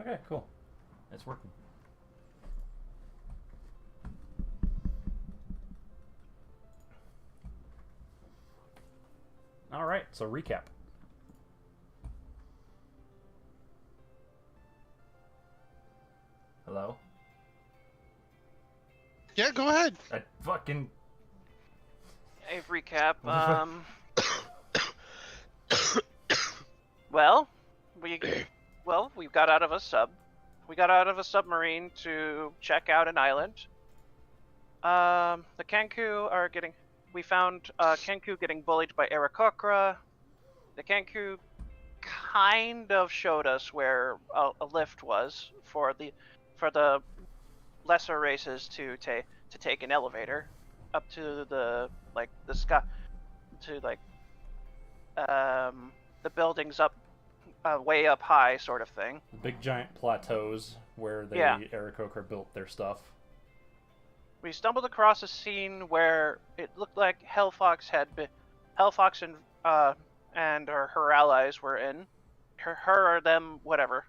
Okay, cool. It's working. All right, so recap. Hello? Yeah, go ahead. I fucking... A recap. Well, we got out of a sub. We got out of a submarine to check out an island. The Kenku are getting. We found Kenku getting bullied by Aarakocra. The Kenku kind of showed us where a lift was for the lesser races to take an elevator up to the sky, to the buildings up way up high sort of thing. The big giant plateaus where they Aarakocra built their stuff. We stumbled across a scene where it looked like Hellfox and her allies were in. Her or them, whatever.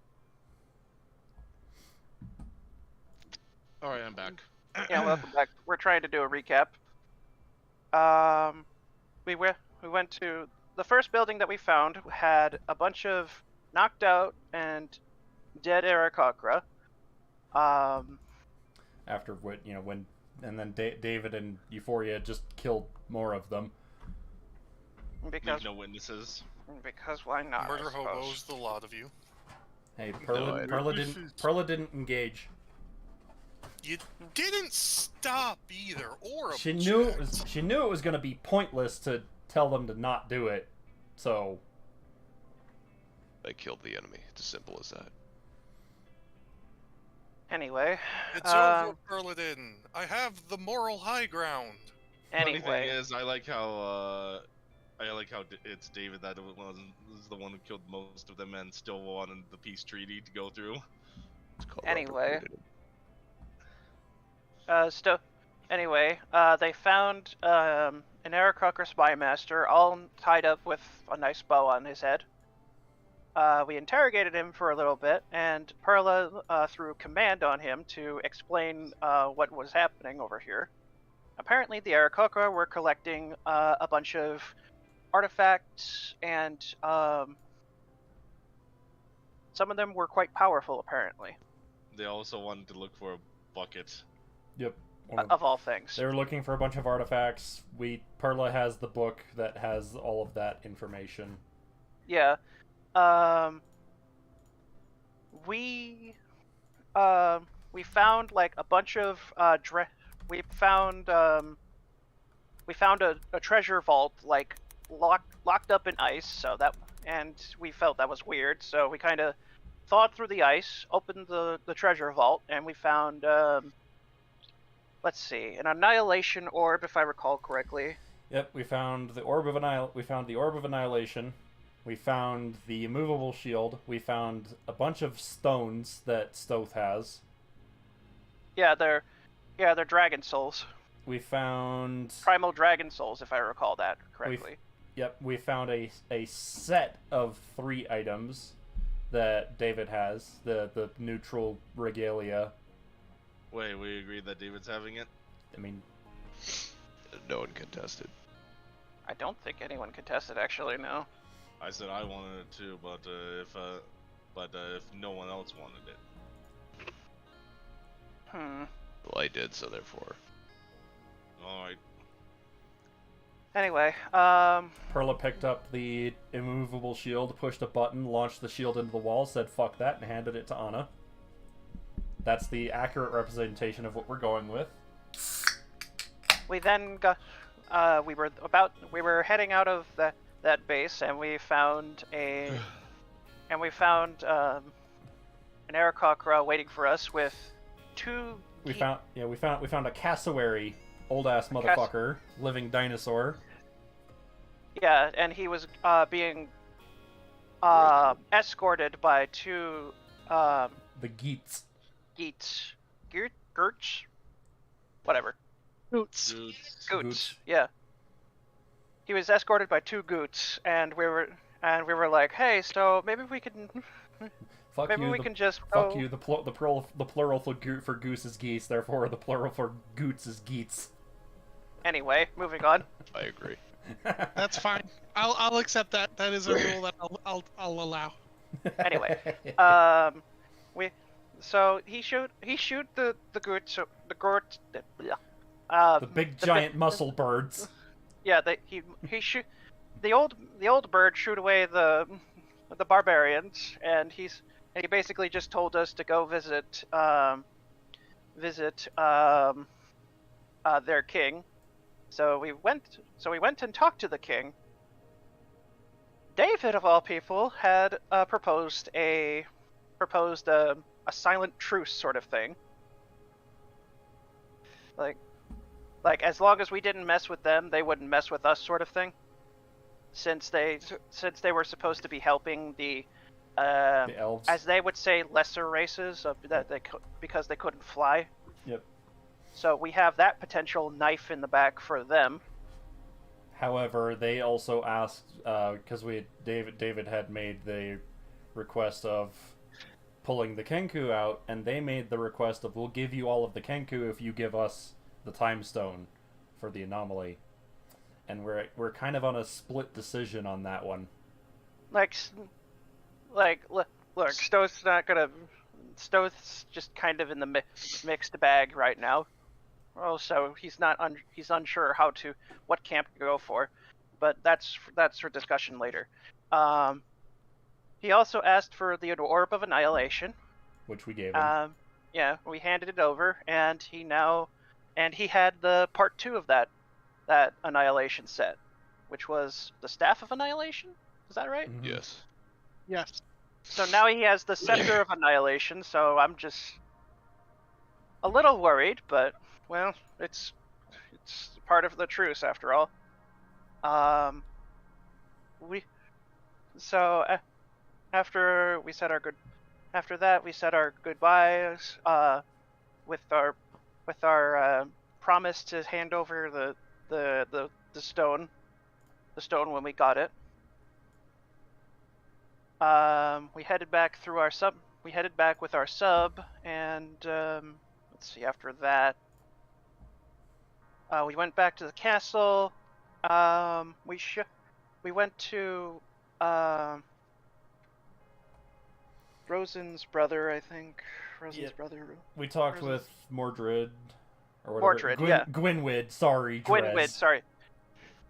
Alright, I'm back. Yeah, welcome back. We're trying to do a recap. We went to the first building that we found had a bunch of knocked out and dead Aarakocra. After what and then David and Euphoria just killed more of them. Because no witnesses. Because why not? Murder hobos, the lot of you. Hey, Perla didn't engage. You didn't stop either, or She knew it was gonna be pointless to tell them to not do it, so I killed the enemy. It's as simple as that. Anyway, It's over, Perladin. I have the moral high ground. Anyway, Funny thing is, I like how it's David that was the one who killed most of them and still wanted the peace treaty to go through. It's called Anyway. opportunity. They found an Aarakocra spy master all tied up with a nice bow on his head. We interrogated him for a little bit, and Perla threw command on him to explain what was happening over here. Apparently, the Aarakocra were collecting a bunch of artifacts, and some of them were quite powerful, apparently. They also wanted to look for a bucket. Yep. Of all things. They were looking for a bunch of artifacts. Perla has the book that has all of that information. Yeah. We found like a bunch of we found a treasure vault like locked up in ice, and we felt that was weird, so we kind of thawed through the ice, opened the treasure vault, and we found let's see, an annihilation orb, if I recall correctly. Yep, we found the orb of annihilation. We found the immovable shield. We found a bunch of stones that Stoth has. Yeah, they're dragon souls. We found Primal dragon souls, if I recall that correctly. We found a set of 3 items that David has. The neutral regalia. Wait, we agreed that David's having it? I mean, No one contested. I don't think anyone contested, actually, no. I said I wanted it too, but if no one else wanted it. Well, I did, so therefore. Alright. Anyway, Perla picked up the immovable shield, pushed a button, launched the shield into the wall, said fuck that, and handed it to Anna. That's the accurate representation of what we're going with. we then got, we were heading out of that base, and we found an Aarakocra waiting for us with 2. We found a cassowary, old ass motherfucker, living dinosaur. Yeah, and he was being escorted by 2 the Geets. Gerts, whatever. Goots. Yeah. He was escorted by 2 Goots, and and we were like, hey, so maybe we can Fuck maybe you. we can just Fuck go. you. The plural for goose is geese. Therefore, the plural for goots is geets. Anyway, moving on. I agree. That's fine. I'll accept that. That is a rule that I'll allow. Anyway, he shoot the goat, so the goat, The big giant muscle birds. Yeah, he shoot the old bird shoot away the barbarians, and he basically just told us to go visit their king. So we went and talked to the king. David, of all people, had proposed a silent truce sort of thing. Like as long as we didn't mess with them, they wouldn't mess with us, sort of thing. Since they were supposed to be helping the elves, as they would say, lesser races because they couldn't fly. Yep. So we have that potential knife in the back for them. However, they also asked because David had made the request of pulling the Kenku out, and they made the request of, we'll give you all of the Kenku if you give us the time stone for the anomaly. And we're kind of on a split decision on that one. Look, Stoth's just kind of in the mixed bag right now. Also, he's unsure what camp to go for, but that's for discussion later. He also asked for the Orb of Annihilation, which we gave him. Yeah, we handed it over, and he had the part 2 of that Annihilation set, which was the Staff of Annihilation. Is that right? Mm-hmm. Yes. Yes. So now he has the Scepter of Annihilation. So I'm just a little worried, but well, it's part of the truce after all. After that we said our goodbyes with our promise to hand over the stone when we got it. We headed back with our sub, and let's see. After that, we went back to the castle. We went to Rosen's brother, I think. Rosen's brother. We talked with Mordred, or whatever. Mordred, yeah. Gwynwyd, sorry. Gwynwyd, sorry.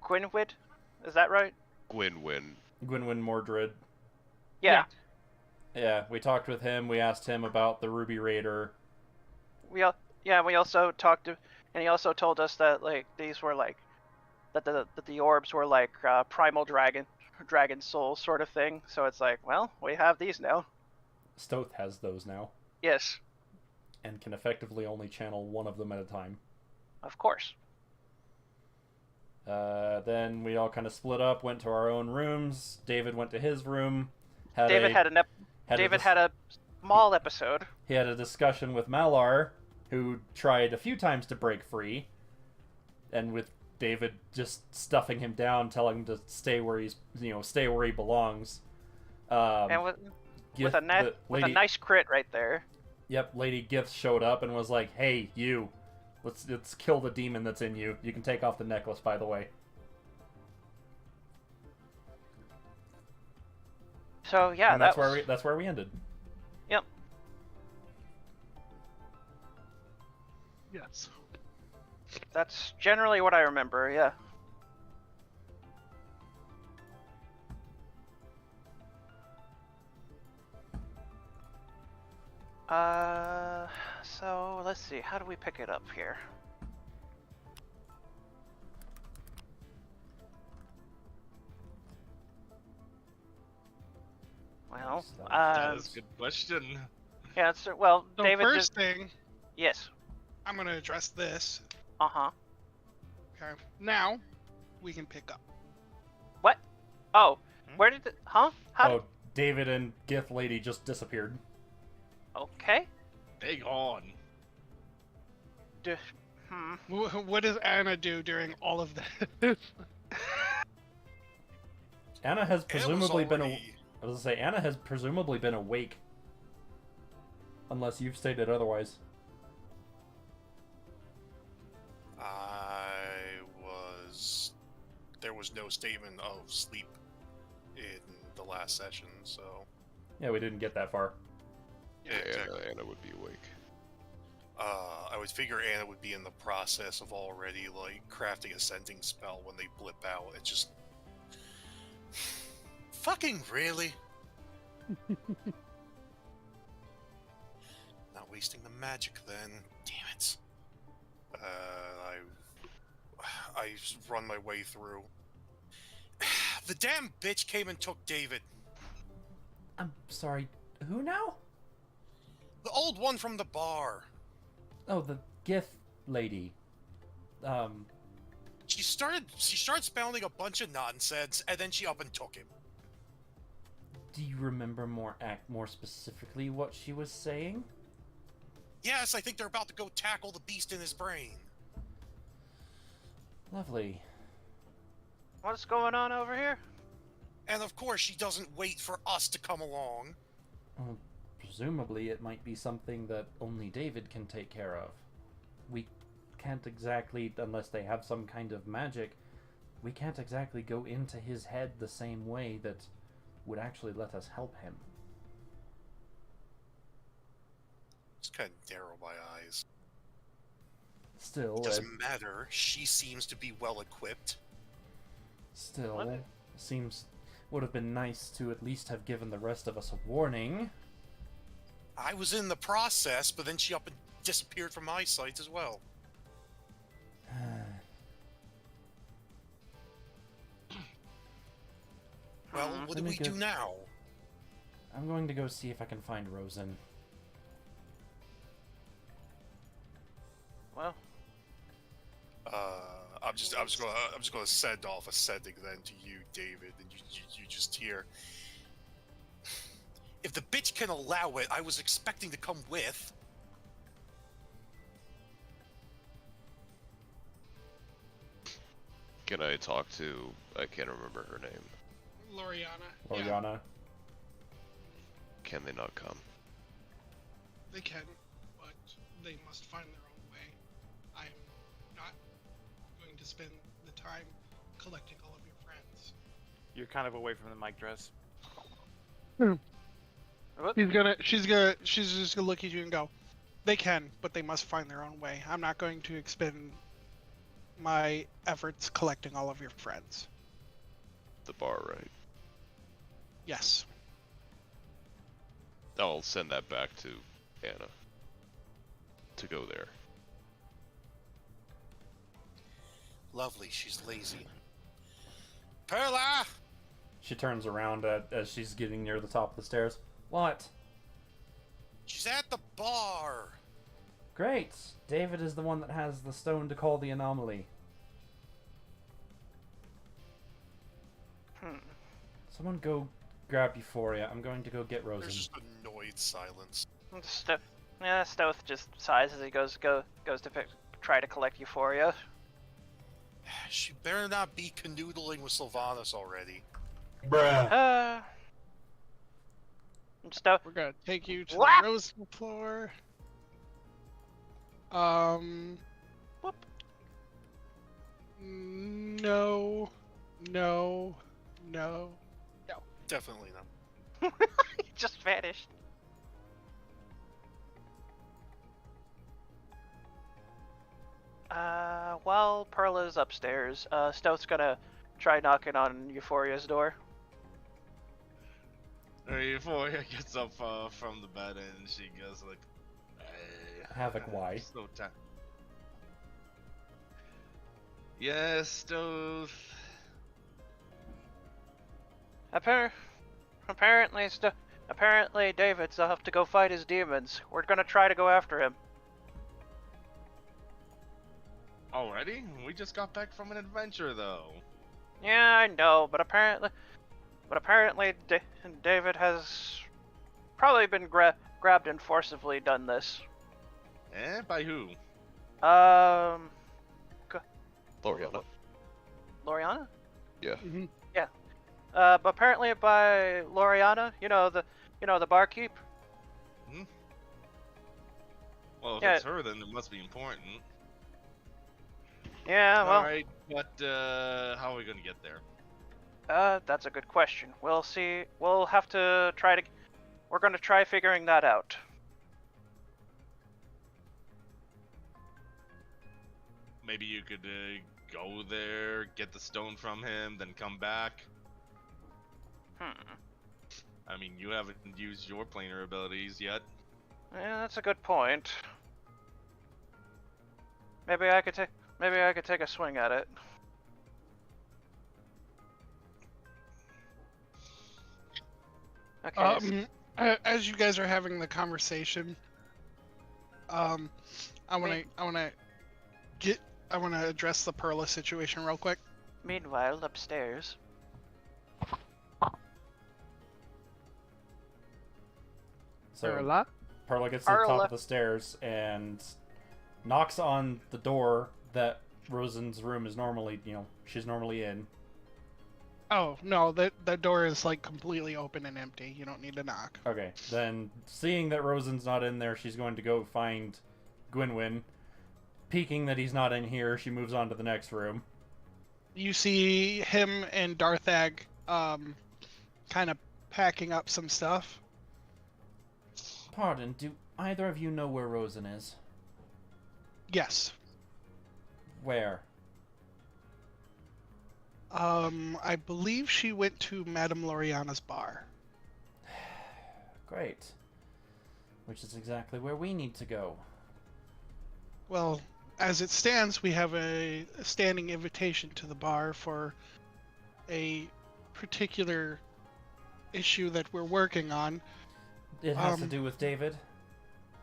Gwynwyd, is that right? Gwynwyn Mordred. Yeah. Yeah, we talked with him. We asked him about the Ruby Raider. We also talked to, and he also told us that these were that the orbs were primal dragon soul sort of thing. So it's well, we have these now. Stoth has those now. Yes. And can effectively only channel one of them at a time. Of course. Then we all kind of split up, went to our own rooms. David went to his room. David had a small episode. He had a discussion with Malar, who tried a few times to break free, and with David just stuffing him down, telling him to stay where he belongs. And with a nice crit right there. Yep, Lady Gith showed up and was like, "Hey, you, let's kill the demon that's in you. You can take off the necklace, by the way." So yeah, and that's where we ended. Yep. Yes. That's generally what I remember. Yeah. So let's see. How do we pick it up here? Well, That is a good question. yeah. So David. First thing, Yes. I'm gonna address this. Uh-huh. Okay. Now, we can pick up. What? Oh, where did it? Huh? How? David and Gith Lady just disappeared. Okay. They gone. What does Anna do during all of this? Anna has presumably been. already... I was gonna say Anna has presumably been awake, unless you've stated otherwise. There was no statement of sleep in the last session, so... Yeah, we didn't get that far. Yeah, exactly. Anna would be awake. I would figure Anna would be in the process of already, like, crafting a sending spell when they blip out. It's just... Fucking really? Not wasting the magic, then. Damn it. I run my way through. The damn bitch came and took David. I'm sorry. Who now? The old one from the bar. Oh, the gift lady. She started spouting a bunch of nonsense, and then she up and took him. Do you remember more specifically what she was saying? Yes, I think they're about to go tackle the beast in his brain. Lovely. What's going on over here? And of course, she doesn't wait for us to come along. Well, presumably it might be something that only David can take care of. We can't exactly, unless they have some kind of magic, we can't exactly go into his head the same way that would actually let us help him. Just kind of narrow my eyes. Still, It doesn't matter. She seems to be well equipped. Still, What? seems would have been nice to at least have given the rest of us a warning. I was in the process, but then she up and disappeared from my sight as well. Well, what do Let me we do go- now? I'm going to go see if I can find Rosen. Well, I'm just gonna send off a sending then to you, David, and you just hear. If the bitch can allow it, I was expecting to come with. Can I talk to... I can't remember her name. Loriana. Yeah, Oriana. Can they not come? they can, but they must find their own way. I'm not going to spend the time collecting all of your friends. You're kind of away from the mic dress. She's just gonna look at you and go, they can, but they must find their own way. I'm not going to expend my efforts collecting all of your friends. The bar, right? Yes. I'll send that back to Anna. To go there. Lovely, she's lazy. Perla! She turns around as she's getting near the top of the stairs. What? She's at the bar! Great! David is the one that has the stone to call the anomaly. Someone go grab Euphoria. I'm going to go get Rosen. There's just annoyed silence. Stoth just sighs as he goes to try to collect Euphoria. She better not be canoodling with Sylvanas already. Stoth. We're gonna take you to What? the Rosen floor. Whoop. No. Definitely not. He just vanished. While Perla's upstairs, Stoth's gonna try knocking on Euphoria's door. Euphoria gets up from the bed and she goes like, hey, Havoc, why? So time. Yes, Stove. Apparently David's off to go fight his demons. We're gonna try to go after him. Already? We just got back from an adventure, though. Yeah, I know, but apparently David has probably been grabbed and forcibly done this. Eh? By who? Loriana. Loriana? Yeah. But apparently by Loriana, the barkeep. Well, if Yeah. it's her, then it must be important. Yeah, well, Alright, but how are we gonna get there? that's a good question. We'll see. We'll have to try to. We're gonna try figuring that out. Maybe you could go there, get the stone from him, then come back. I mean, you haven't used your planar abilities yet. Yeah, that's a good point. Maybe I could take a swing at it. Okay. As you guys are having the conversation, I want to address the Perla situation real quick. Meanwhile, upstairs. So Perla? Perla gets to the top Perla. of the stairs and knocks on the door that Rosen's room is normally, she's normally in. Oh no, the door is like completely open and empty. You don't need to knock. Okay, then seeing that Rosen's not in there, she's going to go find Gwynwyn. Peeking that he's not in here, she moves on to the next room. You see him and Darthag, kind of packing up some stuff. Pardon, do either of you know where Rosen is? Yes. Where? I believe she went to Madame Loriana's bar. Great. Which is exactly where we need to go. Well, as it stands, we have a standing invitation to the bar for a particular issue that we're working on. It has to do with David?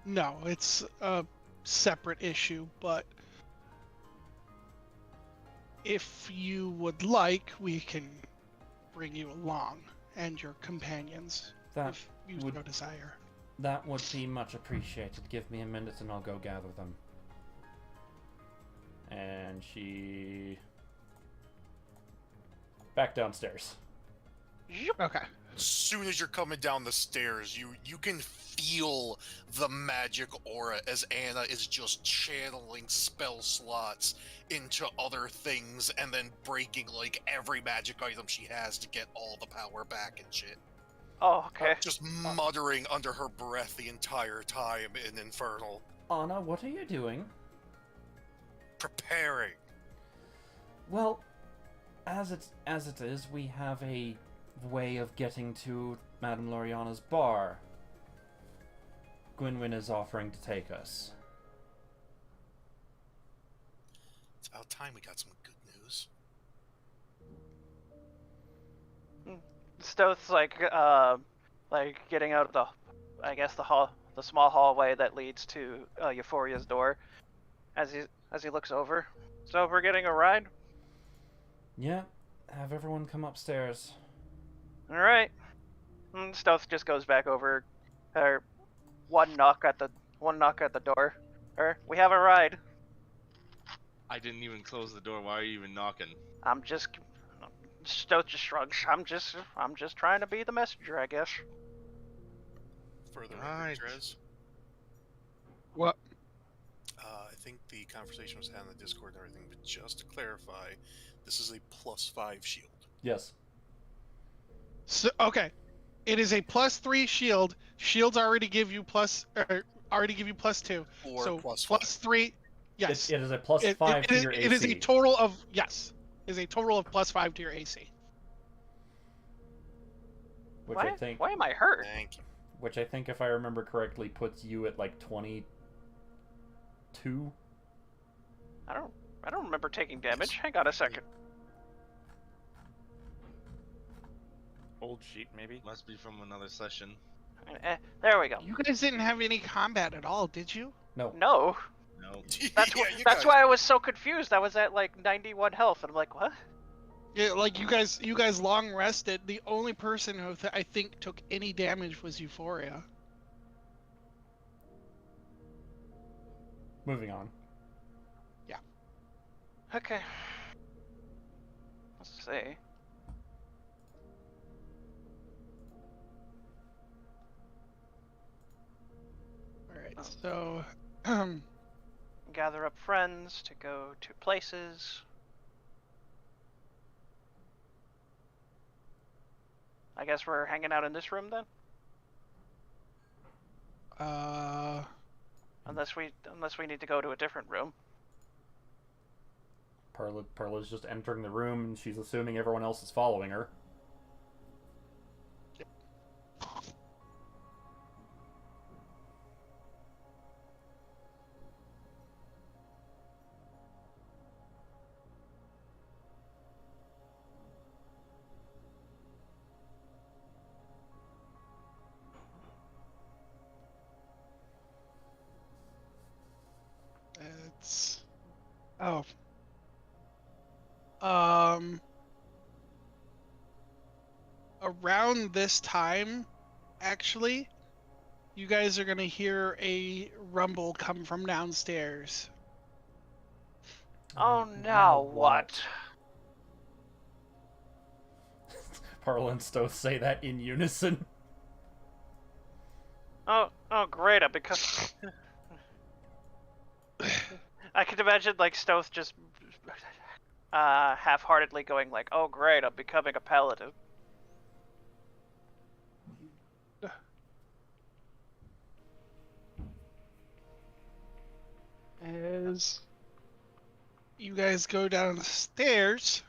No, it's a separate issue, but if you would like, we can bring you along and your companions That if you would- so desire. That would be much appreciated. Give me a minute and I'll go gather them. And she... back downstairs. Okay. As soon as you're coming down the stairs, you can feel the magic aura as Anna is just channeling spell slots into other things and then breaking like every magic item she has to get all the power back and shit. Oh, okay. Just muttering under her breath the entire time in Infernal. Anna, what are you doing? Preparing. Well, as it is, we have a way of getting to Madame Loriana's bar. Gwynwyn is offering to take us. It's about time we got some good news. Stoth's like getting out of the small hallway that leads to Euphoria's door, as he looks over. So we're getting a ride. Yeah, have everyone come upstairs. All right. Stoth just goes back over. One knock at the door. We have a ride. I didn't even close the door. Why are you even knocking? Stoth just shrugs. I'm just trying to be the messenger, I guess. Further, Right. Trez. What? I think the conversation was had on the Discord and everything, but just to clarify, this is a +5 shield. Yes. So okay, it is a +3 shield. Shields already give you +2. Or so +5. +3. Yes. It is a +5 to your AC. It is a total of Is a total of +5 to your AC. Which why, I think why am I hurt? Thank you. Which I think, if I remember correctly, puts you at like 22. I don't remember taking damage. Hang on a second. Old sheet, maybe. Must be from another session. There we go. You guys didn't have any combat at all, did you? No. No, No. that's Yeah, you that's guys- why I was so confused. I was at like 91 health, and I'm like, what? Yeah, like you guys long rested. The only person who I think took any damage was Euphoria. Moving on. Okay. Let's see. So, Gather up friends to go to places. I guess we're hanging out in this room then, unless we need to go to a different room. Perla's just entering the room, and she's assuming everyone else is following her. it's oh, around this time, actually, you guys are gonna hear a rumble come from downstairs. Oh, now what? Perla and Stoth say that in unison. Oh, great! I become. I could imagine like Stoth just half-heartedly going like, "Oh, great! I'm becoming a paladin." As you guys go down the stairs,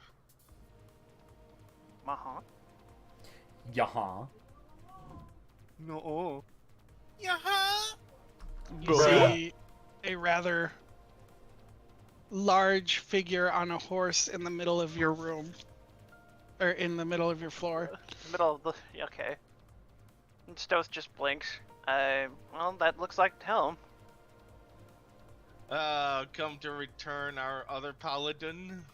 Uh-huh. Yaha. No. you see a rather large figure on a horse in the middle of your room, or in the middle of your floor. Middle of the. Okay. And Stoth just blinks. Well, that looks like Helm. Come to return our other paladin.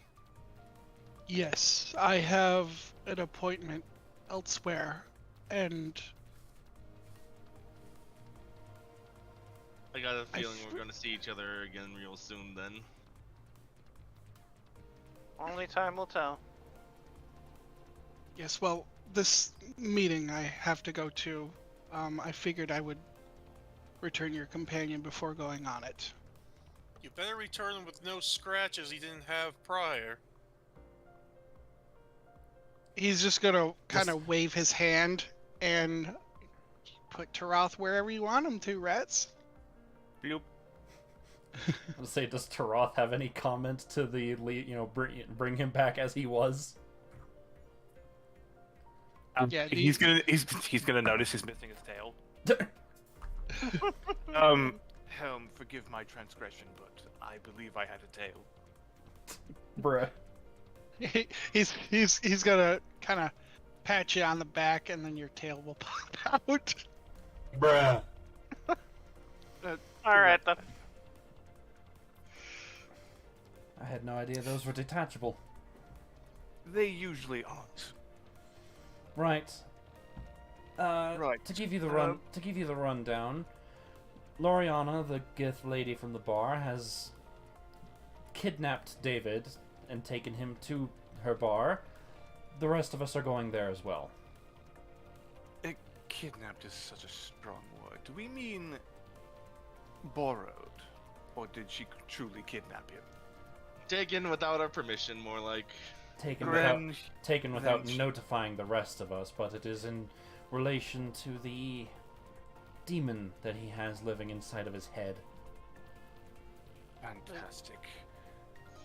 Yes, I have an appointment elsewhere, and I got a I feeling f- we're gonna see each other again real soon then. Only time will tell. yes, well, this meeting I have to go to. I figured I would return your companion before going on it. You better return him with no scratches he didn't have prior. He's just gonna kind of wave his hand and put Taroth wherever you want him to, Rats. Bloop. I'll say, does Taroth have any comment to the bring him back as he was? Yeah, He's gonna notice he's missing his tail. Helm, forgive my transgression, but I believe I had a tail. Bruh. He's gonna kind of pat you on the back, and then your tail will pop out. Bruh. All right then. I had no idea those were detachable. They usually aren't. Right. Right. To give you the rundown, Loriana, the Gith lady from the bar, has kidnapped David and taken him to her bar. The rest of us are going there as well. Kidnapped is such a strong word. Do we mean borrowed? Or did she truly kidnap him? Taken without our permission, more like. Taken Then without she- notifying the rest of us, but it is in relation to the demon that he has living inside of his head. Fantastic.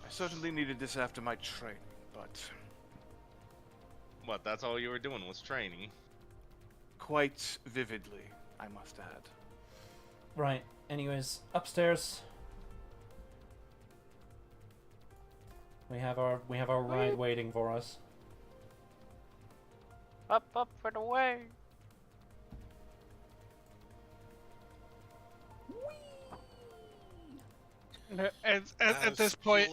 I certainly needed this after my training, but What, that's all you were doing was training? quite vividly, I must add. Right. Anyways, upstairs. We have our ride waiting for us. Up and away. At this point,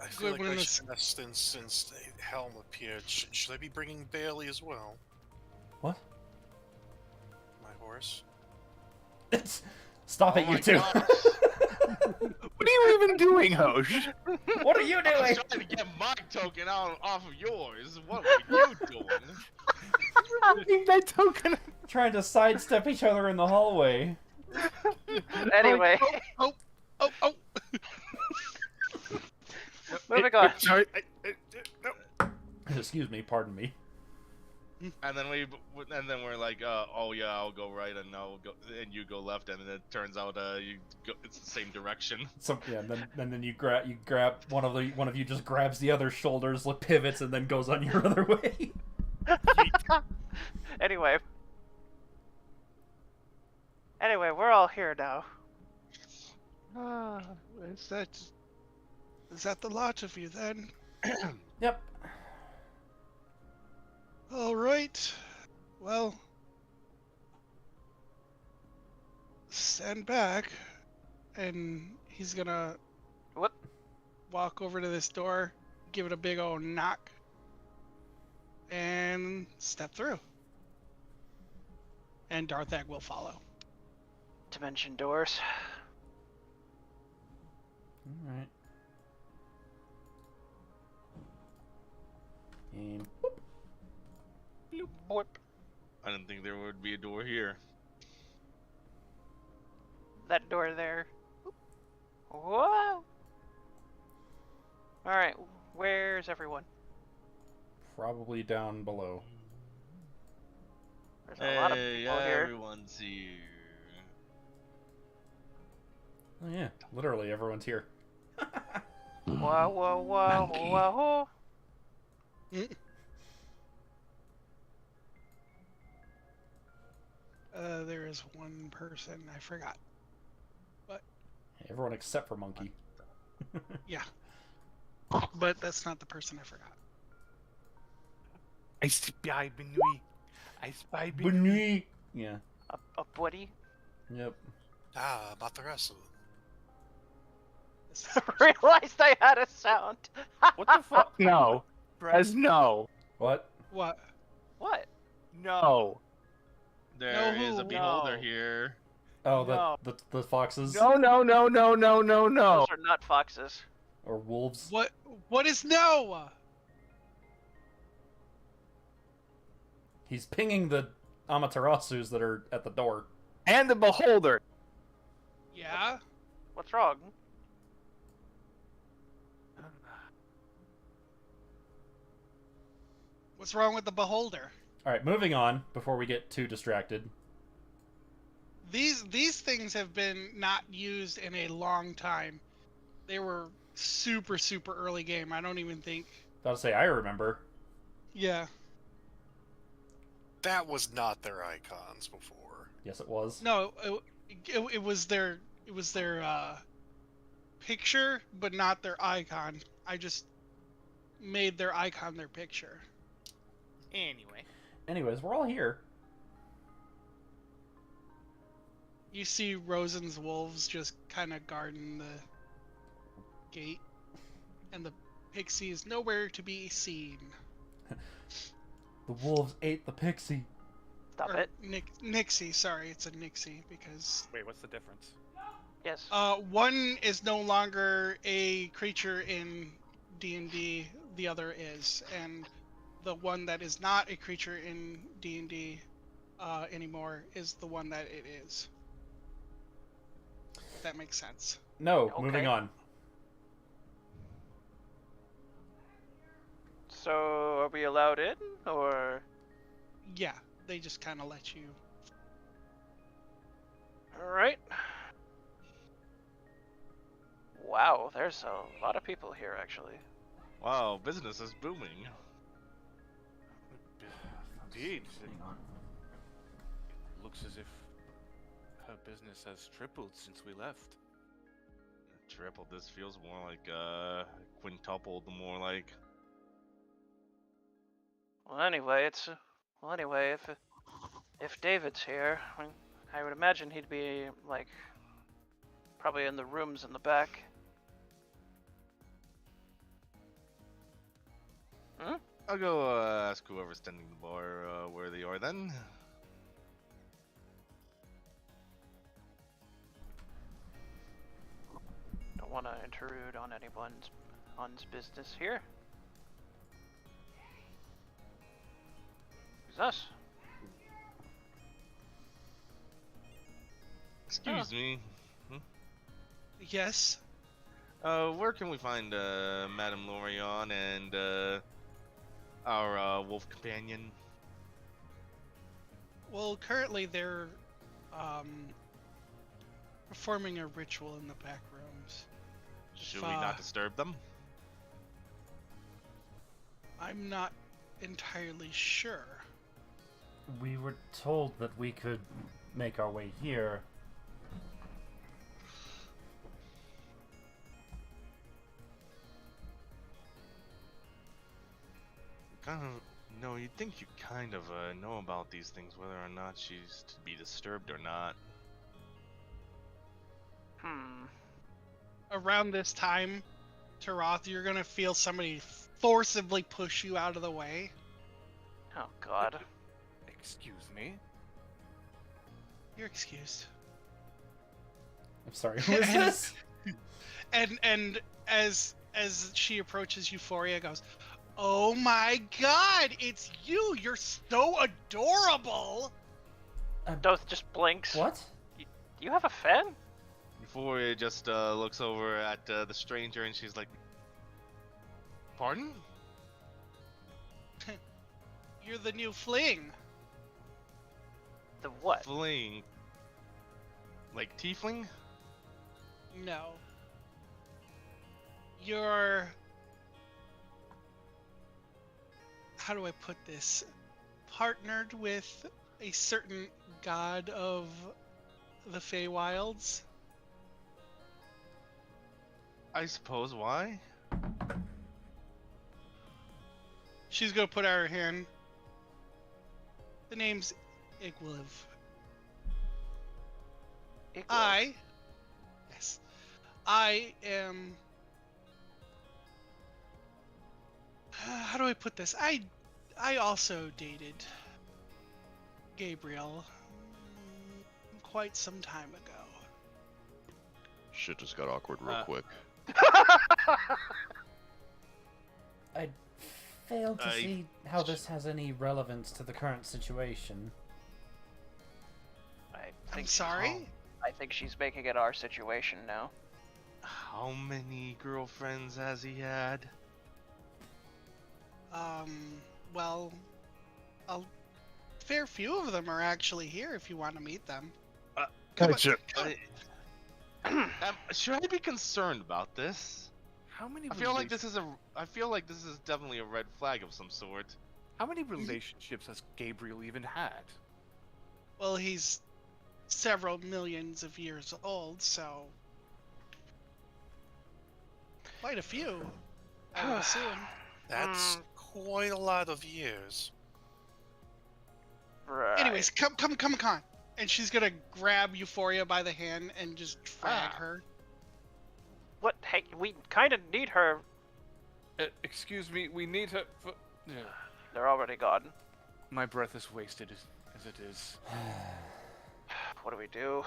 I feel like When I it's- should have since the Helm appeared. Should I be bringing Bailey as well? What? My horse? Stop Oh it, you my two! God. What are you even doing, Hosh? What are you I was doing? trying to get my token out off of yours. What were you doing? Having that token. Trying to sidestep each other in the hallway. Anyway, Oh, oh, oh! moving on. Sorry. No. Excuse me, pardon me. And then we're like, oh yeah, I'll go right, and I'll go, and you go left, and then it turns out it's the same direction. So yeah, and then you grab one of you just grabs the other shoulders, pivots, and then goes on your other way. Anyway, we're all here now. Is that the lot of you then? Yep. All right. Well, stand back, and he's gonna What? walk over to this door, give it a big old knock, and step through. And Darthak will follow. Dimension doors. All right. And Boop. I didn't think there would be a door here. That door there. Whoa! Alright, where's everyone? probably down below. There's a lot of people here. Everyone's here. Oh yeah, literally everyone's here. Whoa, whoa, whoa, Monkey. whoa. There is one person I forgot. Everyone except for Monkey. Yeah. But that's not the person I forgot. I spy Benui. I spy Benui. Yeah. A buddy? Yep. Ah, Matarasu. This is- Realized I had a sound. What the fuck? No. Brez, no. What? What? What? No. There No, is a who? beholder No. here. Oh, No. the foxes No, no, no, no, no, no, no. Those are not foxes. or wolves. What? What is no? He's pinging the Amaterasus that are at the door. And the beholder. Yeah. What's wrong? What's wrong with the beholder? All right, moving on before we get too distracted. These things have been not used in a long time. They were super early game. I don't even think. About to say, I remember. Yeah. That was not their icons before. Yes, it was. No, it was their picture, but not their icon. I just made their icon their picture. Anyway. Anyways, we're all here. You see Rosen's wolves just kind of guarding the gate, and the pixie is nowhere to be seen. The wolves ate the pixie. Stop Or it. Nixie, sorry, it's a Nixie because Wait, what's the difference? Yes. one is no longer a creature in D&D, the other is, and the one that is not a creature in D&D anymore is the one that it is. If that makes sense. No, Okay. moving on. So, are we allowed in, or? Yeah, they just kind of let you. Alright. Wow, there's a lot of people here, actually. Wow, business is booming. Indeed. It looks as if her business has tripled since we left. Triple. This feels more like quintupled. More like. Well, anyway, if David's here, I would imagine he'd be like probably in the rooms in the back. Hmm? I'll go ask whoever's tending the bar where they are then. Don't want to intrude on anyone's business here. Who's us? Excuse me. Yes. Where can we find Madame Lorion and our wolf companion? Well, currently they're performing a ritual in the back rooms. Should we not disturb them? I'm not entirely sure. We were told that we could make our way here. Kind of. No, you'd think you kind of know about these things, whether or not she's to be disturbed or not. Around this time, Taroth, you're gonna feel somebody forcibly push you out of the way. Oh God. Excuse me? You're excused. I'm sorry, who is this? And as she approaches Euphoria, goes, "Oh my God, it's you! You're so adorable!" Doth just blinks. What? Do you have a fan? Euphoria just looks over at the stranger and she's like, "Pardon?" You're the new fling. The what? Fling. Like tiefling? No. You're... How do I put this? Partnered with a certain god of the Feywilds. I suppose. Why? She's gonna put out her hand. The name's Igwiliv. I am... How do I put this? I also dated Gabriel quite some time ago. Shit just got awkward real quick. I fail to see how this has any relevance to the current situation. I'm sorry? I think she's making it our situation now. How many girlfriends has he had? Well, a fair few of them are actually here if you want to meet them. Gotcha. Should I be concerned about this? How many I feel like this is definitely a red flag of some sort. How many relationships has Gabriel even had? Well, he's several millions of years old, so... Quite a few, I would assume. That's quite a lot of years. Right. Anyways, come. And she's gonna grab Euphoria by the hand and just drag her. What? Hey, we kind of need her. Excuse me, we need her for... They're already gone. My breath is wasted as it is. What do we do?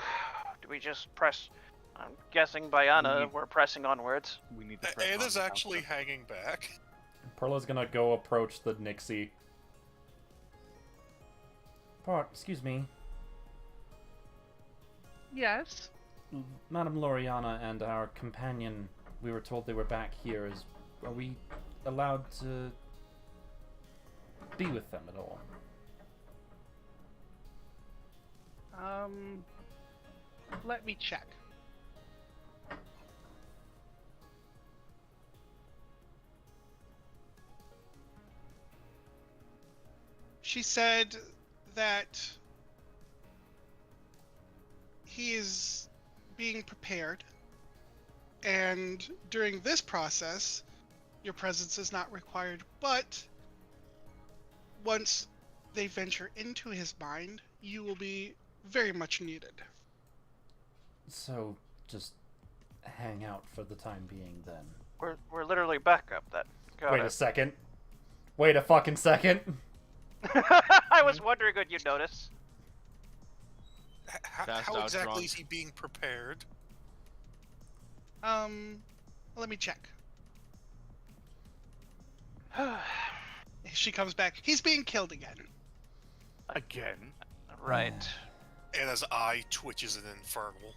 Do we just press? I'm guessing by Anna, we're pressing onwards. We need to press on Anna's the actually counter. hanging back. Perla's gonna go approach the Nixie. Excuse me. Yes. Madame Loriana and our companion, we were told they were back here. Are we allowed to be with them at all? Let me check. She said that he is being prepared, and during this process, your presence is not required, but once they venture into his mind, you will be very much needed. So, just hang out for the time being, then. We're literally back up then. Got Wait it. a second. Wait a fucking second. I was wondering when you'd notice. How out exactly drunk. is he being prepared? Let me check. She comes back. He's being killed again. Again? Right. Anna's eye twitches an infernal.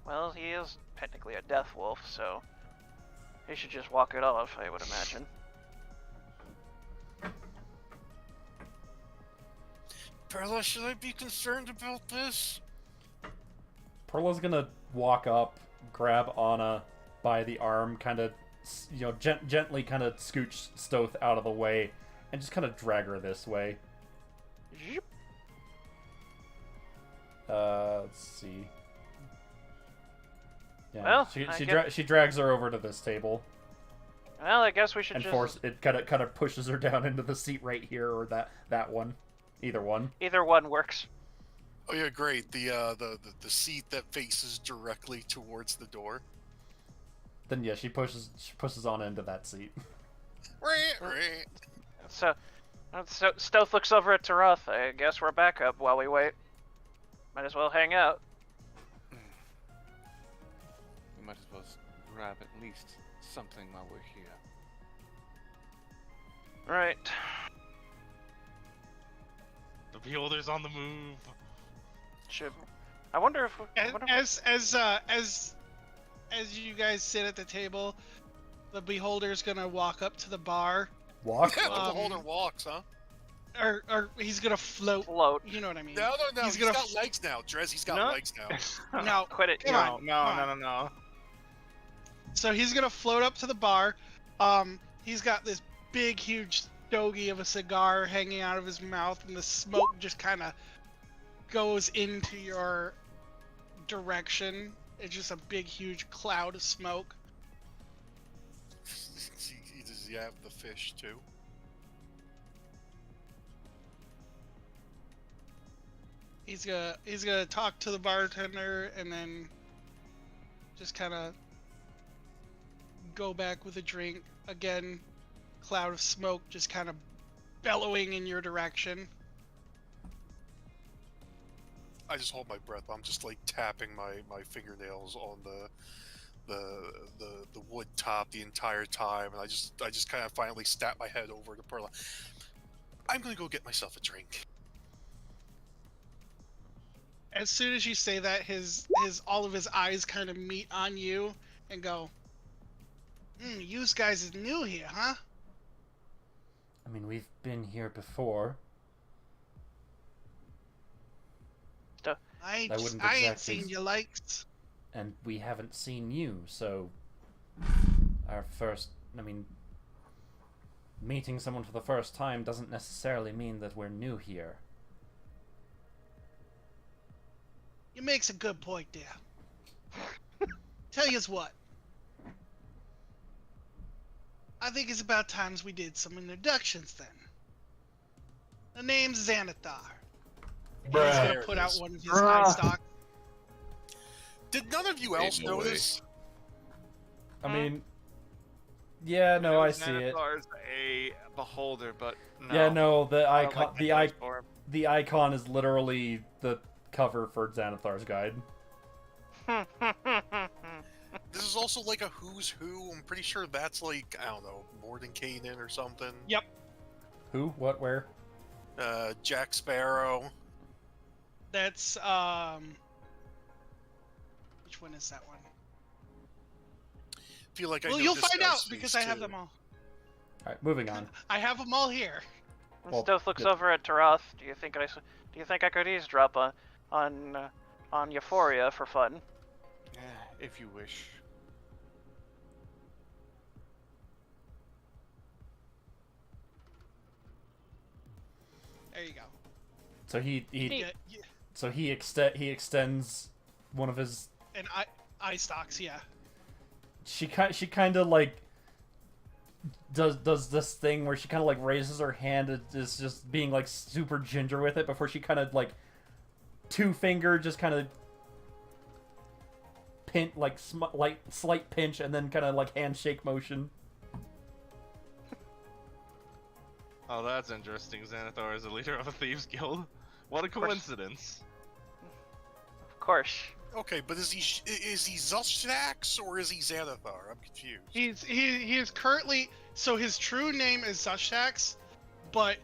Well, he is technically a death wolf, so he should just walk it off, I would imagine. Perla, should I be concerned about this? Perla's gonna walk up, grab Anna by the arm, kind of, gently kind of scooch Stoth out of the way, and just kind of drag her this way. Zhoop. Let's see. Yeah, Well, she drags her over to this table, Well, I guess we should and just... it kind of pushes her down into the seat right here, or that one, either one. Either one works. Oh yeah, great. The seat that faces directly towards the door. Then yeah, she pushes Anna into that seat. So Stoth looks over at Taroth. I guess we're back up while we wait. Might as well hang out. We might as well grab at least something while we're here. Right. The beholder's on the move. Should... I wonder if... As you guys sit at the table, the beholder's gonna walk up to the bar. Walk? Yeah, the beholder walks, huh? Or he's gonna float. Float. You know what I mean? No, He's he's gonna got legs now, Drez. He's got No. legs now. No, Quit it. come on. No. So he's gonna float up to the bar. He's got this big, huge stogie of a cigar hanging out of his mouth, and the smoke just kind of goes into your direction. It's just a big, huge cloud of smoke. Does he have the fish too? He's gonna talk to the bartender and then just kind of go back with a drink. Again, cloud of smoke just kind of bellowing in your direction. I just hold my breath. I'm just like tapping my fingernails on the wood top the entire time, and I just kind of finally snap my head over to Perla. I'm gonna go get myself a drink. As soon as you say that, all of his eyes kind of meet on you and go, you guys is new here, huh? I mean, we've been here before. I wouldn't ain't exactly- seen your likes. And we haven't seen you, so meeting someone for the first time doesn't necessarily mean that we're new here. You makes a good point there. Tell yous what. I think it's about times we did some introductions then. The name's Xanathar. He's gonna put out one of his eye stalks. Did none of you else Ain't no way. notice? I mean, yeah, no, I see it. Xanathar's a beholder, but no. Yeah, no, the I don't icon, like that choice for him. the icon is literally the cover for Xanathar's guide. This is also like a who's who. I'm pretty sure that's like, I don't know, Mordenkainen or something. Yep. Who? What? Where? Jack Sparrow. That's which one is that one? Feel like I Well, know you'll this find guy's out because face, I have too. them all. Alright, moving on. I have them all here. Well, Stoth looks good. over at Taroth. Do you think I could eavesdrop on Euphoria for fun? Yeah, if you wish. There you go. So he Yeah, so he extends one of his. and eye stalks, yeah. She kind of like does this thing where she kind of like raises her hand and is just being like super ginger with it before she kind of like two finger just kind of slight pinch and then kind of like handshake motion. Oh, that's interesting. Xanathar is the leader of a thieves guild. What a coincidence. Of course. Okay, but is he Zushtax or is he Xanathar? I'm confused. He is currently, so his true name is Zushtax, but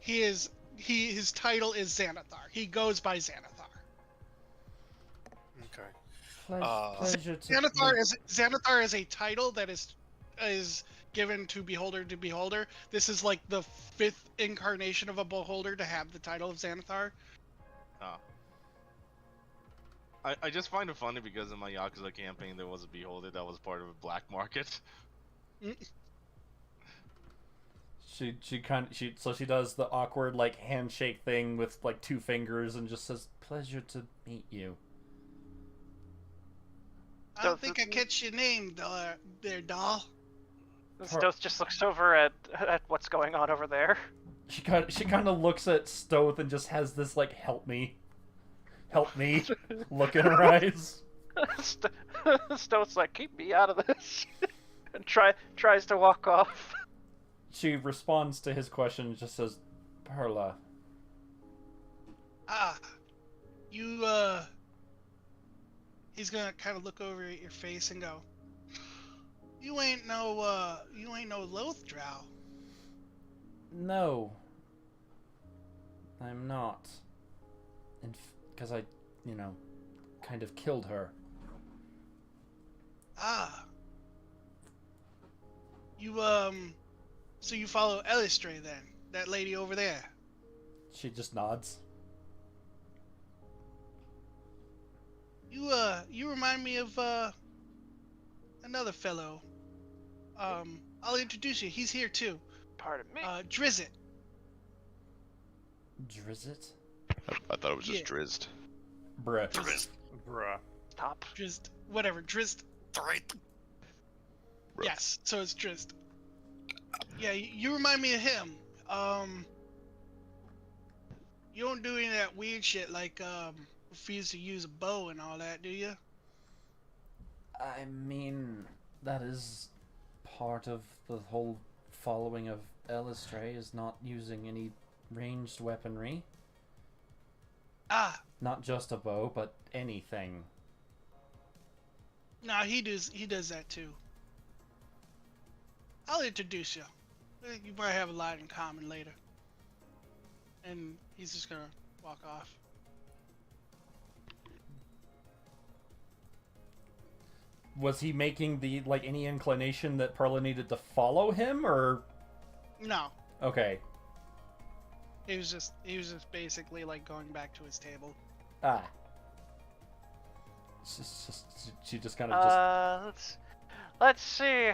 his title is Xanathar. He goes by Xanathar. Okay. Pleasure to Xanathar is a title that is given to beholder to beholder. This is like the 5th incarnation of a beholder to have the title of Xanathar. Oh. I just find it funny because in my Yakuza campaign there was a beholder that was part of a black market. She does the awkward like handshake thing with like 2 fingers and just says, "Pleasure to meet you." I don't think I catch your name, there, doll. Stoth just looks over at what's going on over there. She kind of looks at Stoth and just has this like help me look in her eyes. Stoth's like, keep me out of this, and tries to walk off. She responds to his question and just says, "Perla." You he's gonna kind of look over at your face and go, you ain't no Lothdraw. No, I'm not. Because I, kind of killed her. You so you follow Elistre then? That lady over there? She just nods. You remind me of another fellow. I'll introduce you. He's here too. Pardon me. Drizzit. Drizzit? I thought it was just Yeah. Drizzed. Bruh. Bruh. Stop. Drizzt. Whatever. Drizzt. Right. Bruh. Yes. So it's Drizzt. Yeah, you remind me of him. You don't do any of that weird shit like refuse to use a bow and all that, do you? I mean, that is part of the whole following of Elistre, is not using any ranged weaponry. Not just a bow, but anything. No, he does that too. I'll introduce you. You probably have a lot in common later. And he's just gonna walk off. Was he making any inclination that Perla needed to follow him, or? No, Okay. he was just basically like going back to his table. She just kind of Let's see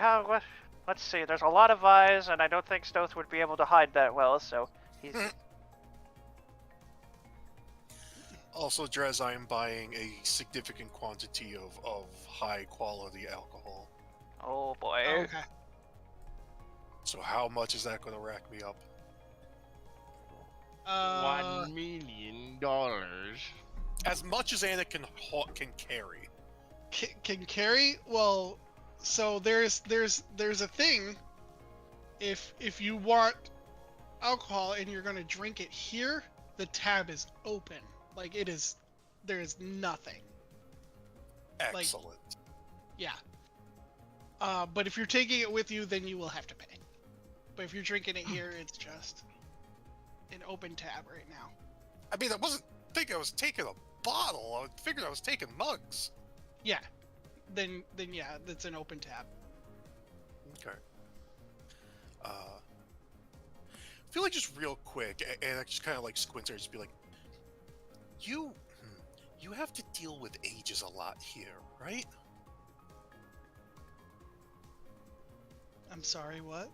let's see. There's a lot of eyes, and I don't think Stoth would be able to hide that well. So he's Also, Drez, I am buying a significant quantity of high quality alcohol. oh boy. Okay. So how much is that going to rack me up? $1 million. As much as Anna can carry. Can carry? Well, so there's a thing. If you want alcohol and you're gonna drink it here, the tab is open. Like it is, there is nothing. Excellent. Yeah. But if you're taking it with you, then you will have to pay. But if you're drinking it here, it's just an open tab right now. I mean, I wasn't thinking I was taking a bottle. I figured I was taking mugs. Yeah. Then yeah, that's an open tab. Okay. I feel like just real quick, and I just kind of like squint there, just be like, you have to deal with ages a lot here, right? I'm sorry, what?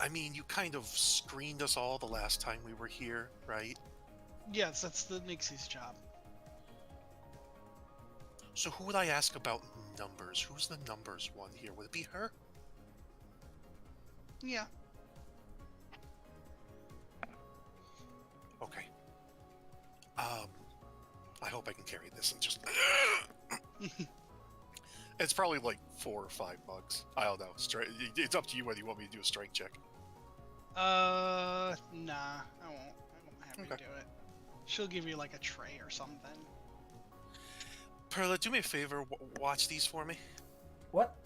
I mean, you kind of screened us all the last time we were here, right? Yes, that's the Nixie's job. So who would I ask about numbers? Who's the numbers one here? Would it be her? Yeah. Okay. I hope I can carry this and just... It's probably like 4 or 5 mugs. I don't know. It's up to you whether you want me to do a strength check. Nah, I won't have you Okay. do it. She'll give you like a tray or something. Perla, do me a favor. Watch these for me. What?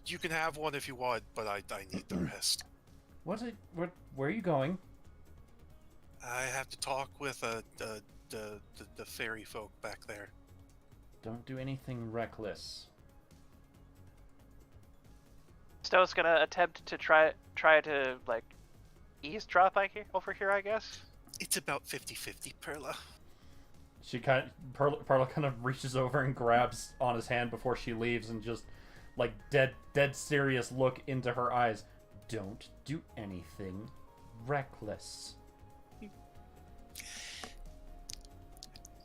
You can have one if you want, but I need the rest. Where are you going? I have to talk with the fairy folk back there. Don't do anything reckless. Stowe's gonna attempt to try to like eavesdrop over here, I guess. It's about 50-50, Perla. Perla kind of reaches over and grabs on his hand before she leaves and just like dead serious look into her eyes. Don't do anything reckless.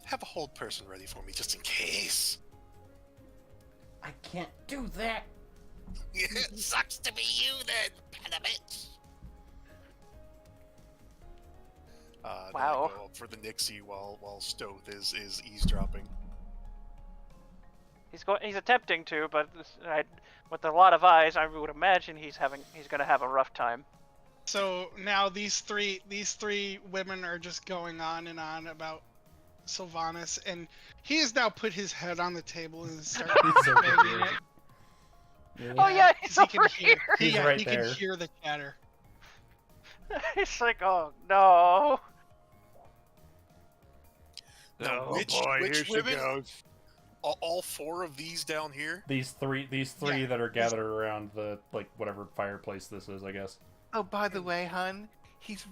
Have a hold person ready for me just in case. I can't do that. It sucks to be you then, Panamich. Wow. Then I go up for the Nixie while Stoth is eavesdropping. He's attempting to, but with a lot of eyes, I would imagine he's gonna have a rough time. So now these three women are just going on and on about Sylvanas, and he has now put his head on the table and started banging it. Yeah. Oh yeah, he's He over can hear. here. He's right he there. can hear the chatter. He's like, oh no. Now, Oh which boy, here she women? goes. All four of these down here? These three Yeah. that are gathered around the whatever fireplace this is, I guess. Oh, by the way, hun, he's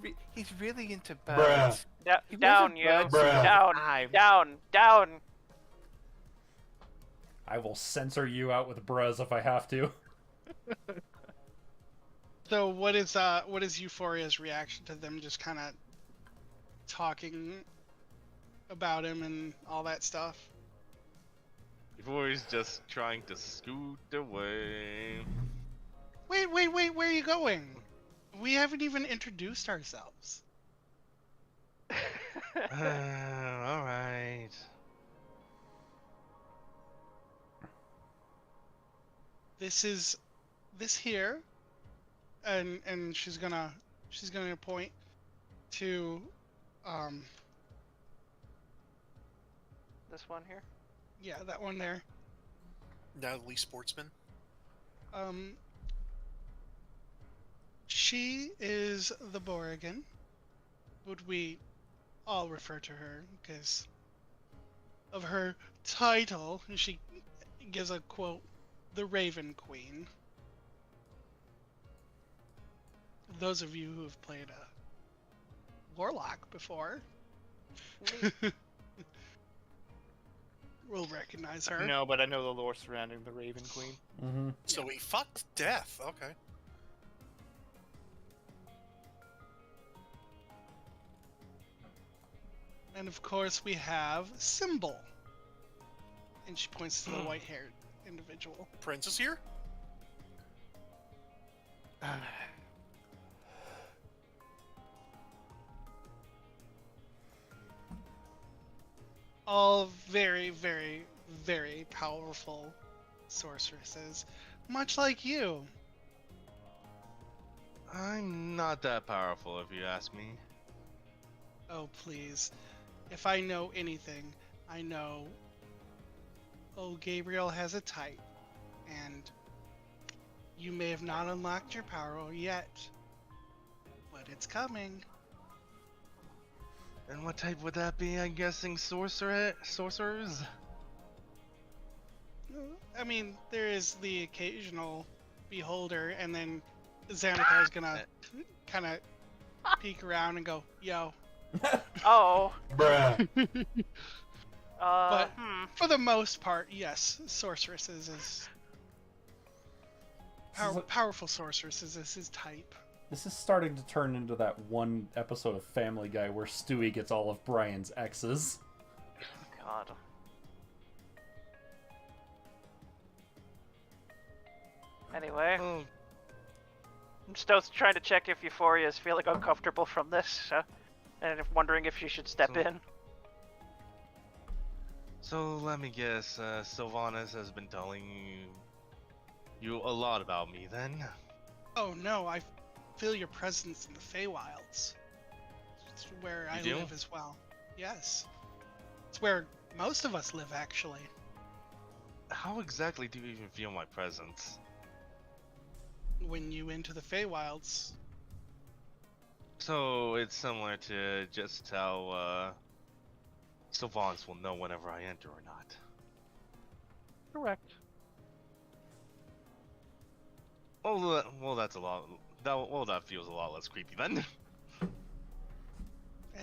really into birds. He Down, wasn't you. birds Down. time. Down. I will censor you out with bras if I have to. So what is Euphoria's reaction to them just kind of talking about him and all that stuff? Before he's just trying to scoot away. Wait, where are you going? We haven't even introduced ourselves. Alright. This here, and she's gonna point to This one here. yeah, that one there. Natalie Sportsman? She is the Borrigan. Would we all refer to her because of her title? And she gives a quote, the Raven Queen. Those of you who have played a warlock before will recognize her. No, but I know the lore surrounding the Raven Queen. Mm-hmm. So he fucked death. Okay. And of course we have Symbol. And she points to the white-haired individual. Prince is here? All very, very, very powerful sorceresses, much like you. I'm not that powerful, if you ask me. Oh, please. If I know anything, I know. Oh, Gabriel has a type, and you may have not unlocked your power yet, but it's coming. And what type would that be? I'm guessing sorcerers? I mean, there is the occasional beholder, and then Xanatar's gonna kind of peek around and go, yo. Oh. Bruh. But for the most part, yes, sorceresses is powerful sorceresses is his type. This is starting to turn into that one episode of Family Guy where Stewie gets all of Brian's exes. God. Anyway, Oh, I'm still trying to check if Euphoria is feeling uncomfortable from this, and wondering if she should step So- in. so let me guess, Sylvanas has been telling you a lot about me then? Oh no, I feel your presence in the Feywilds. It's where I do? live as well. Yes. It's where most of us live, actually. How exactly do you even feel my presence? When you enter the Feywilds, So it's similar to just how Sylvans will know whenever I enter or not. Correct. Well, that's a lot. That feels a lot less creepy then.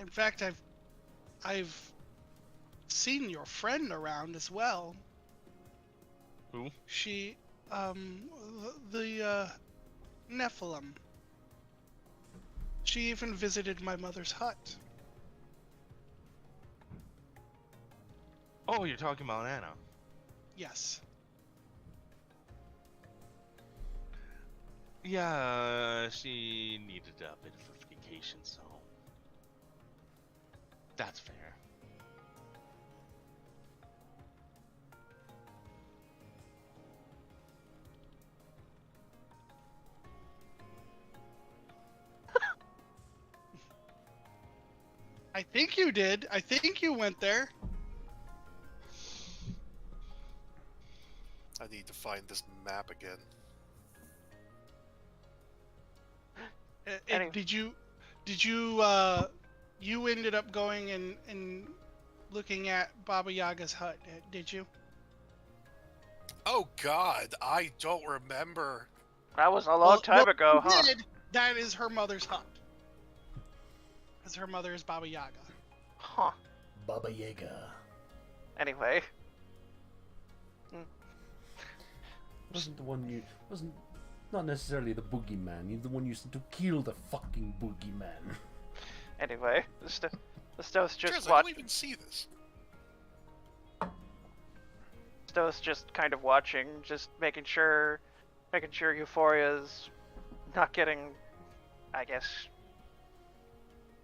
In fact, I've seen your friend around as well. Who? She, the Nephilim. She even visited my mother's hut. Oh, you're talking about Anna. Yes. Yeah, she needed a bit of a vacation, so that's fair. I think you did. I think you went there. I need to find this map again. Anyway. Did you, you ended up going and looking at Baba Yaga's hut, did you? Oh God, I don't remember. That was a long time ago, you huh? did. That is her mother's hut. Because her mother is Baba Yaga. Huh. Baba Yaga. Anyway. Wasn't the one you... Wasn't... Not necessarily the boogeyman. You're the one you used to kill the fucking boogeyman. Anyway, the Stoth's just Trez, I watch. don't even see this. Stoth's just kind of watching, just making sure Euphoria's not getting, I guess,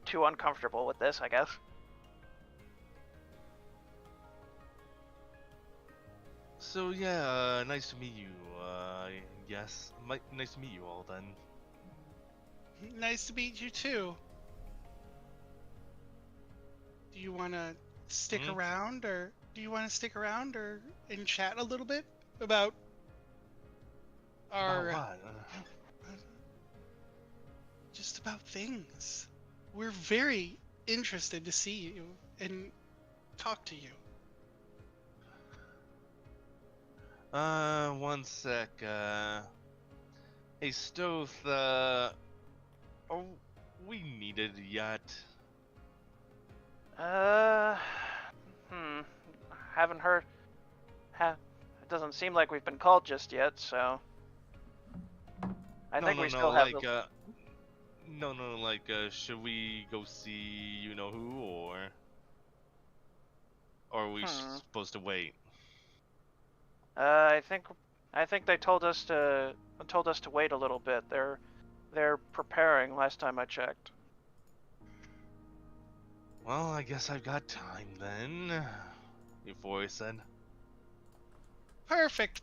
too uncomfortable with this, I guess. So yeah, nice to meet you. Yes, nice to meet you all then. Nice to meet you too. Do you want to stick around, or and chat a little bit about our What? just about things? We're very interested to see you and talk to you. One sec. Hey, Stoth, are we needed yet? Haven't heard. It doesn't seem like we've been called just yet, so. I think we still have. Should we go see you know who, or are we supposed to wait? I think they told us to wait a little bit. They're preparing. Last time I checked. Well, I guess I've got time then. Euphoria said. Perfect.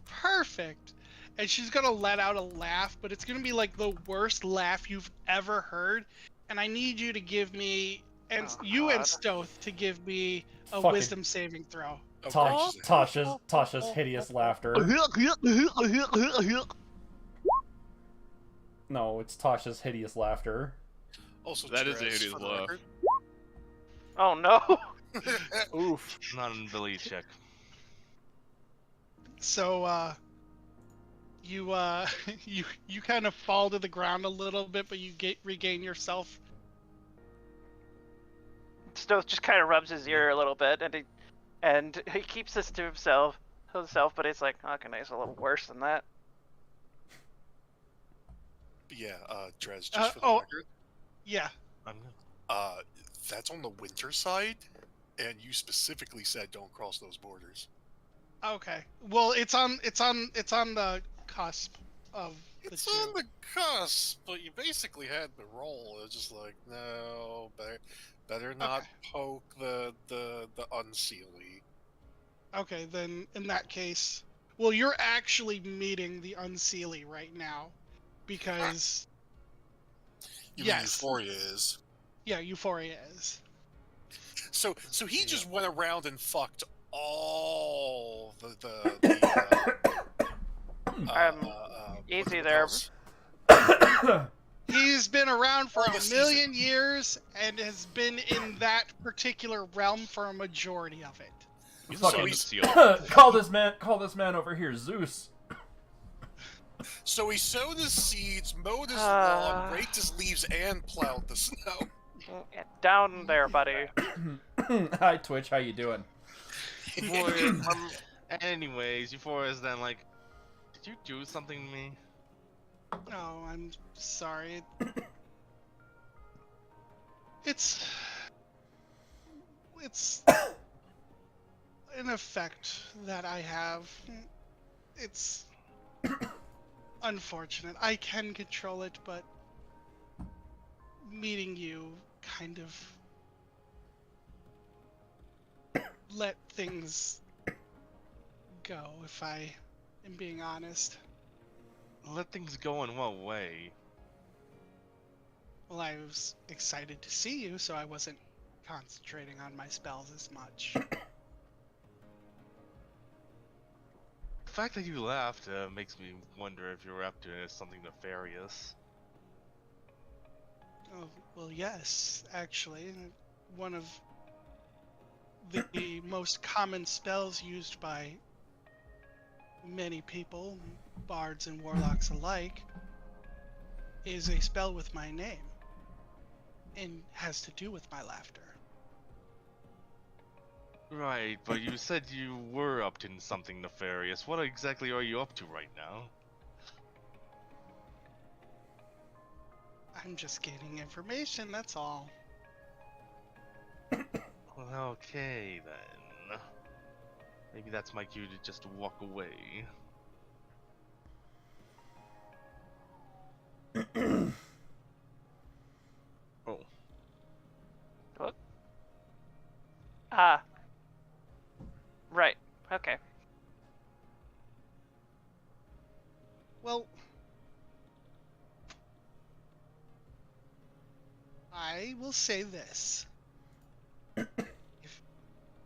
And she's gonna let out a laugh, but it's gonna be like the worst laugh you've ever heard. And I need you to give me, and you and Stoth to give me a Fucking- wisdom saving throw. Tasha's hideous laughter. No, it's Tasha's hideous laughter. Also, That is a Trez, hideous for the laugh. record. Oh no! Oof. Not an ability check. So, you kind of fall to the ground a little bit, but you regain yourself. Stoth just kind of rubs his ear a little bit, and he keeps this to himself, but it's like, okay, it's a little worse than that. Yeah, Trez, just for the record. Yeah. I'm That's on the winter side, and you specifically said don't cross those borders. Okay. Well, it's on the cusp of the It's two. on the cusp, but you basically had the roll. It's just like, no, better not Okay. poke the unseelie. Okay, then in that case, well, you're actually meeting the Unseelie right now, because You Yes. mean Euphoria is. yeah, Euphoria is. So he just went around and fucked all Easy there. whatchamacalls. He's been around for All a the million years and has been in that particular realm for a majority of it. He's Fucking- the one he's- that sealed. Call this man over here, Zeus. So he sowed his seeds, mowed his Ah. lawn, raked his leaves, and plowed the snow. Down there, buddy. Hi, Twitch. How you doing? Anyways, Euphoria's then like, did you do something to me? Oh, I'm sorry. It's an effect that I have. It's unfortunate. I can control it, but meeting you kind of let things go, if I am being honest. Let things go in what way? Well, I was excited to see you, so I wasn't concentrating on my spells as much. The fact that you laughed makes me wonder if you were up to something nefarious. Oh, well, yes, actually. One of the most common spells used by many people, bards and warlocks alike, is a spell with my name, and has to do with my laughter. Right, but you said you were up to something nefarious. What exactly are you up to right now? I'm just gaining information, that's all. Well, okay then. Maybe that's my cue to just walk away. Oh. What? Ah. Right. Okay. Well, I will say this.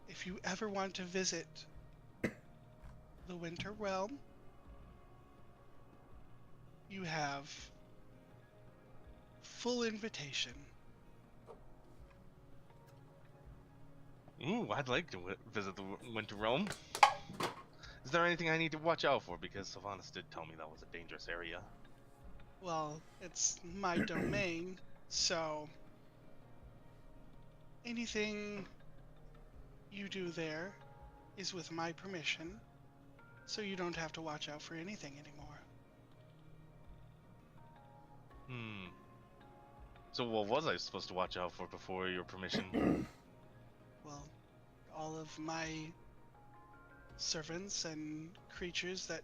If you ever want to visit the Winter Realm, you have full invitation. Ooh, I'd like to visit the Winter Realm. Is there anything I need to watch out for? Because Sylvanas did tell me that was a dangerous area. Well, it's my domain, so anything you do there is with my permission, so you don't have to watch out for anything anymore. Hmm. So what was I supposed to watch out for before your permission? Well, all of my servants and creatures that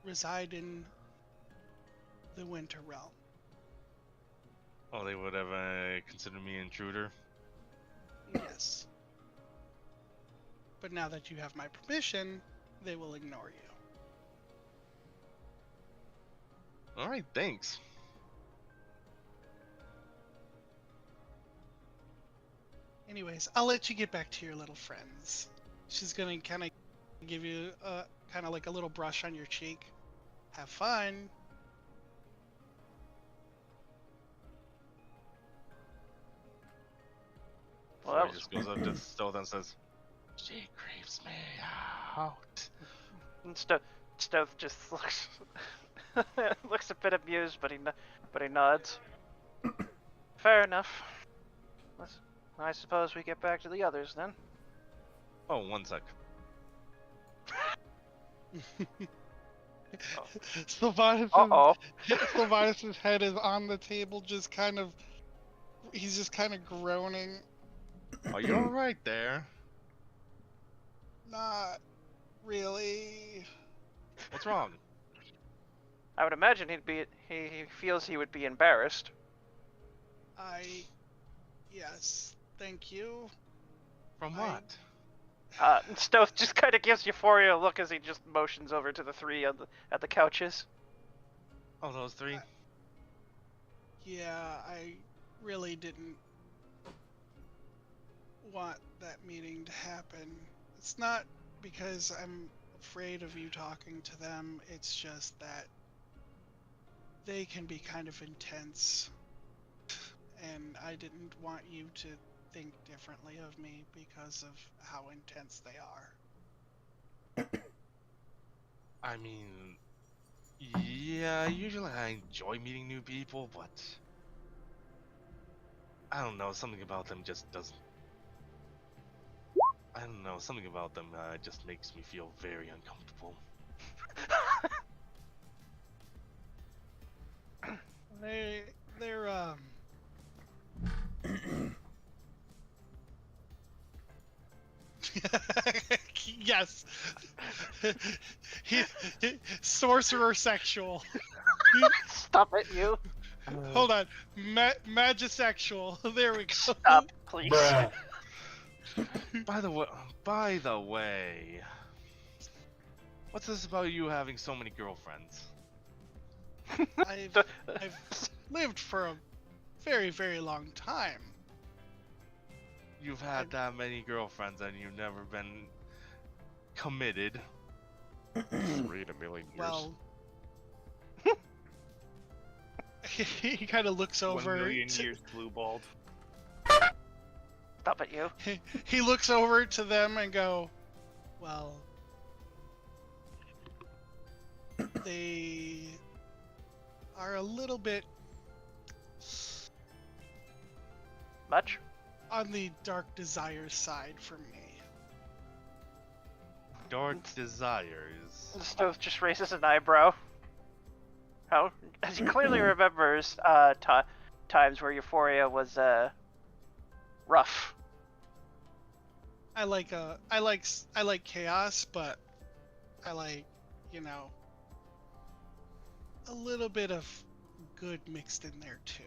reside in the Winter Realm. Oh, they would have considered me an intruder? Yes. But now that you have my permission, they will ignore you. Alright, thanks. Anyways, I'll let you get back to your little friends. She's gonna kind of give you kind of like a little brush on your cheek. Have fun. Well, He that was just goes up to Stealth and says, "She creeps me out." And Stove just looks looks a bit amused, but he nods. Fair enough. I suppose we get back to the others then. Oh, one sec. Sylvanus' head is on the table, just kind of. He's just kind of groaning. Are you alright there? Not really. What's wrong? I would imagine he feels he would be embarrassed. Yes, thank you. From I- what? Stove just kind of gives Euphoria a look as he just motions over to the three at the couches. Oh, those three? Yeah, I really didn't want that meeting to happen. It's not because I'm afraid of you talking to them, it's just that they can be kind of intense. And I didn't want you to think differently of me because of how intense they are. I mean, yeah, usually I enjoy meeting new people, but I don't know, something about them just doesn't. I don't know, something about them just makes me feel very uncomfortable. They're yes. he, sorcerer sexual. Stop it, you. Hold on. Magisexual. There we go. Stop, please. Bruh. By the way, what's this about you having so many girlfriends? I've lived for a very, very long time. You've had that many girlfriends and you've never been committed. 3 in a million years. Well, he kind of looks 1 over. million years blue balled. Stop it, you. He looks over to them and go, well, they are a little bit Much? on the dark desires side for me. Dark desires. The Stoth just raises an eyebrow. How? As he clearly remembers times where Euphoria was rough. I like chaos, but I like, you know, a little bit of good mixed in there too.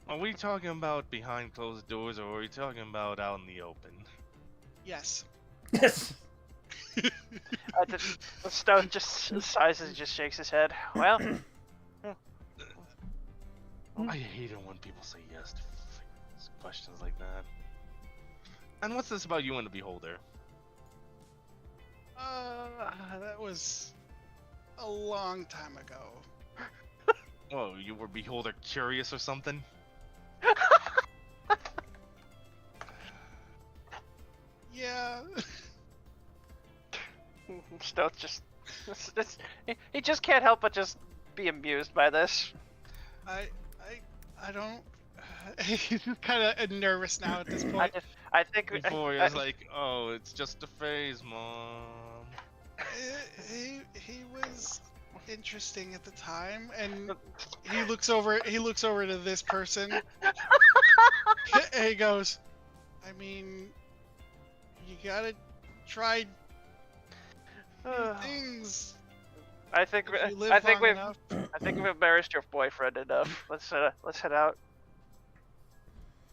Are we talking about behind closed doors or are we talking about out in the open? Yes. Yes. The Stoth just sighs and just shakes his head. Well, I hate it when people say yes to questions like that. And what's this about you and the Beholder? That was a long time ago. Oh, you were Beholder curious or something? Yeah. Stoth just he just can't help but just be amused by this. I don't. He's kind of nervous now at this point. I think Before he was like, oh, it's just a phase, Mom. He was interesting at the time, and he looks over to this person, and he goes, I mean, you gotta try new things. I think If you live I think long we've enough. I think we've embarrassed your boyfriend enough. Let's head out.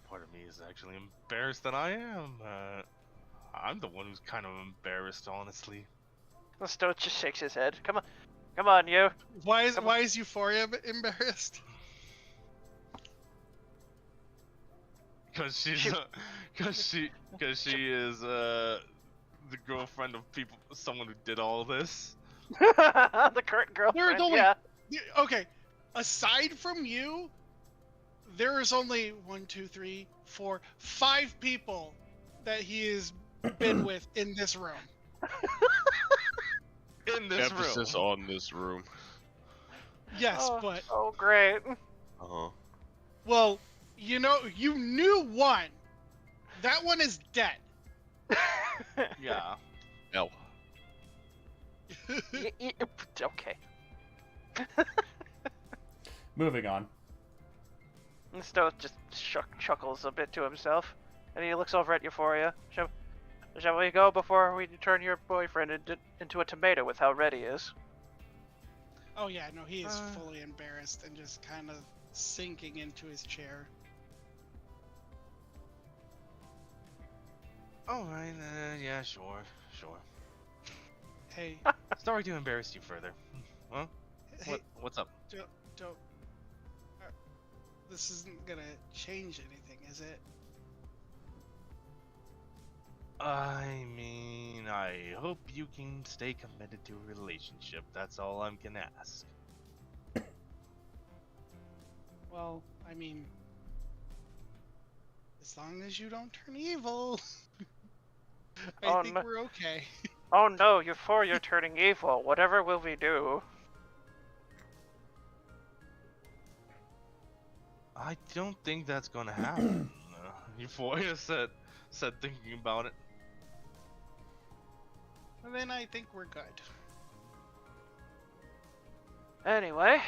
Part of me is actually embarrassed that I am. I'm the one who's kind of embarrassed, honestly. The Stoth just shakes his head. Come on, you. Why is Euphoria embarrassed? Cause she is the girlfriend of someone who did all this. The current girlfriend. There's only Yeah. okay. Aside from you, there is only 1, 2, 3, 4, 5 people that he has been with in this room. In this Emphasis room. on this room. Yes, but Oh, great. Uh-huh. well, you knew one. That one is dead. Yeah. L. Okay. Moving on. And Stoth just chuckles a bit to himself, and he looks over at Euphoria. Shall we go before we turn your boyfriend into a tomato with how red he is? Oh yeah, no, he is fully embarrassed and just kind of sinking into his chair. Alright, yeah, sure. Hey, Sorry to embarrass you further. Huh? hey, What's up? don't. This isn't gonna change anything, is it? I mean, I hope you can stay committed to a relationship. That's all I'm gonna ask. Well, I mean, as long as you don't turn evil, I Oh, think no. we're okay. Oh no, Euphoria turning evil. Whatever will we do? I don't think that's gonna happen. Euphoria said thinking about it. And then I think we're good. Anyway,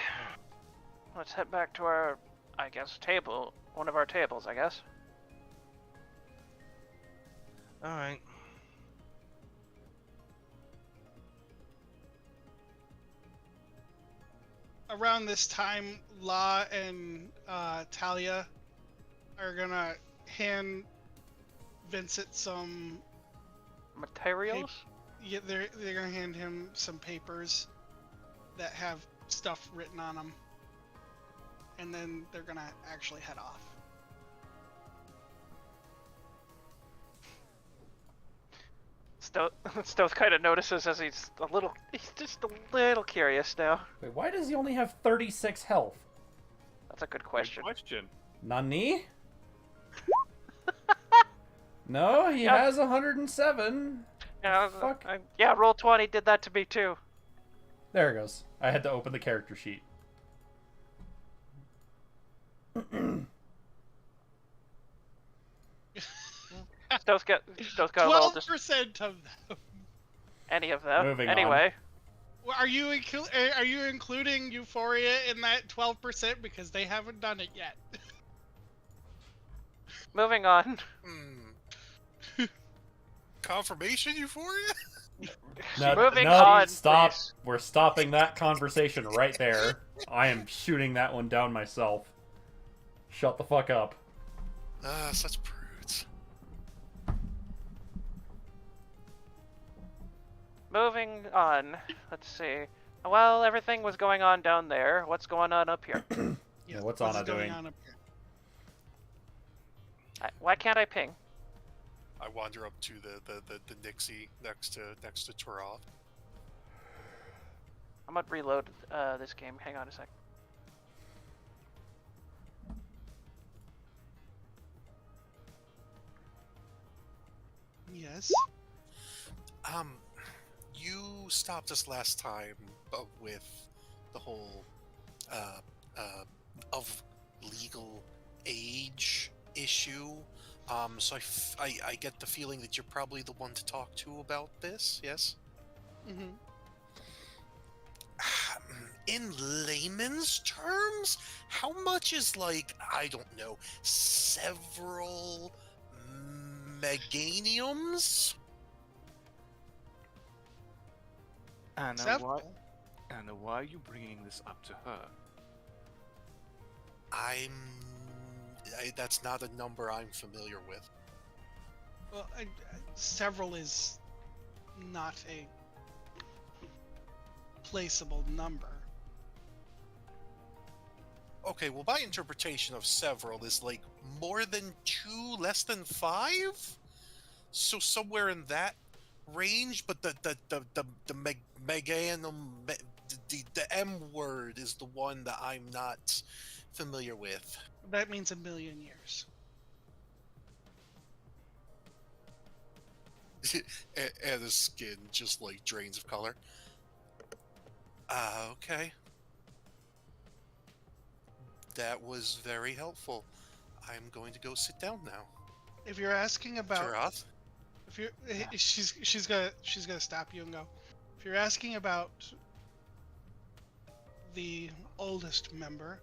let's head back to our, I guess, table. One of our tables, I guess. All right. Around this time, La and Talia are gonna hand Vincent some. Materials? Yeah, they're gonna hand him some papers that have stuff written on them, and then they're gonna actually head off. Stoth kind of notices as he's just a little curious now. Wait, why does he only have 36 health? That's a good Good question. question. Nani? No, he Yeah. has 107. Yeah, Fuck. yeah, Roll20 did that to me too. There it goes. I had to open the character sheet. Stoth got a little just 12% of them. any of them. Moving on. Anyway, Well, are you including Euphoria in that 12% because they haven't done it yet? moving on. Confirmation Euphoria? Moving on, stop. please. We're stopping that conversation right there. I am shooting that one down myself. Shut the fuck up. Such prudes. Moving on. Let's see. Well, everything was going on down there. What's going on up here? Yeah, what's Anna going doing? on up here? Why can't I ping? I wander up to the Nixie next to Turath. I'm gonna reload this game. Hang on a sec. Yes. You stopped us last time with the whole of legal age issue. So I get the feeling that you're probably the one to talk to about this. Yes. Mm-hmm. In layman's terms, how much is, like, I don't know, several meganiums? Anna, why are you bringing this up to her? That's not a number I'm familiar with. Well, several is not a placeable number. Okay, well, my interpretation of several is like more than 2, less than 5. So somewhere in that range, but the meganum, the M word is the one that I'm not familiar with. That means 1,000,000 years. And his skin just like drains of color. Okay. That was very helpful. I'm going to go sit down now. If you're asking about, Turath? if you're, she's gonna stop you and go. If you're asking about the oldest member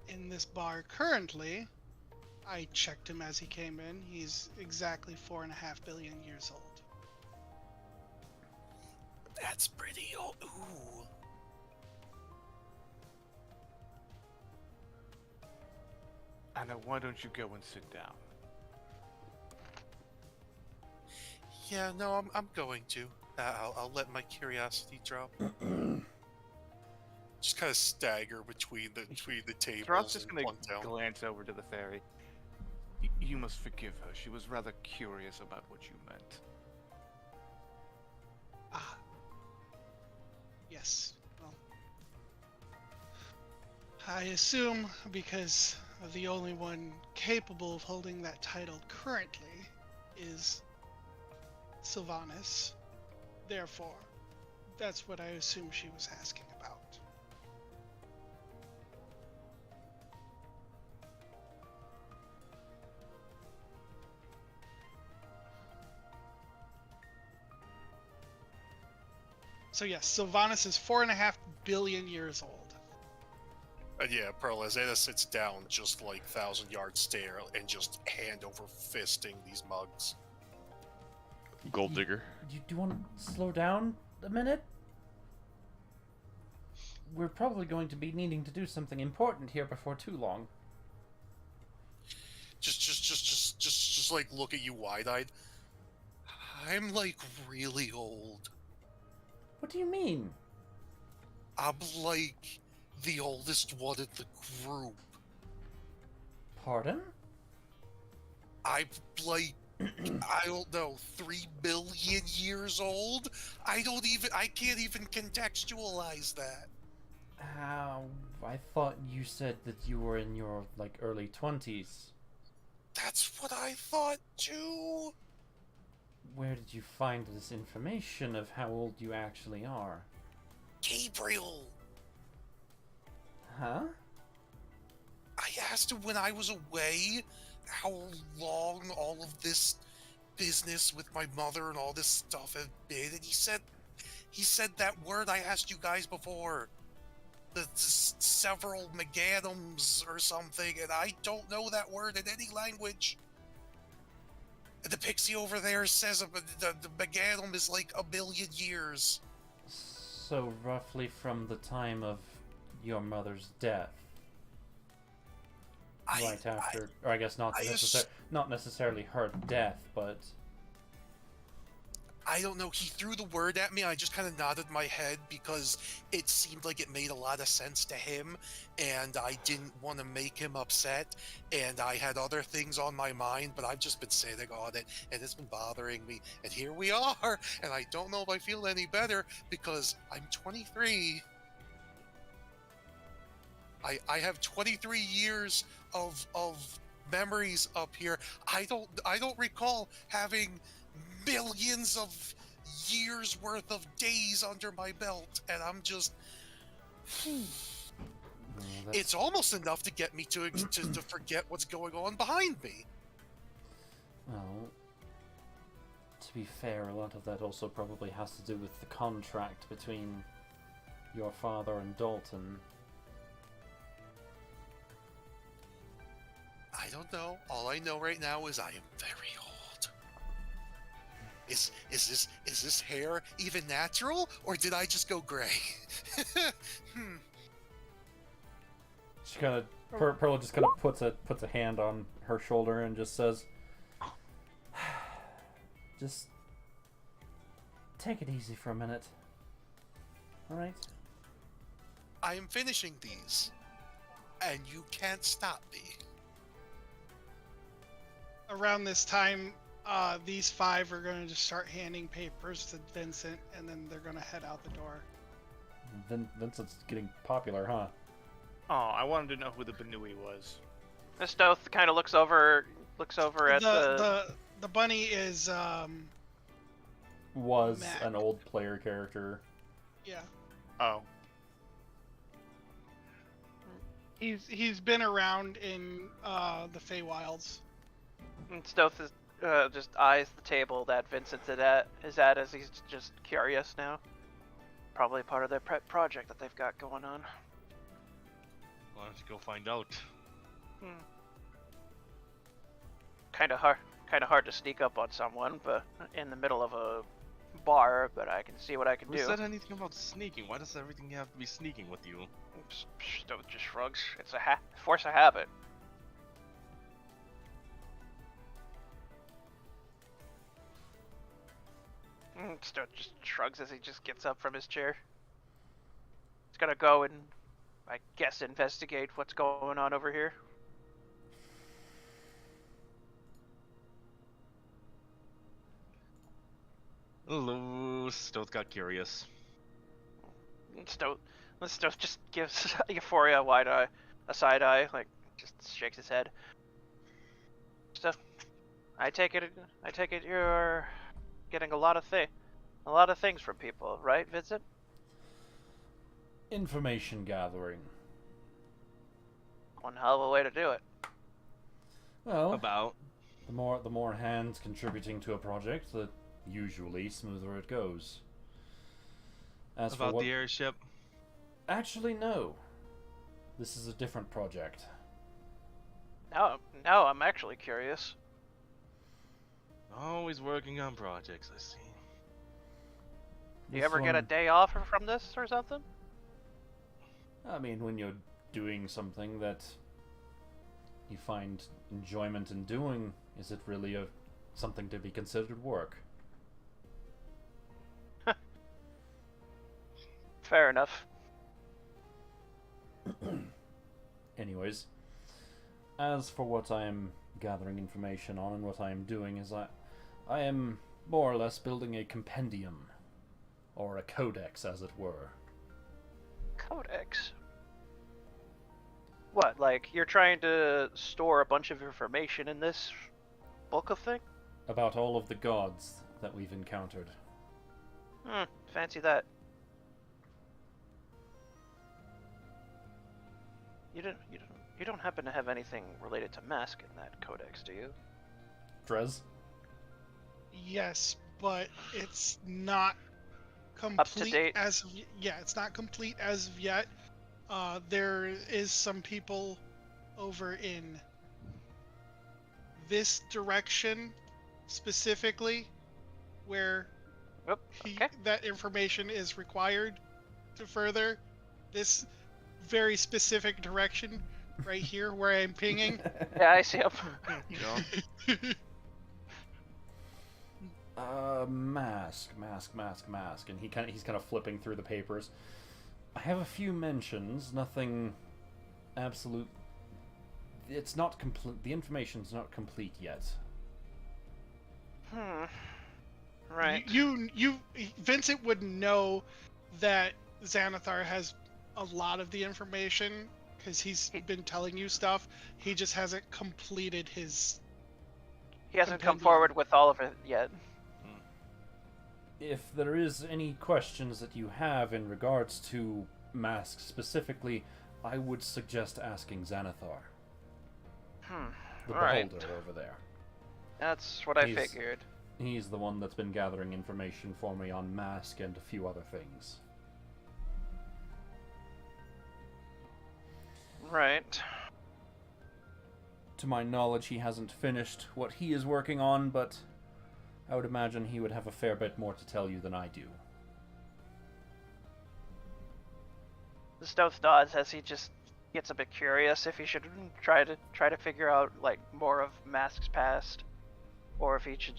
in this bar currently, I checked him as he came in. He's exactly 4.5 billion years old. That's pretty old. Ooh. Anna, why don't you go and sit down? Yeah, no, I'm going to. I'll let my curiosity drop. Just kind of stagger between the tables. Turath's just and gonna plunk down. glance over to the fairy. You must forgive her. She was rather curious about what you meant. Ah. Yes. Well, I assume because the only one capable of holding that title currently is Sylvanas. Therefore, that's what I assume she was asking about. So yes, Sylvanas is 4.5 billion years old. And yeah, Pearl, as Anna sits down, just like 1,000-yard stare and just hand over fisting these mugs. Gold digger. You do want to slow down a minute? We're probably going to be needing to do something important here before too long. Just like look at you wide-eyed. I'm like really old. What do you mean? I'm like the oldest one in the group. Pardon? I'm like, I don't know, 3 billion years old? I can't even contextualize that. I thought you said that you were in your, like, early 20s. That's what I thought too. Where did you find this information of how old you actually are? Gabriel. Huh? I asked him when I was away how long all of this business with my mother and all this stuff had been, and he said that word I asked you guys before. The several meganums or something, and I don't know that word in any language. And the pixie over there says the meganum is like 1 billion years. So roughly from the time of your mother's death. Right after, or I guess not necessarily her death, but... I don't know, he threw the word at me, I just kind of nodded my head because it seemed like it made a lot of sense to him, and I didn't want to make him upset, and I had other things on my mind, but I've just been sitting on it, and it's been bothering me, and here we are, and I don't know if I feel any better because I'm 23. I have 23 years of memories up here. I don't recall having millions of years worth of days under my belt, and I'm just it's almost enough to get me to forget what's going on behind me. Well, to be fair, a lot of that also probably has to do with the contract between your father and Dalton. I don't know. All I know right now is I am very old. Is this hair even natural, or did I just go gray? She kind of Perla just kind of puts a hand on her shoulder and just says, "Just take it easy for a minute. All right?" I am finishing these, and you can't stop me. Around this time, these 5 are going to just start handing papers to Vincent, and then they're going to head out the door. Vincent's getting popular, huh? Oh, I wanted to know who the Banui was. Stoth kind of looks over at the bunny is Was Mac. an old player character. Yeah. Oh. He's been around in the Feywilds. And Stoth is, just eyes the table that Vincent is at as he's just curious now. Probably part of their pet project that they've got going on. Why don't you go find out? Kind of hard to sneak up on someone, but in the middle of a bar. But I can see what I can Who do. said anything about sneaking? Why does everything have to be sneaking with you? Stoth just shrugs. It's a force of habit. Stoth just shrugs as he just gets up from his chair. He's gonna go and, I guess, investigate what's going on over here. Stealth got curious. Stoth just gives Euphoria a side eye, like just shakes his head. Stoth, I take it you're getting a lot of things from people, right, Vincent? Information gathering. One hell of a way to do it. Well, About. the more hands contributing to a project, the usually smoother it goes. As for About what... the airship. Actually, no. This is a different project. Now I'm actually curious. Always working on projects, I see. Do you This ever get a one- day off from this or something? I mean, when you're doing something that you find enjoyment in doing, is it really something to be considered work? Fair enough. Anyways, as for what I am gathering information on and what I am doing is I am more or less building a compendium, or a codex as it were. Codex? What, like you're trying to store a bunch of information in this book of thing? About all of the gods that we've encountered. Fancy that. You don't happen to have anything related to Mask in that codex, do you? Drez? Yes, but it's not complete Up to date? as of it's not complete as of yet. There is some people over in this direction specifically where Oop, okay. that information is required to further this very specific direction right here where I'm pinging. Yeah, I see him. Mask, and he's kind of flipping through the papers. I have a few mentions, nothing absolute. It's not complete. The information's not complete yet. Right. You Vincent would know that Xanathar has a lot of the information because he's been telling you stuff. He just hasn't completed his. He hasn't come compendium. forward with all of it yet. If there is any questions that you have in regards to Mask specifically, I would suggest asking Xanathar, the Alright. beholder over there. That's what I He's- figured. He's the one that's been gathering information for me on Mask and a few other things. Right. To my knowledge, he hasn't finished what he is working on, but I would imagine he would have a fair bit more to tell you than I do. The Stoth nods as he just gets a bit curious if he should try to figure out like more of Mask's past, or if he should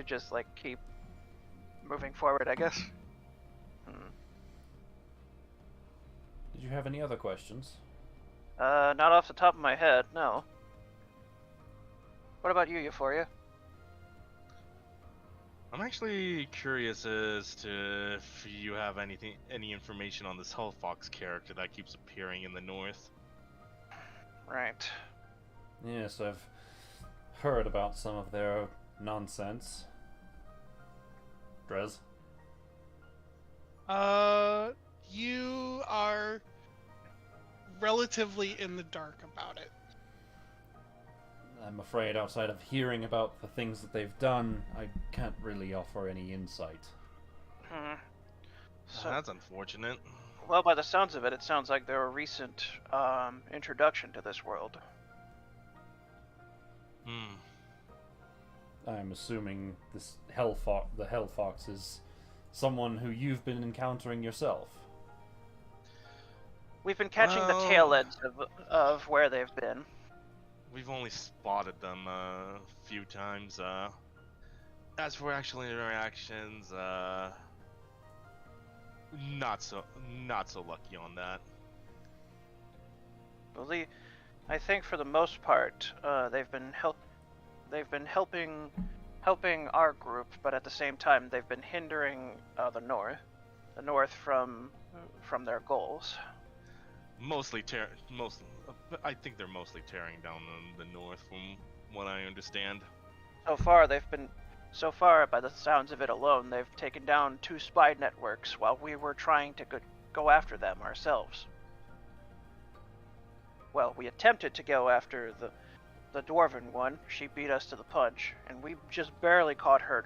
just like keep moving forward, I guess. Did you have any other questions? Not off the top of my head, no. What about you, Euphoria? I'm actually curious as to if you have any information on this Hellfox character that keeps appearing in the north. Right. Yes, I've heard about some of their nonsense. Drez? You are relatively in the dark about it. I'm afraid outside of hearing about the things that they've done, I can't really offer any insight. So, That's unfortunate. well, by the sounds of it, it sounds like they're a recent introduction to this world. I'm assuming this the Hellfox is someone who you've been encountering yourself. We've been catching the tail ends of where they've been. We've only spotted them a few times. As for actual interactions, not so lucky on that. I think for the most part, they've been helping helping our group, but at the same time they've been hindering the North from their goals. I think they're mostly tearing down the North, from what I understand. So far, by the sounds of it alone, they've taken down 2 spy networks while we were trying to go after them ourselves. Well, we attempted to go after the dwarven one. She beat us to the punch, and we just barely caught her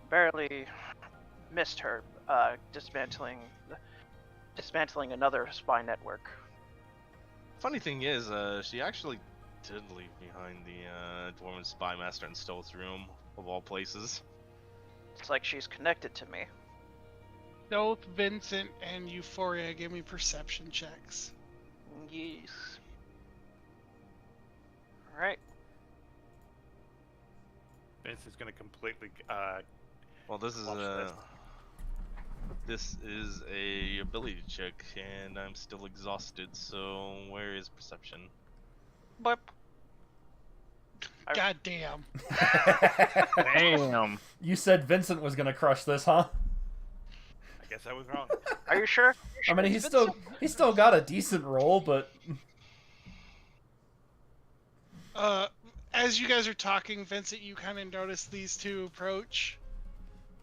barely missed her, dismantling another spy network. Funny thing is, she actually did leave behind the Dwarven Spy Master in Stealth's room, of all places. It's like she's connected to me. Both Vincent and Euphoria give me perception checks. Yes. Alright. Vince is gonna completely. Well, this is Watch a ability check, and I'm still exhausted. So where is perception? But God damn. Damn. You said Vincent was gonna crush this, huh? I guess I was wrong. are you sure? I mean, he's still got a decent roll, but As you guys are talking, Vincent, you kind of notice these two approach.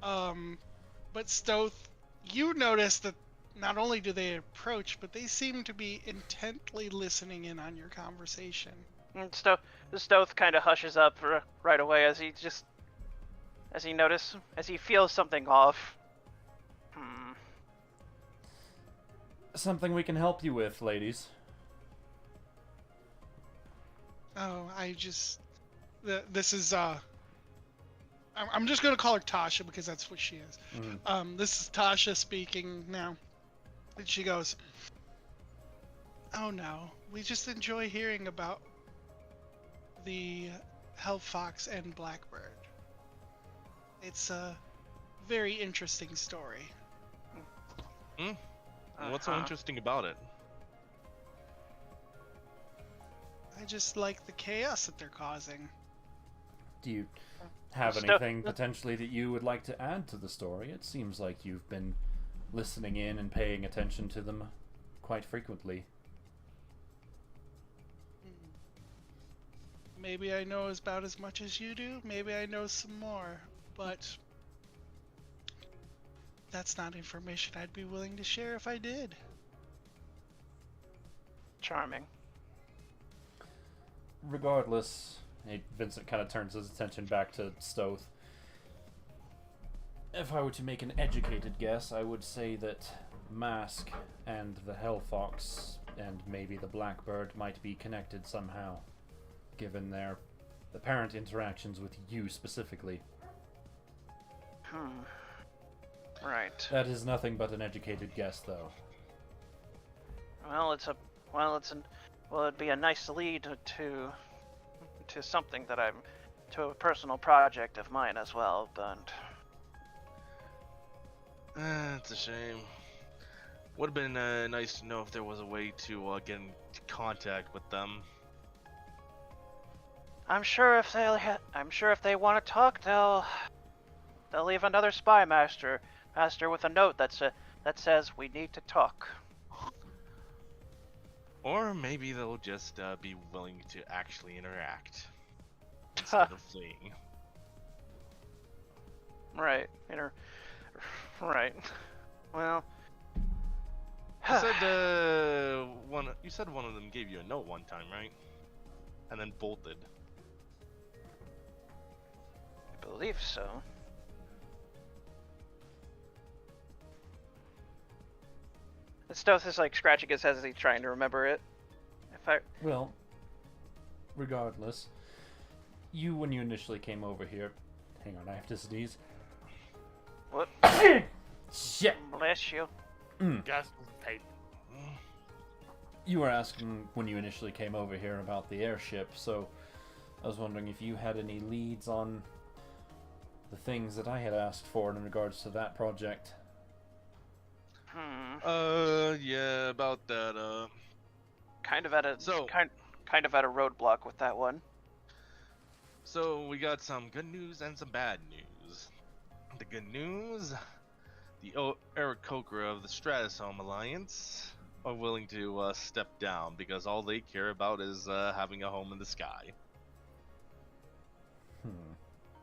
But Stoth, you notice that not only do they approach, but they seem to be intently listening in on your conversation. And Stoth kind of hushes up right away as he feels something off. something we can help you with, ladies. Oh, this is, I'm just gonna call her Tasha because that's what she is. This is Tasha speaking now. And she goes, "Oh no, we just enjoy hearing about the Hell Fox and Blackbird. It's a very interesting story." What's so interesting about it? I just like the chaos that they're causing. Do you have anything potentially that you would like to add to the story? It seems like you've been listening in and paying attention to them quite frequently. Maybe I know about as much as you do. Maybe I know some more. But that's not information I'd be willing to share if I did. Charming. Regardless, Vincent kind of turns his attention back to Stoth. If I were to make an educated guess, I would say that Mask and the Hell Fox and maybe the Blackbird might be connected somehow, given their apparent interactions with you specifically. Right. That is nothing but an educated guess, though. It'd be a nice lead to something that to a personal project of mine as well, but It's a shame. Would have been nice to know if there was a way to get in contact with them. I'm sure if they want to talk, they'll leave another spy master with a note that says we need to talk. Or maybe they'll just be willing to actually interact instead of fleeing. Right. Right. Well. You said one of them gave you a note one time, right? And then bolted. I believe so. Stoth is like scratching his head as he's trying to remember it. Well, regardless, when you initially came over here... Hang on, I have to sneeze. What? Shit! Bless you. Gas tape. You were asking when you initially came over here about the airship, so I was wondering if you had any leads on the things that I had asked for in regards to that project. Yeah, about that, Kind of at a roadblock with that one. So we got some good news and some bad news. The good news, the Aarakocra of the Stratosome Alliance are willing to step down because all they care about is having a home in the sky.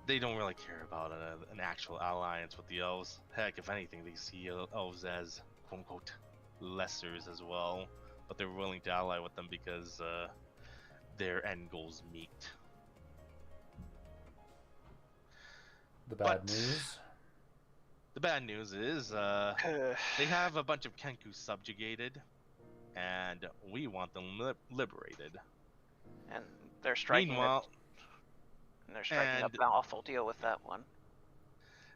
They don't really care about an actual alliance with the elves. Heck, if anything, they see elves as quote-unquote lessers as well. But they're willing to ally with them because their end goals meet. The bad But news? the bad news is they have a bunch of Kenku subjugated, and we want them liberated. And they're striking Meanwhile, an awful deal with that one.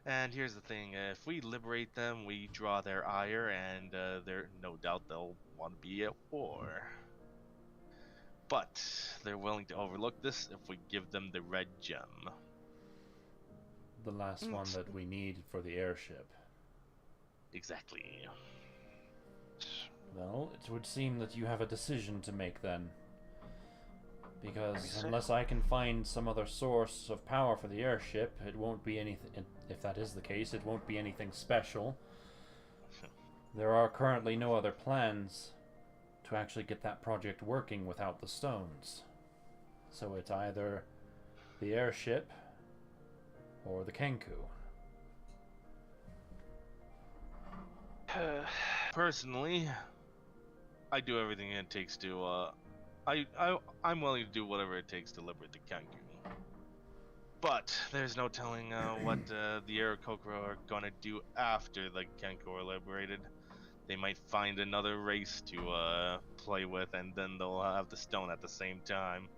and here's the thing: if we liberate them, we draw their ire, and they're no doubt they'll want to be at war. But they're willing to overlook this if we give them the red gem. The last one that we need for the airship. Exactly. Well, it would seem that you have a decision to make then. Because unless I can find some other source of power for the airship, it won't be anything. If that is the case, it won't be anything special. There are currently no other plans to actually get that project working without the stones. So it's either the airship or the Kenku. Personally, I do everything it takes to I'm willing to do whatever it takes to liberate the Kenku. But there's no telling what the Aarakocra are gonna do after the Kenku are liberated. They might find another race to play with, and then they'll have the stone at the same time.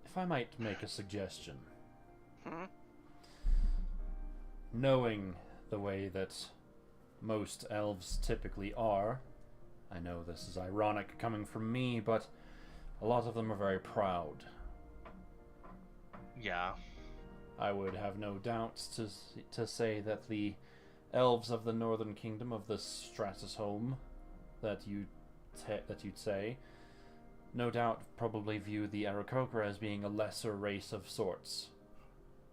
If I might make a suggestion. Hmm? Knowing the way that most elves typically are, I know this is ironic coming from me, but a lot of them are very proud. Yeah. I would have no doubts to say that the elves of the Northern Kingdom of the Stratosome that you'd say, no doubt probably view the Aarakocra as being a lesser race of sorts.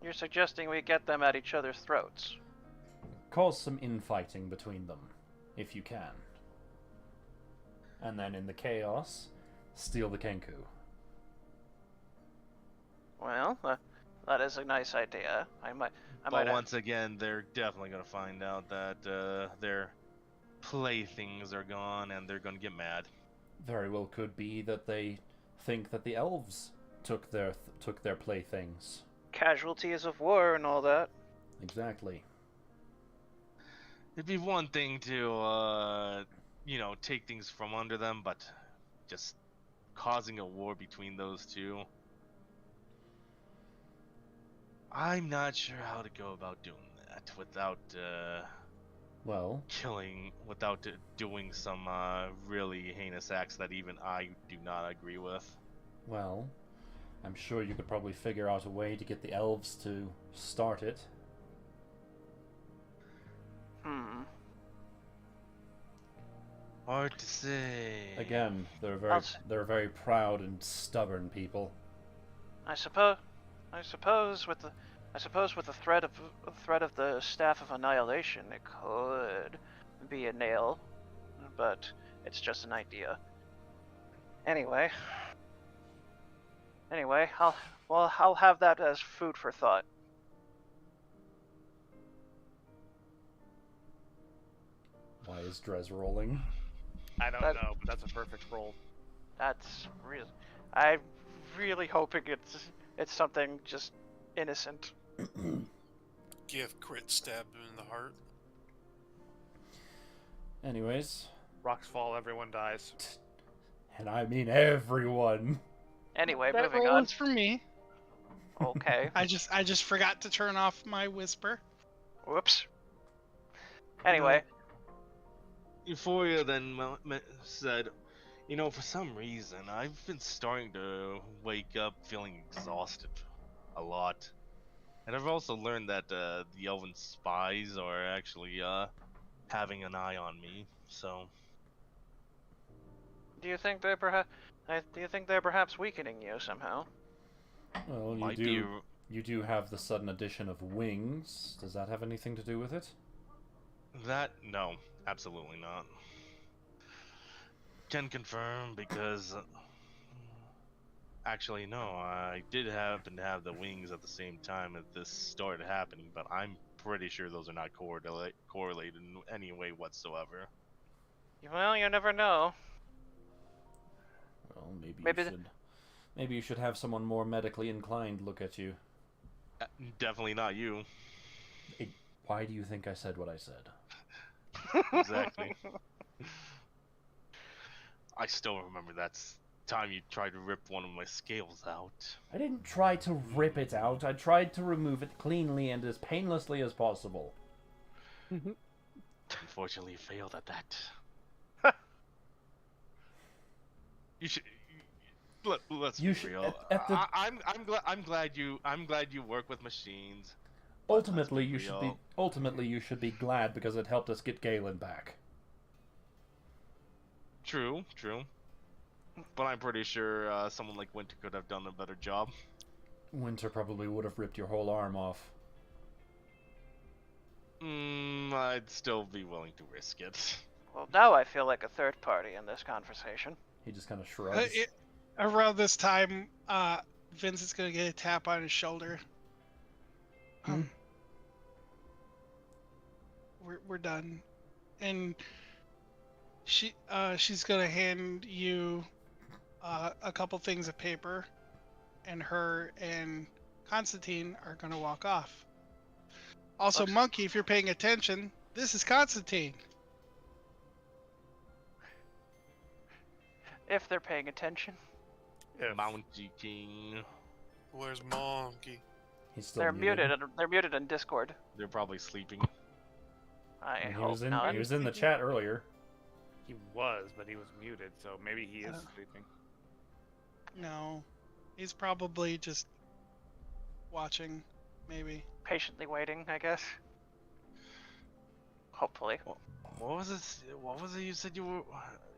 You're suggesting we get them at each other's throats. Cause some infighting between them, if you can. And then in the chaos, steal the Kenku. Well, that is a nice idea. I might But once again, they're definitely gonna find out that their playthings are gone, and they're gonna get mad. Very well could be that they think that the elves took their playthings. Casualties of war and all that. Exactly. It'd be one thing to, take things from under them, but just causing a war between those two, I'm not sure how to go about doing that without, without doing some, really heinous acts that even I do not agree with. Well, I'm sure you could probably figure out a way to get the elves to start it. Hard to say. Again, they're very proud and stubborn people. I suppose with the threat of the Staff of Annihilation, it could be a nail, but it's just an idea. Anyway, I'll have that as food for thought. Why is Drez rolling? I don't know, but that's a perfect roll. I'm really hoping it's something just innocent. Gift crit stab him in the heart. Anyways. Rocks fall, everyone dies. And I mean everyone. Anyway, that moving on. That for me. Okay. I just forgot to turn off my whisper. Whoops. Anyway. Euphoria then said, for some reason, I've been starting to wake up feeling exhausted a lot. And I've also learned that the elven spies are actually having an eye on me, so... Do you think they're perhaps weakening you somehow? Well, Might be You do have the sudden addition of wings. Does that have anything to do with it? That no, absolutely not. Can confirm because actually no, I did happen to have the wings at the same time that this started happening, but I'm pretty sure those are not correlated in any way whatsoever. Well, you never know. Well, maybe Maybe you should. Maybe you should have someone more medically inclined look at you. Definitely not you. Why do you think I said what I said? Exactly. I still remember that time you tried to rip one of my scales out. I didn't try to rip it out. I tried to remove it cleanly and as painlessly as possible. Unfortunately, you failed at that. You should. Let's be real. I'm glad you work with machines. But Ultimately, let's be real. you should be glad because it helped us get Galen back. True. But I'm pretty sure someone like Winter could have done a better job. Winter probably would have ripped your whole arm off. I'd still be willing to risk it. Well, now I feel like a third party in this conversation. He just kind of shrugs. Around this time, Vincent's gonna get a tap on his shoulder. We're done, and she's gonna hand you a couple things of paper, and her and Constantine are gonna walk off. Also, Okay. Monkey, if you're paying attention, this is Constantine. If they're paying attention. Mountie King. Where's Monkey? He's still They're muted. They're muted in Discord. They're probably sleeping. I He hope was in. not. He was in the chat earlier. He was, but he was muted, so maybe he is sleeping. No, he's probably just watching, maybe. Patiently waiting, I guess. Hopefully. What was it? What was it you said you were?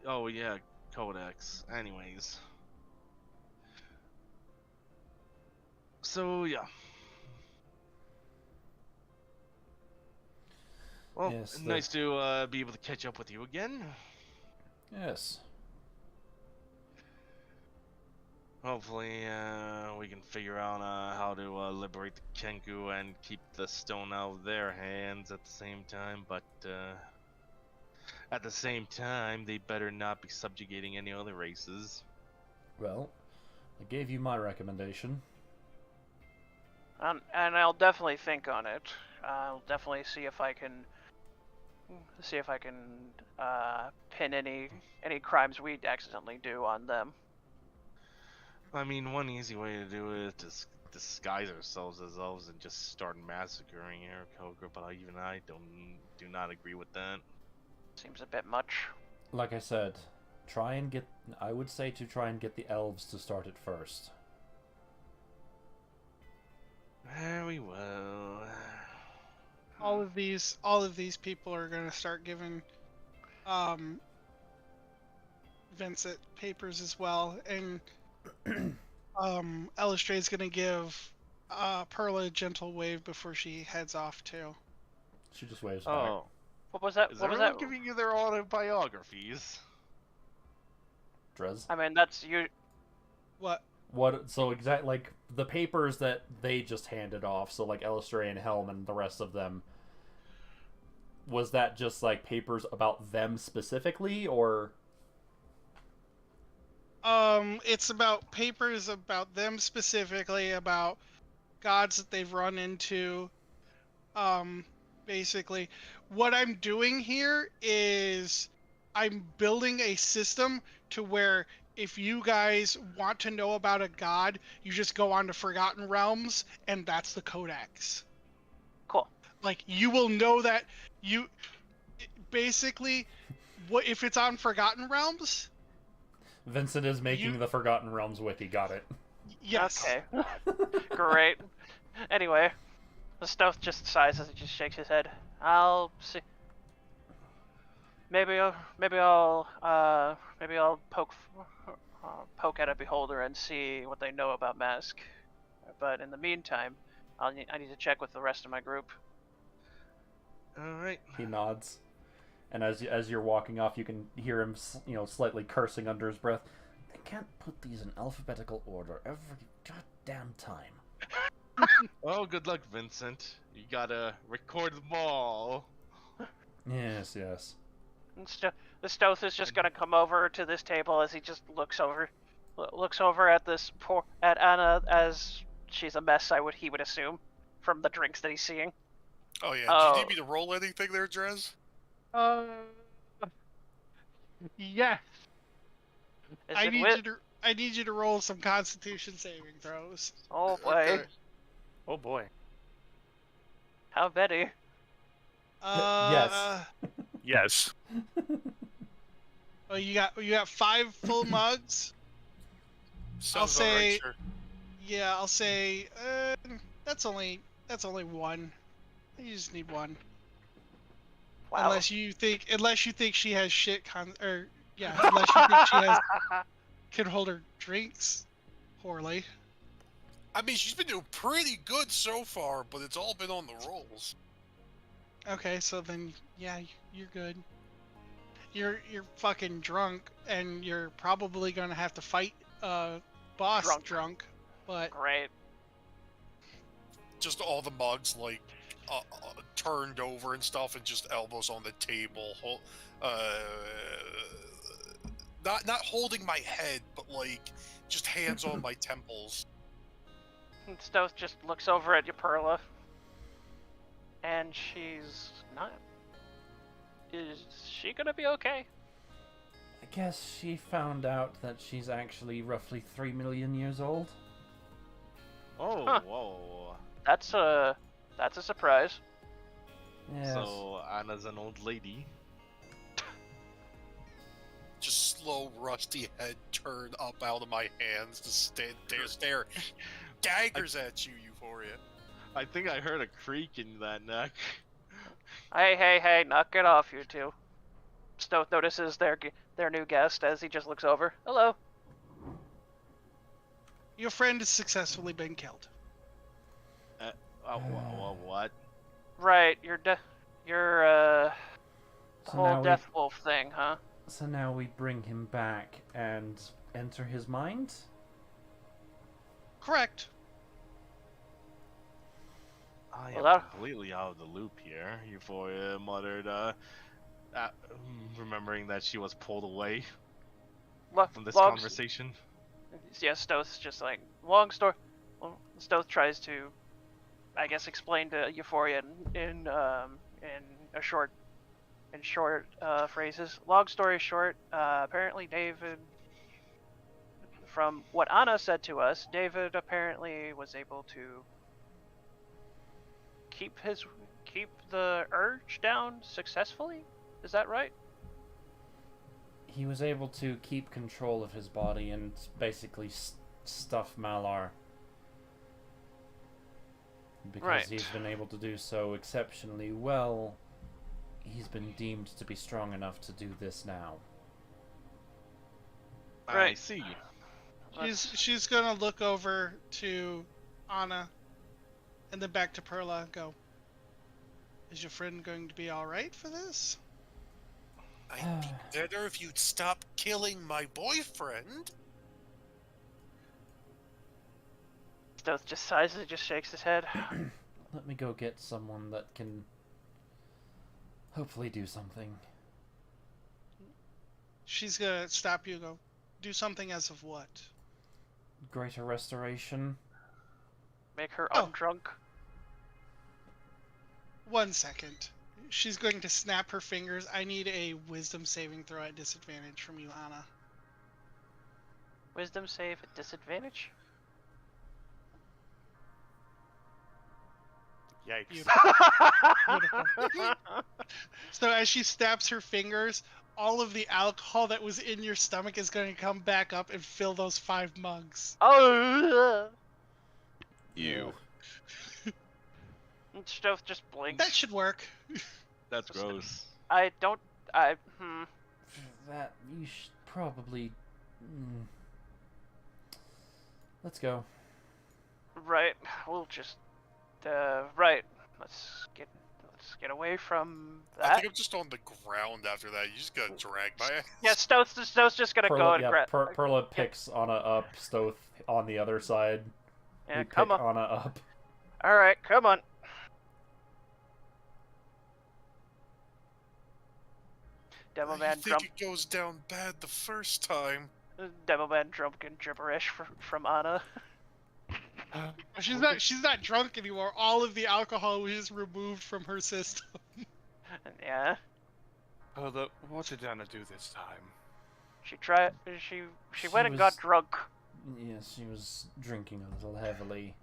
Oh yeah, Codex. Anyways. So yeah. Well, Yes, nice to be able to catch up with you again. Yes. Hopefully, we can figure out how to liberate the Kenku and keep the stone out of their hands at the same time. But at the same time, they better not be subjugating any other races. Well, I gave you my recommendation. And I'll definitely think on it. I'll definitely see if I can pin any crimes we accidentally do on them. I mean, one easy way to do it is to disguise ourselves as elves and just start massacring Aarakocra, but even I do not agree with that. Seems a bit much. Like I said, I would say to try and get the elves to start it first. Very well. All of these people are gonna start giving Vincent papers as well, and Elistrade's gonna give Perla a gentle wave before she heads off too. She just waves back. Oh, What was that? is What was everyone that? giving you their autobiographies? Drez? I mean, that's you. What? What? So like the papers that they just handed off. So like Elistrade and Helm and the rest of them. Was that just like papers about them specifically, or? It's about papers about them specifically, about gods that they've run into. Basically, what I'm doing here is I'm building a system to where if you guys want to know about a god, you just go on to Forgotten Realms, and that's the Codex. Cool. Like, you will know that basically, what if it's on Forgotten Realms? Vincent is making the Forgotten Realms wiki. Got it. Yes. Okay. Great. Anyway, the Stealth just sighs as he just shakes his head. I'll see. Maybe I'll poke at a beholder and see what they know about Mask. But in the meantime, I need to check with the rest of my group. All right. He nods, and as you're walking off, you can hear him, slightly cursing under his breath. They can't put these in alphabetical order every goddamn time. Oh, good luck, Vincent. You gotta record them all. Yes, yes. And the Stoth is just gonna come over to this table as he just looks over at Anna as she's a mess. He would assume from the drinks that he's seeing. Oh yeah, Oh. do you need me to roll anything there, Drez? Yes. Is I it need you to roll some Constitution saving throws. Oh boy, Okay. Oh boy. how Betty? Yes. Yes. Oh, you got 5 full mugs. Sounds say- about right, sure. Yeah, I'll say that's only 1. You just need 1. Wow. Unless you think she has shit unless you think she can hold her drinks poorly. I mean, she's been doing pretty good so far, but it's all been on the rolls. Okay, so then yeah, you're good. You're fucking drunk, and you're probably gonna have to fight boss drunk, but Great. Just all the mugs, like, turned over and stuff, and just elbows on the table. Not holding my head, but, like, just hands on my temples. And Stoth just looks over at Perla, and she's not. Is she gonna be okay? I guess she found out that she's actually roughly 3 million years old. Oh, Huh. whoa. That's a surprise. Yes. So Anna's an old lady. Just slow, rusty head turned up out of my hands to stare daggers at you, Euphoria. I think I heard a creak in that neck. Hey, knock it off, you two. Stoth notices their new guest as he just looks over. Hello. your friend has successfully been killed. What? Right, your So whole now death wolf thing, huh? So now we bring him back and enter his mind? Correct. I Well, am that- completely out of the loop here. Euphoria muttered, remembering that she was pulled away from this conversation. Yeah, Stoth's just like, long story. Well, Stoth tries to, I guess, explain to Euphoria in short phrases. Long story short, apparently David, from what Anna said to us, David apparently was able to keep the urge down successfully. Is that right? He was able to keep control of his body and basically stuff Malar. Because Right. he's been able to do so exceptionally well, he's been deemed to be strong enough to do this now. I Right. see. She's gonna look over to Anna, and then back to Perla and go, is your friend going to be alright for this? I'd be better if you'd stop killing my boyfriend. Stoth just sighs and just shakes his head. Let me go get someone that can hopefully do something. She's gonna stop you and go, do something as of what? Greater restoration. Make her Oh. undrunk. 1 second. She's going to snap her fingers. I need a wisdom saving throw at disadvantage from you, Anna. Wisdom save at disadvantage. Yikes. Beautiful. So as she snaps her fingers, all of the alcohol that was in your stomach is going to come back up and fill those 5 mugs. Oh! You. And Stoth just blinks. That should work. That's gross. That You should probably... Let's go. right. We'll just. Right. Let's get away from I that. think I'm just on the ground after that. You just gotta drag my ass. Yeah, Stoth's just gonna go and grab. Perla picks Anna up, Stoth on the other side. Yeah, We come pick on. Anna up. All right, come on. You Devilman think drum. it goes down bad the first time? Devilman drunken gibberish from Anna. She's not drunk anymore. All of the alcohol was removed from her system. Yeah. Perla, what did Anna do this time? She went and got was- drunk. Yes, she was drinking a little heavily.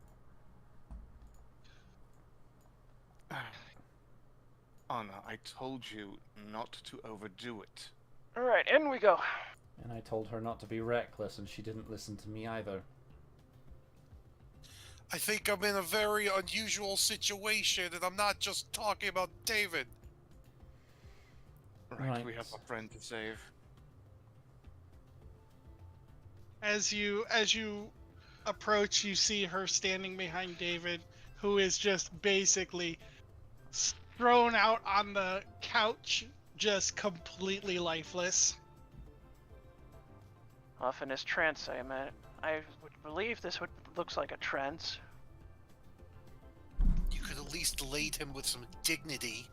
Anna, I told you not to overdo it. All right, in we go. And I told her not to be reckless, and she didn't listen to me either. I think I'm in a very unusual situation, and I'm not just talking about David. Right, we have a friend to save. As you approach, you see her standing behind David, who is just basically thrown out on the couch, just completely lifeless. Off in his trance, I would believe this looks like a trance. You could at least lade him with some dignity.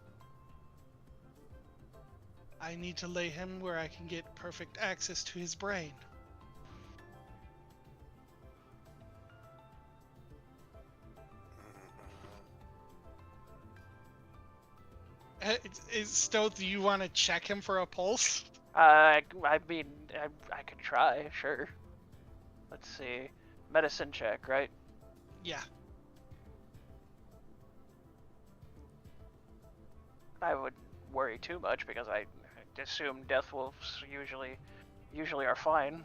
I need to lay him where I can get perfect access to his brain. Stoth, do you want to check him for a pulse? I mean, I could try, sure. Let's see. Medicine check, right? Yeah. I would worry too much because I assume death wolves usually are fine.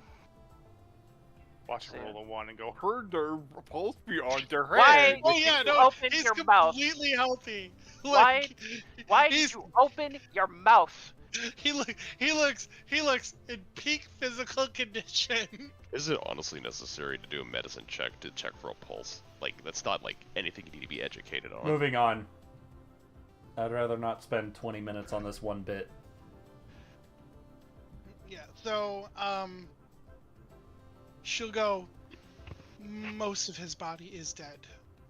Watch See. her roll a 1 and go, heard their pulse beyond their head. Why? Oh yeah, You no, opened he's your mouth. completely healthy. Why? Why did he's- you open your mouth? He looks in peak physical condition. Is it honestly necessary to do a medicine check to check for a pulse? Like, that's not like anything you need to be educated on. Moving on. I'd rather not spend 20 minutes on this one bit. Yeah, so she'll go. Most of his body is dead.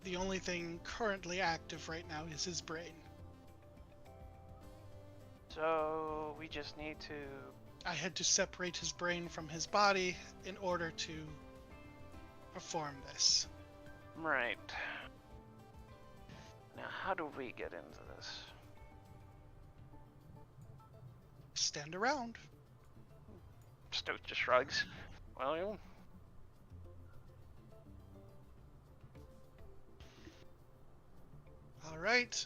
The only thing currently active right now is his brain. So we just need to. I had to separate his brain from his body in order to perform this. Right. Now, how do we get into this? Stand around. Stoat just shrugs. Well, All right.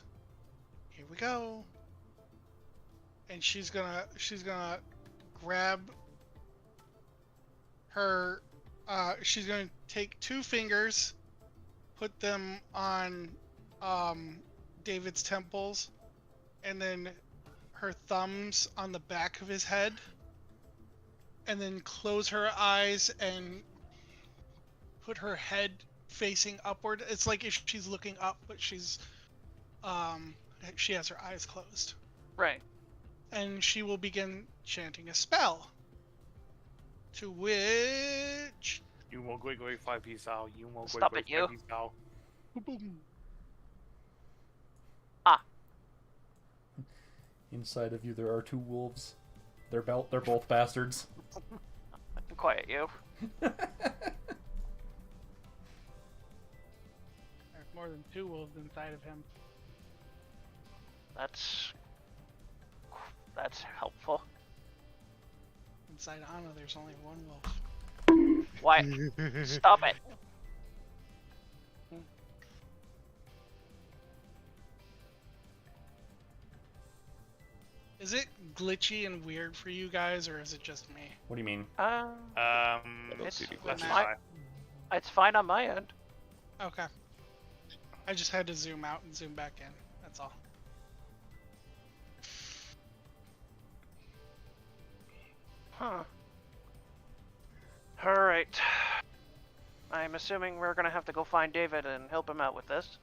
Here we go. And she's gonna grab her. She's gonna take two fingers, put them on David's temples, and then her thumbs on the back of his head, and then close her eyes and put her head facing upward. It's like if she's looking up, but she's she has her eyes closed. right. And she will begin chanting a spell. To which You won't go 5 out. You won't go Stop it, you. 5 out. boom. Inside of you there are two wolves. They're both bastards. Quiet you. There's more than two wolves inside of him. That's helpful. Inside Anna, there's only one wolf. Why? Stop it. Is it glitchy and weird for you guys, or is it just me? What do you mean? don't It's, see any it's glitches. fine. It's fine on my end. Okay. I just had to zoom out and zoom back in. That's all. Huh. Alright. I'm I'm assuming we're gonna have to go find David and help him out with this.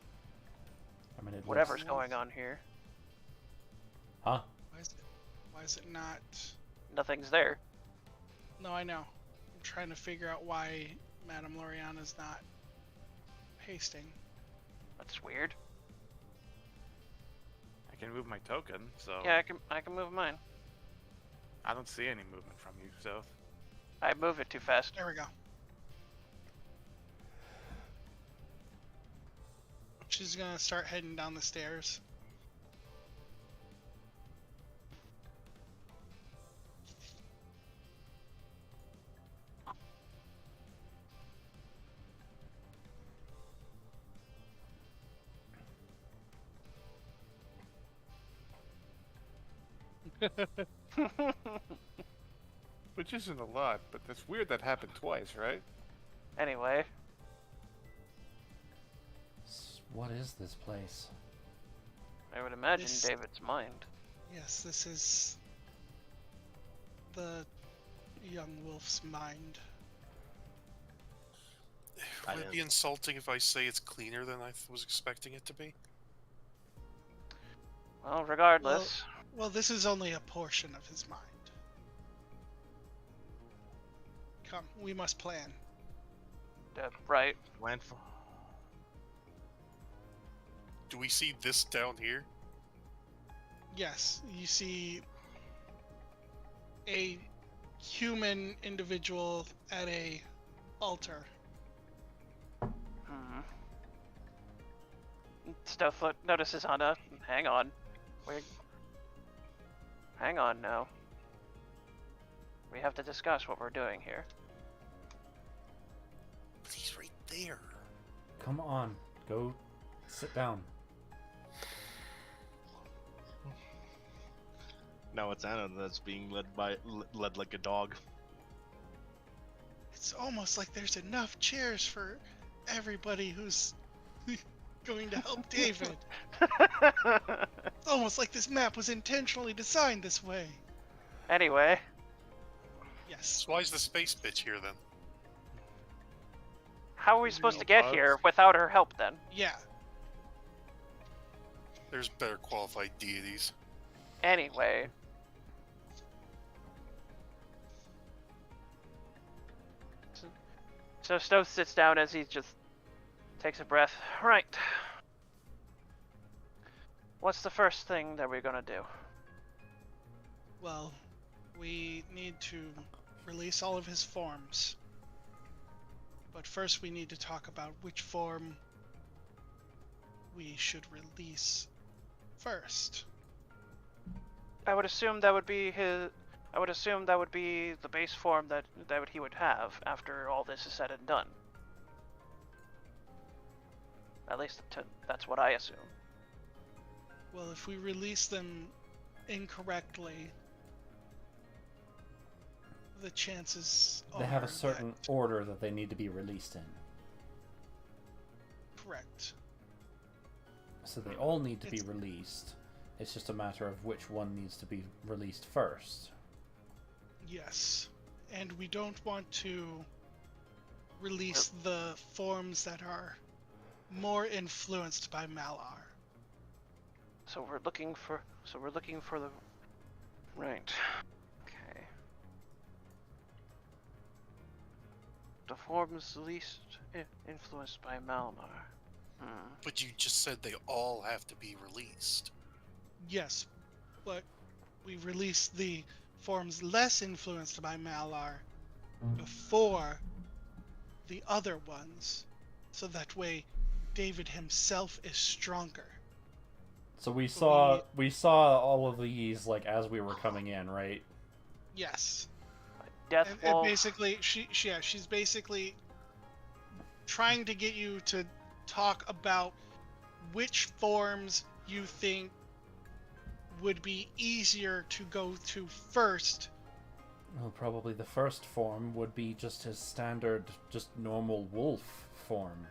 I mean, it Whatever's looks... going on here. Huh? Why is it not? Nothing's there. No, I know. I'm trying to figure out why Madame Loriana's not pasting. That's weird. I can move my token, so Yeah, I can move mine. I don't see any movement from you, so I move it too fast. There we go. She's gonna start heading down the stairs. Which isn't a lot, but that's weird that happened twice, right? Anyway, What is this place? I would imagine This- David's mind. Yes, this is the young wolf's mind. Would it be insulting if I say it's cleaner than I was expecting it to be? Well, regardless. Well, this is only a portion of his mind. Come, we must plan. Right. Landfall. Do we see this down here? Yes, you see a human individual at a altar. Hmm. Stonefoot notices Anna. Hang on. Hang on now. We have to discuss what we're doing here. But he's right there. Come on, go sit down. Now it's Anna that's being led like a dog. It's almost like there's enough chairs for everybody who's going to help David. It's almost like this map was intentionally designed this way. Anyway, Yes. So why is the space bitch here then? how are we supposed to get bugs? here without her help then? Yeah. There's better qualified deities. Anyway. So Stowe sits down as he just takes a breath. Right. What's the first thing that we're gonna do? Well, we need to release all of his forms. But first we need to talk about which form we should release first. I would assume that would be his. I would assume that would be the base form that he would have after all this is said and done. At least that's what I assume. Well, if we release them incorrectly, the chances They have are a certain that- order that they need to be released in. correct. So they all need to be It's- released. It's just a matter of which one needs to be released first. Yes. And we don't want to release the forms that are more influenced by Malar. So we're looking for the. Right. Okay. The forms least influenced by Malmar. Hmm. But you just said they all have to be released. Yes, but we release the forms less influenced by Malar before the other ones, so that way David himself is stronger. So we saw all of these like as we were coming in, right? Yes. Death And Wolf. basically, she's basically trying to get you to talk about which forms you think would be easier to go to first. Well, probably the first form would be just his standard, just normal wolf form,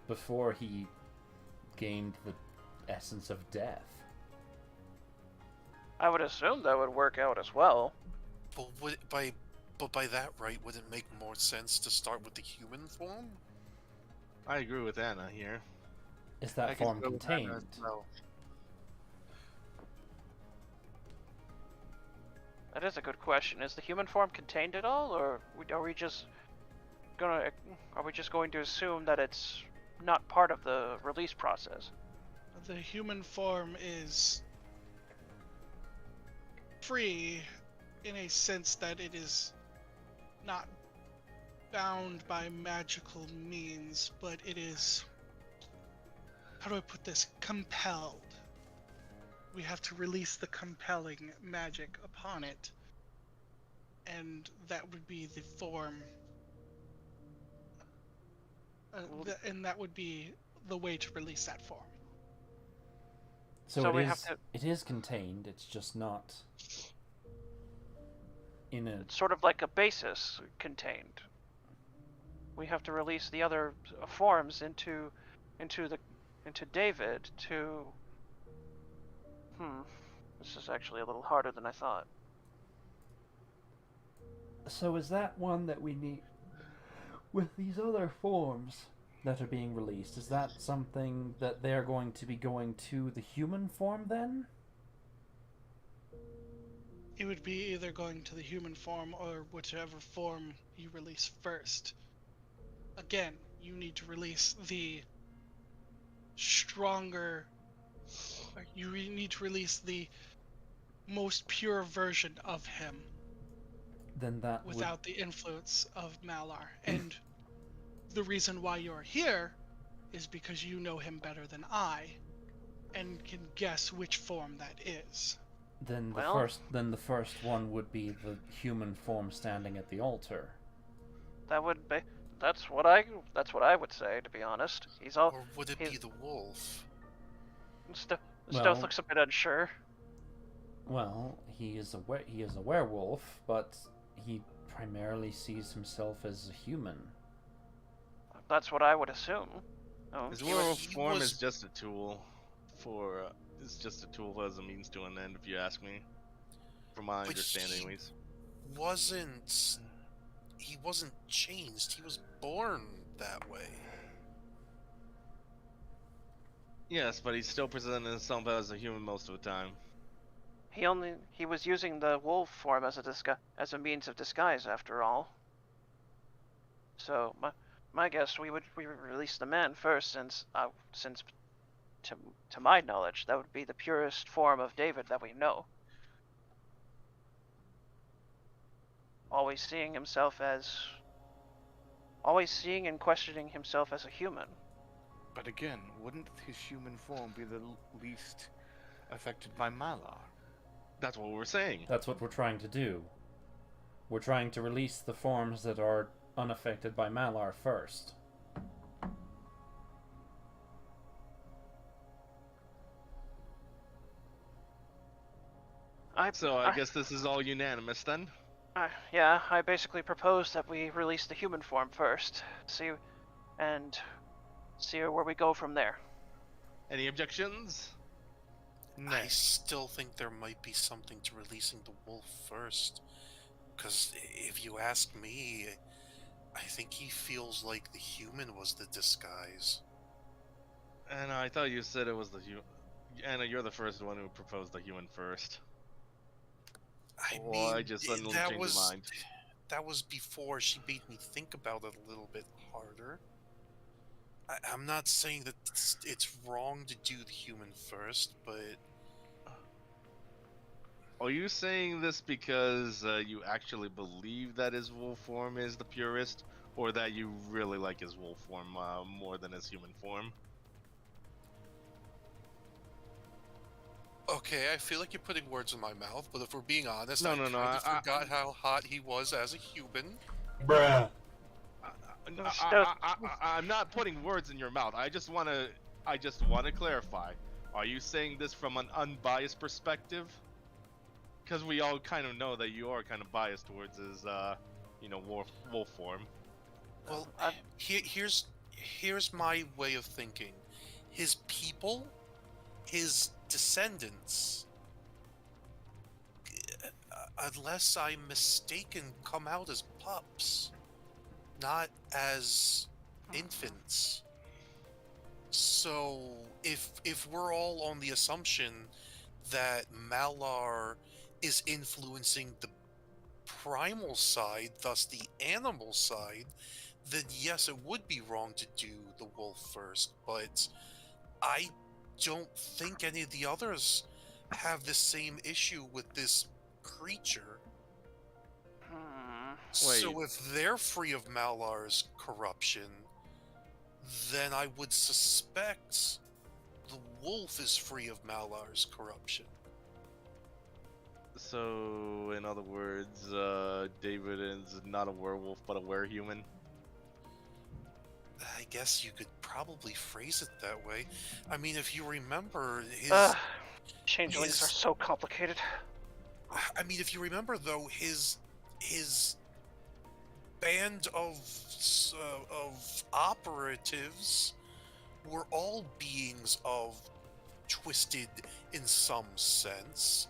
before he gained the essence of death. I would assume that would work out as well. But by that right, would it make more sense to start with the human form? I agree with Anna here. Is that I can form go with Anna contained? as well. That is a good question. Is the human form contained at all, or are we just going to assume that it's not part of the release process? The human form is free in a sense that it is not bound by magical means, but it is, how do I put this, compelled. We have to release the compelling magic upon it, and that would be the form, and that would be the way to release that form. So we have to. It is contained. It's just not in a. It's sort of like a basis contained. We have to release the other forms into David to. This is actually a little harder than I thought. So is that one that we need with these other forms that are being released? Is that something that they're going to be going to the human form then? It would be either going to the human form or whichever form you release first. Again, you need to release the stronger, you need to release the most pure version of him. Then that without the influence of Malar. And the reason why you're here is because you know him better than I and can guess which form that is. Then the first one would be the human form standing at the altar. That would be. That's what I would say, to be honest. Or would it be the wolf? Still Well- looks a bit unsure. Well, he is a werewolf, but he primarily sees himself as a human. That's what I would assume. Oh, His he werewolf was- form is just a tool for. It's just a tool as a means to an end, if you ask me. From my But understanding, at least. He wasn't changed. He was born that way. Yes, but he still presented himself as a human most of the time. He was using the wolf form as a means of disguise, after all. So my guess, we would release the man first, since to my knowledge, that would be the purest form of David that we know. Always seeing and questioning himself as a human. But again, wouldn't his human form be the least affected by Malar? That's what we're saying. That's what we're trying to do. We're trying to release the forms that are unaffected by Malar first. I guess this is all unanimous then? Yeah, I basically propose that we release the human form first, see where we go from there. Any objections? I still think there might be something to releasing the wolf first. Because if you ask me, I think he feels like the human was the disguise. And I thought you said it was the human. Anna, you're the first one who proposed the human first. I just suddenly changed my mind. That was before she made me think about it a little bit harder. I'm not saying that it's wrong to do the human first, but... Are you saying this because you actually believe that his wolf form is the purest, or that you really like his wolf form more than his human form? Okay, I feel like you're putting words in my mouth, but if we're being honest, No, I no, kind no, of forgot how hot he was as a human. Bruh. I'm not putting words in your mouth. I just want to clarify. Are you saying this from an unbiased perspective? Because we all kind of know that you are kind of biased towards his, wolf form. Well, here's my way of thinking. His people, his descendants, unless I'm mistaken, come out as pups, not as infants. So, if we're all on the assumption that Malar is influencing the primal side, thus the animal side, then yes, it would be wrong to do the wolf first, but I don't think any of the others have the same issue with this creature. So if they're free of Malar's corruption, then I would suspect the wolf is free of Malar's corruption. So, in other words, David is not a werewolf, but a werehuman. I guess you could probably phrase it that way. I mean, if you remember Changelings are so complicated. I mean, if you remember though, his band of operatives were all beings of twisted in some sense.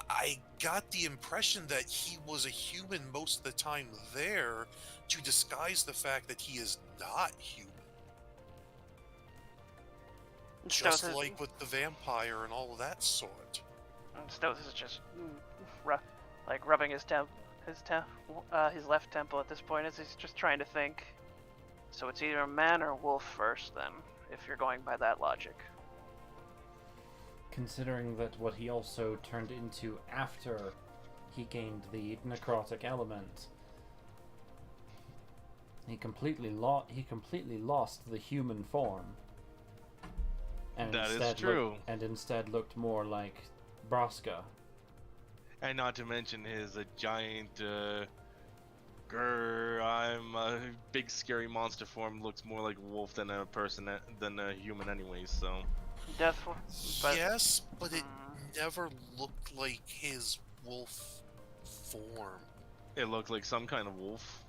I got the impression that he was a human most of the time there to disguise the fact that he is not human. Just like with the vampire and all of that sort. Snows is just like rubbing his left temple at this point as he's just trying to think. So it's either a man or wolf first, then, if you're going by that logic. Considering that what he also turned into after he gained the necrotic element, he completely lost the human form. And that is true. And instead looked more like Braska. And not to mention his giant, I'm a big scary monster form looks more like a wolf than a person than a human, anyways. So. Yes, but it never looked like his wolf form. It looked like some kind of wolf.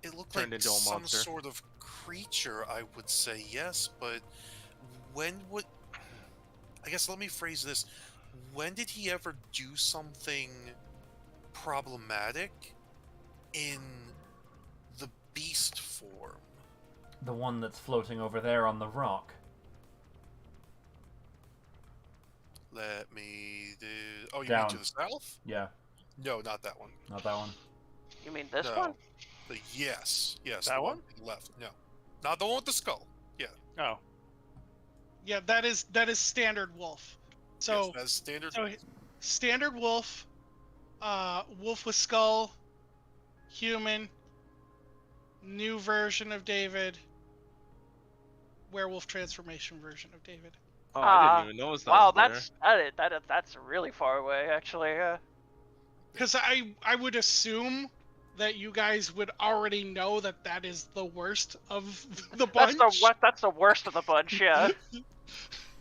It looked turned like into a some monster. sort of creature, I would say, yes, but when would... I guess let me phrase this. When did he ever do something problematic in the beast form? The one that's floating over there on the rock. Let me do... Oh, you Down. mean to the south? Yeah. No, not that one. Not that one. You mean this No. one? Yes, That the one? to the left. No, not the one with the skull. Yeah. Oh. Yeah, that is standard wolf. So yes, that's standard. So standard wolf, wolf with skull, human, new version of David, werewolf transformation version of David. Oh, I didn't even notice that. Wow, was there. that's really far away, actually. Because I would assume that you guys would already know that that is the worst of the bunch. That's the worst of the bunch, yeah.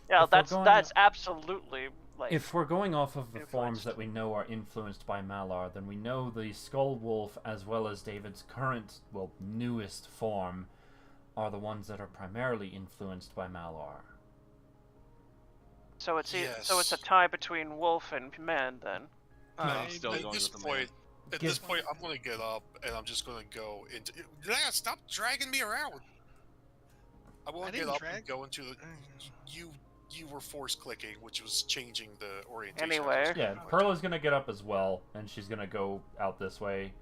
Yeah, that's absolutely like. If we're going off of the forms influenced. that we know are influenced by Malar, then we know the Skull Wolf, as well as David's current, well, newest form, are the ones that are primarily influenced by Malar. So it's Yes. so it's a tie between wolf and man then. I'm still At going this with the man. point, this point, I'm gonna get up and I'm just gonna go into. Yeah, stop dragging me around. I want to get didn't up drag. and go into the. You were force clicking, which was changing the orientation. Anyway. Yeah, Perla's gonna get up as well, and she's gonna go out this way.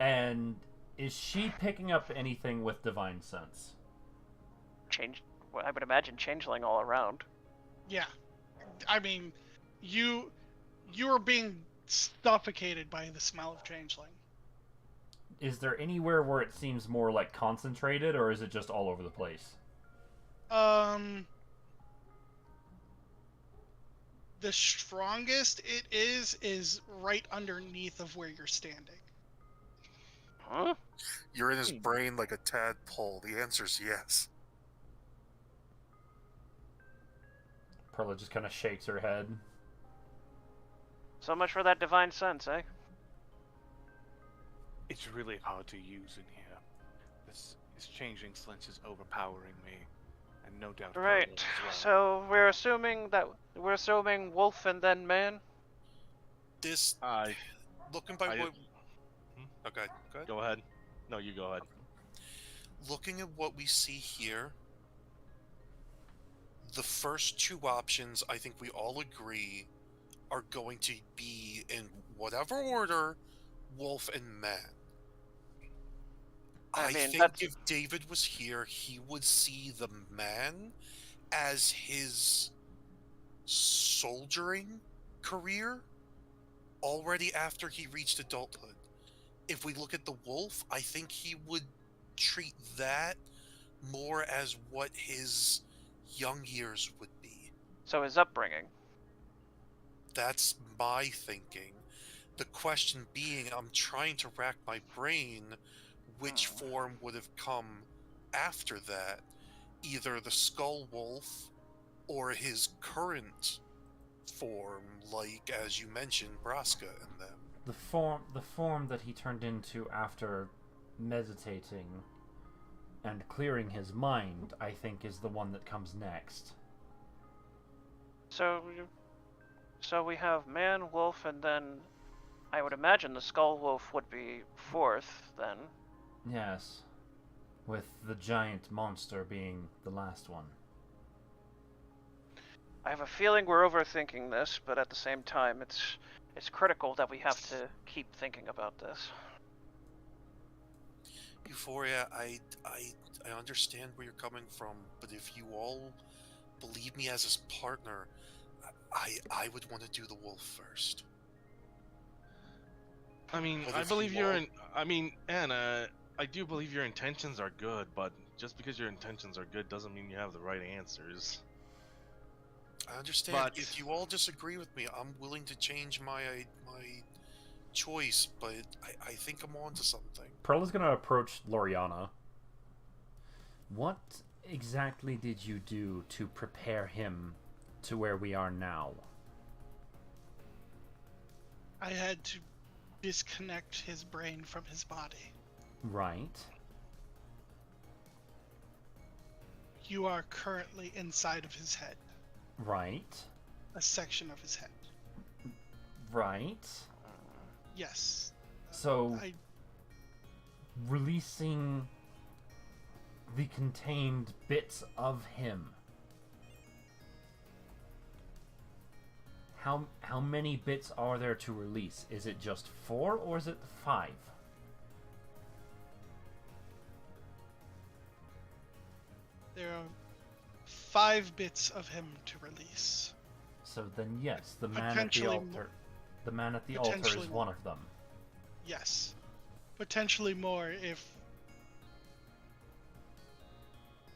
And is she picking up anything with Divine Sense? I would imagine changeling all around. Yeah, I mean, you are being suffocated by the smell of changeling. Is there anywhere where it seems more like concentrated, or is it just all over the place? The strongest it is right underneath of where you're standing. Huh? You're in his brain like a tadpole. The answer's yes. Perla just kind of shakes her head. So much for that divine sense, eh? It's really hard to use in here. This changing sense is overpowering me, and no doubt. Carla Right. as well. So we're assuming wolf and then man. This looking by what. Okay, go ahead. Go ahead. No, you go ahead. Looking at what we see here, the first two options, I think we all agree, are going to be in whatever order, wolf and man. I I mean, think that's- if David was here, he would see the man as his soldiering career already after he reached adulthood. If we look at the wolf, I think he would treat that more as what his young years would be. So his upbringing. That's my thinking. The question being, I'm trying to rack my brain which form would have come after that. Either the Skull Wolf or his current form, like, as you mentioned, Braska and them. The form that he turned into after meditating and clearing his mind, I think, is the one that comes next. So we have man, wolf, and then I would imagine the skull wolf would be fourth then. Yes. With the giant monster being the last one. I have a feeling we're overthinking this, but at the same time, it's critical that we have to keep thinking about this. Euphoria, I understand where you're coming from, but if you all believe me as his partner, I would want to do the wolf first. I mean, But I if believe you you're all- in. I mean, Anna, I do believe your intentions are good, but just because your intentions are good doesn't mean you have the right answers. I understand. But- If you all disagree with me, I'm willing to change my choice, but I think I'm on to something. Pearl is gonna approach Loriana. What exactly did you do to prepare him to where we are now? I had to disconnect his brain from his body. Right. You are currently inside of his head, Right. a section of his head. Right. Yes. So, I releasing the contained bits of him. How many bits are there to release? Is it just 4 or is it 5? there are 5 bits of him to release. So then yes, the man at the Potentially altar. The man at the altar is potentially one more. of them. Yes. Potentially more if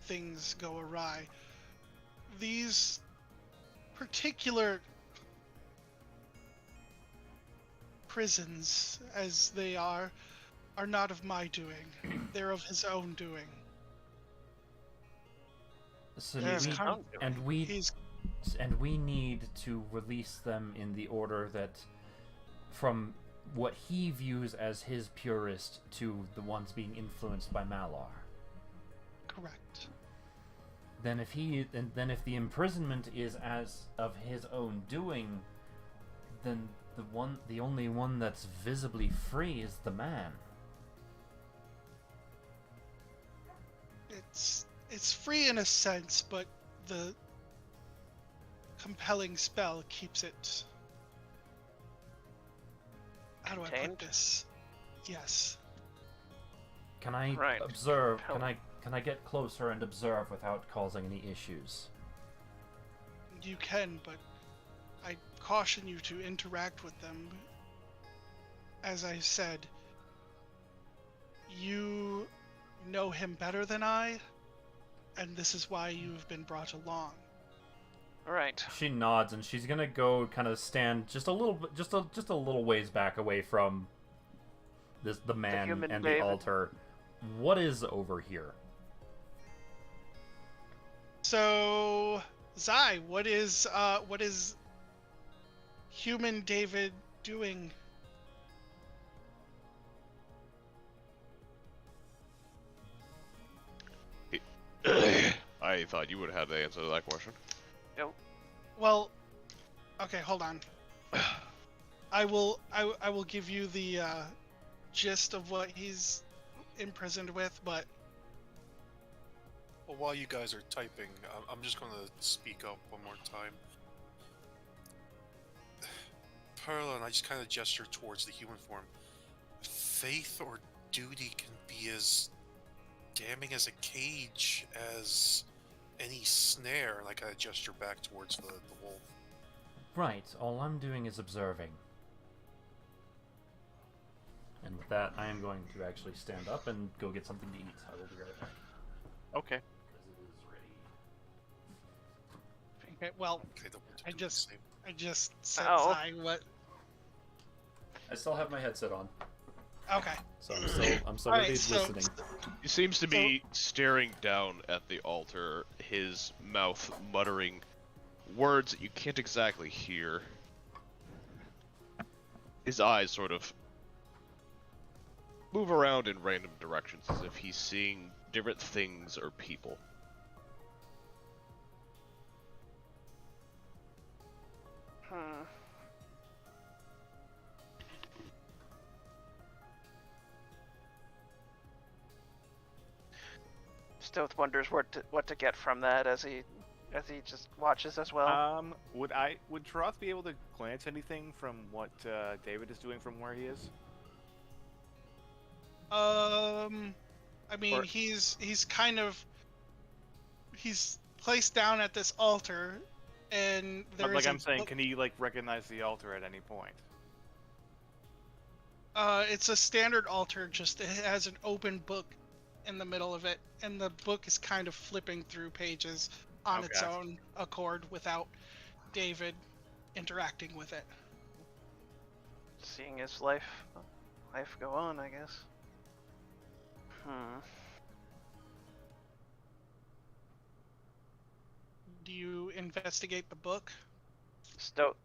things go awry. These particular prisons, as they are not of my doing. They're of his own doing. So He's we, kind and we need to release them in the order that, from what he views as his purest to the ones being influenced by Malar. correct. Then if the imprisonment is as of his own doing, then the only one that's visibly free is the man. It's free in a sense, but the compelling spell keeps it. How do I Contained? put this? Yes. Can I Right. observe? Compelling. Can I get closer and observe without causing any issues? You can, but I caution you to interact with them. As I said, you know him better than I, and this is why you've been brought along. Right. She nods and she's gonna go kind of stand just a little bit, just a little ways back away from the man human and David. the altar. What is over here? So, Zai, what is human David doing? I thought you would have had the answer to that question. Well, okay, hold on. I will give you the gist of what he's imprisoned with, but Well, while you guys are typing, I'm just going to speak up one more time. Perla, and I just kind of gesture towards the human form. Faith or duty can be as damning as a cage as any snare. And I kind of gesture back towards the wolf. Right, all I'm doing is observing. And with that, I am going to actually stand up and go get something to eat. I will be right back. Okay. Because it is ready. Okay, well, Okay, don't I do the just- same. I just said Oh. Zai what. I still have my headset on, Okay. so I'm still Alright, really so- listening. He seems to be staring down at the altar, his mouth muttering words that you can't exactly hear. His eyes sort of move around in random directions as if he's seeing different things or people. Hmm. Stoth wonders what to get from that as he just watches as well. Would Taroth be able to glance anything from what David is doing from where he is? I mean, Or- he's placed down at this altar, and there But is like a I'm saying, book- can he like recognize the altar at any point? It's a standard altar, just it has an open book in the middle of it, and the book is kind of flipping through pages on its Okay. own accord without David interacting with it. Seeing his life go on, I guess. Do you investigate the book? Stoth,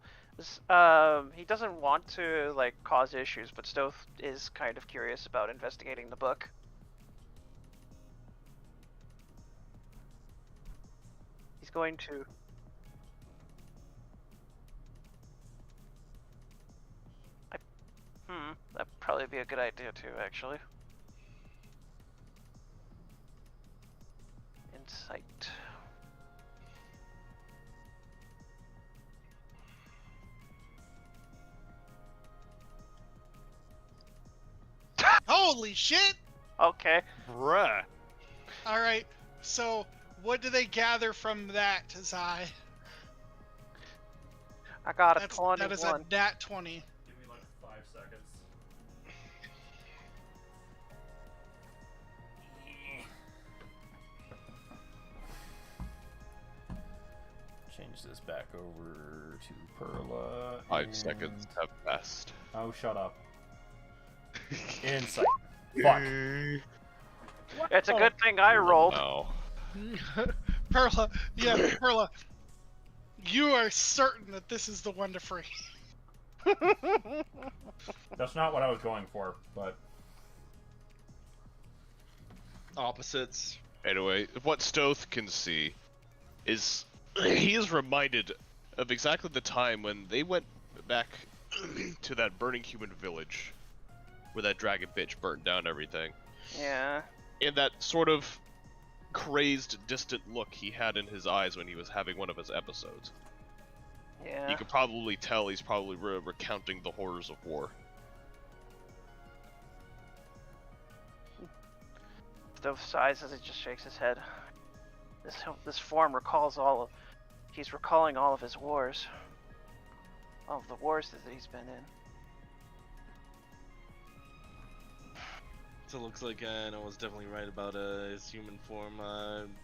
he doesn't want to like cause issues, but Stoth is kind of curious about investigating the book. He's going to. That'd probably be a good idea too, actually. Insight. Holy shit! Okay. Bruh. All right. So, what do they gather from that, Zai? I got a That is 21. a nat 20. Give me like 5 seconds. Change this back over to Perla. 5 and- seconds have passed. Oh, shut up. Insight. Fuck. It's a good thing I rolled. No. Perla, yeah, Perla. You are certain that this is the one to free. That's not what I was going for, but Opposites. Anyway, what Stoth can see is he is reminded of exactly the time when they went back to that burning human village where that dragon bitch burnt down everything. Yeah. And that sort of crazed, distant look he had in his eyes when he was having one of his episodes. Yeah. You could probably tell he's probably recounting the horrors of war. Stoth sighs as he just shakes his head. This form recalls he's recalling all of his wars. All of the wars that he's been in. So it looks like Noah's definitely right about his human form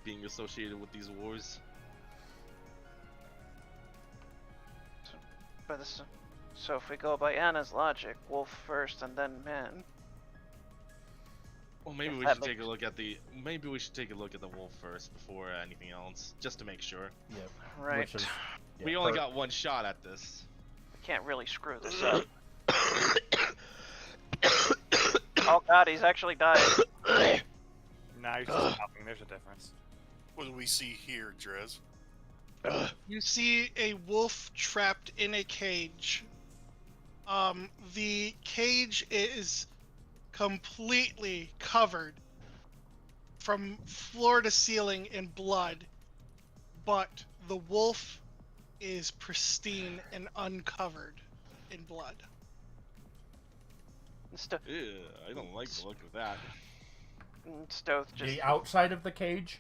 being associated with these wars. So if we go by Anna's logic, wolf first and then man. Well, maybe If we that should take a look at the wolf first before anything else, just to make sure. yep. Right. Which is, yeah, We only got one shot at this. We can't really screw this up. Oh god, he's actually dying. Nah, you're just coughing. There's a difference. What do we see here, Drez? You see a wolf trapped in a cage. The cage is completely covered from floor to ceiling in blood, but the wolf is pristine and uncovered in blood. Ew, I don't like the look of that. Stoth just The outside of the cage?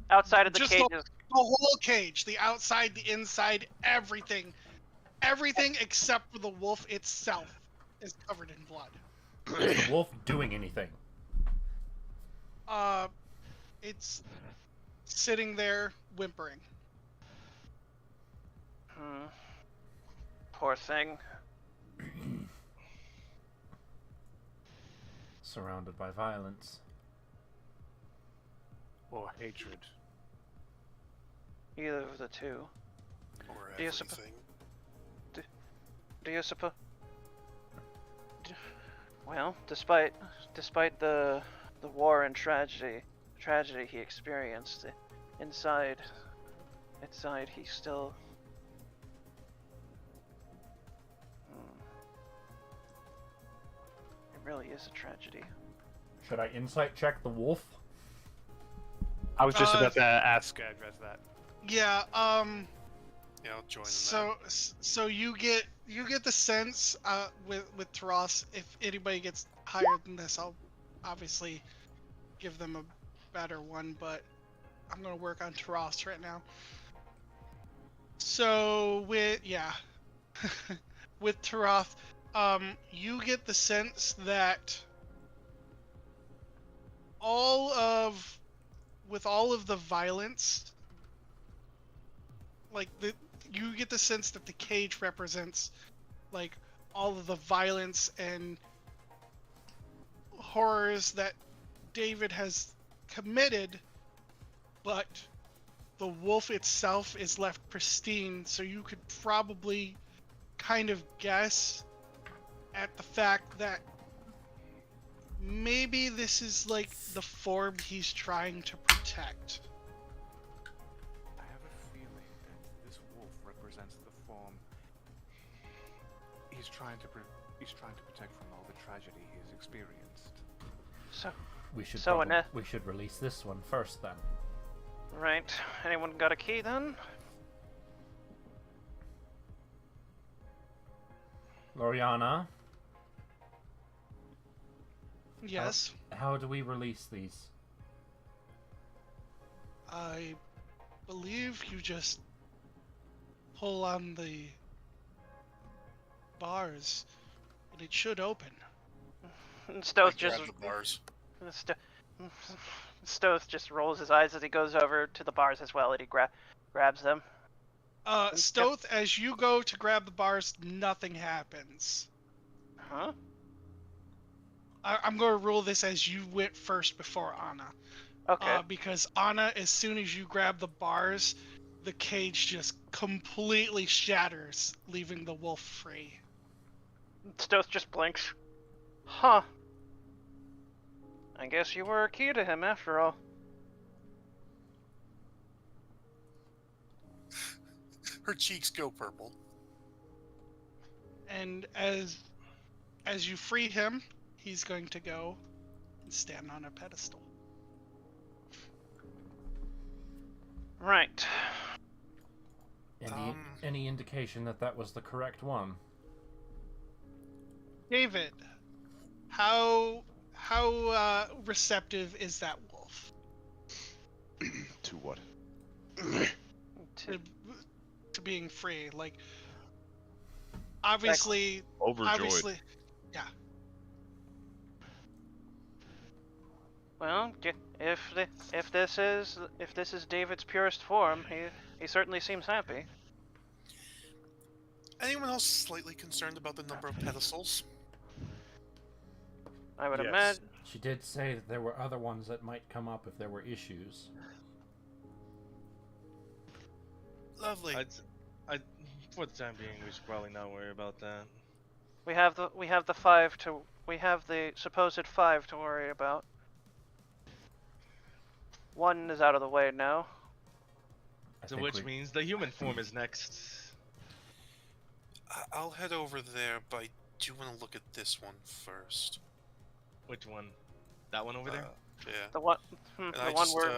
outside of the Just cage the is whole cage, the outside, the inside, everything except for the wolf itself is covered in blood. Is the wolf doing anything? It's sitting there whimpering. poor thing. Surrounded by violence. Or hatred. Either of the two. Or Do you everything. Do you suppose? Well, despite the war and tragedy he experienced, inside he still. It really is a tragedy. Should I insight check the wolf? I was just about to address that. Yeah, Yeah, I'll join in so you get the sense with Taras, if anybody gets higher than this, I'll obviously give them a better one, but I'm gonna work on Taras right now. So with with Taras, you get the sense that with all of the violence, like you get the sense that the cage represents like all of the violence and horrors that David has committed, but the wolf itself is left pristine, so you could probably kind of guess at the fact that maybe this is like the form he's trying to protect. I have a feeling that this wolf represents the form he's trying to protect from all the tragedy he has experienced. So, We should So, we should release this one first then. right. Anyone got a key then? Loriana, Yes, how do we release these? I believe you just pull on the bars and it should open. And I Stoth just grab the bars. Stoth just rolls his eyes as he goes over to the bars as well, and he grabs them. Stoth, as you go to grab the bars, nothing happens. Huh? I'm going to rule this as you went first before Anna. Okay. Because Anna, as soon as you grab the bars, the cage just completely shatters, leaving the wolf free. Stoth just blinks. Huh. I guess you were a key to him after all. Her cheeks go purple. And as you free him, he's going to go and stand on a pedestal. Right. Any indication that that was the correct one? David, how receptive is that wolf To what? to being free? Like, obviously, Overjoyed. yeah. Well, if this is David's purest form, he certainly seems happy. Anyone else slightly concerned about the number of pedestals? I would Yes. imagine. She did say that there were other ones that might come up if there were issues. Lovely. For the time being, we should probably not worry about that. We have the supposed 5 to worry about. One is out of the way now. So which means the human form is next. I'll head over there, but I do want to look at this one first. Which one? That one over there? Yeah. The one, And the I one just, where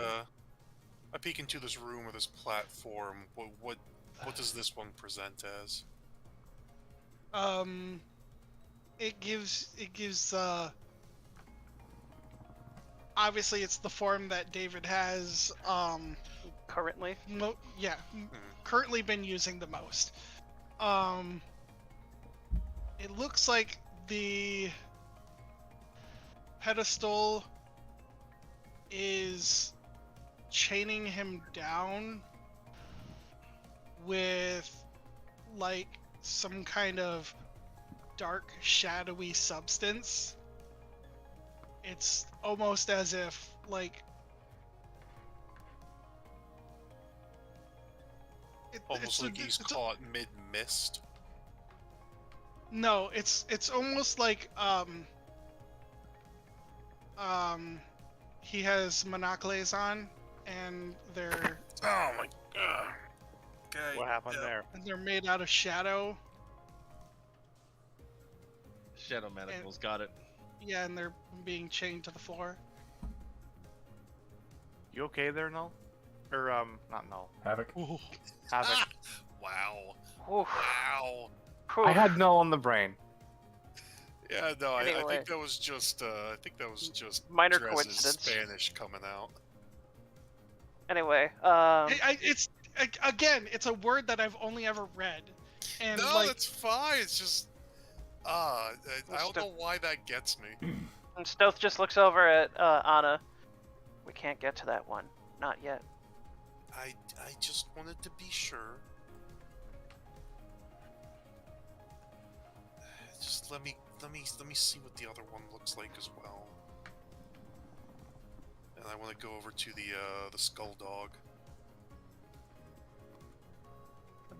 I peek into this room or this platform. What does this one present as? It gives obviously it's the form that David has currently. currently been using the most. It looks like the pedestal is chaining him down with like some kind of dark shadowy substance. It's almost as if like Almost like he's caught mid-mist. No, it's almost like he has monocles on, and they're Oh my god. Okay. What happened there? and they're made out of shadow. Shadow manacles, got it. Yeah, and they're being chained to the floor. You okay there, Null? Or not Null. Havoc. Havoc. Wow. Oof. Wow. Oof. I had Null on the brain. Yeah, no, I Anyway. think that was just Minor Drez's coincidence. Spanish coming out. Anyway, Again, it's a word that I've only ever read, and No, like that's fine. It's just I don't know why that gets me. and Stoth just looks over at Anna. We can't get to that one. Not yet. I just wanted to be sure. Just let me see what the other one looks like as well. And I want to go over to the skull dog.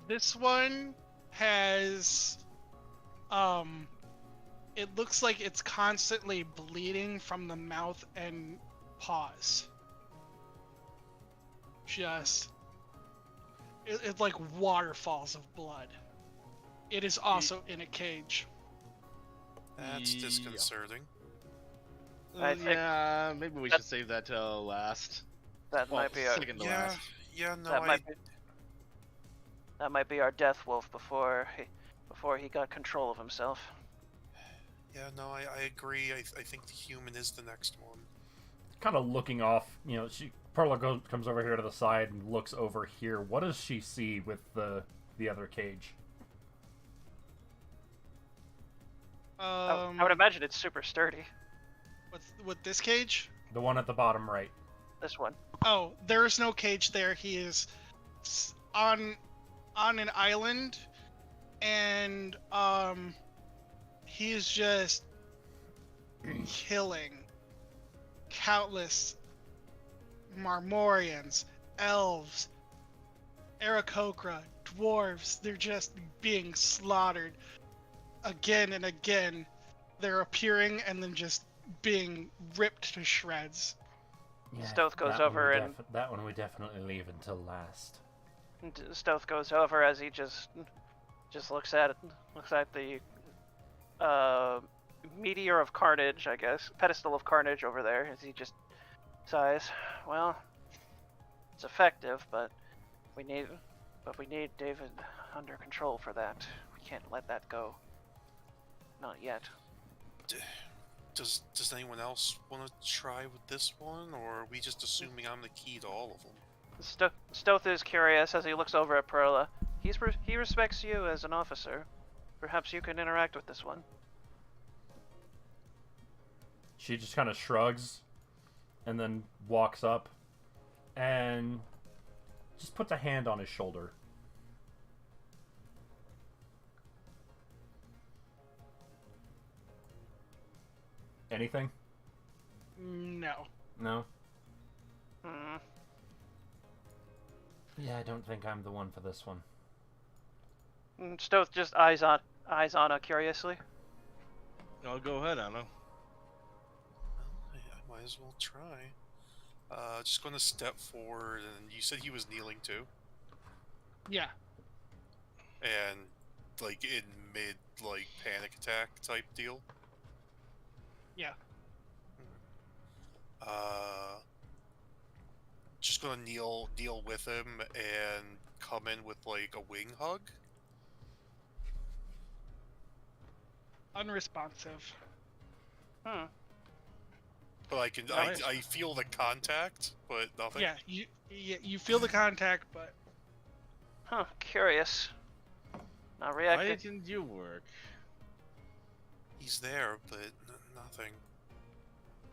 this one has it looks like it's constantly bleeding from the mouth and paws. Just it's like waterfalls of blood. It is also in a cage. That's disconcerting. I think Yeah, maybe we should save that till last. that Well, might be our second to last. Yeah, no, that might be our death wolf before he got control of himself. Yeah, no, I agree. I think the human is the next one. Kind of looking off, Perla comes over here to the side and looks over here. What does she see with the other cage? I would imagine it's super sturdy. With this cage? The one at the bottom right. This one. Oh, there is no cage there. He is on an island, and he is just killing countless Marmorians, elves, Aarakocra, dwarves. They're just being slaughtered again and again. They're appearing and then just being ripped to shreds. Yeah, Stoth goes that over one and that one we definitely leave until last. Stoth goes over as he just looks at the meteor of carnage, I guess, pedestal of carnage over there, as he just sighs. Well, it's effective, but we need David under control for that. We can't let that go. Not yet. Does anyone else want to try with this one, or are we just assuming I'm the key to all of them? Stoth is curious as he looks over at Perla. He respects you as an officer. Perhaps you can interact with this one. She just kind of shrugs and then walks up and just puts a hand on his shoulder. Anything? No. No? Hmm. Yeah, I don't think I'm the one for this one. Stoth just eyes Anna curiously. Oh, go ahead, Anna. Well, I might as well try. Just going to step forward, and you said he was kneeling too? Yeah. And, like, in mid, like, panic attack type deal? Yeah. Just gonna kneel with him and come in with like a wing hug. Unresponsive. Hmm. But I can Nice. I feel the contact, but nothing. Yeah, you feel the contact, but Huh. Curious. Not Why reacting. didn't you work? He's there, but nothing.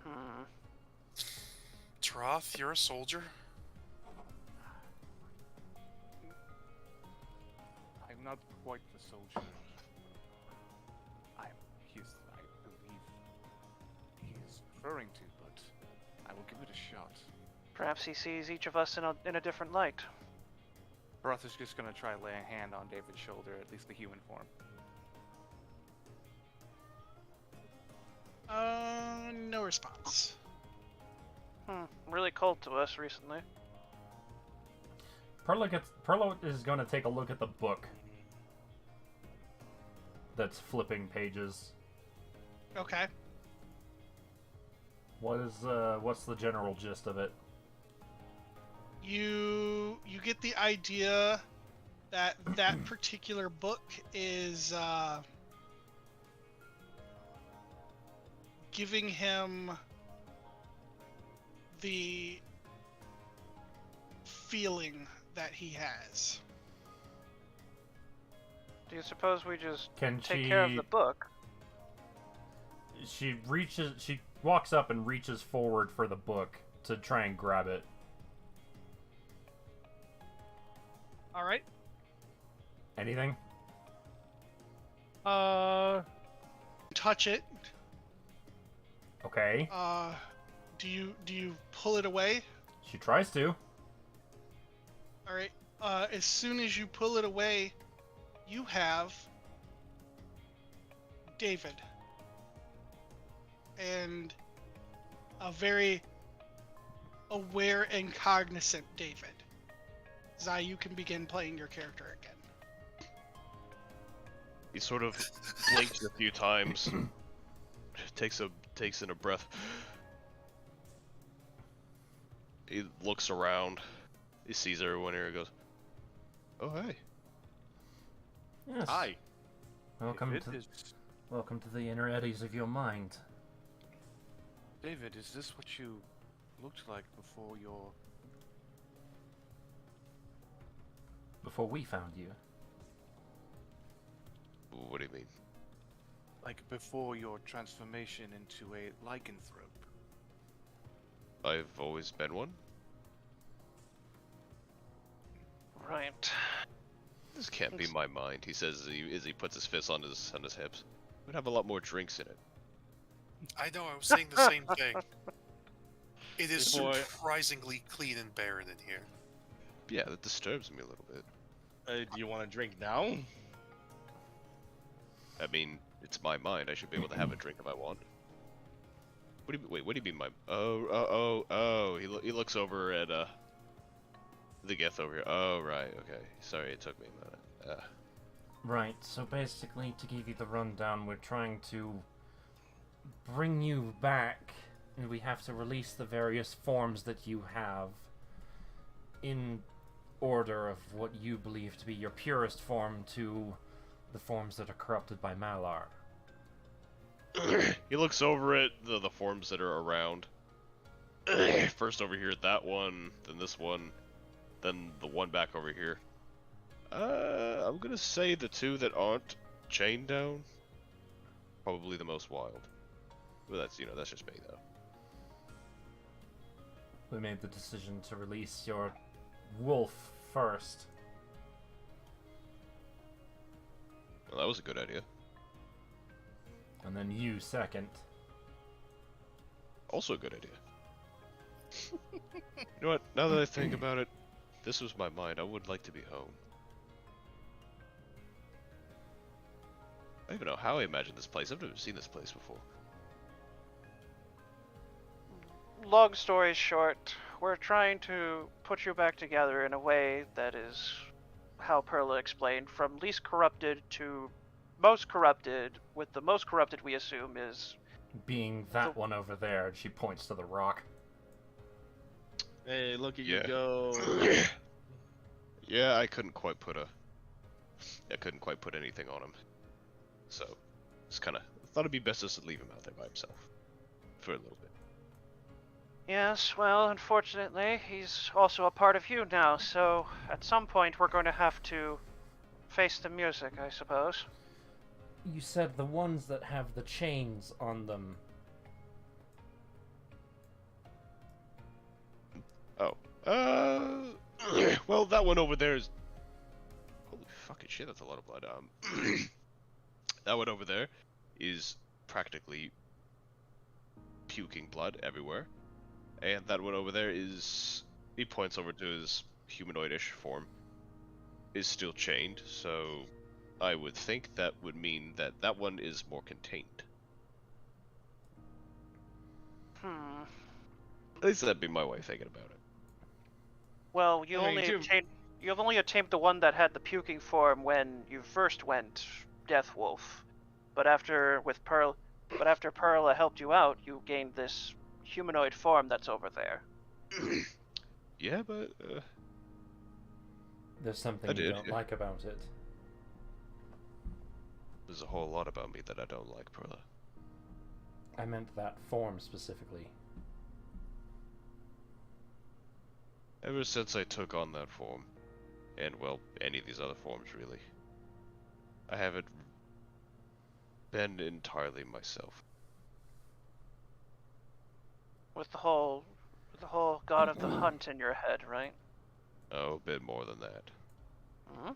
Hmm. Troth, you're a soldier. I'm not quite the soldier. I believe he's referring to, but I will give it a shot. Perhaps he sees each of us in a different light. Broth is just gonna try lay a hand on David's shoulder, at least the human form. no response. Really cold to us recently. Perla is going to take a look at the book that's flipping pages. Okay. What's the general gist of it? You get the idea that that particular book is giving him the feeling that he has. Do you suppose we just Can take care of the book? She walks up and reaches forward for the book to try and grab it. All right. Anything? Touch it. Okay. Do you pull it away? She tries to. All right. As soon as you pull it away, you have David. And a very aware and cognizant David. Zai, you can begin playing your character again. He sort of blinks a few times, takes in a breath. He looks around. He sees everyone here and goes, "Oh, hey." Yes. Hi. Welcome to the inner eddies of your mind. David, is this what you looked like before Before we found you. What do you mean? before your transformation into a lycanthrope? I've always been one. Right. This can't be my mind, he says as he puts his fist on his hips. We'd have a lot more drinks in it. I know, I was saying the same thing. It is Before- surprisingly clean and barren in here. Yeah, that disturbs me a little bit. Do you want a drink now? I mean, it's my mind. I should be able to have a drink if I want. What do you wait? What do you mean my? Oh! He looks over at the Geth over here. Oh right, okay. Sorry, it took me a minute. Right, so basically, to give you the rundown, we're trying to bring you back, and we have to release the various forms that you have in order of what you believe to be your purest form to the forms that are corrupted by Malar. He looks over at the forms that are around. First over here at that one, then this one, then the one back over here. I'm gonna say the two that aren't chained down. Probably the most wild. Well, that's just me though. We made the decision to release your wolf first. Well, that was a good idea. And then you second. Also a good idea. You know what? Now that I think about it, this was my mind. I would like to be home. I don't even know how I imagined this place. I've never seen this place before. Long story short, we're trying to put you back together in a way that is how Perla explained, from least corrupted to most corrupted, with the most corrupted we assume is... Being that one over there, and she points to the rock. Hey, look at Yeah. you go. Yeah, I couldn't quite put anything on him. So, just kind of thought it'd be best just to leave him out there by himself for a little bit. Yes, well, unfortunately, he's also a part of you now, so at some point we're going to have to face the music, I suppose. You said the ones that have the chains on them. Oh, well, that one over there is. Holy fucking shit, that's a lot of blood. That one over there is practically puking blood everywhere, and that one over there is. He points over to his humanoidish form. Is still chained, so I would think that would mean that that one is more contained. At least that'd be my way of thinking about it. Well, I mean, you've only tamed the one that had the puking form when you first went Death Wolf. But after Perla helped you out, you gained this humanoid form that's over there. Yeah, but There's something I you did, don't yeah. like about it. there's a whole lot about me that I don't like, Perla. I meant that form specifically. Ever since I took on that form, and well, any of these other forms really, I haven't been entirely myself. With the whole God of the Hunt in your head, right? Oh, a bit more than that. Hmm?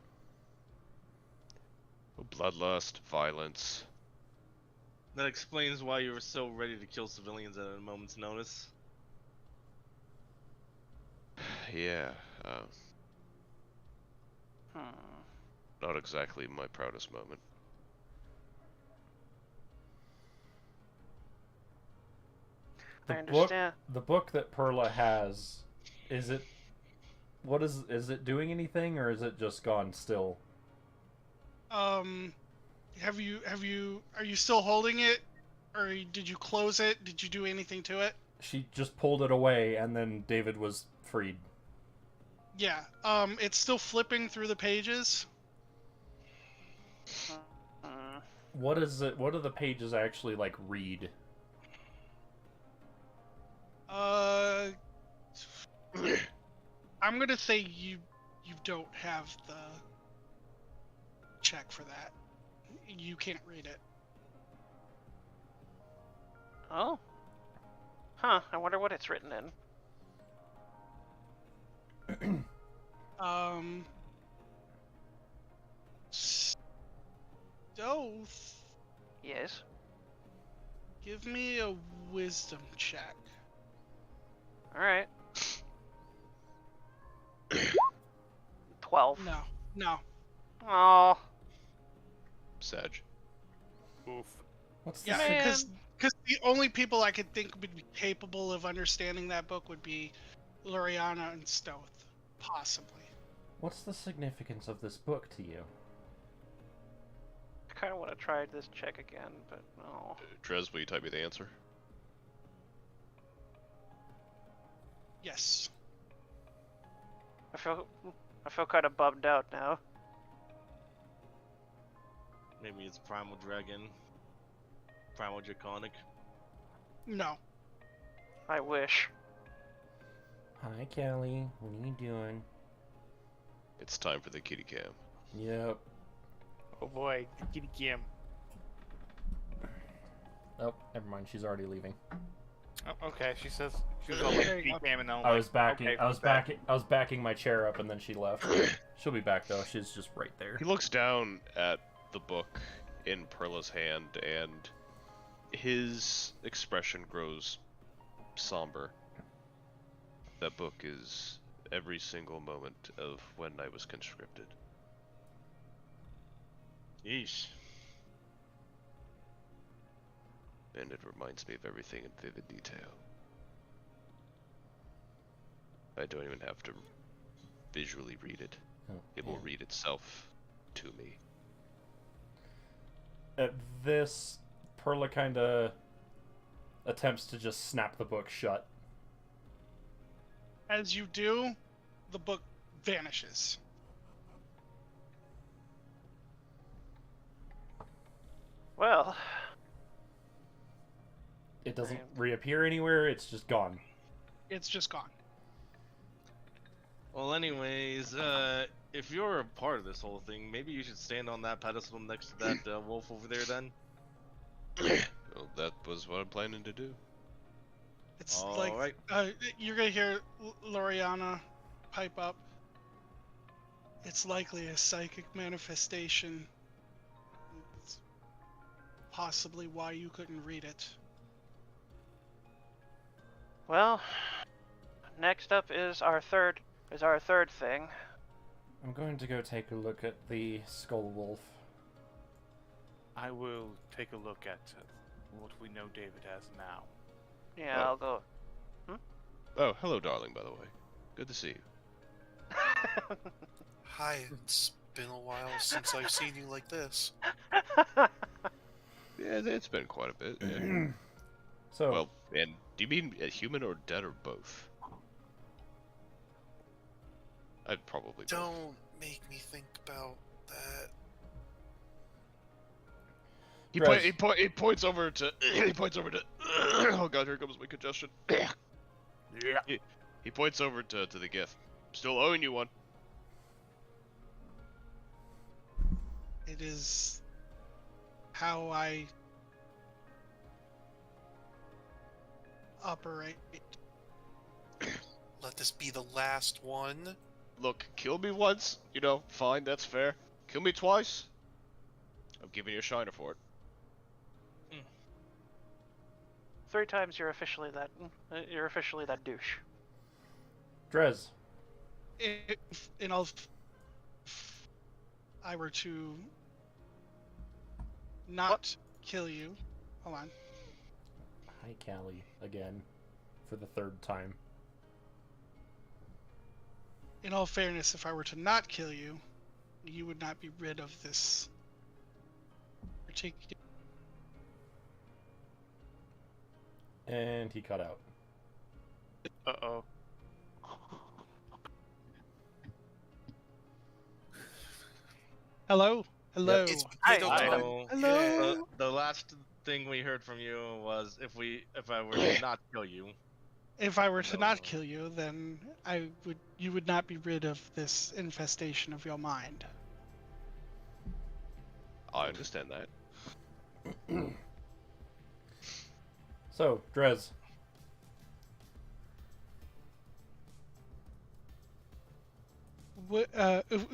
Bloodlust, violence. That explains why you were so ready to kill civilians at a moment's notice. Yeah, Hmm. not exactly my proudest moment. I understand. The book that Perla has, is it is it doing anything, or is it just gone still? Are you still holding it, or did you close it? Did you do anything to it? She just pulled it away, and then David was freed. Yeah. It's still flipping through the pages. Hmm. What is it? What do the pages actually like read? I'm gonna say you don't have the check for that. You can't read it. Oh. Huh. I wonder what it's written in. Stoth, Yes. give me a wisdom check. All right. 12. No. Oh. Sag. Oof. What's the Yeah, Man. because the only people I could think would be capable of understanding that book would be Luriana and Stoth, possibly. What's the significance of this book to you? I kind of want to try this check again, but no. Trez, will you type me the answer? Yes. I feel kind of bummed out now. Maybe it's Primal Dragon. Primal Draconic. No. I wish. Hi, Kelly. What are you doing? It's time for the kitty cam. Yep. Oh boy, the kitty cam. Oh, never mind. She's already leaving. Oh, okay, she says she was all like There you kitty go. cam, and I'm I like, was backing. okay, I was fuck that. backing. I was backing my chair up, and then she left. She'll be back though. She's just right there. He looks down at the book in Perla's hand, and his expression grows somber. That book is every single moment of when I was conscripted. Yeesh. And it reminds me of everything in vivid detail. I don't even have to visually read it. Oh, It will yeah. read itself to me. At this, Perla kind of attempts to just snap the book shut. As you do, the book vanishes. Well, It doesn't reappear anywhere. It's just gone. It's just gone. Well, anyways, if you're a part of this whole thing, maybe you should stand on that pedestal next to that wolf over there then. Well, that was what I'm planning to do. It's All like right. you're gonna hear Loriana pipe up. It's likely a psychic manifestation. It's possibly why you couldn't read it. well, next up is our third thing. I'm going to go take a look at the skull wolf. I will take a look at what we know David has now. Yeah, Oh. I'll go. Oh, hello, darling, by the way. Good to see you. Hi, it's been a while since I've seen you like this. Yeah, it's been quite a bit. Yeah. So, Well, and do you mean a human or dead or both? I'd probably both. Don't make me think about that. He, Drez. he points over to he points over to oh god, here comes my congestion. He points over to the gift. Still owing you one. It is how I operate. Let this be the last one. Look, kill me once, you know, fine, that's fair. Kill me twice, I'm giving you a shiner for it. 3 times you're officially that douche. Drez. If in all, if I were to not kill you, hold on. Hi, Callie, again, for the 3rd time. In all fairness, if I were to not kill you, you would not be rid of this particular. And he cut out. Uh-oh. Hello? Hello? It's Hi. potato Hi. time. So, Hello? the last thing we heard from you was if I were to not kill you. If I were to No. not kill you, then you would not be rid of this infestation of your mind. I understand that. So, Drez.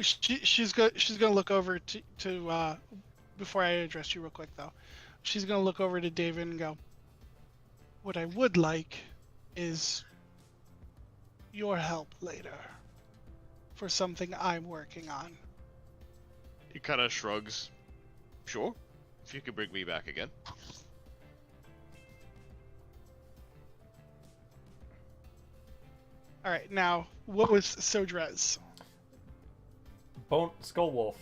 She's gonna look over to before I address you real quick though. She's gonna look over to David and go, "What I would like is your help later for something I'm working on." He kind of shrugs. Sure, if you could bring me back again. All right, now what was Sodrez? Skull wolf.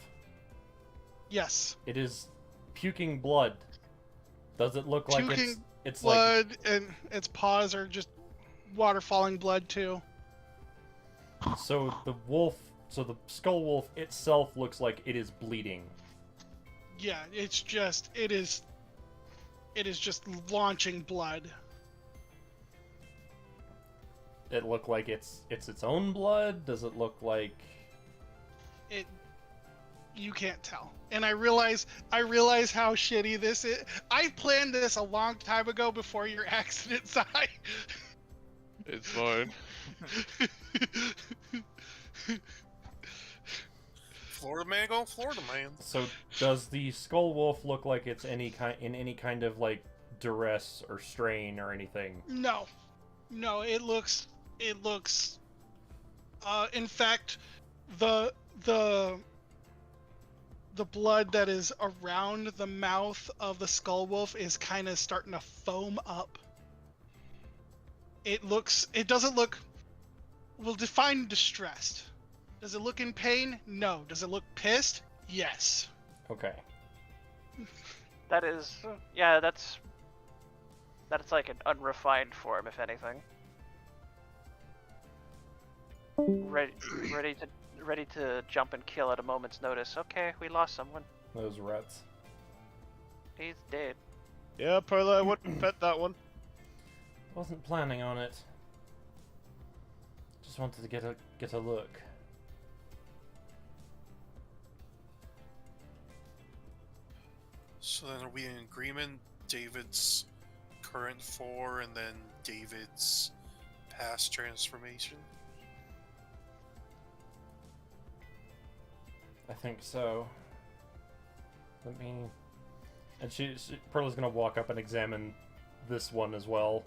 Yes, It is puking blood. Does it look like Puking it's like blood, and its paws are just water falling blood too. so the skull wolf itself looks like it is bleeding. Yeah, it is just launching blood. It look like it's its own blood? Does it look like You can't tell. And I realize how shitty this is. I planned this a long time ago before your accident, Sai. It's fine. Florida man going Florida man. so does the skull wolf look like it's in any kind of like duress or strain or anything? No, it looks. In fact, the blood that is around the mouth of the skull wolf is kind of starting to foam up. It doesn't look. We'll define distressed. Does it look in pain? No. Does it look pissed? Yes. Okay. That is, yeah, that's like an unrefined form, if anything. ready, ready to jump and kill at a moment's notice. Okay, we lost someone. Those rats. He's dead. Yeah, Perla, I wouldn't bet that one. Wasn't planning on it. Just wanted to get a look. So then are we in agreement? David's current 4 and then David's past transformation? I think so. Let me... And Perla's gonna walk up and examine this one as well.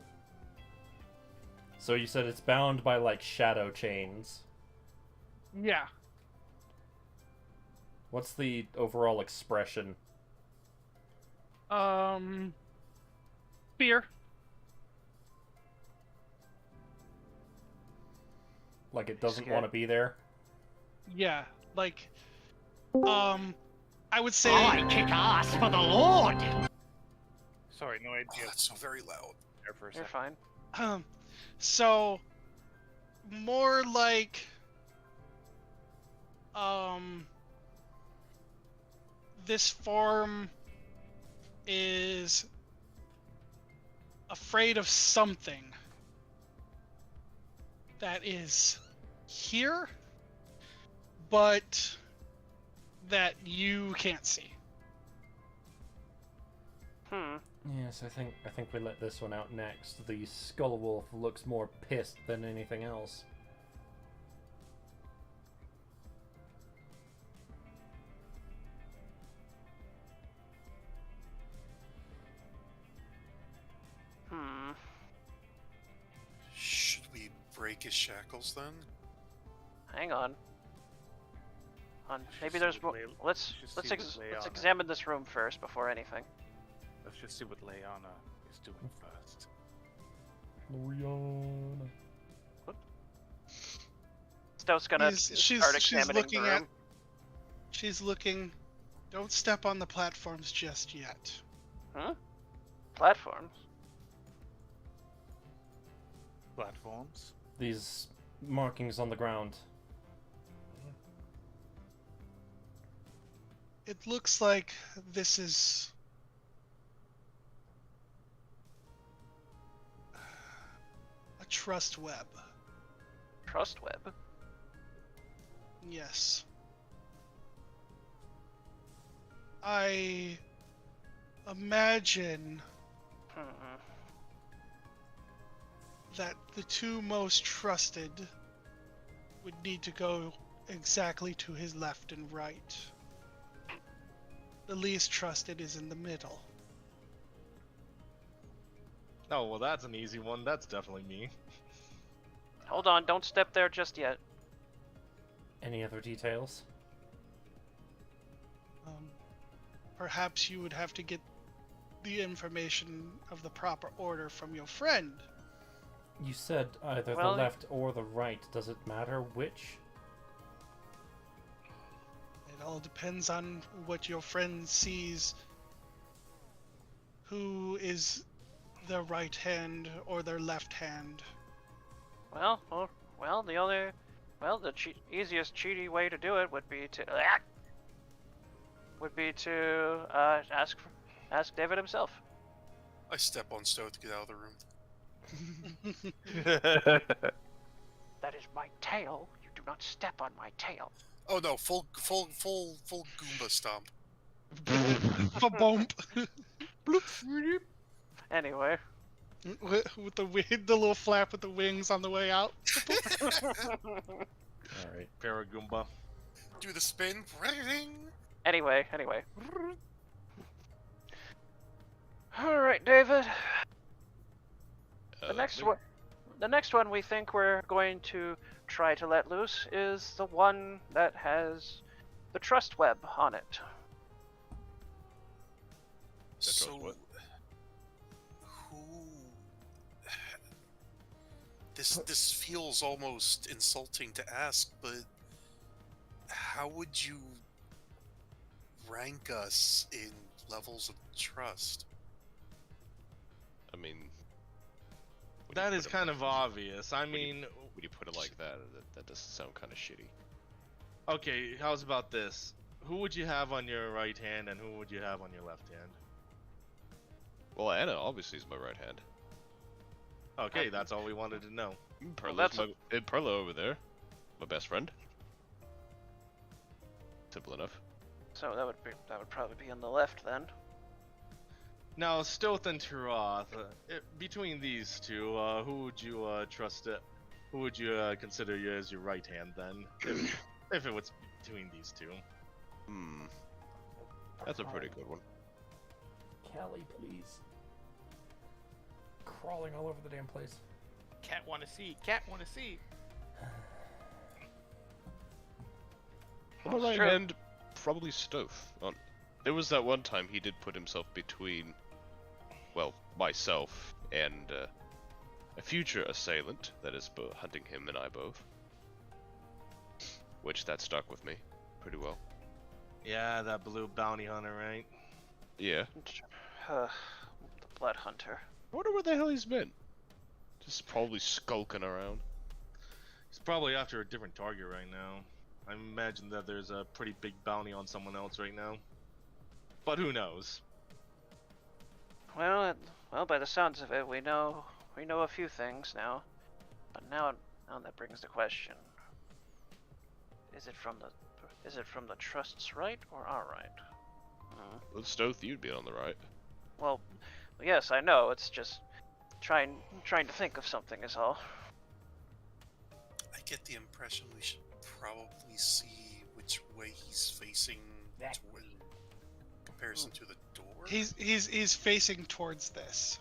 So you said it's bound by, like, shadow chains. Yeah. What's the overall expression? Fear. Like it doesn't Scared. want to be there? Yeah, like, I would say. I kick ass for the Lord! Sorry, no Oh, idea. that's so very loud. There for a You're second. fine. So, more like, this form is afraid of something that is here, but that you can't see. Yes, I think we let this one out next. The Skull Wolf looks more pissed than anything else. Should we break his shackles then? Hang on. Maybe see there's what more. Lay- Let's let's let's see ex- what let's Leona- examine this room first before anything. Let's just see what Leona is doing first. Loriana. Stowe's gonna She's start examining looking the room. at. She's looking. Don't step on the platforms just yet. Platforms. Platforms. These markings on the ground. It looks like this is a trust web. Trust web. Yes. I imagine that the two most trusted would need to go exactly to his left and right. The least trusted is in the middle. Oh, well, that's an easy one. That's definitely me. Hold on, don't step there just yet. Any other details? Perhaps you would have to get the information of the proper order from your friend. You said either Well, the left or the right. Does it matter which? It all depends on what your friend sees. Who is their right hand or their left hand? Well, the easiest cheaty way to do it would be to ask David himself. I step on Stowe to get out of the room. That is my tail. You do not step on my tail. Oh no, full Goomba stomp. Bump. Anyway, with the little flap with the wings on the way out. Alright. Paragoomba. Do the spin. anyway. All right, David. The next one we think we're going to try to let loose is the one that has the trust web on it. So, what? who? This feels almost insulting to ask, but how would you rank us in levels of trust? I mean, That is kind of obvious. I mean, when you put it like that, that does sound kind of shitty. okay, how's about this? Who would you have on your right hand and who would you have on your left hand? Well, Anna obviously is my right hand. Okay, that's all we wanted to know. Perla over there, my best friend. Simple enough. So that would probably be on the left then. Now, Stoth and Turoth, between these two, who would you trust? Who would you consider you as your right hand then? If it was between these two. That's a pretty good one. Callie, please. Crawling all over the damn place. Cat wanna see. Cat wanna see. On the right hand, probably Stoth. There was that one time he did put himself between, well, myself and a future assailant that is hunting him and I both. Which that stuck with me pretty well. Yeah, that blue bounty hunter, right? Yeah. The Blood Hunter. I wonder where the hell he's been. Just probably skulking around. He's probably after a different target right now. I imagine that there's a pretty big bounty on someone else right now. But who knows? Well, by the sounds of it, we know a few things now. But now that brings the question: is it from the Trust's right or our right? Well, Stoth, you'd be on the right. Well, yes, I know. It's just trying to think of something is all. I get the impression we should probably see which way he's facing in comparison to the door. He's facing towards this.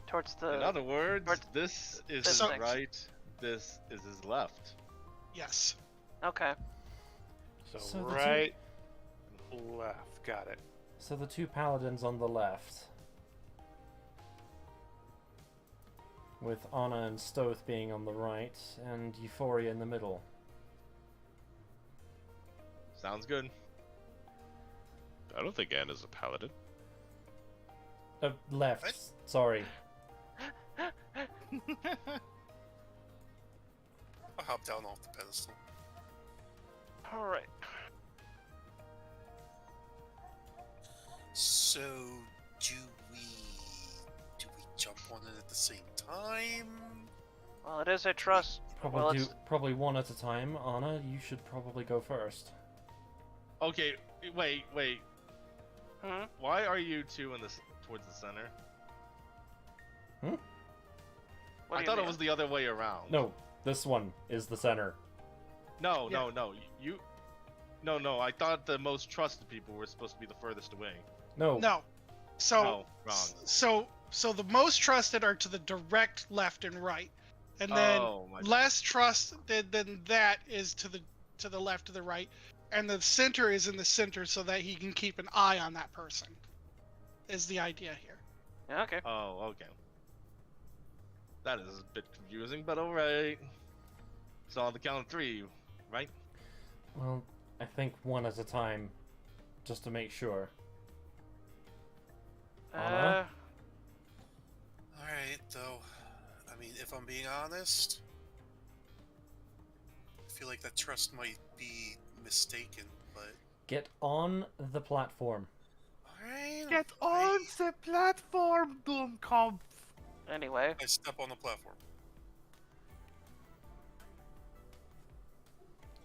Towards the. In other words, towards this is this his section. right, this is his left. Yes. Okay. So the right, left. Got it. So the two paladins on the left, with Anna and Stoth being on the right, and Euphoria in the middle. Sounds good. I don't think Anna's a paladin. Left. What? Sorry. I'll hop down off the pedestal. All right. So, do we jump on it at the same time? Well, it is a trust. Probably one at a time. Anna, you should probably go first. Okay, wait. Hmm? Why are you two towards the center? What do I you thought mean? it was the other way around. No, this one is the center. No. You. No. I thought the most trusted people were supposed to be the furthest away. No. No. So Oh, wrong. So the most trusted are to the direct left and right, and then my less trusted than that is to the left to the right, and the center is in the center so that he can keep an eye on that person. Is the idea here? Yeah, okay. Oh, okay. That is a bit confusing, but alright. So on the count of 3, right? Well, I think one at a time, just to make sure. Anna? Alright, though. I mean, if I'm being honest, I feel like that trust might be mistaken, but... Get on the platform. Alright. Get on the platform, Doomkopf. Anyway, I step on the platform.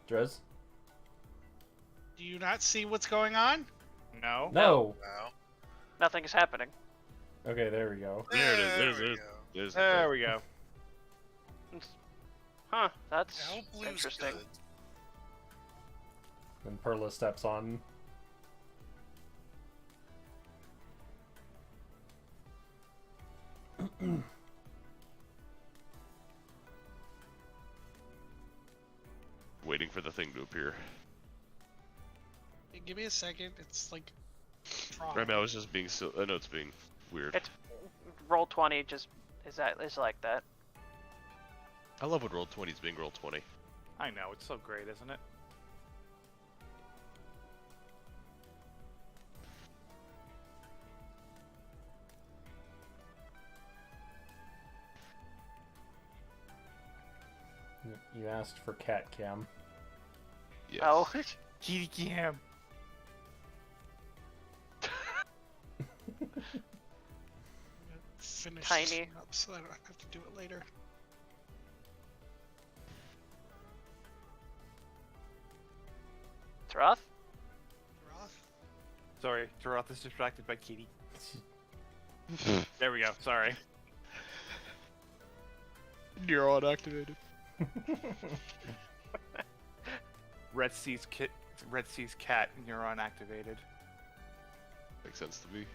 Drez? Do you not see what's going on? No. No! Wow. nothing is happening. Okay, there we go. There it is. There There's we it. go. There's There we go. Huh, that's How blue's interesting. good. Then Perla steps on. waiting for the thing to appear. Hey, give me a second. It's like. Wrong. Right now, it's just being so. I know it's being weird. It's roll 20 just is like that. I love when roll 20 is being roll 20. I know, it's so great, isn't it? You asked for cat cam. Yes. Oh. Kitty cam. Finish Tiny. this one up so I don't have to do it later. Troth? Roth? Sorry, Taroth is distracted by Kitty. There we go. Sorry. Neuron activated. Red sees cat. Neuron activated. Makes sense to me.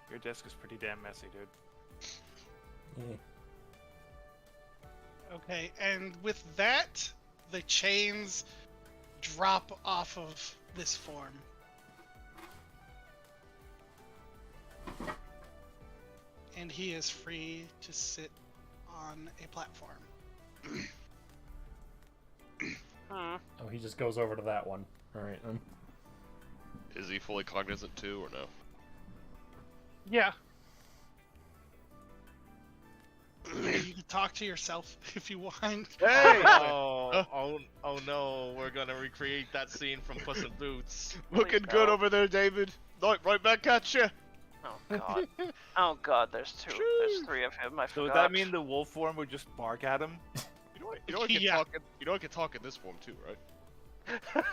Your desk is pretty damn messy, dude. Yeah. Okay, and with that, the chains drop off of this form. And he is free to sit on a platform. Hmm. Oh, he just goes over to that one. Alright then. Is he fully cognizant too, or no? Yeah. You can talk to yourself if you want. Hey! Oh no, we're gonna recreate that scene from Puss in Boots. Looking Please good no. over there, David. Right back at you. Oh god. Oh god, there's two. There's three of him. I So forgot. would that mean the wolf form would just bark at him? You know I can Yeah. talk. You know I can talk in this form too, right?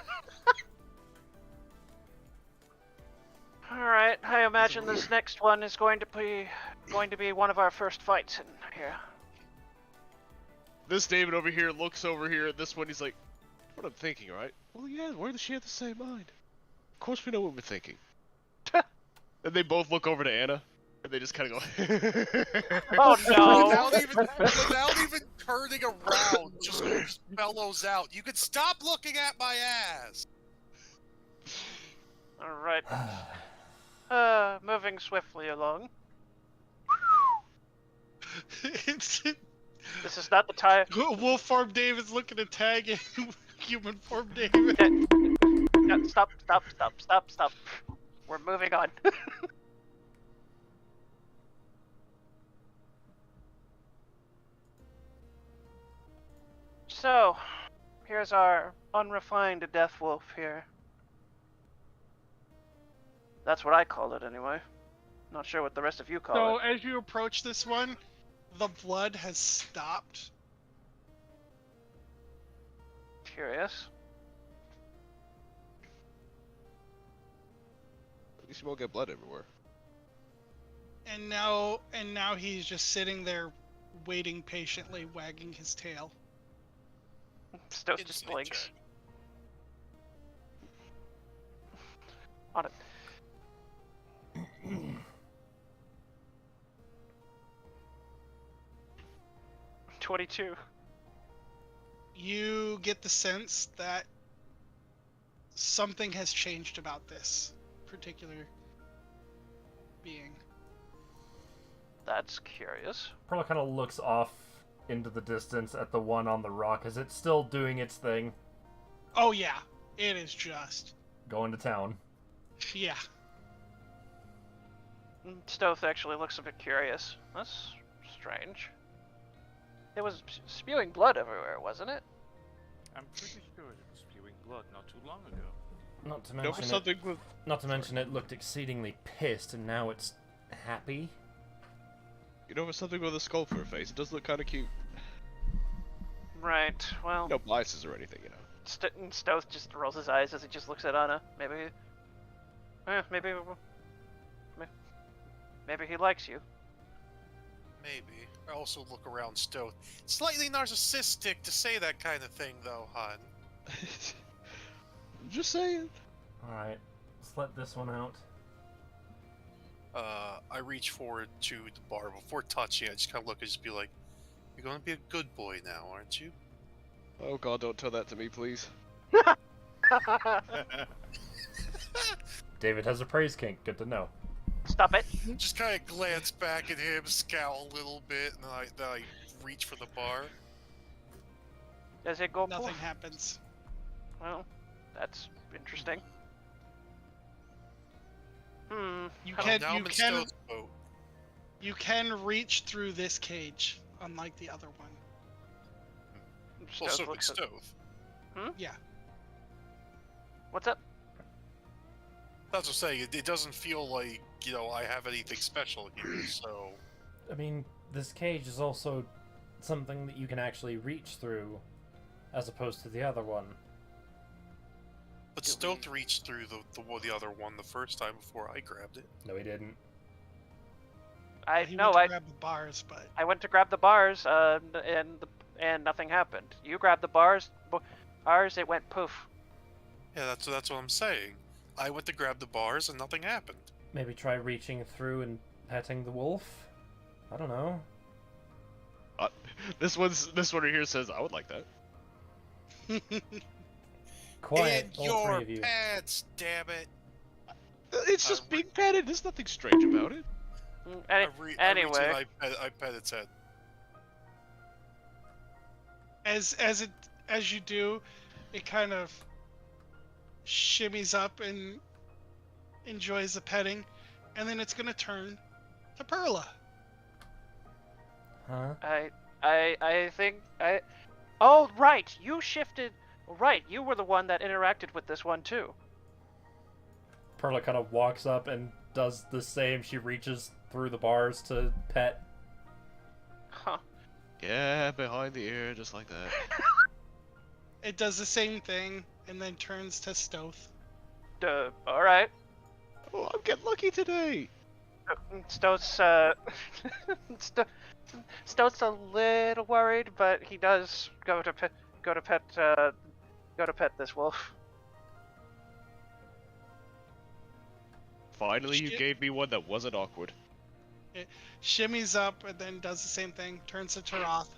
Alright, I imagine this next one is going to be one of our first fights in here. This David over here looks over here at this one. He's like, "What I'm thinking, right? Well, yeah, we're the share the same mind. Of course, we know what we're thinking." And they both look over to Anna, and they just kind of go. Oh no! Without even turning around, just bellows out. You can stop looking at my ass. Alright. Moving swiftly along. It's This is not the time. wolf form David's looking to tag in human form David. No, stop. We're moving on. So, here's our unrefined death wolf here. That's what I call it anyway. Not sure what the rest of you call So it. as you approach this one, the blood has stopped. Curious. At least you won't get blood everywhere. And now he's just sitting there waiting patiently, wagging his tail. Stoke just Inside blinks. check. On it. 22. You get the sense that something has changed about this particular being. That's curious. Pearl kind of looks off into the distance at the one on the rock. Is it still doing its thing? Oh yeah, it is just. Going to town. Yeah. Stoth actually looks a bit curious. That's strange. It was spewing blood everywhere, wasn't it? I'm pretty sure it was spewing blood not too long ago. Not to You know, mention for something with not to mention it looked exceedingly pissed, and now it's happy. for something with a skull for a face, it does look kind of cute. Right. Well, No biases or anything, you know. Stoth just rolls his eyes as he just looks at Anna. Maybe he likes you. Maybe. I also look around Stoth. Slightly narcissistic to say that kind of thing, though, hon. Just saying. Alright, let's let this one out. I reach forward to the bar. Before touching it, I just kind of look and just be like, "You're gonna be a good boy now, aren't you?" Oh god, don't tell that to me, please. David has a praise kink. Good to know. Stop it. Just kind of glance back at him, scowl a little bit, and then I reach for the bar. Does it go Nothing poof? happens. Well, that's interesting. Hmm. You how- can Now I'm in Stowe's boat. you can reach through this cage, unlike the other one. Stoth Also, looks at- Stove. Yeah. What's up? That's what I'm saying. It doesn't feel like, I have anything special here, so... I mean, this cage is also something that you can actually reach through, as opposed to the other one. But Stoth reached through the other one the first time before I grabbed it. No, he didn't. He went to grab the bars, but I went to grab the bars, and nothing happened. You grabbed the bars, it went poof. Yeah, that's what I'm saying. I went to grab the bars and nothing happened. Maybe try reaching through and petting the wolf? I don't know. This one right here says I would like that. Quiet, and all your three of you. pets, damn it! It's just being petted. There's nothing strange about it. I reach Anyway, and I pet its head. as you do, it kind of shimmies up and enjoys the petting, and then it's gonna turn to Perla. Huh? I think I. Oh right, you shifted. Right, you were the one that interacted with this one too. Perla kind of walks up and does the same. She reaches through the bars to pet. Huh. Yeah, behind the ear, just like that. It does the same thing, and then turns to Stoth. All right. Oh, I'm getting lucky today. Stoth's Stoth's a little worried, but he does go to pet this wolf. Finally, you Shit. gave me one that wasn't awkward. It shimmies up and then does the same thing, turns to Taroth.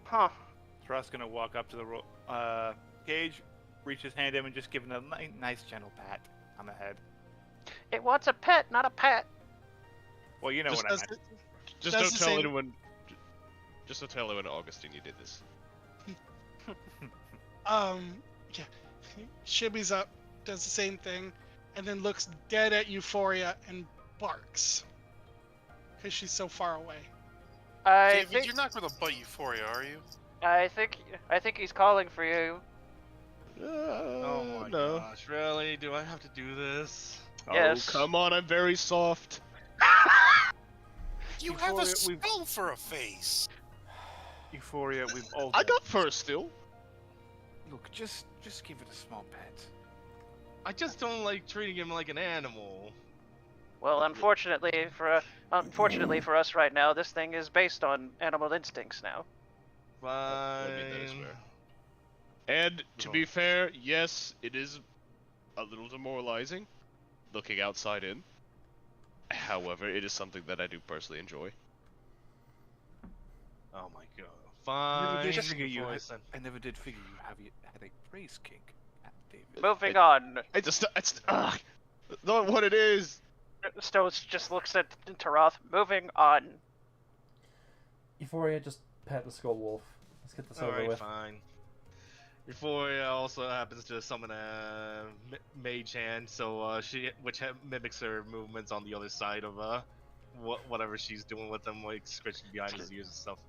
Huh. Thrust's gonna walk up to the cage, reach his hand in, and just give it a nice gentle pat on the head. It wants a pet, not a pet. Well, you know Just what I Does meant. the- Just does don't the tell same- anyone. Just don't tell anyone, Augustine, you did this. Yeah, shimmies up, does the same thing, and then looks dead at Euphoria and barks. Because she's so far away. I David, think you're not gonna bite Euphoria, are you? I think he's calling for you. Oh my no. gosh, really? Do I have to do this? Yes. Oh, come on, I'm very soft. You have a Euphoria, we've- spell for a face! Euphoria, we've all. I got fur still. Look, just give it a small pet. I just don't like treating him like an animal. Well, unfortunately for us right now, this thing is based on animal instincts now. I mean, that is Fine. fair. And to be fair, yes, it is a little demoralizing looking outside in. However, it is something that I do personally enjoy. Oh my god. I never Fine. did figure you Before I had, send- I never did figure you had a praise kink, David. Moving on. It's not what it is. Stoth just looks at Taroth. Moving on. Euphoria, just pet the skull wolf. Let's get this over Alright, with. fine. Euphoria also happens to summon a mage hand, so which mimics her movements on the other side of whatever she's doing with them, like scratching behind his ears and stuff.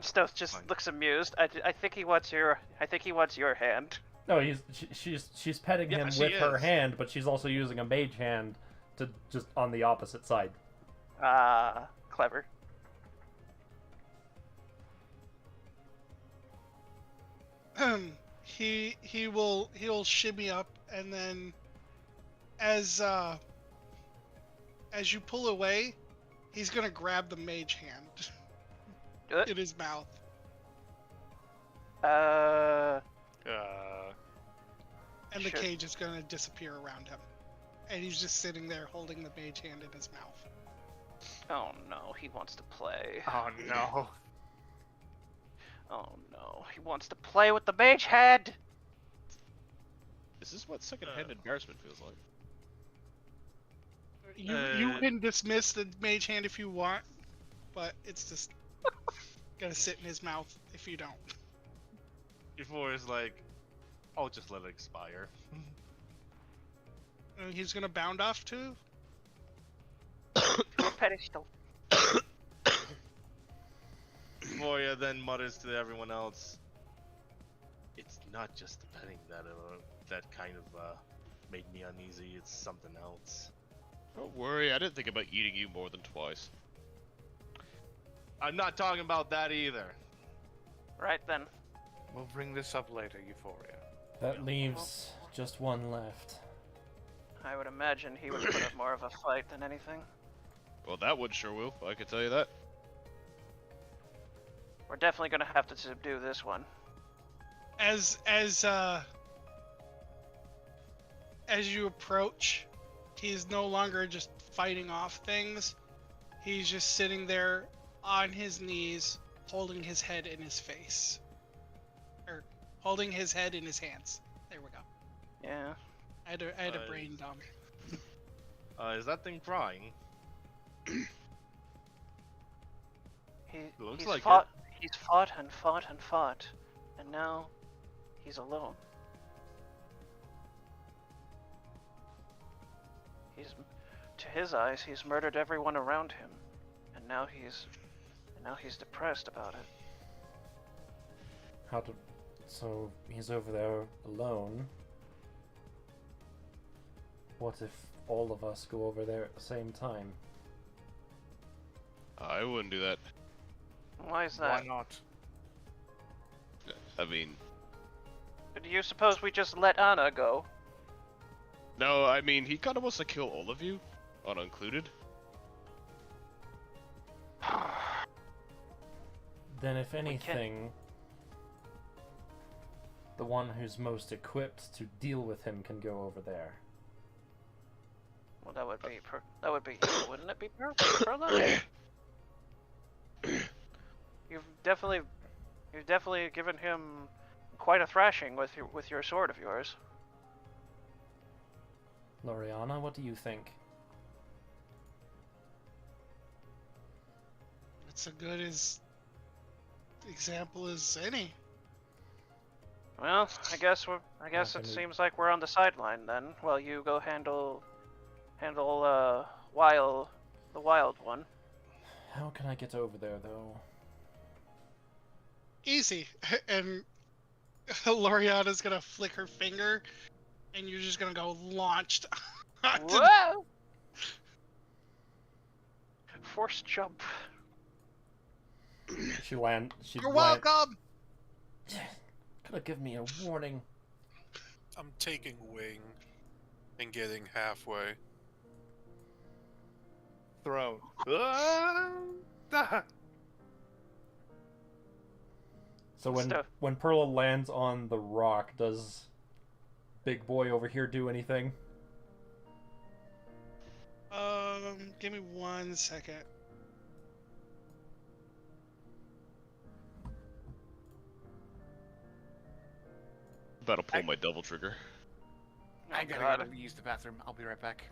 Stoth just Fine. looks amused. I think he wants your hand. No, she's petting Yeah, him she with her is. hand, but she's also using a mage hand to just on the opposite side. Ah, clever. He'll shimmy up, and then as you pull away, he's gonna grab the mage hand in his mouth. And the Sure. cage is gonna disappear around him. And he's just sitting there holding the mage hand in his mouth. Oh no, he wants to play. Oh no. Oh no, he wants to play with the mage head. Is this what secondhand embarrassment feels like? You can dismiss the mage hand if you want, but it's just gonna sit in his mouth if you don't. Before is like, I'll just let it expire. And he's gonna bound off too. Pedestal. Moria then mutters to everyone else, "It's not just the petting that kind of made me uneasy. It's something else." Don't worry, I didn't think about eating you more than twice. I'm not talking about that either. Right then. We'll bring this up later, Euphoria. That leaves just one left. I would imagine he would put up more of a fight than anything. Well, that one sure will, I can tell you that. We're definitely gonna have to subdue this one. As you approach, he's no longer just fighting off things. He's just sitting there on his knees, holding his head in his face. Or holding his head in his hands. There we go. Yeah. I had a brain dump. Is that thing crying? Looks He's like fought. He's fought and fought and fought, and now he's alone. To his eyes, he's murdered everyone around him, and now he's depressed about it. So he's over there alone. What if all of us go over there at the same time? I wouldn't do that. Why is that? Why not? I mean, Do you suppose we just let Anna go? no, I mean, he kind of wants to kill all of you, Anna included. Then if anything, the one who's most equipped to deal with him can go over there. Well, that would be you, wouldn't it be, Perla? You've definitely given him quite a thrashing with your sword of yours. Loriana, what do you think? It's as good as example as any. Well, I guess it seems like we're on the sideline then. Well, you go handle the wild one. How can I get over there, though? Easy. And Loriana's gonna flick her finger, and you're just gonna go launched. Whoa! Force jump. You're welcome. Could have given me a warning. I'm taking wing and getting halfway. Thrown. So when Perla lands on the rock, does Big Boy over here do anything? Give me 1 second. About to pull my double trigger. I gotta use the bathroom. I'll be right back.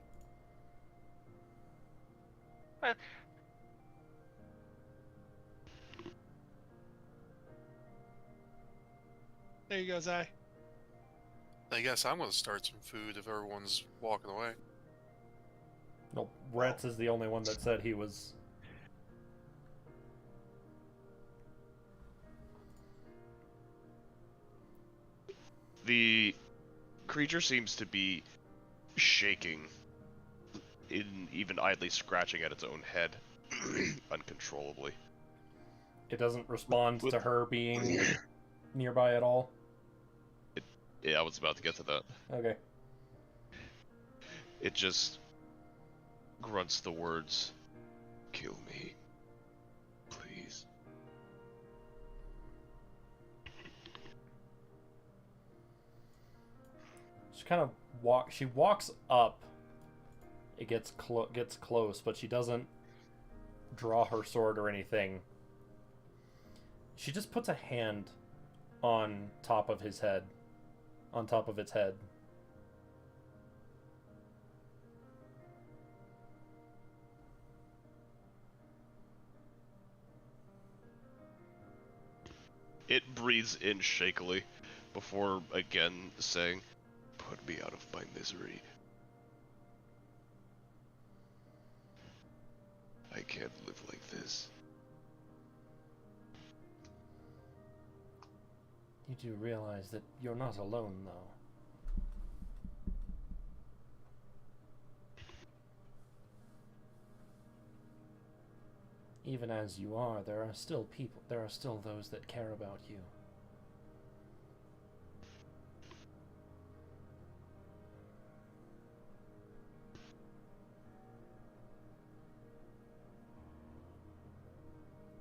There you go, Zai. I guess I'm gonna start some food if everyone's walking away. No, Retz is the only one that said he was. The creature seems to be shaking, even idly scratching at its own head, uncontrollably. It doesn't respond to her being nearby at all? Yeah, I was about to get to that. Okay. It just grunts the words, "Kill me, please." She kind of walks up. It gets close, but she doesn't draw her sword or anything. She just puts a hand on top of his head, on top of its head, breathes in shakily before again saying, "Put me out of my misery. I can't live like this." You do realize that you're not alone, though. Even as you are, there are still those that care about you.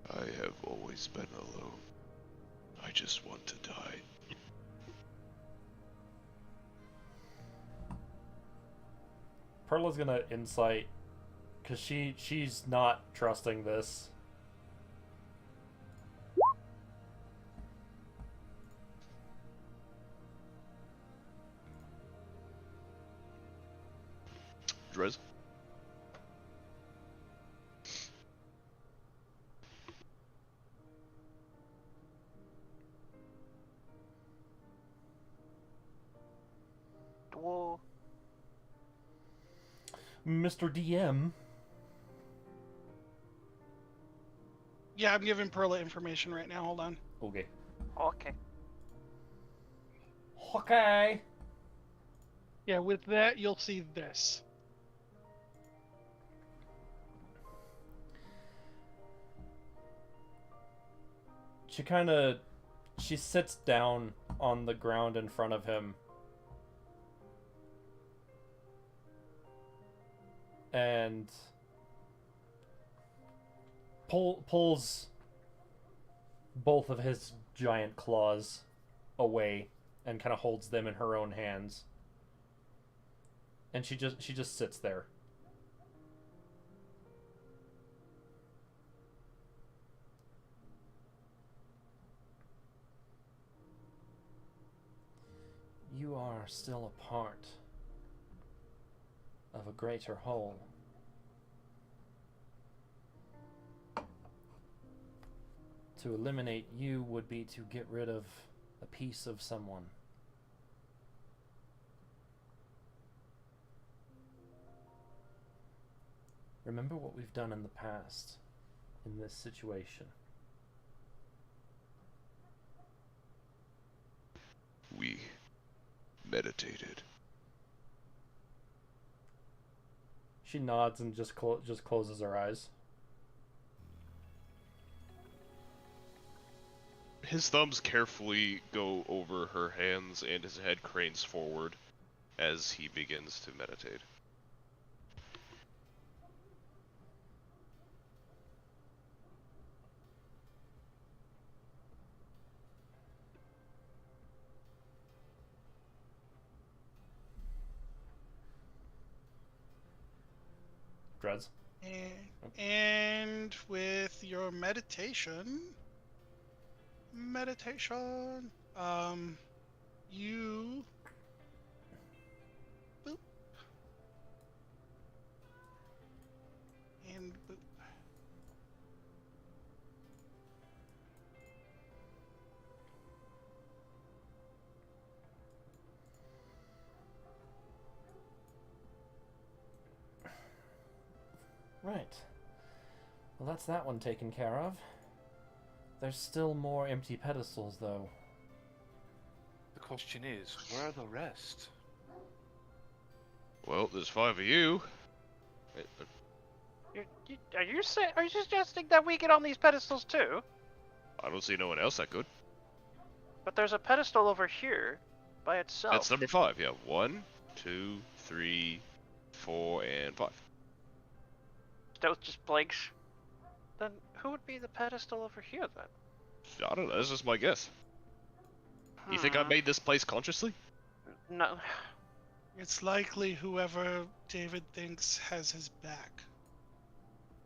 I have always been alone. I just want to die. Perla's gonna insight, because she's not trusting this. Drez? Whoa. Mr. DM. Yeah, I'm giving Perla information right now. Hold on. Okay. Okay. Okay. Yeah, with that, you'll see this. She sits down on the ground in front of him. And pulls both of his giant claws away and kind of holds them in her own hands. And she just sits there. You are still a part of a greater whole. To eliminate you would be to get rid of a piece of someone. Remember what we've done in the past in this situation. We meditated. She nods and just closes her eyes. His thumbs carefully go over her hands and his head cranes forward as he begins to meditate. Drez. And with your meditation, you boop and boop. Right. Well, that's that one taken care of. There's still more empty pedestals, though. The question is, where are the rest? Well, there's 5 of you. Are you suggesting that we get on these pedestals too? I don't see no one else that could. But there's a pedestal over here by itself. That's number 5, yeah. 1, 2, 3, 4, and 5. Stealth just blinks. Then who would be the pedestal over here then? I don't know, that's just my guess. You think I made this place consciously? No. It's likely whoever David thinks has his back.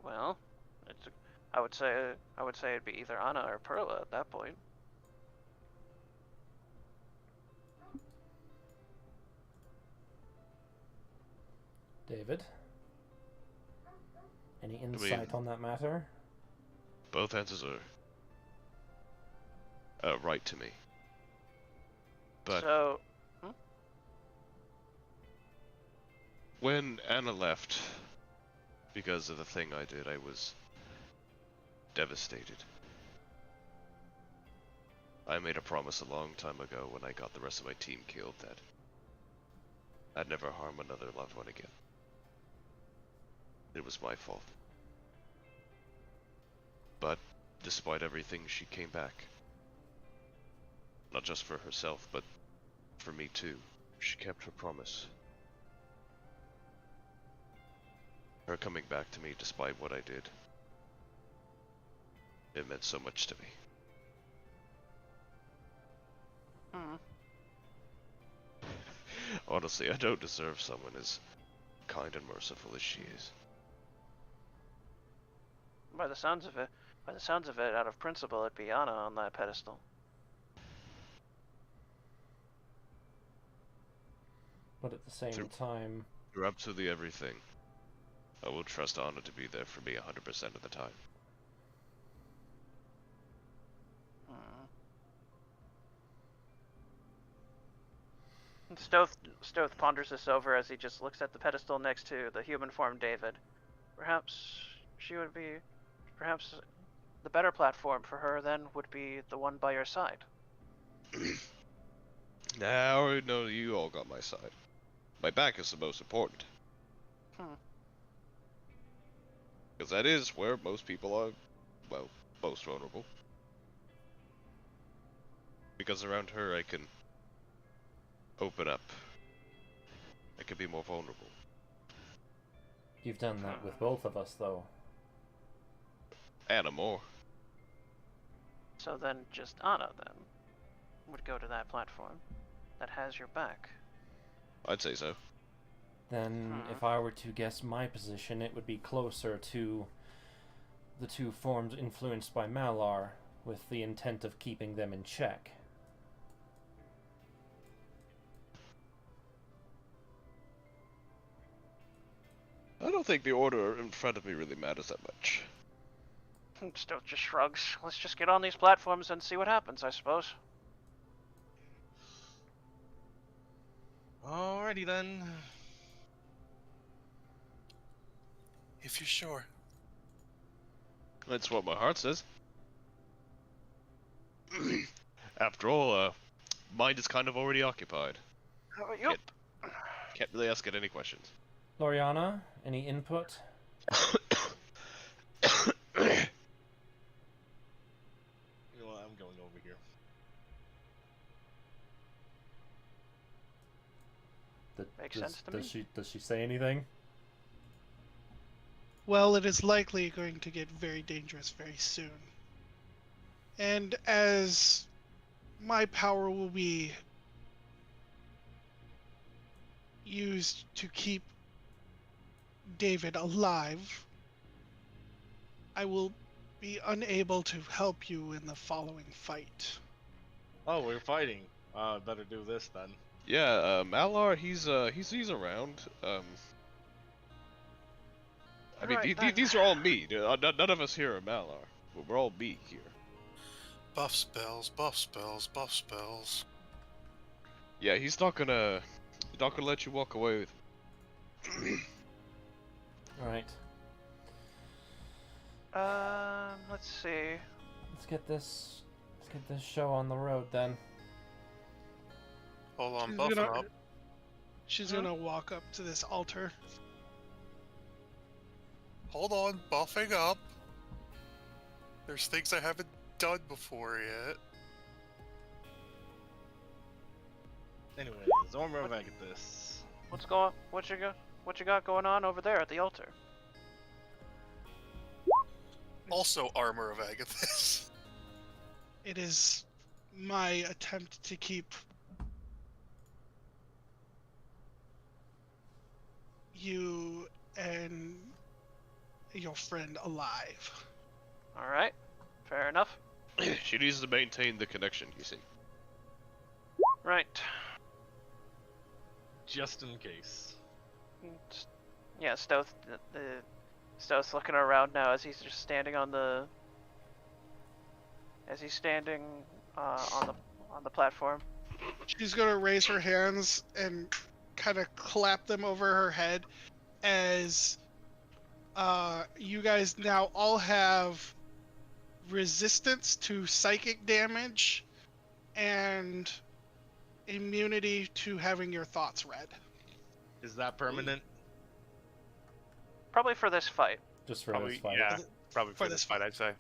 Well, I would say it'd be either Anna or Perla at that point. David? Any insight on that matter? Both answers are right to me. But So, when Anna left, because of the thing I did, I was devastated. I made a promise a long time ago when I got the rest of my team killed that I'd never harm another loved one again. It was my fault. But despite everything, she came back. Not just for herself, but for me too. She kept her promise. Her coming back to me despite what I did, it meant so much to me. Honestly, I don't deserve someone as kind and merciful as she is. by the sounds of it, out of principle, it'd be Anna on that pedestal. But at the same time, Through absolutely everything, I will trust Anna to be there for me 100% of the time. Stoth ponders this over as he just looks at the pedestal next to the human form David. Perhaps she would be... Perhaps the better platform for her then would be the one by your side. Nah, I already know you all got my side. My back is the most important. Because that is where most people are, well, most vulnerable. Because around her I can open up. I can be more vulnerable. you've done that with both of us, though. Anna more. So then just Anna, then, would go to that platform that has your back. I'd say so. Then, if I were to guess my position, it would be closer to the two forms influenced by Malar, with the intent of keeping them in check. I don't think the order in front of me really matters that much. Stoth just shrugs. Let's just get on these platforms and see what happens, I suppose. Alrighty then. If you're sure. That's what my heart says. After all, mind is kind of already occupied. Yep. Can't really ask it any questions. Loriana, any input? You know what, I'm going over here. Makes sense to me. Does she say anything? Well, it is likely going to get very dangerous very soon. And as my power will be used to keep David alive, I will be unable to help you in the following fight. Oh, we're fighting. Better do this then. Yeah, Malar, he's around. I mean, Right, these are all me. None of us here are Malar. We're all me here. Buff spells, buff spells, buff spells. Yeah, he's not gonna let you walk away with. All right. Let's see. Let's get this show on the road then. Hold on, She's buffing gonna- up. She's gonna walk up to this altar. Hold on, buffing up. There's things I haven't done before yet. Anyways, armor of Agathis. What you got going on over there at the altar? Also, armor of Agathis. It is my attempt to keep you and your friend alive. All right, fair enough. She needs to maintain the connection, you see. Right. Just in case. Yeah, Stoth's looking around now as he's just standing on the. As he's standing on the platform. She's gonna raise her hands and kind of clap them over her head as you guys now all have resistance to psychic damage and immunity to having your thoughts read. Is that permanent? Probably for this fight. Just for Probably, this fight. yeah. Probably For for this this fight, I'd say.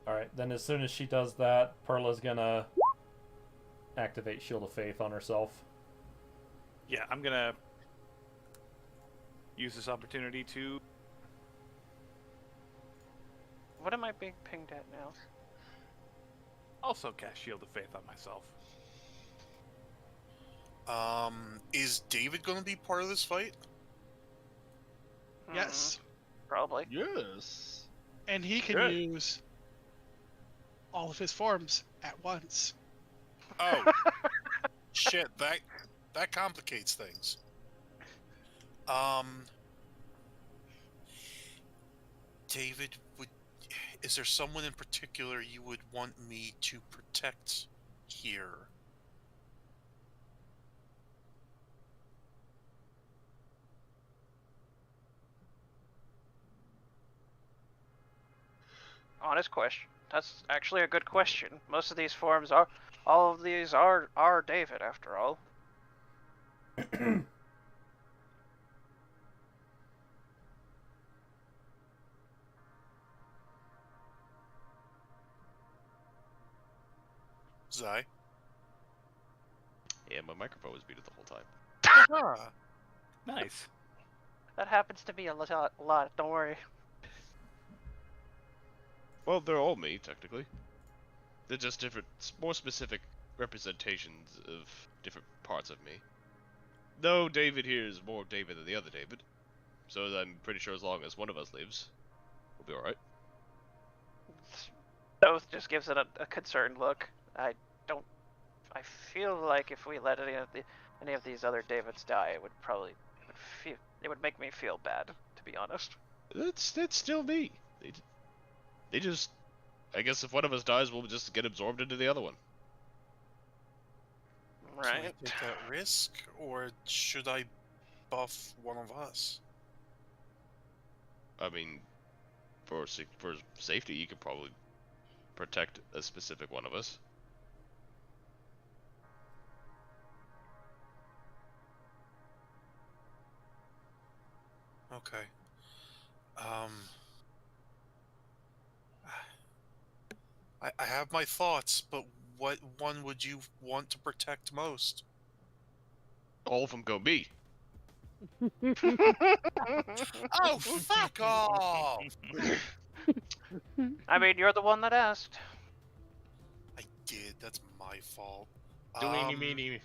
Alright, then as soon as she does that, Perla's gonna activate Shield of Faith on herself. Yeah, I'm gonna use this opportunity to. What am I being pinged at now? Also cast Shield of Faith on myself. Is David gonna be part of this fight? Yes, Probably. Yes. and he can Good. use all of his forms at once. Oh, shit! That complicates things. David, is there someone in particular you would want me to protect here? Honest question. That's actually a good question. Most of these forms are, all of these are David after all. Zai? Yeah, my microphone was muted the whole time. Ah, Nice. That happens to me a lot. Don't worry. Well, they're all me, technically. They're just different, more specific representations of different parts of me. No, David here is more David than the other David. So I'm pretty sure as long as one of us lives, we'll be alright. Both just gives it a concerned look. I feel like if we let any of these other Davids die, it would make me feel bad, to be honest. That's still me. They just, I guess if one of us dies, we'll just get absorbed into the other one. Can we Right. take that risk, or should I buff one of us? I mean, for safety, you could probably protect a specific one of us. Okay. I have my thoughts, but what one would you want to protect most? All of them go me. Oh, fuck off! I mean, you're the one that asked. I did. That's my fault. Doiny meeny.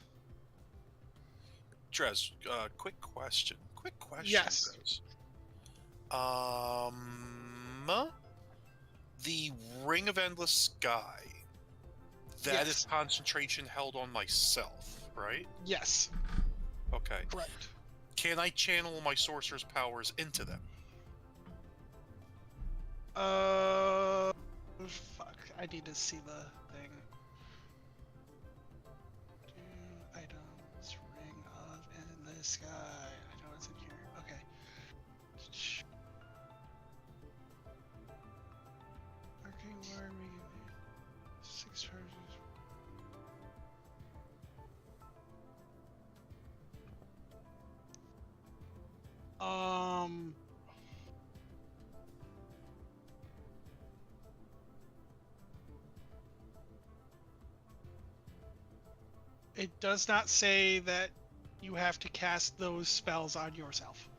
Drez, quick question. Quick question. Yes. Drez. The Ring of Endless Sky. That is Yes. concentration held on myself, right? Yes, Okay. correct. Can I channel my sorcerer's powers into them? Fuck. I need to see the thing. Items, ring of in the sky. I know it's in here. Okay. Arcane ward, we can do 6 charges. It does not say that you have to cast those spells on yourself.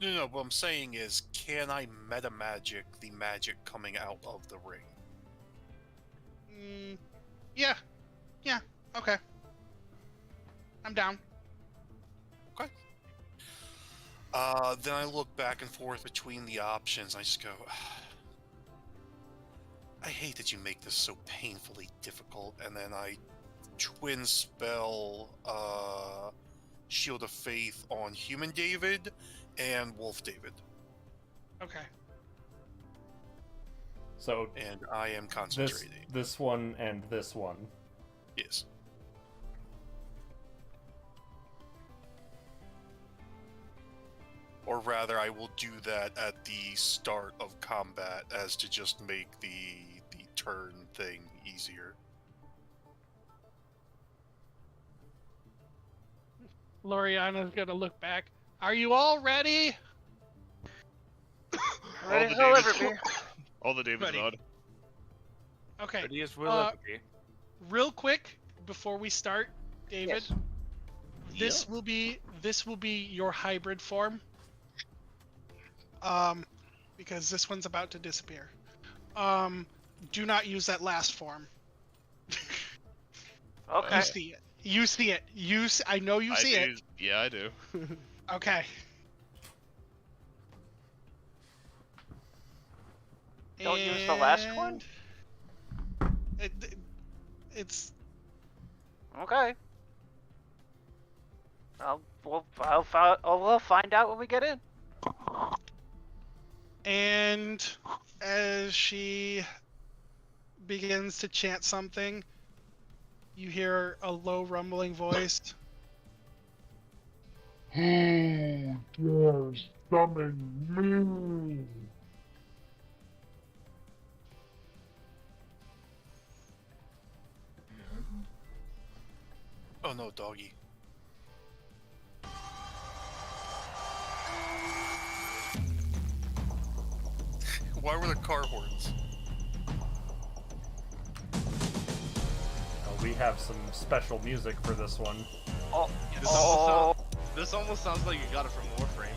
No, what I'm saying is, can I meta magic the magic coming out of the ring? Yeah. Yeah, okay. I'm down. Then I look back and forth between the options. I just go, I hate that you make this so painfully difficult. And then I twin spell Shield of Faith on Human David and Wolf David. Okay. So And I am this concentrating. this one and this one. Yes. Or rather, I will do that at the start of combat, as to just make the turn thing easier. Loriana's gonna look back. Are you all ready? Ready the to deliver Davids- me. All the Davids Ready. nod. Okay. Ready as will Uh, ever be. Real quick before we start, David, Yes. this will be your hybrid form. Because this one's about to disappear. Do not use that last form. Okay. You see it. You see it. I know you see it. Yeah, I do. Okay. Don't use the last one? It's Okay. We'll find out when we get in. and as she begins to chant something, you hear a low rumbling voice. Who dares summon me? Oh no, doggy. Why were the car horns? We have some special music for this one. Oh, This almost sounds like you got it from Warframe.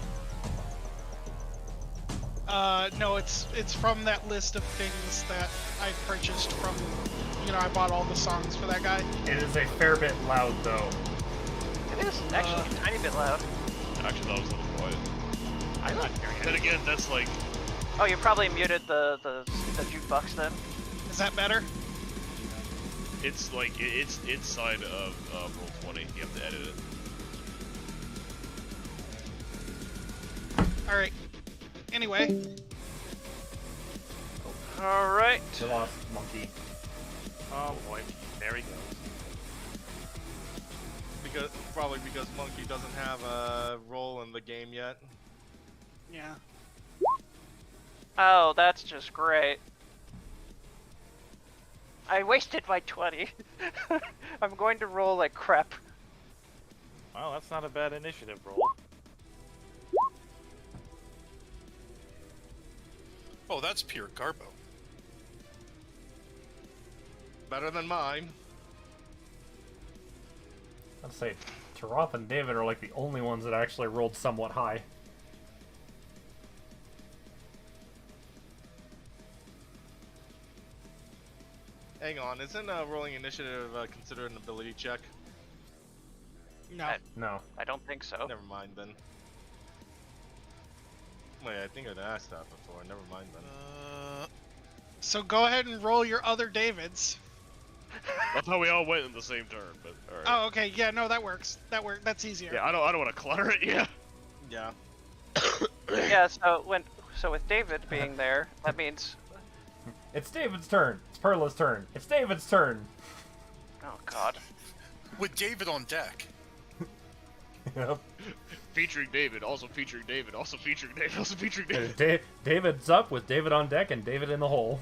No, it's from that list of things that I purchased from. I bought all the songs for that guy. It is a fair bit loud, though. it is actually a tiny bit loud. Actually, that was a little quiet. I'm not hearing Then it. again, that's like Oh, you probably muted the jukebox then. Is that better? it's like it's inside of Roll20. You have to edit it. All right. Anyway, All right. We lost Monkey. Oh boy, there he goes. Probably because Monkey doesn't have a role in the game yet. yeah. Oh, that's just great. I wasted my 20. I'm going to roll like crap. Well, that's not a bad initiative roll. Oh, that's pure garbo. Better than mine. I'd say Taroth and David are like the only ones that actually rolled somewhat high. Hang on, isn't rolling initiative considered an ability check? No. No. I don't think so. Never mind then. Wait, I think I'd asked that before. Never mind then. So go ahead and roll your other Davids. That's how we all went in the same turn. But all right. Oh, okay. Yeah, no, that works. That's easier. Yeah, I don't want to clutter it. Yeah. Yeah. Yeah, so with David being there, that means It's David's turn. It's Perla's turn. It's David's turn. oh god. With David on deck. Yep. Featuring David, also featuring David, also featuring David, also featuring There's David. David's up with David on deck and David in the hole.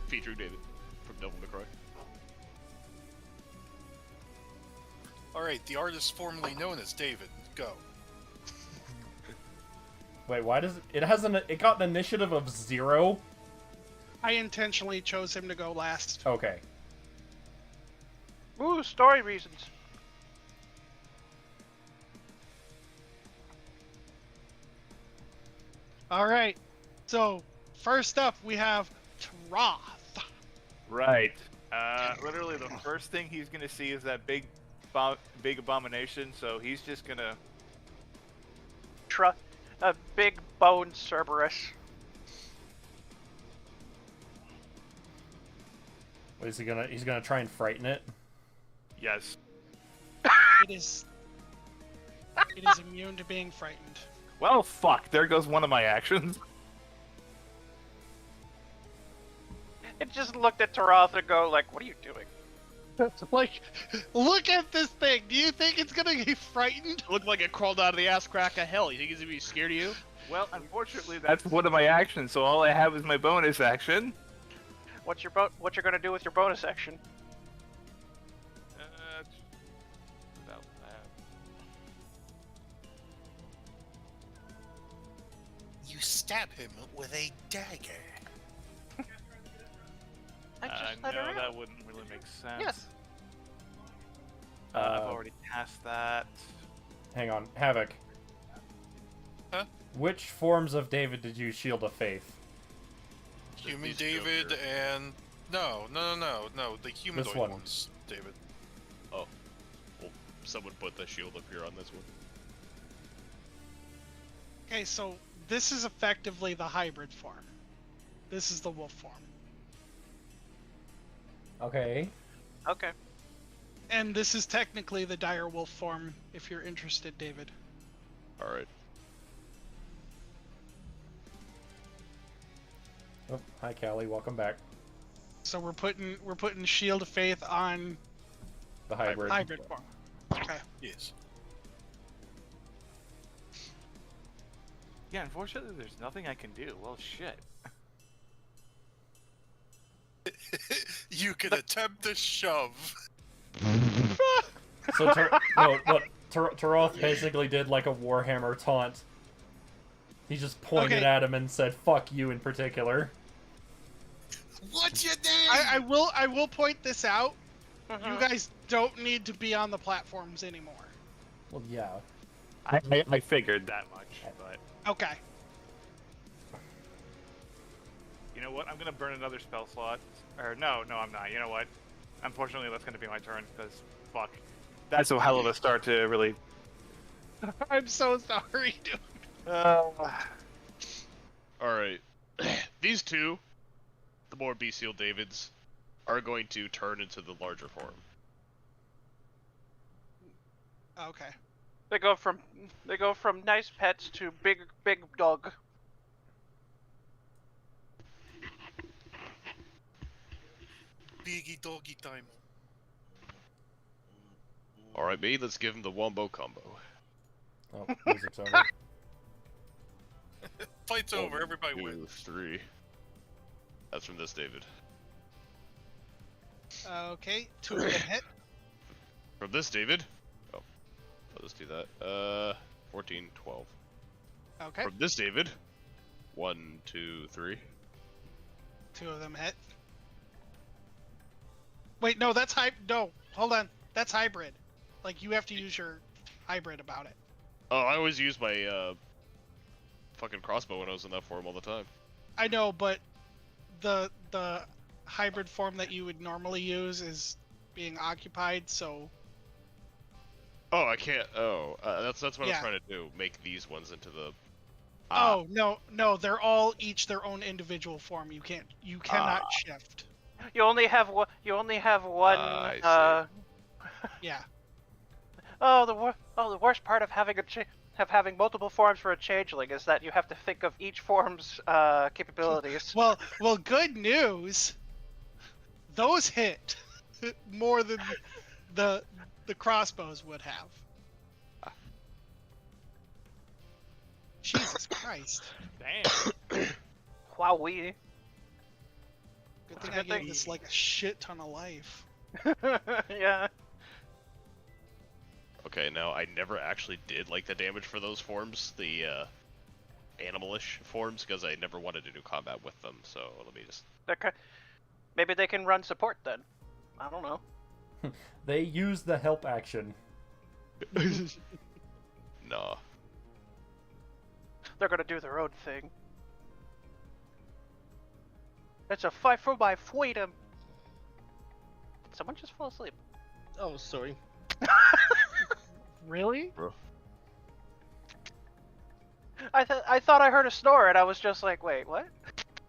Featuring David from Devil May Cry. Alright, the artist formerly known as David. Go. Wait, why does it got an initiative of 0? I intentionally chose him to go last. Okay. Ooh, story reasons. All right. So first up, we have Troth. Right. Literally the first thing he's gonna see is that big abomination, so he's just gonna. A big bone Cerberus. What is he gonna? He's gonna try and frighten it. Yes. It is immune to being frightened. Well, fuck. There goes one of my actions. It just looked at Taroth and go like, "What are you doing?" Like, look at this thing. Do you think it's gonna be frightened? It looked like it crawled out of the ass crack of hell. You think he's gonna be scared of you? Well, unfortunately, that's one of my actions, so all I have is my bonus action. What you're gonna do with your bonus action? About that. You stab him with a dagger. I just let her No, out. that wouldn't really make sense. Yes. I've already passed that. Hang on, Havoc. Huh? Which forms of David did you Shield of Faith? Human These David Joker. and no, the humanoid one. ones, David. Oh. Well, someone put the shield up here on this one. Okay, so this is effectively the hybrid form. This is the wolf form. Okay. Okay. And this is technically the dire wolf form, if you're interested, David. Alright. Oh, hi, Callie. Welcome back. So we're putting Shield of Faith on The hybrid. hybrid form. Okay. Yes. Yeah, unfortunately, there's nothing I can do. Well, shit. You can attempt to shove. So, Taroth basically did like a Warhammer taunt. He just pointed Okay. at him and said, "Fuck you" in particular. What's your name? I will point this out. Mhm. You guys don't need to be on the platforms anymore. Well, yeah. I figured that much, but Okay. You know what? I'm gonna burn another spell slot. Or no, I'm not. You know what? Unfortunately, that's gonna be my turn because fuck. That's a hell of a start to really. I'm so sorry, dude. Alright. These two, the more bestial Davids, are going to turn into the larger form. Okay. They go from nice pets to big dog. Biggie doggy time. Alright, me, let's give him the wombo combo. Oh, music's over. Fight's over, One, everybody 2, wins. 3. That's from this David. Okay. 2 of them hit. From this David. Oh, let's do that. 14, 12. Okay. From this David. 1, 2, 3. 2 of them hit. Wait, no, that's no, hold on. That's hybrid. Like, you have to use your hybrid about it. Oh, I always use my fucking crossbow when I was in that form all the time. I know, but the hybrid form that you would normally use is being occupied, so Oh, I can't. Oh, that's what Yeah. I'm trying to do. Make these ones into the. oh no, they're all each their own individual form. You cannot shift. You only have one. I Yeah. The worst part of having multiple forms for a changeling is that you have to think of each form's capabilities. Well, good news. Those hit more than the crossbows would have. Jesus Christ. Damn. Wowee. Good thing I gave this like a shit ton of life. Yeah. Okay, now I never actually did like the damage for those forms, the animalish forms, because I never wanted to do combat with them. So let me just. Maybe they can run support then. I don't know. They use the help action. Nah. They're gonna do their own thing. It's a fight for my freedom. Did someone just fall asleep? Oh, sorry. Really? Bro. I thought I heard a snore and I was just like, wait, what?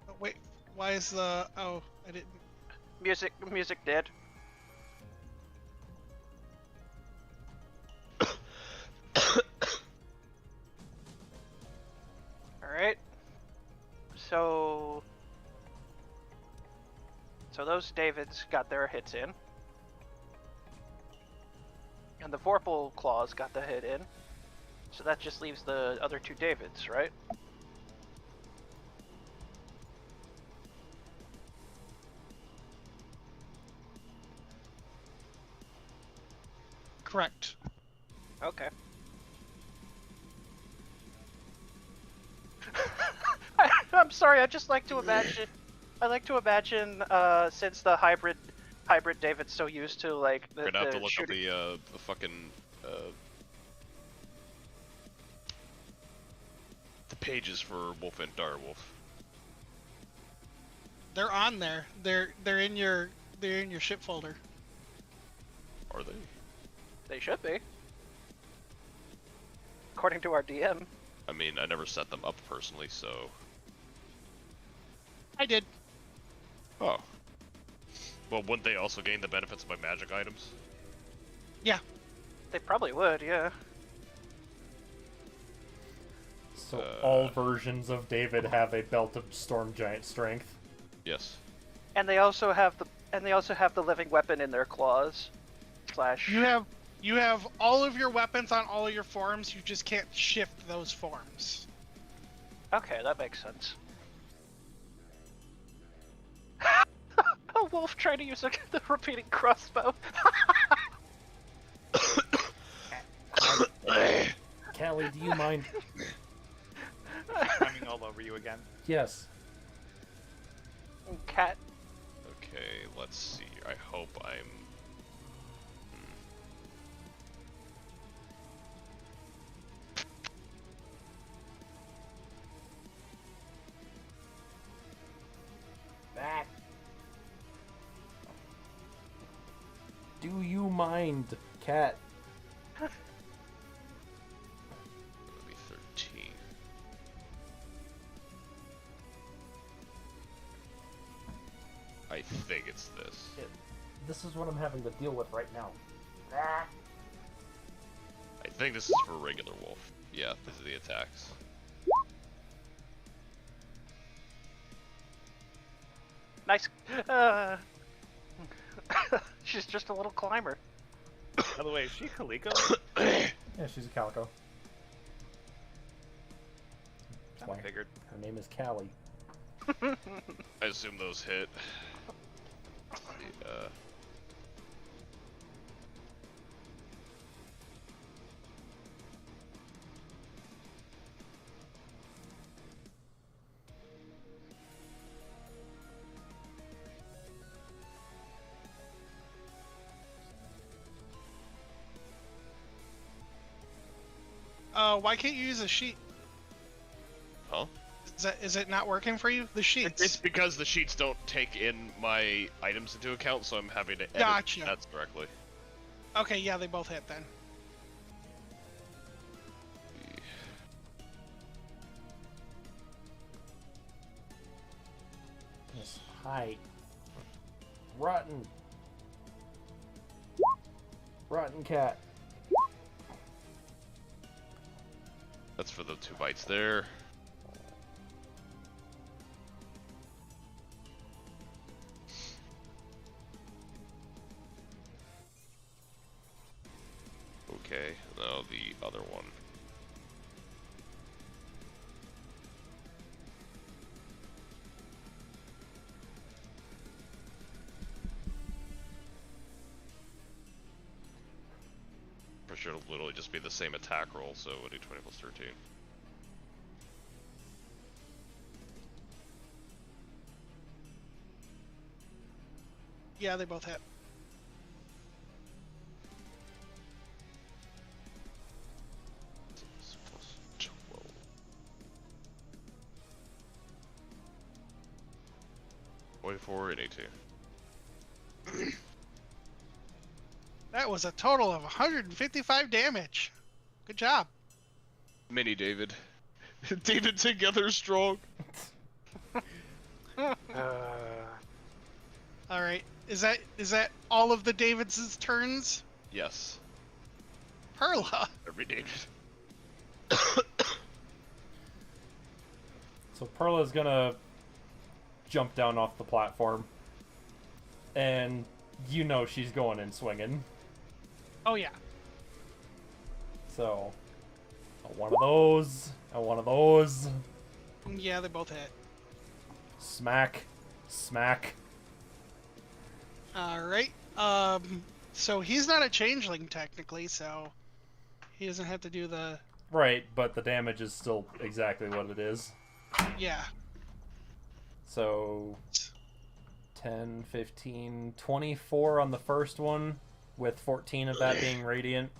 Oh, wait, why is the... Oh, I didn't... Music did. Alright. So... those Davids got their hits in. And the Vorpal Claws got the hit in. So that just leaves the other 2 Davids, right? Correct. Okay. I'm sorry, I just like to imagine. I like to imagine, since the hybrid David's so used to like the, We're gonna have to look up shooting. the fucking the pages for Wolf and Direwolf. They're on there. They're in your ship folder. Are they? They should be, according to our DM. I mean, I never set them up personally, so. I did. Oh. Well, wouldn't they also gain the benefits of my magic items? Yeah. They probably would, yeah. So all versions of David have a belt of storm giant strength. Yes. And they also have the living weapon in their claws. Slash. You have all of your weapons on all of your forms. You just can't shift those forms. Okay, that makes sense. A wolf trying to use the repeating crossbow. Callie, do you mind? Climbing all over you again. Yes. Cat. Okay, let's see. I hope I'm. Back. Do you mind, cat? It'll be 13. I think it's this. This is what I'm having to deal with right now. I think this is for regular wolf. Yeah, this is the attacks. Nice. She's just a little climber. By the way, is she Kaliko? Yeah, she's a calico. That's why Figured. her name is Callie. I assume those hit. Why can't you use a sheet? Huh? Is it not working for you? The sheets. It's because the sheets don't take in my items into account, so I'm having to edit Gotcha. that directly. Okay, yeah, they both hit then. Yes. Hi. Rotten. Rotten cat. That's for the 2 bites there. Okay, now the other one. For sure it'll literally just be the same attack roll, so we'll do 20 plus 13. Yeah, they both hit. Plus 12. and 82. That was a total of 155 damage. Good job. Mini David. David together strong. All right. Is that all of the Davids' turns? Yes. Perla. Every David. So Perla's gonna jump down off the platform and you know she's going in swinging. Oh yeah. So, one of those, and one of those. Yeah, they both hit. Smack. Smack. Alright. So he's not a changeling technically, so he doesn't have to do the... Right, but the damage is still exactly what it is. Yeah. So, 10, 15, 24 on the first one, with 14 of that being radiant.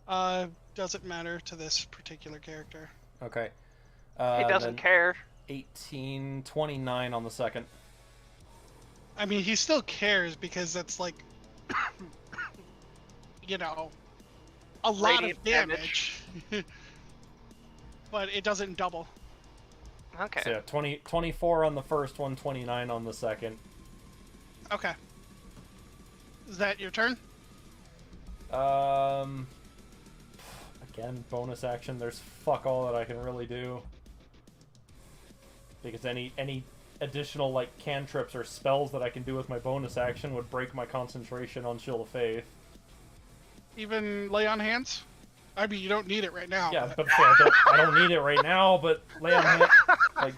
Doesn't matter to this particular character. Okay. He doesn't then care. 18, 29 on the second. I mean, he still cares because that's like, you know, a lot Radiant of damage. But it doesn't double. Okay. So yeah, 24 on the first one, 29 on the second. Okay. Is that your turn? Again, bonus action. There's fuck all that I can really do. Because any additional like cantrips or spells that I can do with my bonus action would break my concentration on Shield of Faith. Even lay on hands? I mean, you don't need it right now. Yeah, but I don't need it right now. But lay on hands, like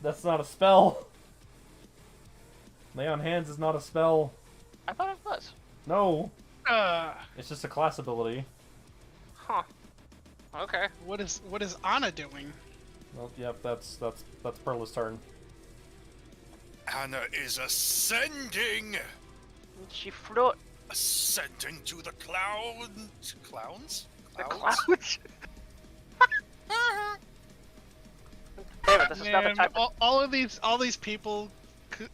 that's not a spell. Lay on hands is not a spell. I thought it was. No, it's just a class ability. Huh. Okay. What is Anna doing? Well, yep, that's Perla's turn. Anna is ascending! She float. Ascending to the clouds. Clowns? The clouds. David, this is not the Man, time. all these people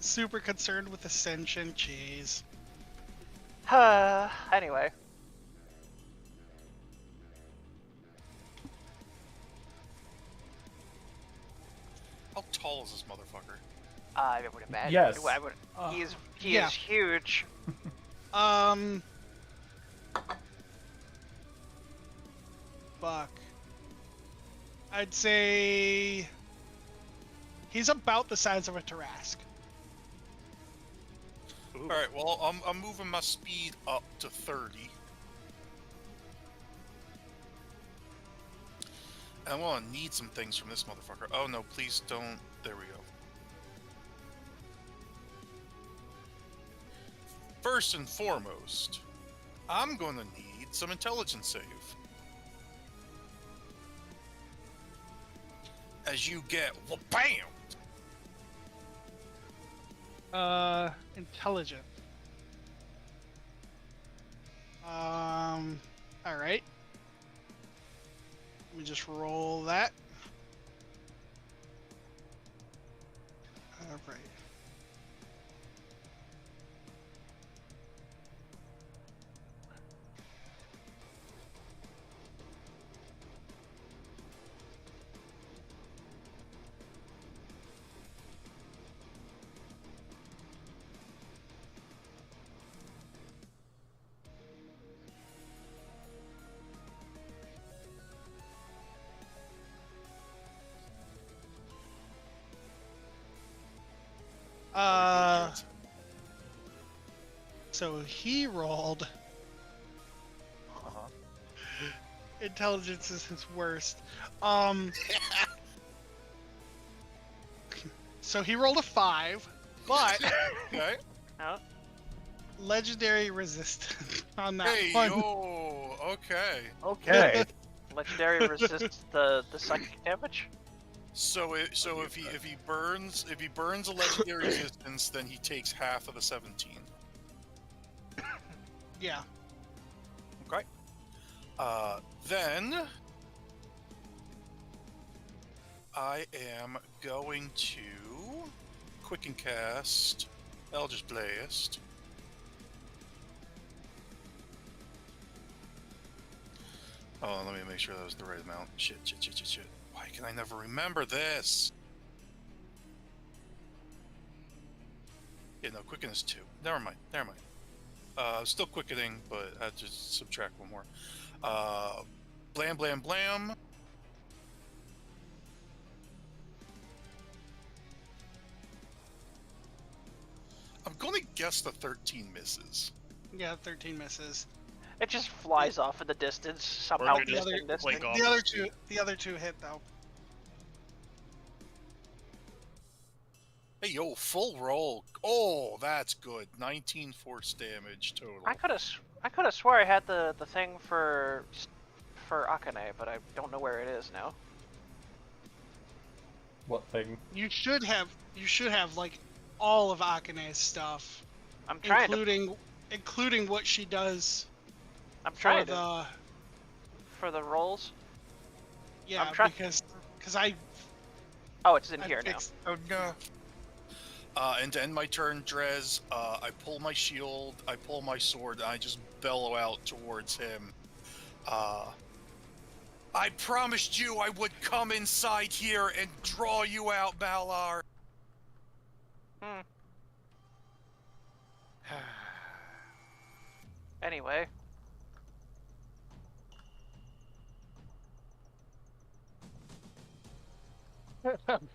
super concerned with ascension. Jeez. Anyway. How tall is this motherfucker? I would imagine. Yes. I would, he yeah. is huge. Fuck. I'd say he's about the size of a Tarrasque. Alright, well, I'm moving my speed up to 30. And I'm gonna need some things from this motherfucker. Oh no, please don't. There we go. First and foremost, I'm gonna need some intelligence save. As you get bam. Intelligent. Alright. Let me just roll that. Alright. So he rolled. Intelligence is his worst. So he rolled a 5, but Okay. legendary resistance on that Hey, one. yo, okay. Okay. Legendary resists the psychic damage. So if he burns a legendary resistance, then he takes half of the 17. Yeah. Okay. Then I am going to quicken cast Eldritch Blast. Oh, let me make sure that was the right amount. Shit. Why can I never remember this? Yeah, no, quicken is 2. Never mind. Still quickening, but I just subtract one more. Blam, blam, blam. guess the 13 misses. Yeah, 13 misses. It just flies off in the distance, somehow We're gonna missing this play thing. golf. The other two hit though. Hey, yo, full roll. Oh, that's good. 19 force damage total. I could have swore I had the thing for Akane, but I don't know where it is now. What thing? You should have like all of Akane's stuff, I'm trying including what she does I'm for trying the for the rolls. yeah I'm try- because I Oh, it's in here now. fixed, oh no. And to end my turn, Drez, I pull my shield, I pull my sword, and I just bellow out towards him. I promised you I would come inside here and draw you out, Balar. Anyway.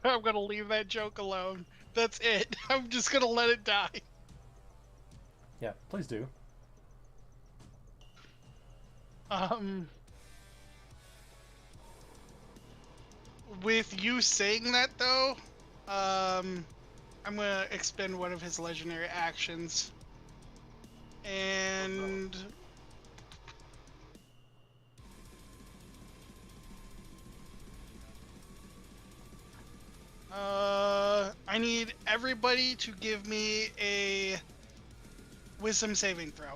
I'm gonna leave that joke alone. That's it. I'm just gonna let it die. Yeah, please do. With you saying that though, I'm gonna expend one of his legendary actions. And I need everybody to give me a wisdom saving throw.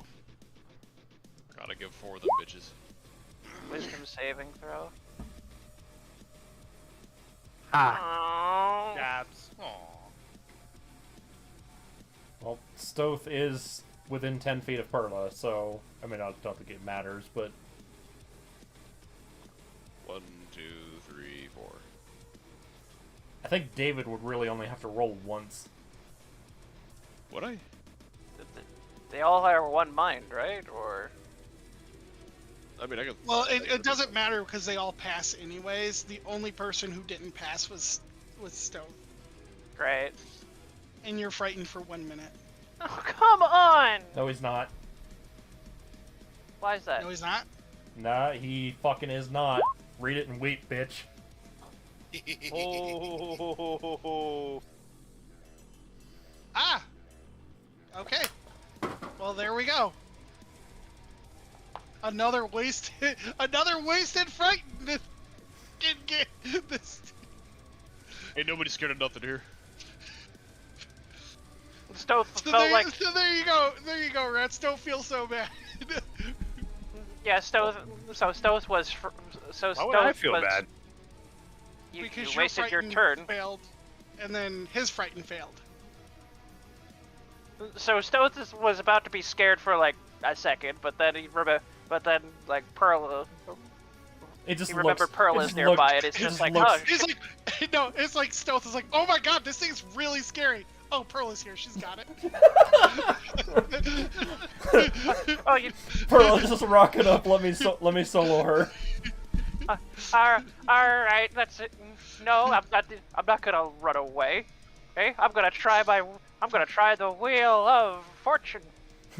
Gotta give 4 of them bitches. Wisdom saving throw. Ah. Oh. Dabs. Well, Stoth is within 10 feet of Perla, so I mean, I don't think it matters, but 1, 2, 3, 4. I think David would really only have to roll once. Would I? They all are one mind, right? Or I mean, I can. Well, it doesn't matter because they all pass anyways. The only person who didn't pass was Stone. great. And you're frightened for 1 minute. Oh, come on! No, he's not. Why is that? No, he's not. Nah, he fucking is not. Read it and weep, bitch. Oh. Ah. Okay. Well, there we go. Another wasted frightened. Get this. Ain't nobody scared of nothing here. Stoth So felt like there you go. There you go, Rats. Don't feel so bad. yeah. Stoth. So Stoth was. So Why would I Stoth feel was. bad? You Because wasted your turn. failed, and then his frightened failed. So Stoth was about to be scared for like a second, but then like Pearl. It just He remembered looks, Pearl it is just nearby, looks- and it's it just like, looks- oh, It's like no, it's like Stealth is like, oh my god, this thing's really scary. Oh, Pearl is here. She's got it. oh, you. Pearl is just rocking up. Let me solo her. All right, that's it. No, I'm not gonna run away. Okay, I'm gonna try the wheel of fortune.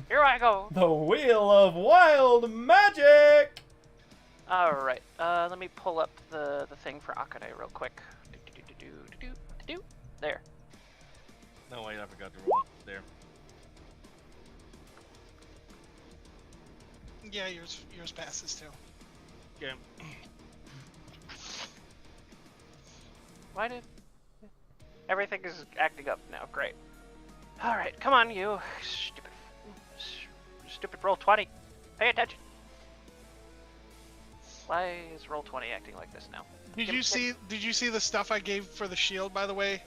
Here I go. The wheel of wild magic. All right, let me pull up the thing for Akane real quick. There. No, wait, I forgot to roll. There. Yeah, yours passes too. Okay. Why did everything is acting up now? Great. All right, come on, you stupid roll 20. Pay attention. Why is roll 20 acting like this now? Did you see the stuff I gave for the shield, by the way?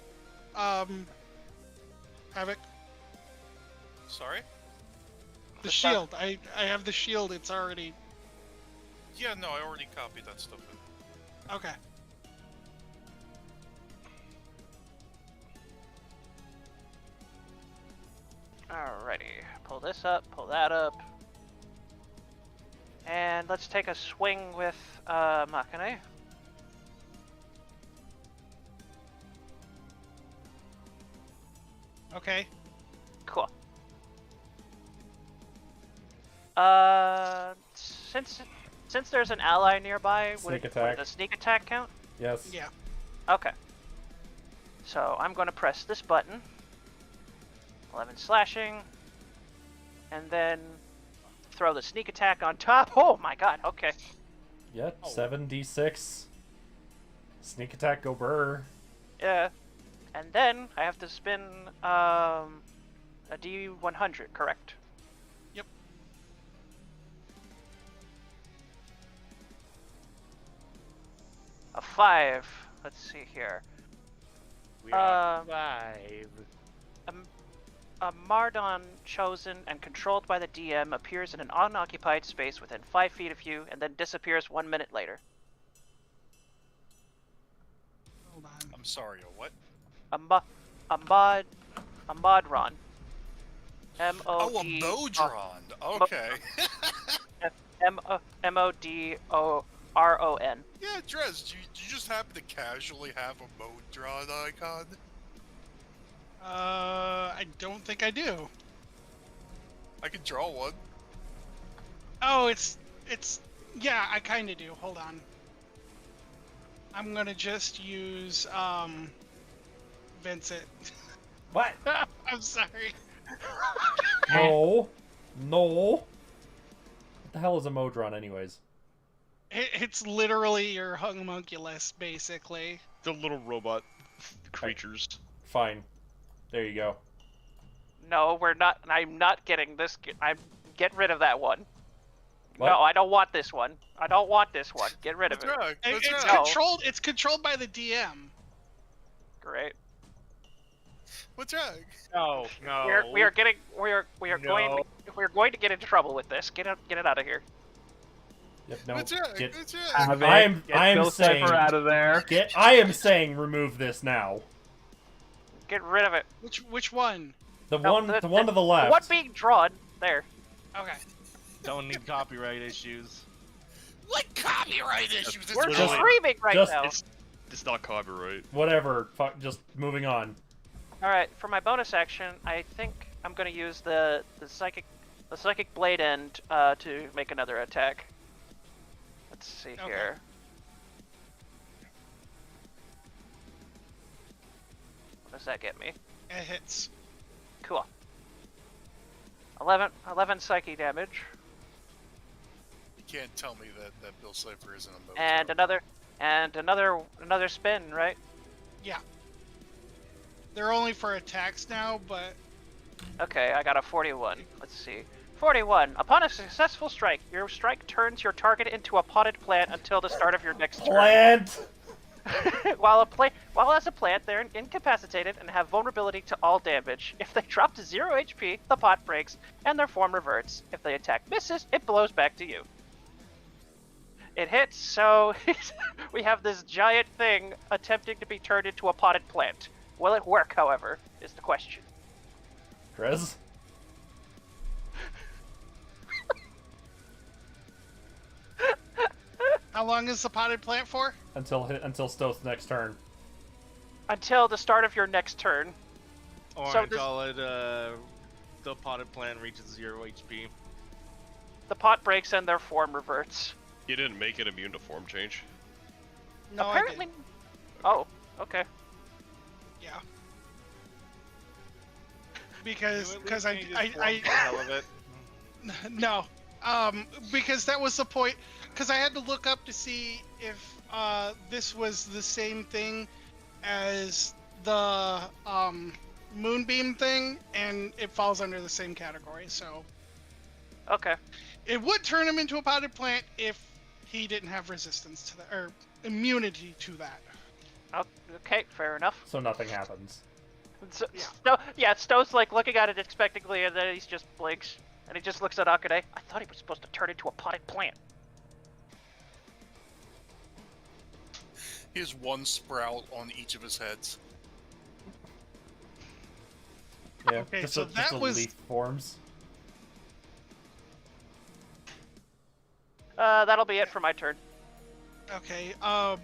Havoc. Sorry? The shield. I have the shield. It's already Yeah, no, I already copied that stuff in. okay. Alrighty, pull this up, pull that up. And let's take a swing with Makane. Okay. Cool. Since there's an ally nearby, would Sneak would attack. a sneak attack count? Yes. Yeah. Okay. So I'm going to press this button. 11 slashing. And then throw the sneak attack on top. Oh my god, okay. Yep. 7d6. Sneak attack, go burr. Yeah. And then I have to spin a D100, correct? Yep. A 5. Let's see here. We are 5. A Mardon chosen and controlled by the DM appears in an unoccupied space within 5 feet of you and then disappears 1 minute later. Hold on. I'm sorry, a what? A Modron. Oh, a M-O-D... Modron. Okay. M-O-D-O-R-O-N. Yeah, Drez, do you just happen to casually have a Modron icon? I don't think I do. I could draw one. Oh, it's yeah, I kind of do. Hold on. I'm gonna just use Vincent. What? I'm sorry. No. No. What the hell is a Modron, anyways? It's literally your homunculus, basically. The little robot creatures. Fine. There you go. No, we're not. I'm not getting this. Get rid of that one. What? No, I don't want this one. I don't want this one. Get rid of That's it. right. It's That's right. controlled. It's controlled by the DM. Great. What's wrong? No, no. We are going No. to get into trouble with this. Get it out of here. Yep, no. What's wrong? Get, What's wrong? Have it. I am Get Bill saying Cipher out of there. I am saying remove this now. Get rid of it. Which one? The No, one to the left. The one being drawn there. Okay. Don't need copyright issues. What copyright issues? It's We're really- just screaming right just- now. It's not copyright. Whatever. Fuck. Just moving on. All right, for my bonus action, I think I'm going to use the psychic blade end to make another attack. Let's see Okay. here. What does that get me? It hits. Cool. 11 psyche damage, You can't tell me that Bill Cipher isn't a Modron. and another spin, right? Yeah. They're only for attacks now, but Okay, I got a 41. Let's see. 41. Upon a successful strike, your strike turns your target into a potted plant until the start of your next turn. Plant. While as a plant, they're incapacitated and have vulnerability to all damage. If they drop to 0 HP, the pot breaks and their form reverts. If the attack misses, it blows back to you. It hits, so we have this giant thing attempting to be turned into a potted plant. Will it work, however, is the question. Chris. how long is the potted plant for? Until Stoth's next turn. Until the start of your next turn. Or So until the potted plant reaches 0 HP. The pot breaks and their form reverts. You didn't make it immune to form change. No, Apparently. I did. Oh, okay. Yeah. Because You at least I change his form for the hell of it. no, because that was the point. Because I had to look up to see if this was the same thing as the moonbeam thing, and it falls under the same category. So Okay. it would turn him into a potted plant if he didn't have resistance to that or immunity to that. Okay, fair enough. So nothing happens. So, Yeah. Stowe's like looking at it expectantly, and then he's just blinks, and he just looks at Akane. I thought he was supposed to turn into a potted plant. He has one sprout on each of his heads. Yeah. Okay, just so just that the was- leaf forms. That'll be it for my turn. Okay.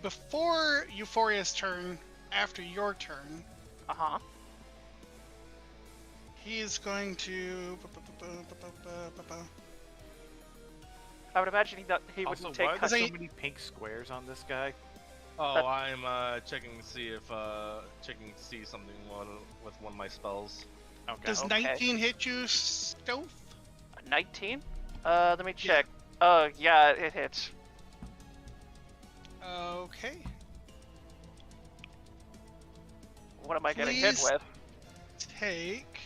Before Euphoria's turn, after your turn, Uh-huh. he is going to I would imagine he Also, wouldn't take why are there custom. so many pink squares on this guy? Oh, That- I'm checking to see if checking to see something with one of my spells. Okay. Does Okay. 19 hit you, Stoth? 19? Let me check. Oh, yeah, it hits. Okay. What am I getting hit Please. with? Take.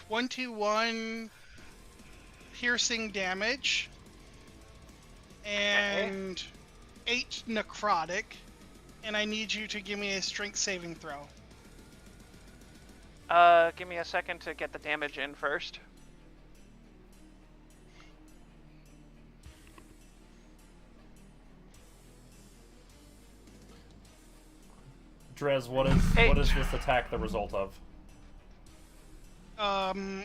$21 piercing damage and 8 necrotic, and I need you to give me a strength saving throw. Give me a second to get the damage in first. Drez, what is this attack the result of?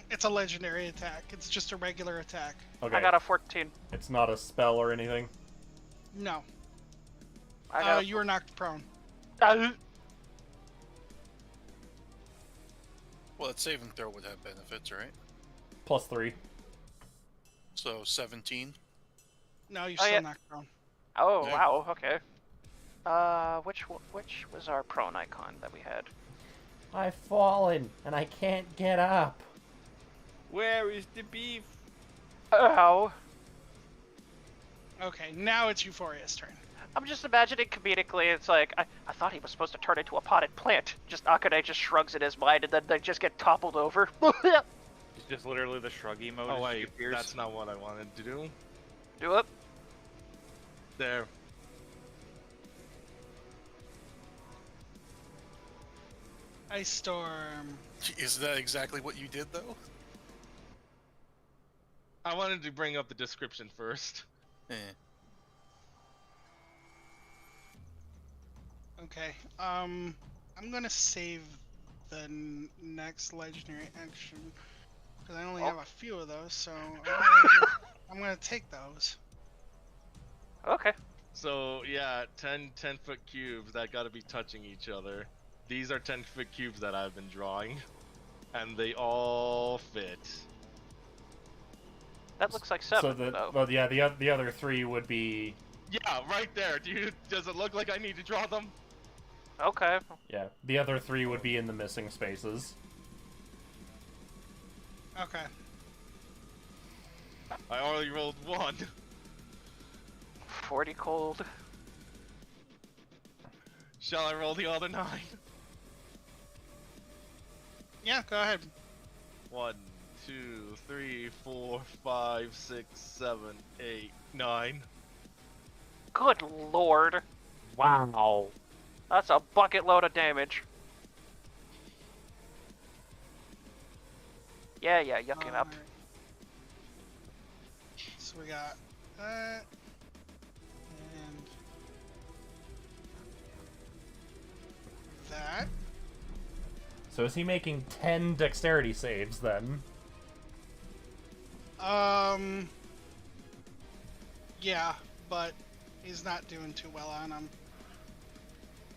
It's a legendary attack. It's just a regular attack. Okay. I got a 14. It's not a spell or anything. No. I got You were knocked prone. a... Well, that saving throw would have benefits, right? +3. So 17. No, you're Oh, still yeah. knocked prone. Oh, Yeah. wow, okay. Which was our prone icon that we had? I've fallen and I can't get up. Where is the beef? Ow. Okay, now it's Euphoria's turn. I'm just imagining comedically, it's like, I thought he was supposed to turn into a potted plant. Just Akane just shrugs in his mind and then they just get toppled over. It's just literally the shrug emote. Oh as she wait, appears. that's not what I wanted to do. Do it. There. Ice Storm. Is that exactly what you did, though? I wanted to bring up the description first. Eh. Okay, I'm gonna save the next legendary action because I only have a few of those, so I'm gonna take those. Okay. So yeah, 10-foot cubes that gotta be touching each other. These are 10-foot cubes that I've been drawing, and they all fit. That looks like 7, So though. well, yeah, the other 3 would be, Yeah, right there. Does it look like I need to draw them? Okay. yeah, the other 3 would be in the missing spaces. Okay. I already rolled 1. 40 cold. Shall I roll the other 9? Yeah, go ahead. 1, 2, 3, 4, 5, 6, 7, 8, 9. Good lord. Wow. That's a bucket load of damage. Yeah, yucking up. Alright. So we got that and that. So is he making 10 dexterity saves then? Yeah, but he's not doing too well on them.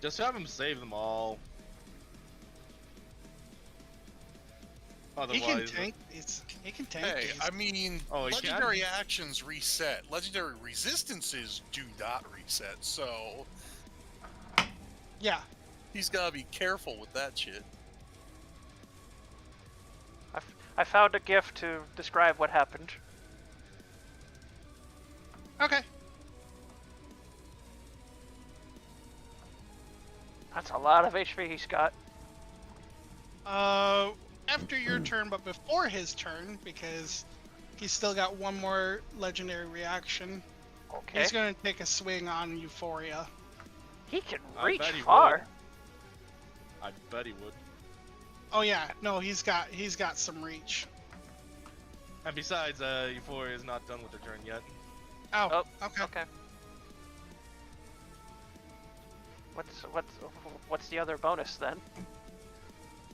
Just have him save them all. He can Otherwise, tank. He can tank. Hey, these. I mean, Oh, he can? legendary actions reset. Legendary resistances do not reset, so Yeah. he's gotta be careful with that shit. I found a GIF to describe what happened. Okay. That's a lot of HP he's got. After your turn, but before his turn, because he's still got one more legendary reaction. Okay. He's gonna take a swing on Euphoria. He can I reach bet he far. I bet he would. Oh yeah, no, he's got some reach. And besides, Euphoria is not done with her turn yet. Oh, Oh, okay. okay. What's the other bonus then?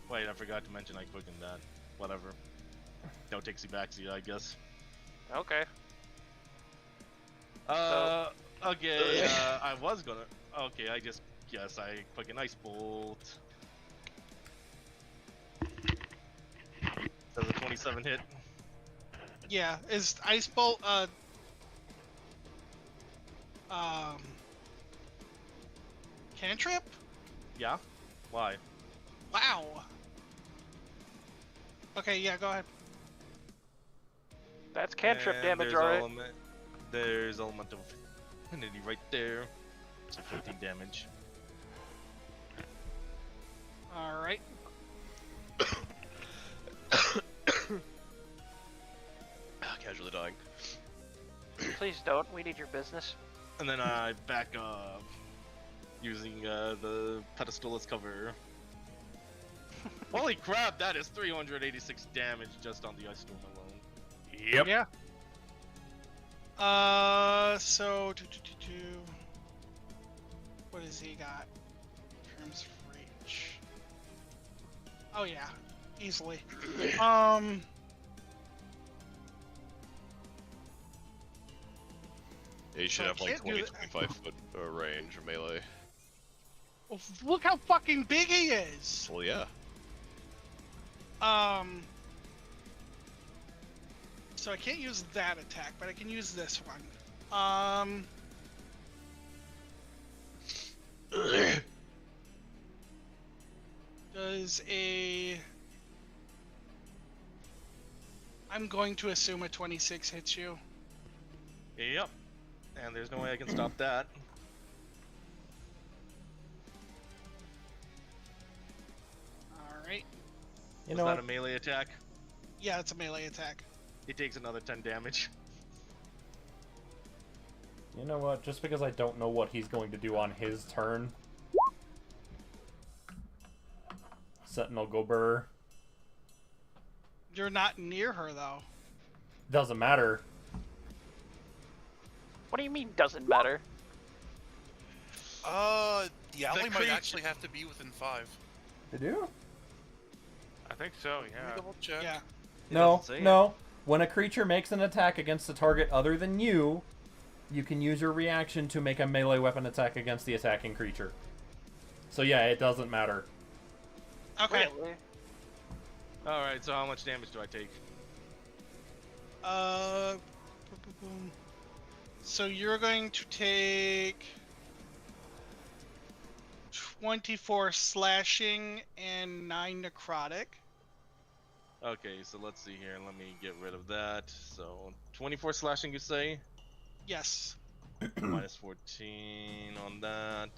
Wait, I forgot to mention I quickened that. Whatever. No takesy backsy, I guess. Okay. Okay, I was gonna. Okay, I just guess I fucking ice bolt. Does a 27 hit? Yeah, is Ice Bolt um cantrip? Yeah. Why? Wow. Okay, yeah, go ahead. That's cantrip And damage, there's alright. There's elemental affinity right there. So 15 damage. All right. Casually dying. Please don't. We need your business. And then I back up using the pedestal as cover. Holy crap, that is 386 damage just on the ice storm alone. Yep. Yeah. So what has he got? Terms of reach. Oh yeah, easily. Yeah, you should So I have like can't do 20, that. 25 foot range or melee. Well, look how fucking big he is. Well, yeah. So I can't use that attack, but I can use this one. Does a... I'm going to assume a 26 hits you. Yep. And there's no way I can stop that. Alright. You Was know that what? a melee attack? Yeah, it's a melee attack. It takes another 10 damage. You know what? Just because I don't know what he's going to do on his turn. Sentinel Gober. You're not near her, though. Doesn't matter. What do you mean doesn't matter? The alley might creep- actually have to be within 5. They do? I think so, Let me yeah. double check. Yeah. No, doesn't say no. When a creature makes an attack against a target other than you, you can use your reaction to make a melee weapon attack against the attacking creature. So yeah, it doesn't matter. Okay. Really? Alright, so how much damage do I take? Boom. So you're going to take 24 slashing and 9 necrotic. Okay, so let's see here. Let me get rid of that. So 24 slashing, you say? Yes. Minus 14 on that.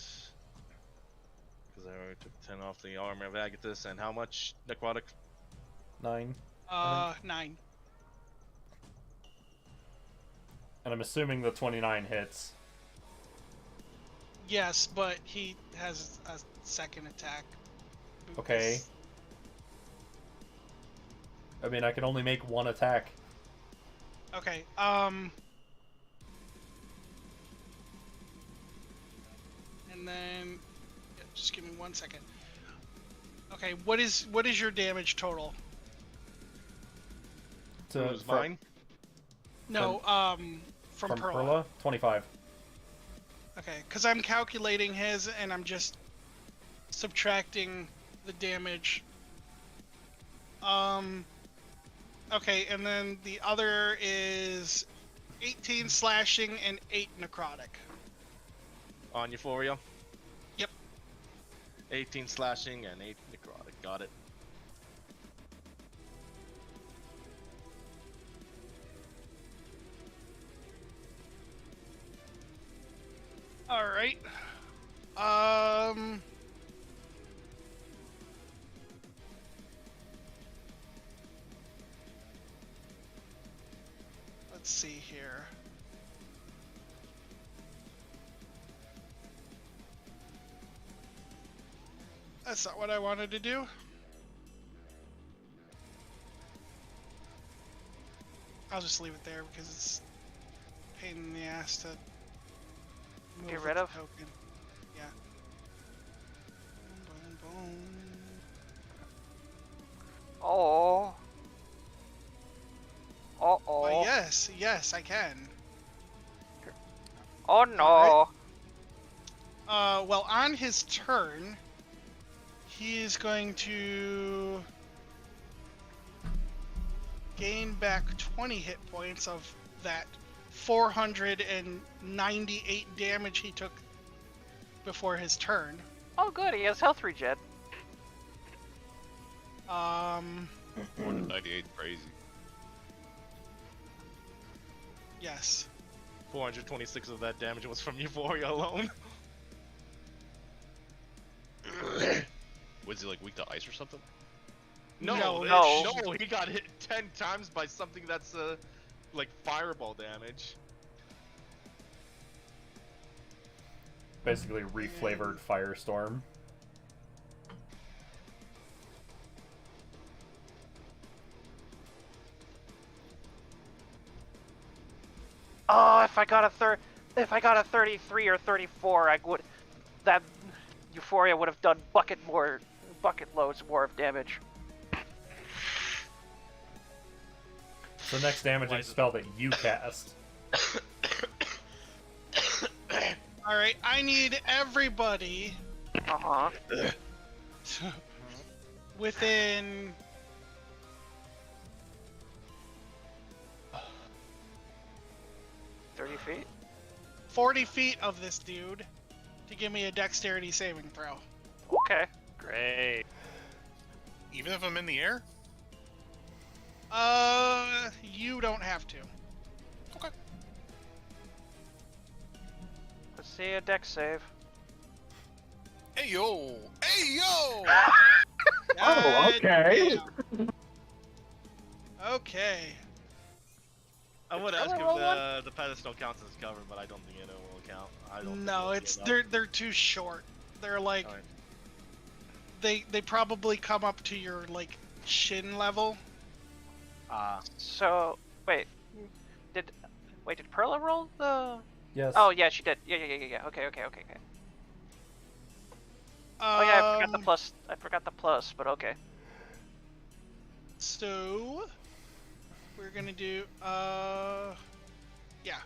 Because I already took 10 off the armor of Agathis. And how much necrotic? 9. 9. And I'm assuming the 29 hits. Yes, but he has a second attack. Okay. I mean, I can only make one attack. Okay. And then, yeah, just give me 1 second. Okay, what is your damage total? Who's mine? No, from From Perla. Perla? 25. Okay, because I'm calculating his and I'm just subtracting the damage. Okay, and then the other is 18 slashing and 8 necrotic. On Euphoria? Yep. 18 slashing and 8 necrotic. Got it. All right. Let's see here. That's not what I wanted to do. I'll just leave it there because it's a pain in the ass to move Get with rid the of? token. Yeah. Boom, boom, boom. Oh. Uh-oh. Yes, I can. Oh no! Well, on his turn, he is going to gain back 20 hit points of that 498 damage he took before his turn. Oh good, he has health regen. 498, crazy. Yes. 426 of that damage was from Euphoria alone. Was he like weak to ice or something? No. No, he got hit 10 times by something that's like fireball damage. Basically, reflavored Firestorm. Oh, if I got a 33 or 34, that Euphoria would have done bucket loads more of damage. So next damaging spell that you cast. Alright, I need everybody Uh-huh. within 30 feet? 40 feet of this dude to give me a dexterity saving throw. Okay. Great. Even if I'm in the air? You don't have to. Okay. Let's see a dex save. Hey yo! Hey yo! Oh, okay. Yeah. Okay. I would ask Roll if the pedestal counts as cover, but I don't think it will count. I don't. No, think it's it'll get they're too short. They're like Alright. they probably come up to your like shin level. So, wait. Did Perla roll the... Yes. Oh, yeah, she did. Yeah. Okay. Oh yeah, I forgot the plus. But okay. So we're gonna do yeah,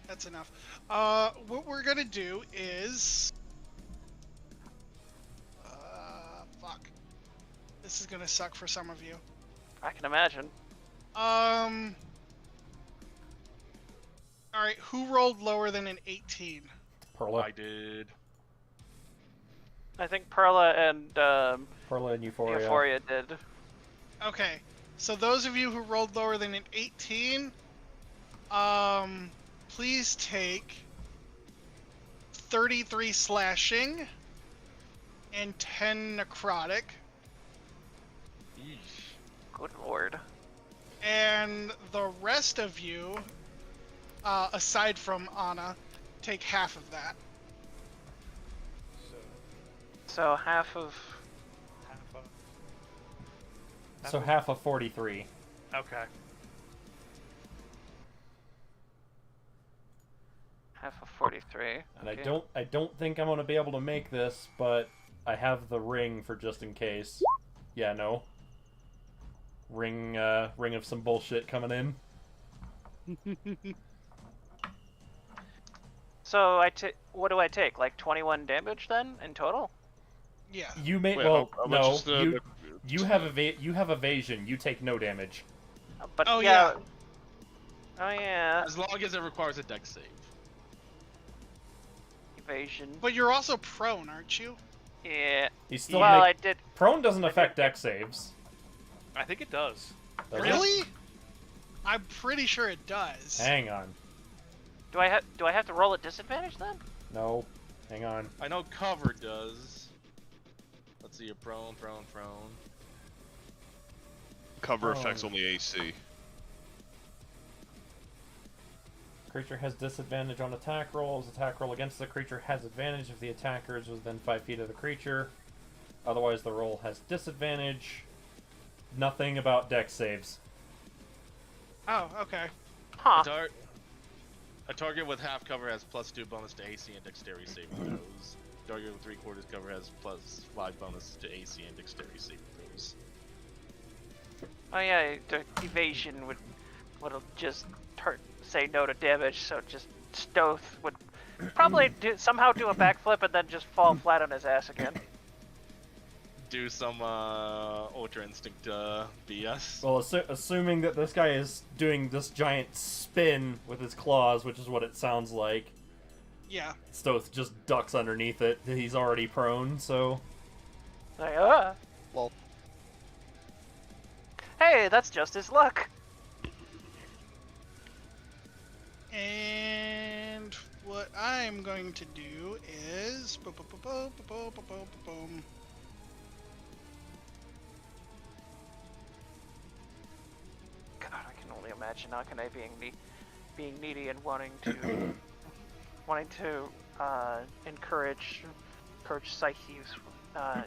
that's enough. What we're gonna do is fuck. This is gonna suck for some of you. I can imagine. Alright, who rolled lower than an 18? Perla. I did. I think Perla and Perla and Euphoria. Euphoria did. Okay, so those of you who rolled lower than an 18, please take 33 slashing and 10 necrotic. Good lord. And the rest of you, aside from Anna, take half of that. So half of... So half of 43. Okay. Half of 43. And okay. I don't think I'm gonna be able to make this, but I have the ring for just in case. Yeah, no. Ring of some bullshit coming in. So what do I take? Like 21 damage then in total? Yeah. You may Wait, well how much no. is the- You have evasion. You take no damage. But Oh, yeah. yeah. Oh yeah. As long as it requires a dex save. Evasion. But you're also prone, aren't you? Yeah. He's still Well, make- I did. Prone doesn't affect dex saves. I think it does. Does it? Really? I'm pretty sure it does. Hang on. Do I have to roll at disadvantage then? No. Hang on. I know cover does. Let's see, you're prone. Cover Oh. affects only AC. Creature has disadvantage on attack rolls. Attack roll against the creature has advantage if the attacker is within 5 feet of the creature. Otherwise, the roll has disadvantage. Nothing about dex saves. Oh, okay. Huh. A target with half cover has +2 bonus to AC and dexterity saving throws. Target with 3/4 cover has +5 bonus to AC and dexterity saving throws. Oh yeah, the evasion would just say no to damage, so just stealth would Probably somehow do a backflip and then just fall flat on his ass again. Do some Ultra Instinct BS. Well, assuming that this guy is doing this giant spin with his claws, which is what it sounds like, Yeah. Stoth just ducks underneath it. He's already prone, so... Like, Well. Hey, that's just his luck. And what I'm going to do is boom. God, I can only imagine Akane being needy and wanting to encourage Psyche's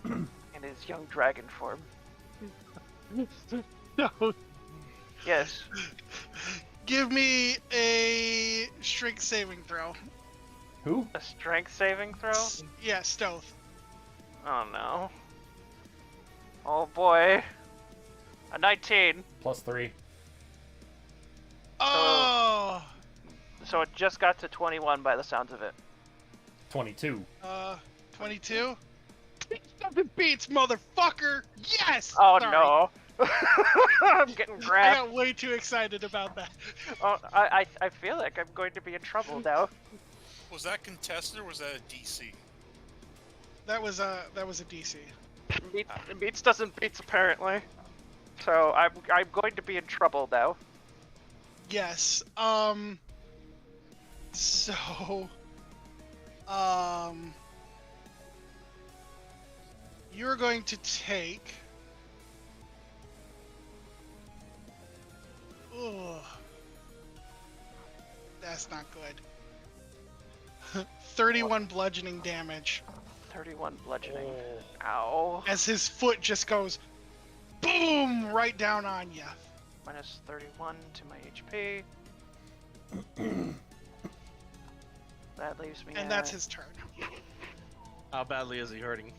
in his young dragon form. No. Yes. Give me a strength saving throw. Who? A strength saving throw? Yeah, stealth. Oh no. Oh boy. A 19. +3. Oh. So it just got to 21 by the sounds of it. 22. 22. Nothing beats, motherfucker. Yes. Oh Sorry. no. I'm getting I grabbed. got way too excited about that. Oh, I feel like I'm going to be in trouble now. Was that was that a DC? That was a DC. Beats doesn't beats apparently. So I'm going to be in trouble now. Yes. So. You're going to take. Ugh. That's not good. 31 bludgeoning damage. 31 bludgeoning. Ow. As his foot just goes boom right down on you. Minus 31 to my HP. That leaves me. And that's his turn. How badly is he hurting?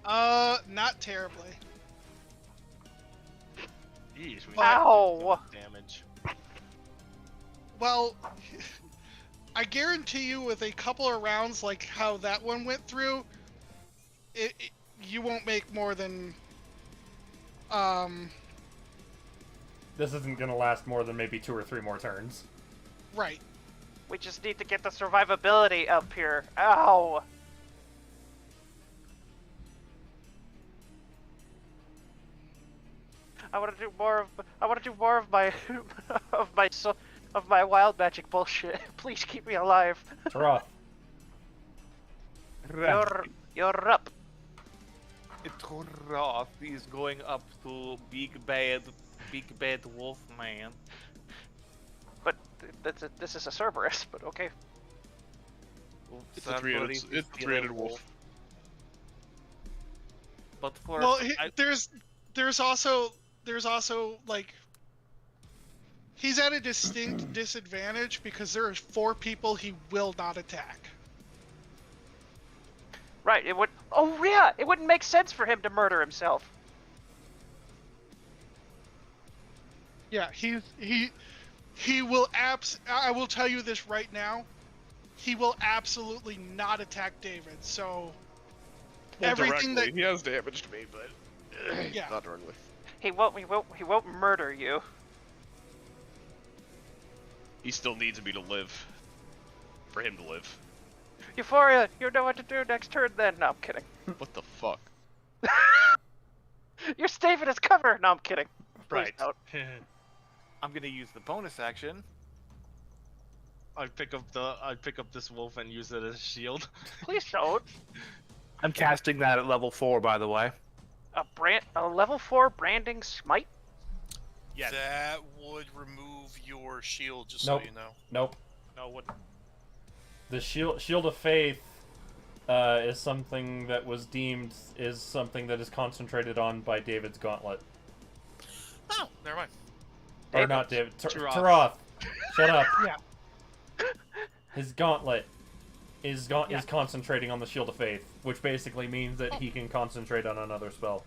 Not terribly. Jeez, we Ow! Damage. Well, I guarantee you with a couple of rounds like how that one went through, you won't make more than This isn't gonna last more than maybe 2 or 3 more turns. right. We just need to get the survivability up here. Ow! I want to do more of my of my wild magic bullshit. Please keep me alive. Taroth. You're up. Taroth is going up to Big Bad Wolfman. But this is a Cerberus. But okay. It's a three-headed wolf. But for Well, there's also like he's at a distinct disadvantage because there are 4 people he will not attack. Right. It would. Oh yeah. It wouldn't make sense for him to murder himself. Yeah, he will I will tell you this right now. He will absolutely not attack David. So Well, everything directly. He has damaged me, but Yeah. not directly. He won't murder you. He still needs me to live. For him to live. Euphoria, you know what to do next turn then. No, I'm kidding. What the fuck? You're staving his cover. No, I'm kidding. Please Right. don't. I'm gonna use the bonus action. I pick up this wolf and use it as a shield. Please don't. I'm casting that at level 4, by the way. A level 4 branding smite? Yes. That would remove your shield, just Nope. so you know. Nope. No, what? The Shield of Faith is something that was deemed is something that is concentrated on by David's gauntlet. Oh, never mind. Or not David. Taroth. Taroth. Shut up. Yeah. His gauntlet is concentrating on the Shield of Faith, which basically means that he can concentrate on another spell.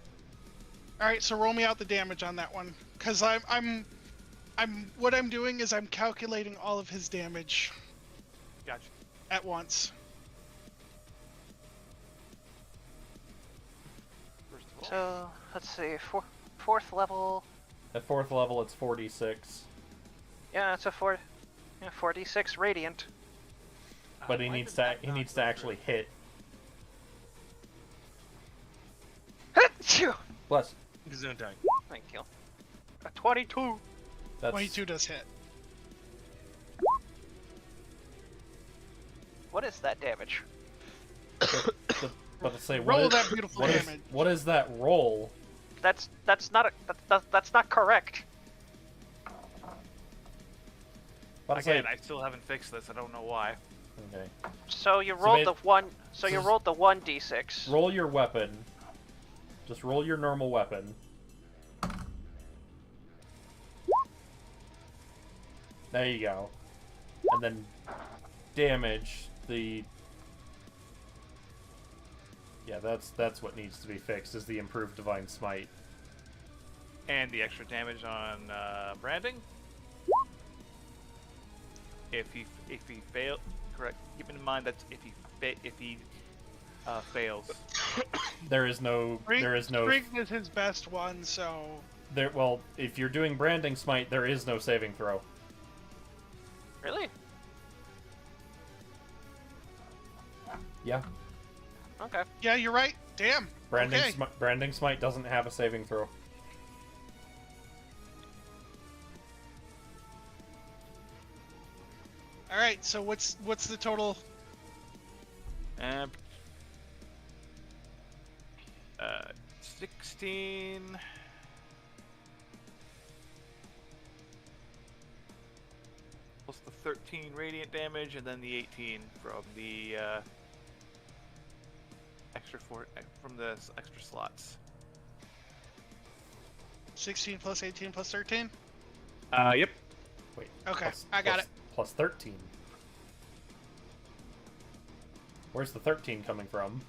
All right, so roll me out the damage on that one, because what I'm doing is I'm calculating all of his damage. Gotcha. at once. First of all, So let's see, fourth level. At 4th level, it's 46. Yeah, it's a 4d6 radiant. But he why needs did to that he not needs go to actually hit. Thank Bless. Gesundheit. you. A 22. That's 22 does hit. What is that damage? But to say Roll what that is, beautiful what is damage. what is that roll? That's that's not correct. But to say- again, I still haven't fixed this. I don't know why. okay. So you So rolled ba- the one. So so you s- rolled the 1d6. Roll your weapon. Just roll your normal weapon. There you go. And then damage the. Yeah, that's what needs to be fixed. Is the improved divine smite. And the extra damage on branding. If he fail, correct. Keep in mind that if he fails. There is no. Spring is his best one, so There. Well, if you're doing branding smite, there is no saving throw. Really? Yeah. Okay. yeah, you're right. Damn. Branding Okay. Branding smite doesn't have a saving throw. All right. So what's the total? 16. Plus the 13 radiant damage, and then the 18 from the from the extra slots. 16 plus 18 plus 13. Yep. Wait. Okay, plus- I got plus- Plus 13. Where's the 13 coming from?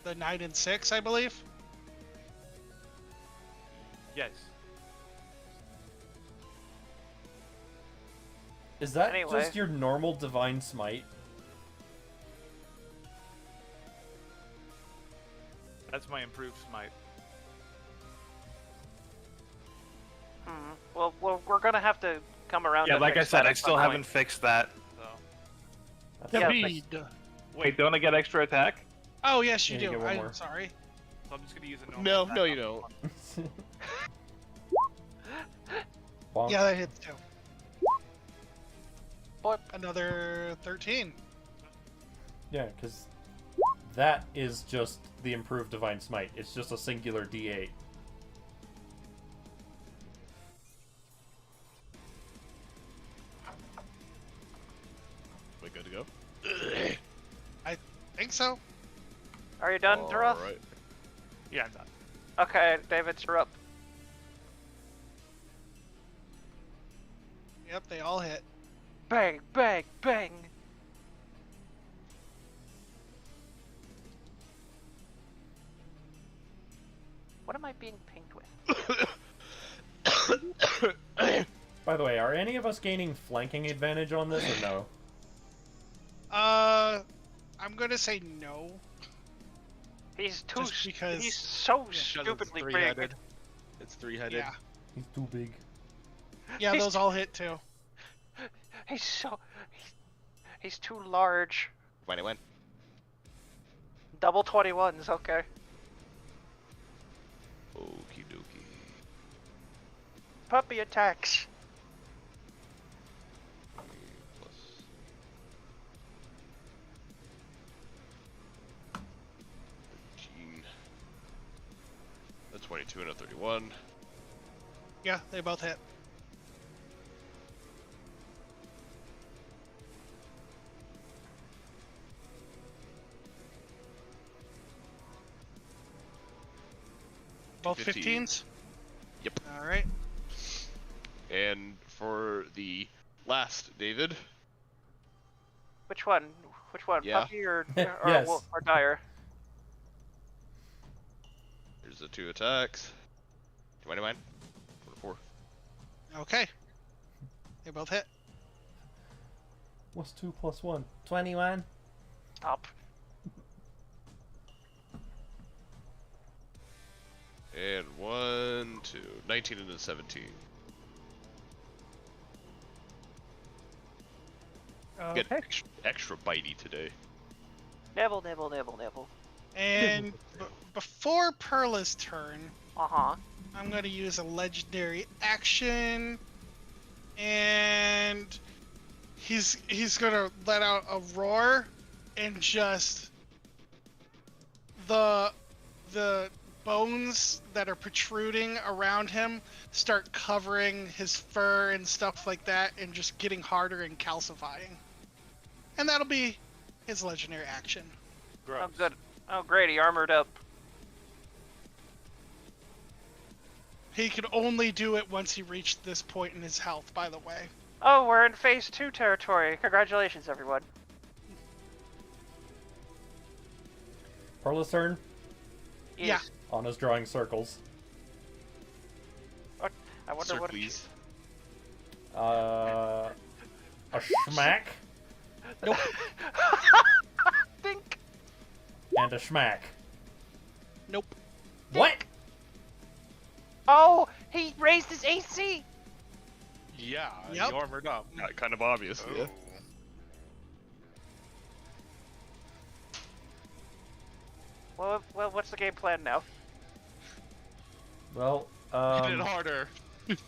The 9 and 6, I believe. Yes. Is that Anyway. just your normal divine smite? That's my improved smite. Well, we're gonna have to come around. Yeah, to like I fix said, that I at still some haven't point. fixed that. So. That's- Yeah, David. Wait, don't I get extra attack? Oh yes, you Yeah, you do. get one I'm more. sorry. So I'm just gonna use a normal No, attack no, on you this don't. one. Bonk. Yeah, that hits too. What? Another 13. Yeah, because that is just the improved divine smite. It's just a singular D8. We good to go? I think so. Are you done, Taroth? Alright. Yeah, I'm done. Okay, David, you're up. Yep, they all hit. Bang, bang, bang. What am I being pinged with? By the way, are any of us gaining flanking advantage on this or no? I'm gonna say no. He's too. Just because- He's so Because it's stupidly big. three-headed. It's three-headed. Yeah. He's too big. Yeah, those all hit too. He's so. He's too large. 21. Double 21s, okay. Okie dokie. Puppy attacks. Plus. A 22 and a 31. Yeah, they both hit. Both 15. 15s? Yep. Alright. And for the last, David. Which one? Which one? Yeah. Puppy or Yes. or Dire? Here's the 2 attacks. 21. 4. Okay. They both hit. What's 2 plus 1? 21. Up. And 1, 2, 19 and a 17. Okay. Get extra bitey today. Nibble, nibble, nibble, nibble. And before Perla's turn, Uh-huh. I'm going to use a legendary action, and he's going to let out a roar, and just the bones that are protruding around him start covering his fur and stuff like that, and just getting harder and calcifying. And that'll be his legendary action. Oh, good. Oh, great, he armored up. He could only do it once he reached this point in his health, by the way. Oh, we're in phase 2 territory. Congratulations, everyone. Perla's turn. Yeah. Anna's drawing circles. What? I wonder what. Please. A schmack Nope. Dink. and a schmack. Nope. What? Oh, he raised his AC. Yeah, Yep. he armored up. Kind of obvious, yeah. Well, what's the game plan now? Well, Hit it harder. Hit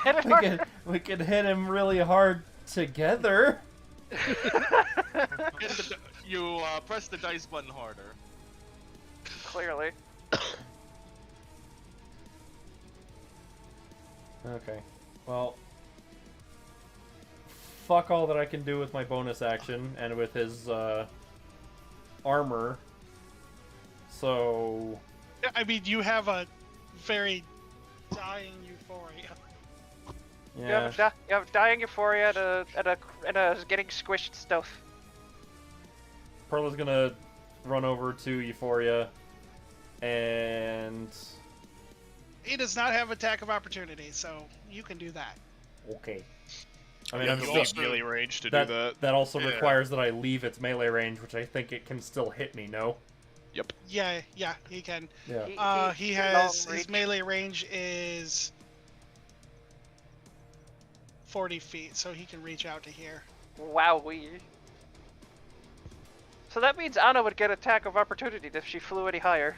it harder. we could hit him really hard together. You press the dice button harder. Clearly. Okay. Well, fuck all that I can do with my bonus action and with his armor. So I mean, you have very dying euphoria. yeah. You have dying euphoria and a getting squished stuff. Perla's gonna run over to Euphoria and He does not have attack of opportunity, so you can do that. okay. I mean, You I'm have still, to leave melee range to that, do that. that also Yeah. requires that I leave its melee range, which I think it can still hit me. No. Yep. Yeah, he can. Yeah. He long has reach. his melee range is 40 feet, so he can reach out to here. Wowee. So that means Anna would get attack of opportunity if she flew any higher.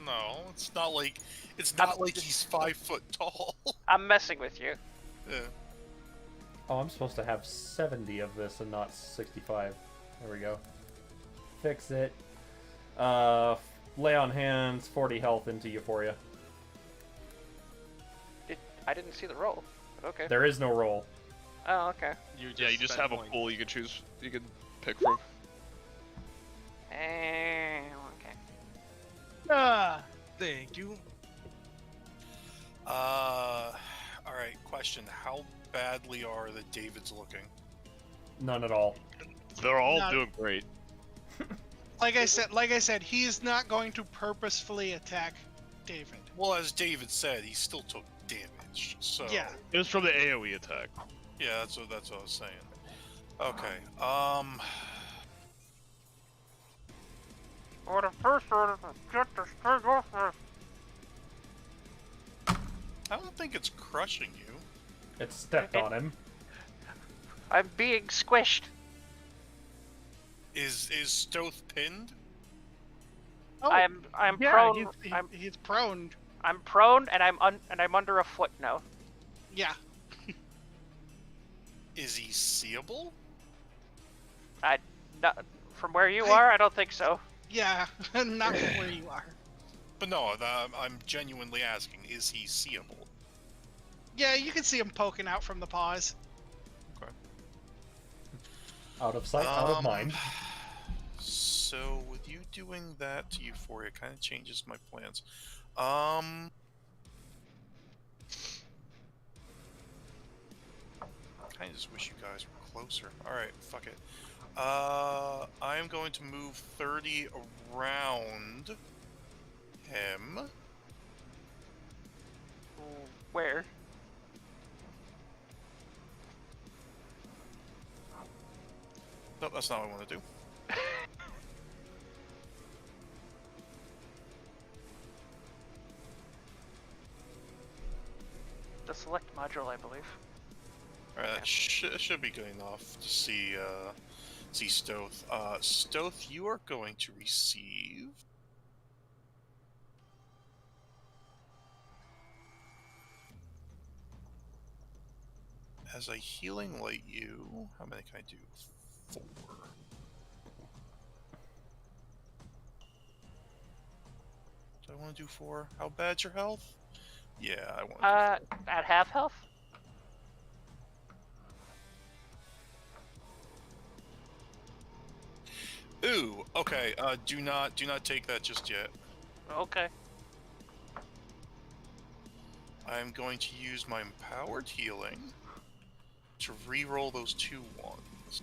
No, it's not like he's 5 foot tall. I'm messing with you. Yeah. Oh, I'm supposed to have 70 of this and not 65. There we go. Fix it. Lay on hands, 40 health into Euphoria. I didn't see the roll. But okay. There is no roll. Oh, okay. You just spend have a points. pool you can choose. You can pick from. Okay. Thank you. Alright, question. How badly are the Davids looking? None at all. They're all Not- doing great. Like I said, he's not going to purposefully attack David. Well, as David said, he still took damage, so... Yeah. It was from the AoE attack. Yeah, that's what I was saying. Okay, For the first order, get the straight off this. I don't think it's crushing you. It stepped on him. I'm being squished. Is Stoth pinned? Oh, I'm yeah, prone. he's prone. I'm prone and I'm under a foot now. Yeah. Is he seeable? Not, from where you are, I don't think so. Yeah, not from where you are. But no, I'm genuinely asking, is he seeable? Yeah, you can see him poking out from the paws. Okay. Out of sight, out of mind. So, with you doing that to Euphoria, it kind of changes my plans. I just wish you guys were closer. Alright, fuck it. I'm going to move 30 around him. Where? No, that's not what I want to do. The select module, I believe. Alright, that should be good enough to see Stoth. Stoth, you are going to receive... As I healing light you, how many can I do? 4. Do I want to do 4? How bad's your health? Yeah, I want to do 4. At half health? Ooh, okay, do not take that just yet. Okay. I'm going to use my empowered healing to re-roll those 2 ones.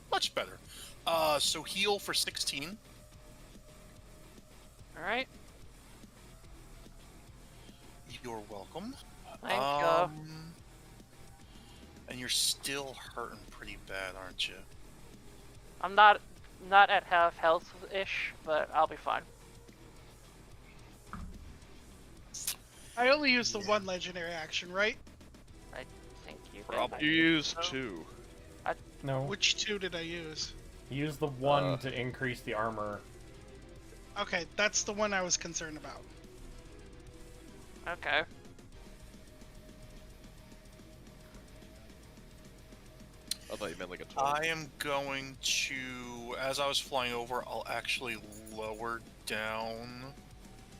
Much better. So heal for 16. Alright. You're welcome. Thank you. And you're still hurting pretty bad, aren't you? I'm not at half health-ish, but I'll be fine. I only used the one legendary action, right? I think you did. Probably. You used 2. No. Which 2 did I use? Use the 1 to increase the armor. Okay, that's the one I was concerned about. Okay. I thought you meant like a 20. I am going to, as I was flying over, I'll actually lower down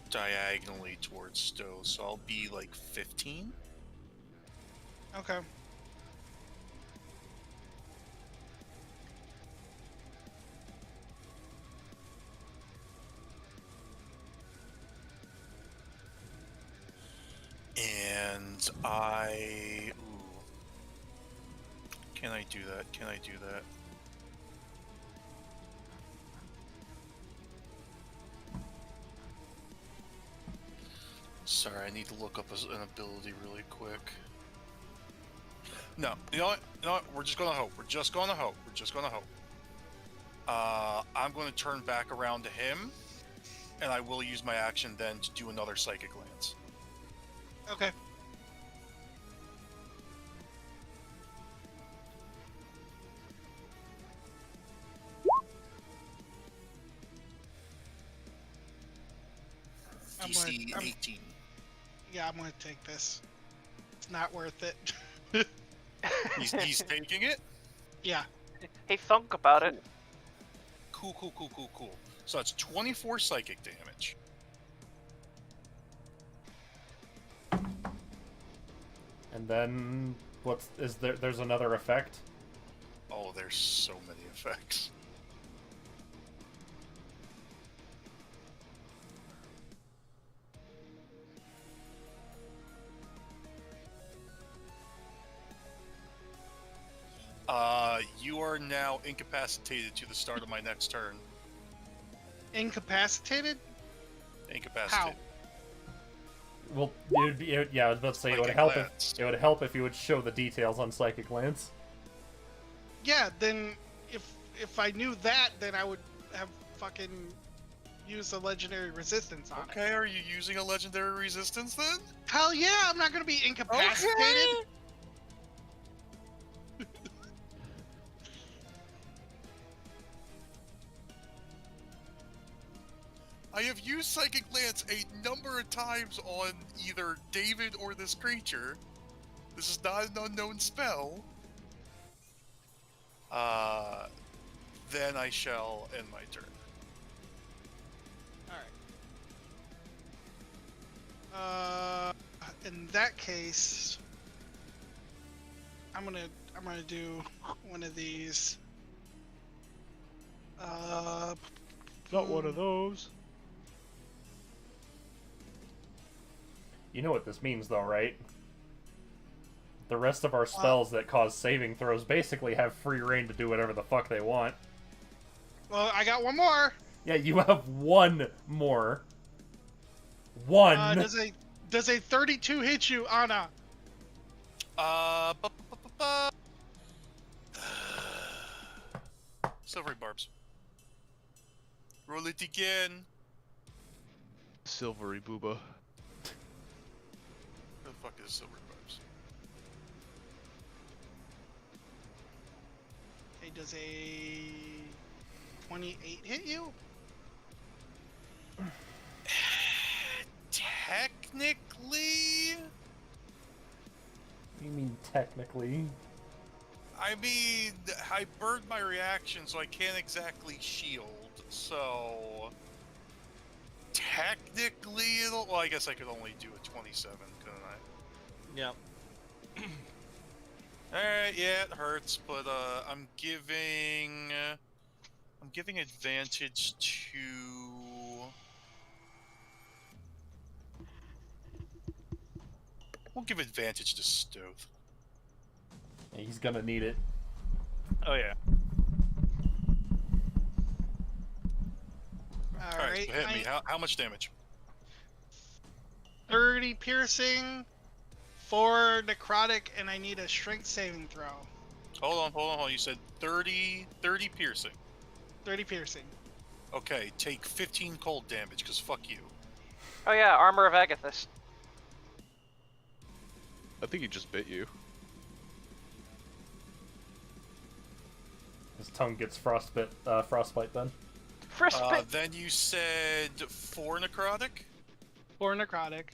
diagonally towards Stowe, so I'll be like 15. Okay. And I... Ooh. Can I do that? Can I do that? Sorry, I need to look up an ability really quick. No, you know what? You know what? We're just gonna hope. We're just gonna hope. We're just gonna hope. I'm going to turn back around to him, and I will use my action then to do another Psychic Lance. Okay. DC 18. Yeah, I'm gonna take this. It's not worth it. He's taking it? Yeah. Hey, thunk about it. Cool. So that's 24 psychic damage. And then there's another effect? Oh, there's so many effects. You are now incapacitated to the start of my next turn. Incapacitated? Incapacitated. How? Well, yeah, I was about to say it would help if you would show the details on Psychic Lance. Yeah, then if I knew that, then I would have fucking used a legendary resistance on it. Okay, are you using a legendary resistance then? Hell yeah, I'm not gonna be incapacitated. Okay. I have used Psychic Lance a number of times on either David or this creature. This is not an unknown spell. Then I shall end my turn. Alright. In that case, I'm gonna do one of these. Not one of those. You know what this means, though, right? The rest of our spells that cause saving throws basically have free reign to do whatever the fuck they want. Well, I got one more. Yeah, you have one more. One. Does a 32 hit you, Anna? Silvery barbs. Roll it again. Silvery booba. Where the fuck is silvery barbs? Okay, does a 28 hit you? Technically, You mean technically? I mean, I burned my reaction, so I can't exactly shield. So technically, it'll. Well, I guess I could only do a 27, couldn't I? Yeah. Alright, yeah, it hurts, but I'm giving advantage to. We'll give advantage to Stoth. He's gonna need it. Oh yeah. Alright, so hit me. How much damage? 30 piercing, 4 necrotic, and I need a strength saving throw. Hold on. You said 30 piercing. 30 piercing. Okay, take 15 cold damage, because fuck you. Oh yeah, Armor of Agathis. I think he just bit you. His tongue gets frostbite then. Then you said 4 necrotic? 4 necrotic.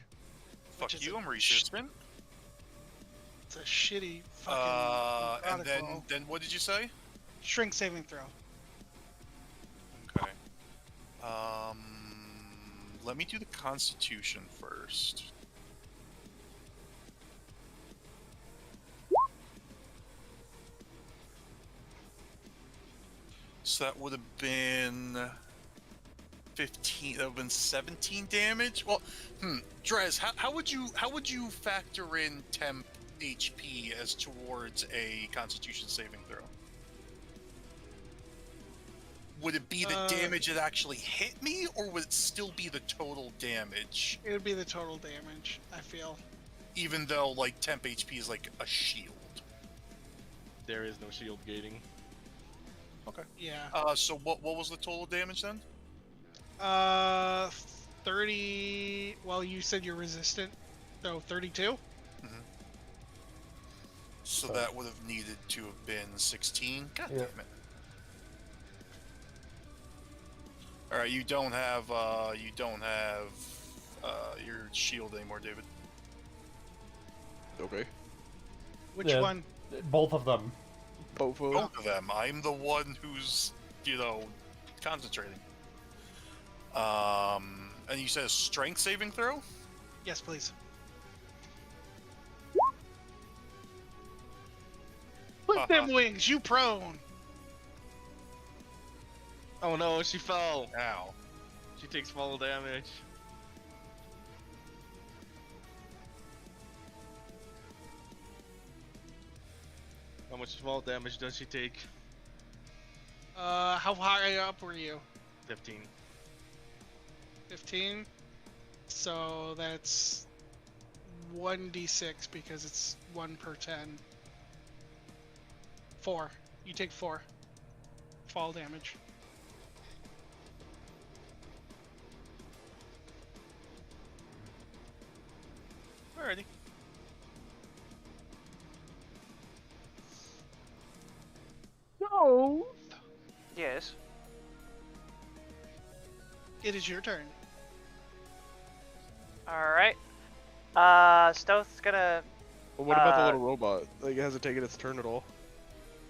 Fuck you, I'm resistant. It's a shitty fucking and necrotic roll. then what did you say? Strength saving throw. Okay. Let me do the Constitution first. So that would have been 15. That would have been 17 damage. Well, Drez, how would you factor in temp HP as towards a Constitution saving throw? Would it be the damage that actually hit me, or would it still be the total damage? It would be the total damage, I feel. Even though, like, temp HP is like a shield. There is no shield gating. Okay. Yeah. So what was the total damage then? 30. Well, you said you're resistant, so 32. So that would have needed to have been 16. God damn it. All right, you don't have your shield anymore, David. Okay. Which one? Both of them. Both of them. Both of them. I'm the one who's, concentrating. And you said a strength saving throw? Yes, please. Flip them wings, you prone. Oh no, she fell. Ow. She takes fall damage. How much fall damage does she take? How high up were you? 15. 15. So that's 1d6 because it's 1 per 10. 4. You take 4 fall damage. Alrighty. No. Yes. It is your turn. Alright. Stoth's gonna... Well, what about the little robot? Like, it hasn't taken its turn at all.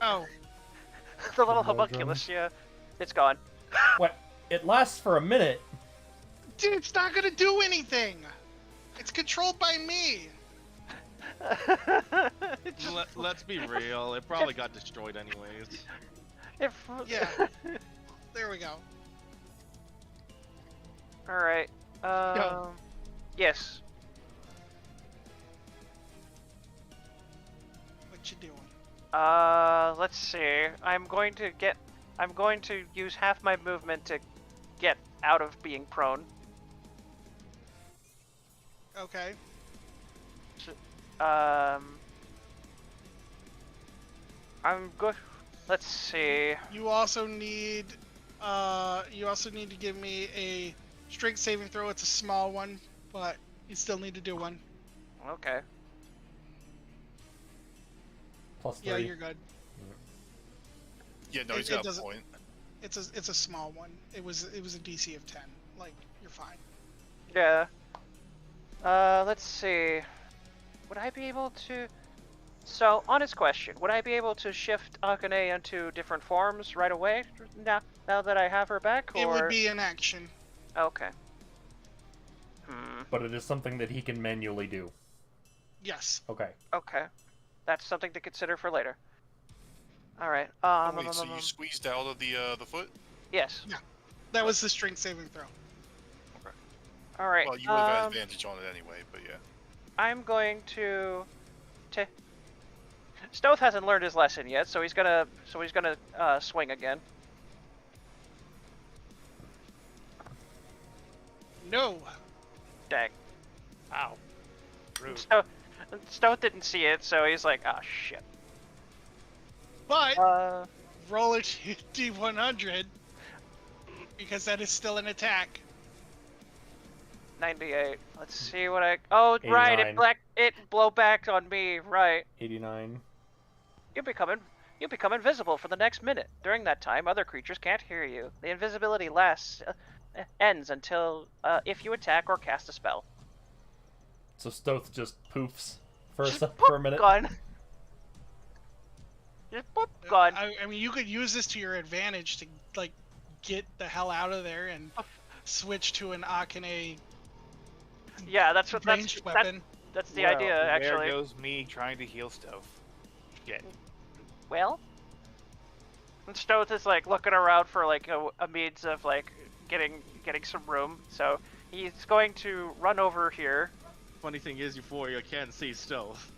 Oh. The little homunculus, yeah. It's gone. What? It lasts for a minute. Dude, it's not gonna do anything. It's controlled by me. Let's be real. It probably got destroyed anyways. Yeah. There we go. Alright. Yes. What you doing? Let's see. I'm going to use half my movement to get out of being prone. Okay. I'm good. Let's see. You also need to give me a strength saving throw. It's a small one, but you still need to do one. Okay. +3. Yeah, you're good. Yeah, no, he's got a point. It's a small one. It was a DC of 10. Like, you're fine. Yeah. Let's see. Would I be able to... So, honest question. Would I be able to shift Akane into different forms right away now that I have her back? Or... It would be an action. Okay. But it is something that he can manually do. Yes. Okay. Okay. That's something to consider for later. Alright. Wait, so you squeezed out of the foot? Yes. Yeah. That was the strength saving throw. Okay. Alright. Well, you would have had advantage on it anyway, but yeah. I'm going to... Stoth hasn't learned his lesson yet, so he's gonna swing again. No. Dang. Ow. Rude. Stoth didn't see it, so he's like, oh shit. But roll a D100 because that is still an attack. 98. Let's see what I... Oh, 89. right, it blow back on me, right. 89. You become invisible for the next minute. During that time, other creatures can't hear you. The invisibility ends until if you attack or cast a spell. So Stoth just poofs for a minute. Gone. Just poof, gone. I mean, you could use this to your advantage to like get the hell out of there and switch to an Akane. Yeah, that's what ranged weapon. That's the idea, actually. There goes me trying to heal Stoth. Shit. Well, and Stoth is like looking around for like a means of like getting some room, so he's going to run over here. Funny thing is, Euphoria can't see stealth.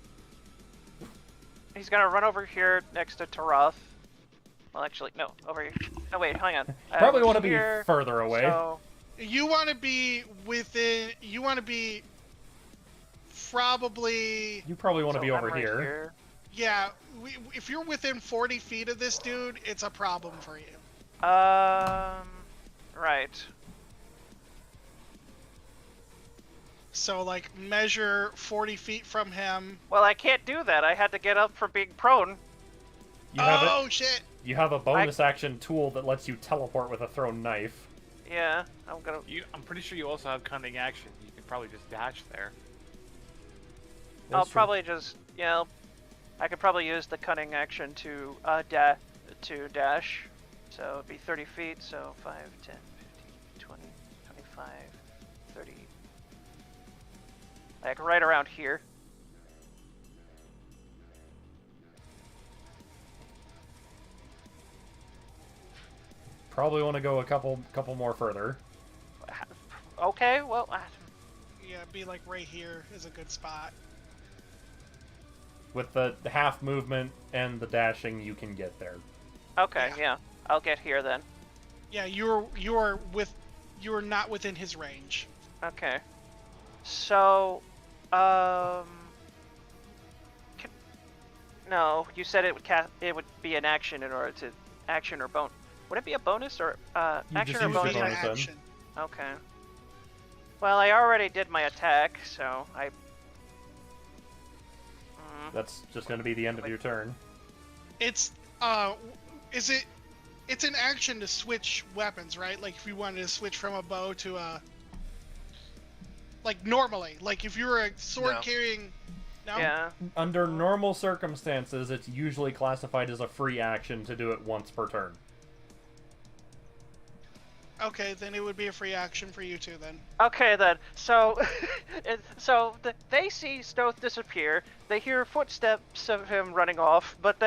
He's gonna run over here next to Taroth. Well, actually, no, over here. Oh wait, hang on. Probably want to be further away. So... You want to be within. You want to be probably. You probably want to be over right here. Yeah, if you're within 40 feet of this dude, it's a problem for you. Right. So, like, measure 40 feet from him. Well, I can't do that. I had to get up from being prone. Shit! You have a bonus action tool that lets you teleport with a thrown knife. Yeah, I'm gonna... I'm pretty sure you also have cunning action. You can probably just dash there. I'll probably just, I could probably use the cunning action to dash. So it'd be 30 feet, so 5, 10, 15, 20, 25, 30. Like right around here. Probably want to go a couple more further. Okay, well... Yeah, be like right here is a good spot. With the half movement and the dashing, you can get there. Okay, yeah. I'll get here then. Yeah, you're not within his range. Okay. So, no, you said it would be an action in order to action or bonus. Would it be a bonus or action or bonus? Action. Okay. Well, I already did my attack, so I. That's just going to be the end of your turn. It's it's an action to switch weapons, right? Like if you wanted to switch from a bow to a like normally, like if you were a sword carrying. No? Yeah. Under normal circumstances, it's usually classified as a free action to do it once per turn. Okay, then it would be a free action for you two then. Okay then. So, they see Stoth disappear. They hear footsteps of him running off, but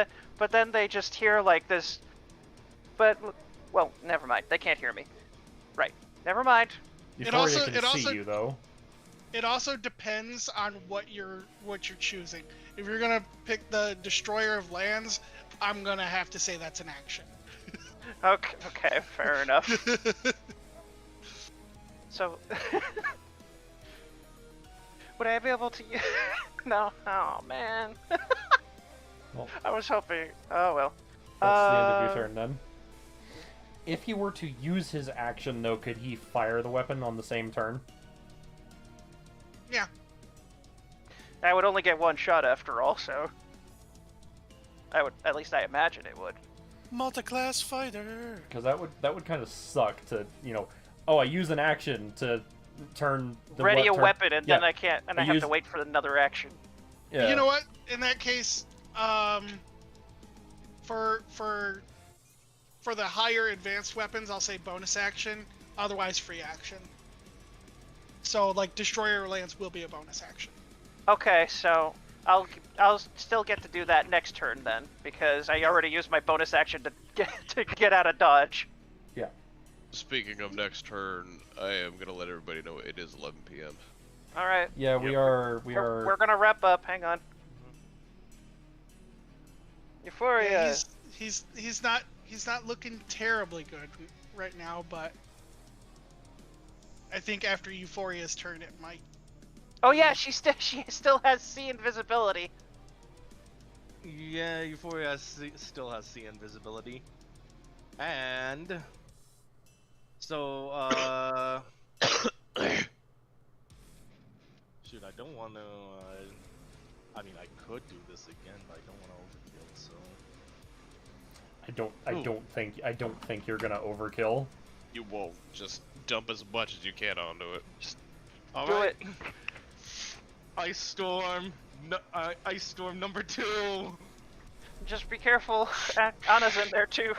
then they just hear like this. But well, never mind. They can't hear me. Right. Never mind. Euphoria can see you though. It also depends on what you're choosing. If you're gonna pick the Destroyer of Lands, I'm gonna have to say that's an action. Okay, fair enough. So, would I be able to? No. Oh man. Well, I was hoping. Oh well. that's the end of your turn then. If he were to use his action, though, could he fire the weapon on the same turn? Yeah. I would only get one shot after all, so I would. At least I imagine it would. Multi-class fighter. Because that would kind of suck to, oh, I use an action to turn the Ready a turn- weapon, and yeah. then I can't, and I have to wait for another action. Yeah. You know what? In that case, for the higher advanced weapons, I'll say bonus action. Otherwise, free action. So, like, Destroyer Lance will be a bonus action. Okay, so I'll still get to do that next turn then, because I already used my bonus action to get out of dodge. Yeah. Speaking of next turn, I am gonna let everybody know it is 11 p.m. All right. Yeah, we are. We're gonna wrap up. Hang on. Euphoria. Yeah, he's not looking terribly good right now, but I think after Euphoria's turn, it might. Oh yeah, she still has C invisibility. Yeah, Euphoria still has C invisibility. And so shoot, I don't want to I mean, I could do this again, but I don't want to overkill, so I don't think you're gonna overkill. You won't. Just dump as much as you can onto it. All Do right. it. Ice Storm, Ice Storm number 2. Just be careful. Anna's in there too.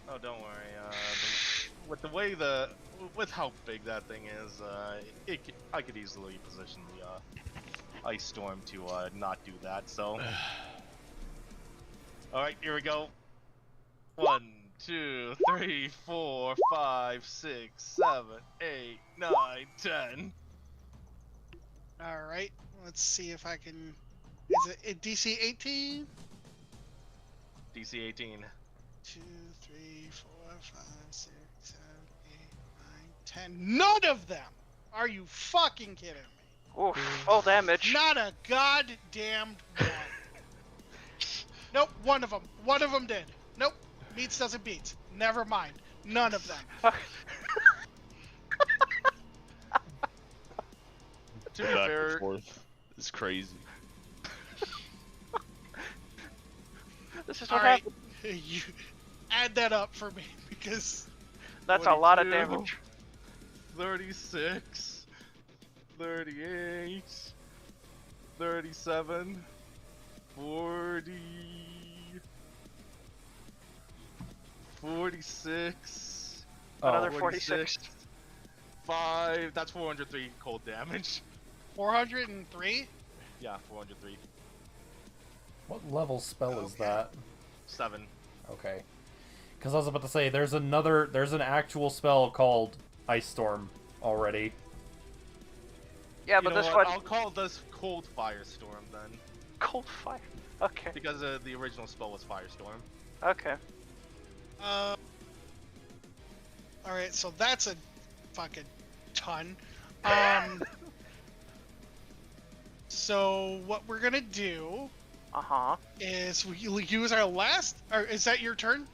Oh, don't worry. With how big that thing is, I could easily position the Ice Storm to not do that. So, all right, here we go. 1, 2, 3, 4, 5, 6, 7, 8, 9, 10. All right, let's see if I can. Is it DC 18? DC 18. 2, 3, 4, 5, 6, 7, 8, 9, 10. None of them! Are you fucking kidding me? Oof, full damage. Not a goddamn one. Nope, one of them. One of them did. Nope, Meats doesn't beat. Never mind. None of them. To be Back fair, and forth. It's crazy. This is what Alright, happened. you add that up for me because That's a lot of 22, damage. 36, 38, 37, 40, 46, Another 46. 5, that's 403 cold damage. 403. Yeah, 403. What level spell is that? 7. Okay. Because I was about to say, there's an actual spell called Ice Storm already. Yeah, You but know this what? one. I'll call this Cold Firestorm then. Cold fire. Okay. Because the original spell was Firestorm. Okay. Alright, so that's a fucking ton. So what we're gonna do is we'll use our last. Or is that your turn?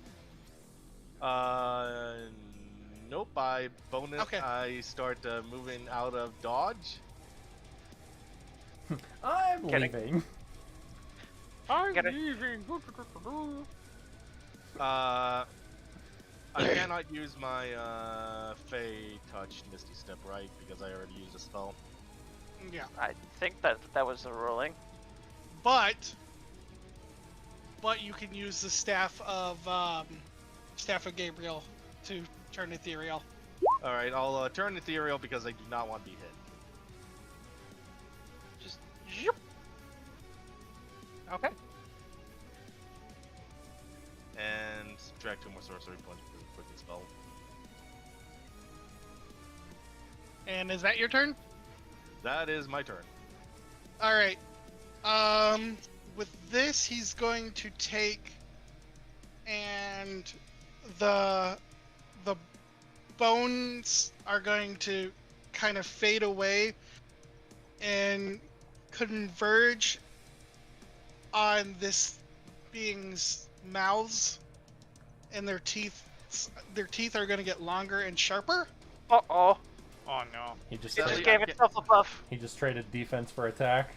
Nope. By bonus, Okay. I start moving out of dodge. I'm leaving. I'm Get it. leaving. I cannot use my Fey Touch Misty Step, right? Because I already used a spell. Yeah. I think that was the ruling. But you can use the staff of Gabriel to turn ethereal. All right, I'll turn ethereal because I do not want to be hit. Just zoop. Okay. And subtract 2 more sorcery points for the quicken spell. And is that your turn? That is my turn. All right. With this, he's going to take and the bones are going to kind of fade away and converge on this being's mouths, and their teeth are going to get longer and sharper. Uh-oh. Oh no. He just It just traded, gave itself a buff. he just traded defense for attack.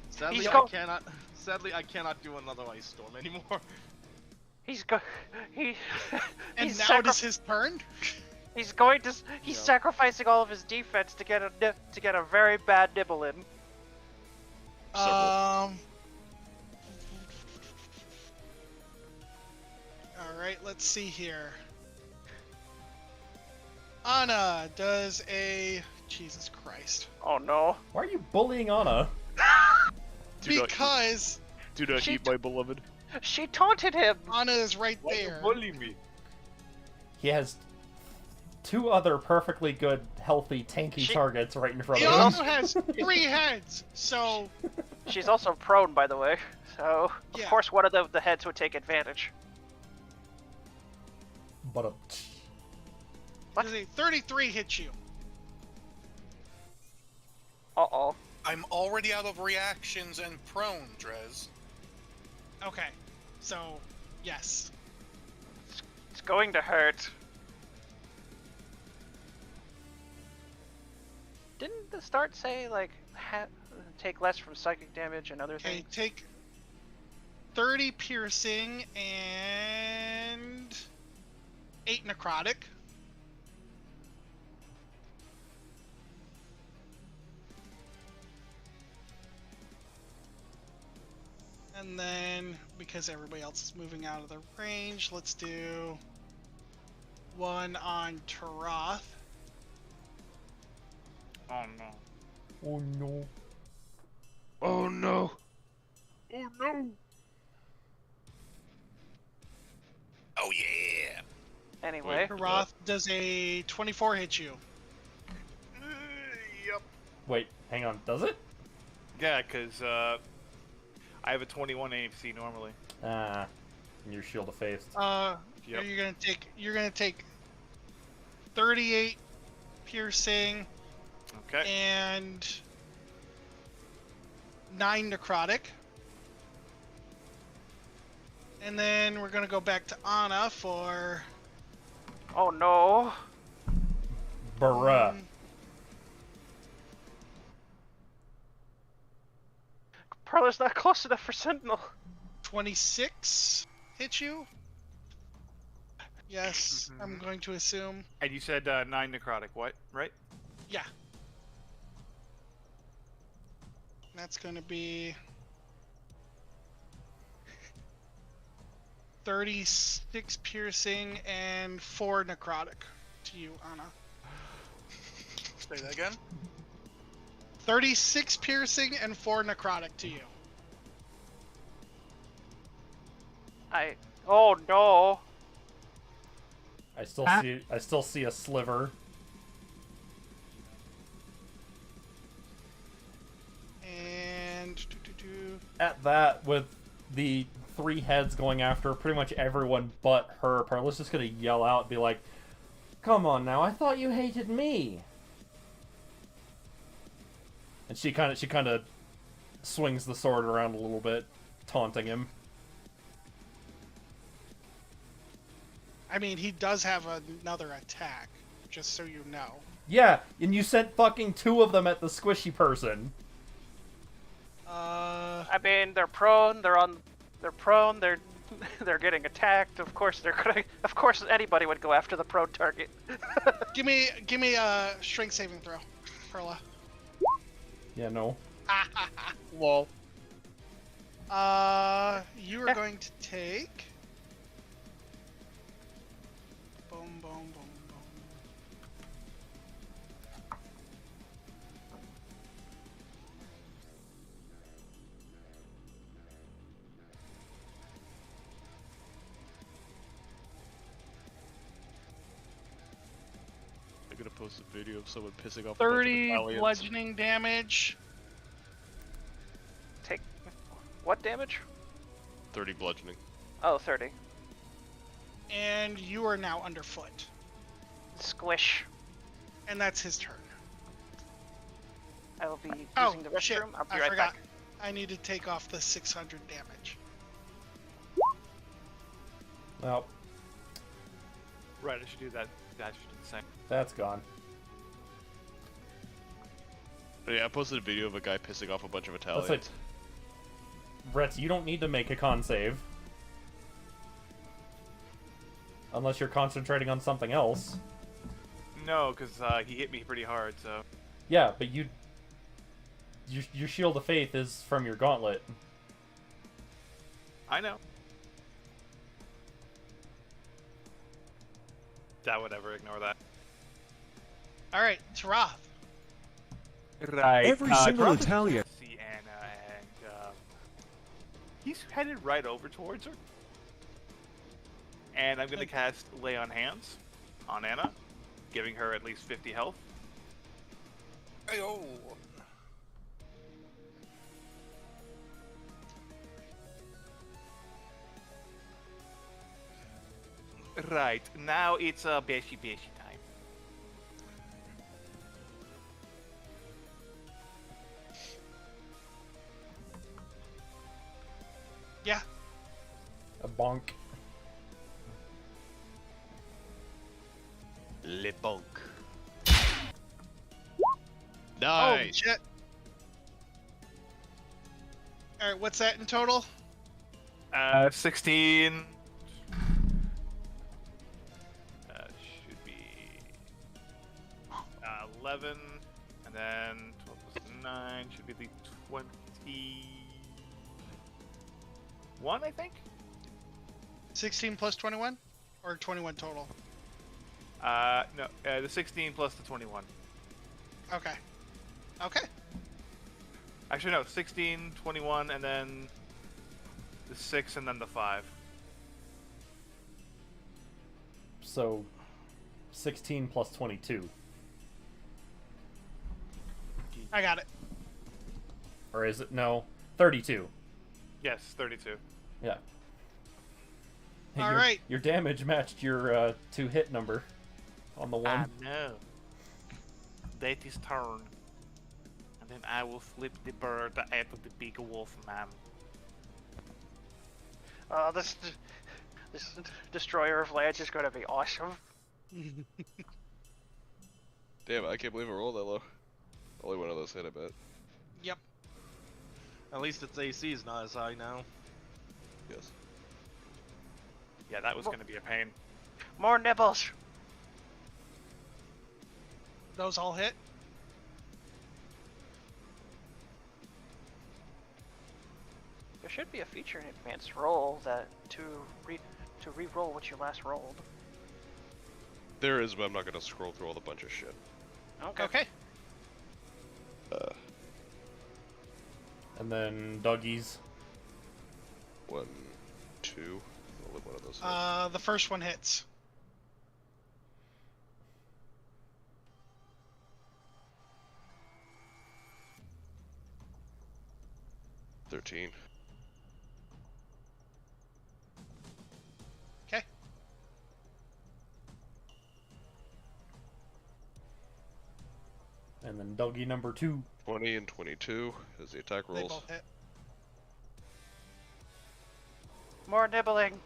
Sadly, He's I go- cannot. Sadly, I cannot do another ice storm anymore. He And he's now it is his turn. He's going to. He's sacrificing all of his defense to get a very bad nibble in. All right, let's see here. Anna does a Jesus Christ. Oh no. Why are you bullying Anna? Because Do not She eat my beloved. she taunted him. Anna is right there. me? He has 2 other perfectly good, healthy, tanky She- targets right in front He of him. also has 3 heads, so She's also prone, by the way. So of Yeah. course one of the heads would take advantage. But What? does a 33 hit you? Uh-oh. I'm already out of reactions and prone, Drez. Okay, so yes. It's going to hurt. Didn't the start say like take less from psychic damage and other Okay, things? take 30 piercing and 8 necrotic. And then, because everybody else is moving out of the range, let's do 1 on Taroth. Oh no. oh no. Oh no. Oh no. Oh yeah! Anyway, Taroth does a 24 hit you. Yep. Wait, hang on. Does it? Yeah, because I have a 21 AFC normally. Ah, your shield of faith. Yep. You're gonna take 38 piercing Okay. and 9 necrotic. And then we're gonna go back to Anna for oh no. Bruh. Perla's not close enough for Sentinel. 26 hit you. Yes, I'm going to assume. And you said 9 necrotic, what? Right? Yeah. That's gonna be 36 piercing and 4 necrotic to you, Anna. Say that again? 36 piercing and 4 necrotic to you. Oh no. I still see a sliver. And At that, with the 3 heads going after pretty much everyone but her, Perla's just gonna yell out and be like, "Come on now, I thought you hated me." And she kind of swings the sword around a little bit, taunting him. I mean, he does have another attack, just so you know. Yeah, and you sent fucking 2 of them at the squishy person. I mean, they're prone. They're prone. They're getting attacked. Of course, they're gonna. Of course, anybody would go after the prone target. give me a strength saving throw, Perla. Yeah, no. Lol. You are going to take. Boom, boom, boom, boom. I'm gonna post a video of someone pissing off 30 a bunch of bludgeoning damage. Take what damage? 30 bludgeoning. Oh, 30. And you are now underfoot. It's Squish. And that's his turn. I will be Oh, using the restroom. shit. I'll be I right forgot. back. I need to take off the 600 damage. Well, Right, I should do that. That should do the same. that's gone. But yeah, I posted a video of a guy pissing off a bunch of That's Italians. it. Rhett, you don't need to make a con save. Unless you're concentrating on something else. No, because he hit me pretty hard, so. Yeah, but your Shield of Faith is from your gauntlet. I know. That would ever ignore that. Alright, Taroth. Right. Every single Italian. See Anna, and he's headed right over towards her. And I'm gonna cast Lay on Hands on Anna, giving her at least 50 health. Ayo. Right, now it's Beshi time. Yeah. A bonk. Le bonk. Oh, Nice. shit. Alright, what's that in total? 16. Should be 11, and then 12 plus 9 should be the 21, I think. 16 plus 21? Or 21 total? No, the 16 plus the 21. Okay. Okay. Actually, no, 16, 21, and then the 6, and then the 5. So, 16 plus 22. I got it. Or is it? No. 32. Yes, 32. Yeah. Hey, All your, right. Your damage matched your 2 hit number on the one. know. That is turn. And then I will flip the bird out of the big wolf man. This destroyer of lands is gonna be awesome. Damn, I can't believe I rolled that low. Only one of those hit, I bet. Yep. At least its AC is not as high now. Yes. Yeah, that was going to be a pain. More nibbles. Those all hit? There should be a feature in advanced roll that to re-roll what you last rolled. There is, but I'm not gonna scroll through all the bunch of shit. Okay. And then Dougie's. 1, 2. Only one of those. The first one hits. hit. 13. Okay. And then Dougie number 2. 20 and 22 as the attack They rolls. both hit. More nibbling.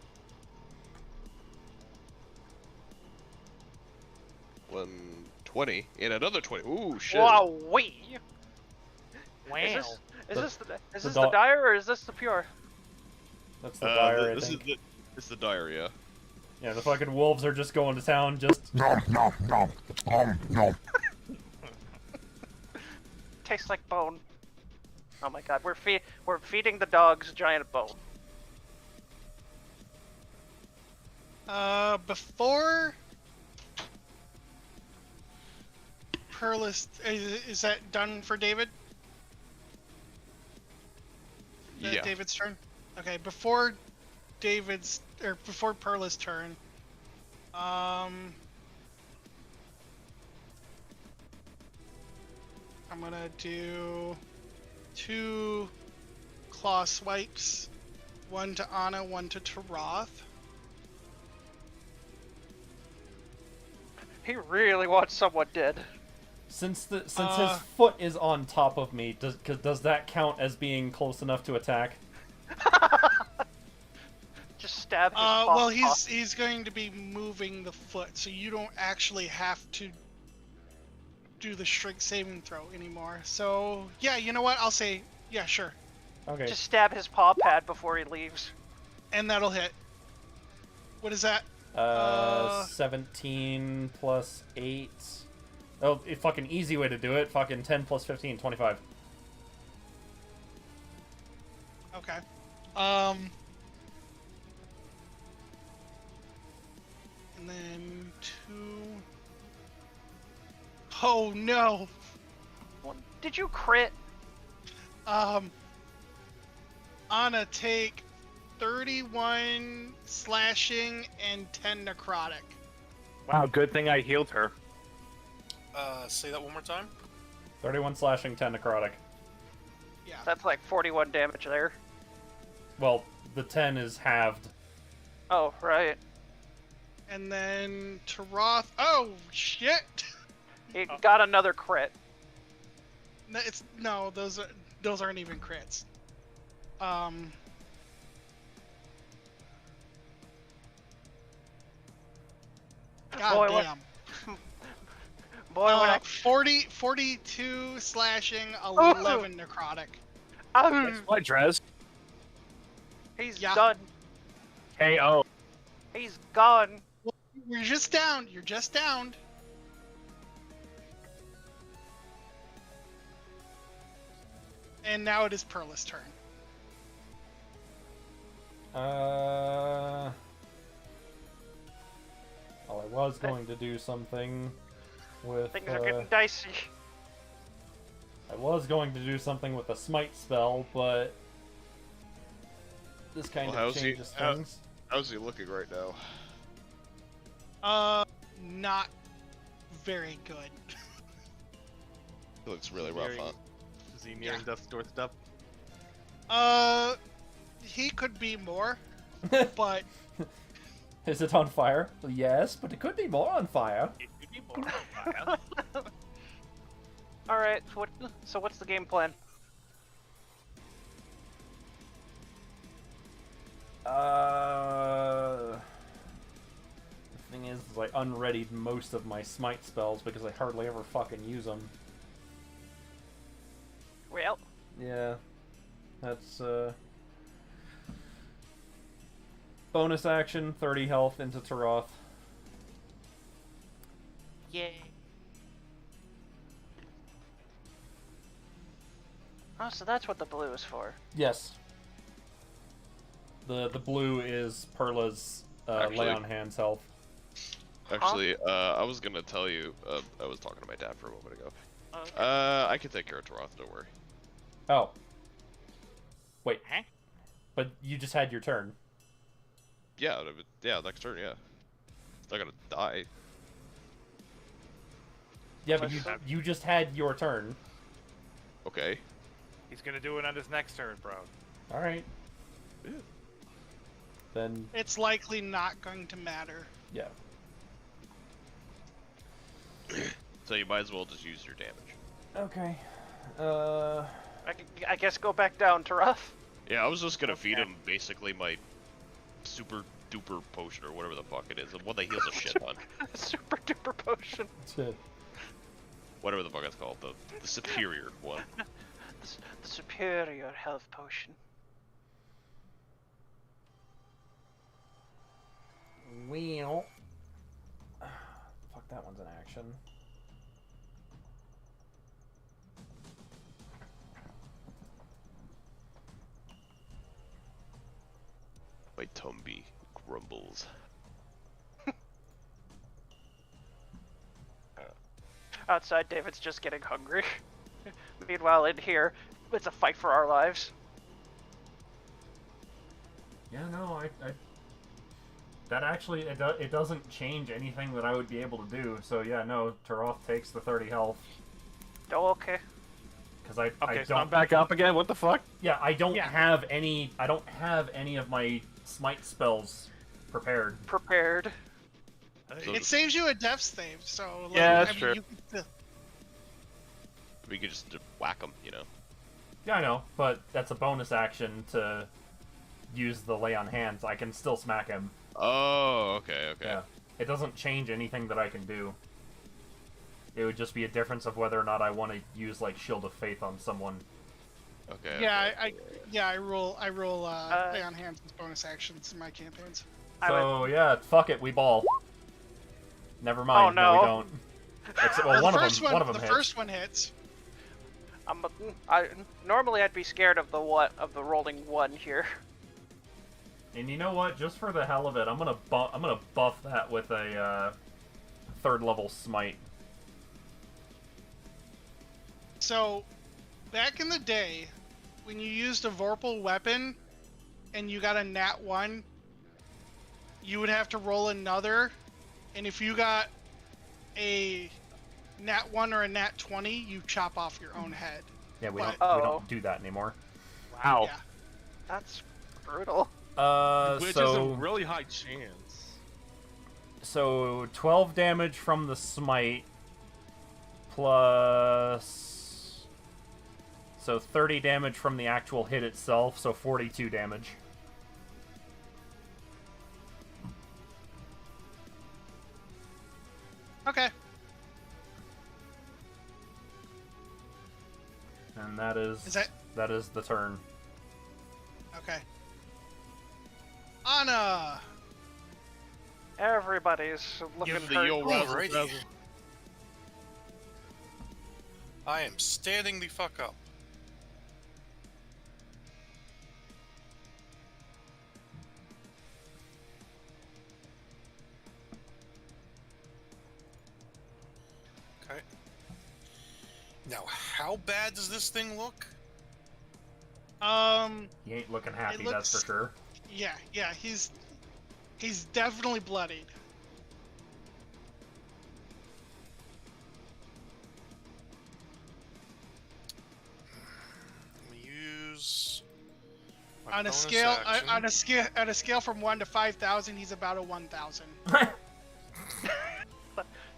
120 and another 20. Ooh, shit. Wow, wee. Wow. Is this the the dire or is this the pure? That's the dire, I this think. is the dire, yeah. Yeah, the fucking wolves are just going to town, just... No. Tastes like bone. Oh my god, we're feeding the dogs giant bone. Before Perlis, is that done for David? Yeah. David's turn. Okay, before Perlis' turn, I'm gonna do 2 claw swipes, 1 to Anna, 1 to Taroth. He really wants someone dead. Since his foot is on top of me, does that count as being close enough to attack? Just stab his well, he's going to be moving the foot, so you don't actually have to do the strength saving throw anymore. So yeah, you know what? I'll say yeah, sure. Okay. Just stab his paw pad before he leaves. And that'll hit. What is that? 17 plus 8. Oh, fucking easy way to do it. Fucking 10 plus 15, 25. Okay. And then 2. Oh no. Well, did you crit? Anna, take 31 slashing and 10 necrotic. Wow, good thing I healed her. Say that one more time. 31 slashing, 10 necrotic. Yeah. That's like 41 damage there. Well, the 10 is halved. Oh, right. And then Taroth. Oh shit! He got another crit. No, those aren't even crits. God Boy, damn. Boy, when I... 42 slashing, 11 necrotic. What, Drez? He's Yeah. done. KO. He's gone. You're just downed. You're just downed. And now it is Perla's turn. Well, I was going to do something with... Things are getting dicey. I was going to do something with the smite spell, but... This kind of changes things. How's he looking right now? Not very good. He looks really rough, huh? Is he nearing death's doorstep? He could be more, but... Is it on fire? Yes, but it could be more on fire. It could be more on fire. Alright, so what's the game plan? The thing is I unreadied most of my smite spells because I hardly ever fucking use them. Well, Yeah, that's bonus action, 30 health into Taroth. yay. Oh, so that's what the blue is for. Yes. The blue is Perla's lay on hands health. Actually, I was gonna tell you, I was talking to my dad for a moment ago. Okay. I can take care of Taroth, don't worry. Oh. Wait. Huh? But you just had your turn. Yeah, next turn, yeah. It's not gonna die. Yeah, but you just had your turn. Okay. He's gonna do it on his next turn, bro. Alright. Then, It's likely not going to matter. yeah. So you might as well just use your damage. Okay. I guess go back down to Ruff. Yeah, I was just gonna feed him basically my super duper potion or whatever the fuck it is, the one that heals a shit ton. Super duper potion. Shit. Whatever the fuck it's called, the superior one. The superior health potion. Well. Fuck, that one's an action. My Tumby grumbles. Outside, David's just getting hungry. Meanwhile, in here, it's a fight for our lives. Yeah, no, I that actually, it doesn't change anything that I would be able to do. So yeah, no, Taroth takes the 30 health. Oh, okay. Because I Okay, so don't... I'm back up again. What the fuck? Yeah, I don't have any of my smite spells prepared. Prepared. So It saves you a death save, so like, Yeah, that's I mean, true. you can still... we could just whack them, you know. Yeah, I know, but that's a bonus action to use the lay on hands. I can still smack him. Oh, okay. Yeah. It doesn't change anything that I can do. It would just be a difference of whether or not I want to use, like, Shield of Faith on someone. Okay. Yeah, I roll lay on hands as bonus actions in my campaigns. So, yeah, fuck it, we ball. Never mind, Oh, no. we don't. Well, one of them The hits. first one hits. Normally I'd be scared of the rolling 1 here. And you know what? Just for the hell of it, I'm gonna buff that with a 3rd level smite. So, back in the day, when you used a Vorpal weapon and you got a nat 1, you would have to roll another, and if you got a nat 1 or a nat 20, you chop off your own head. Yeah, we But- don't do that anymore. Wow. Yeah. That's brutal. Which is So a really high chance. so 12 damage from the smite plus so 30 damage from the actual hit itself, so 42 damage. Okay. And that is that is the turn. Okay. Anna! Everybody's looking Give him the hurt. yo razzle Alrighty. dazzle. I am standing the fuck up. Okay. Now, how bad does this thing look? He ain't looking happy, looks- that's for sure. Yeah, he's definitely bloodied. Let me use my On a bonus scale, action. on a scale from 1 to 5,000, he's about a 1,000.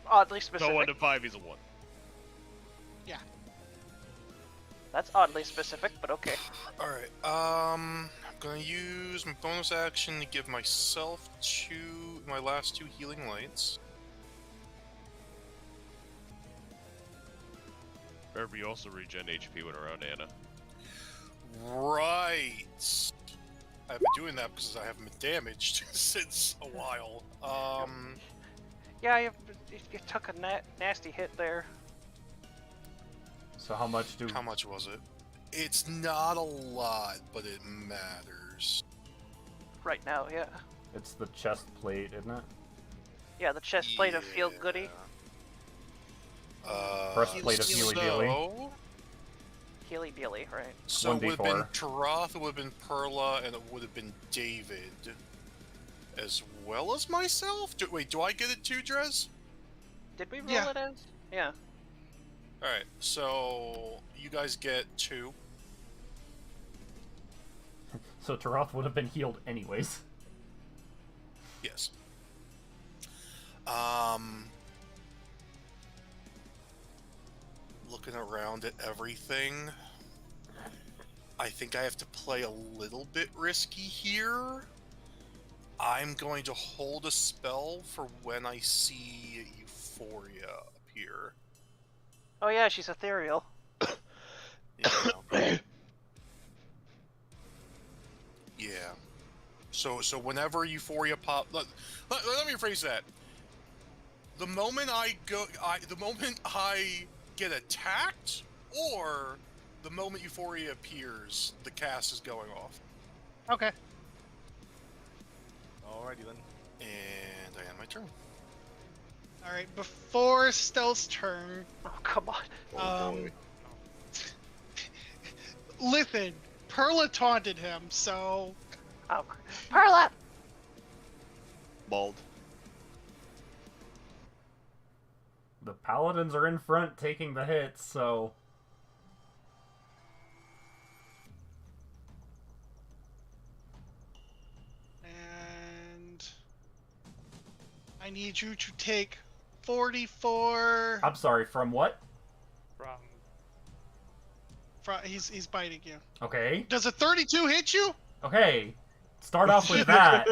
Oddly So specific. 1 to 5, he's a 1. Yeah. That's oddly specific, but okay. Alright, I'm gonna use my bonus action to give myself my last 2 healing lights. Remember, you also regen HP when around Anna. Right. I've been doing that because I haven't been damaged since a while. Yeah, you took a nasty hit there. So how much How much was it? It's not a lot, but it matters. Right now, yeah. It's the chest plate, isn't it? Yeah, the chest plate of Feel Goody. Breastplate of Healy Dealy. Healy Dealy, right. So it would have been 1d4. Taroth, it would have been Perla, and it would have been David. As well as myself? Wait, do I get it too, Drez? Did we roll Yeah. it as? Yeah. Alright, so you guys get 2. So Taroth would have been healed anyways. Yes. Looking around at everything, I think I have to play a little bit risky here. I'm going to hold a spell for when I see Euphoria appear. Oh yeah, she's ethereal. Yeah. Yeah. So whenever Euphoria let me rephrase that. The moment I get attacked, or the moment Euphoria appears, the cast is going off. Okay. Alrighty then. And I end my turn. Alright, before Stealth's turn, Oh come on. Oh, boy. Lithin, Perla taunted him, so Oh, Perla. Bald. The paladins are in front taking the hits, so and I need you to take 44. I'm sorry, from what? He's biting you. Okay. Does a 32 hit you? Okay. Start off with that.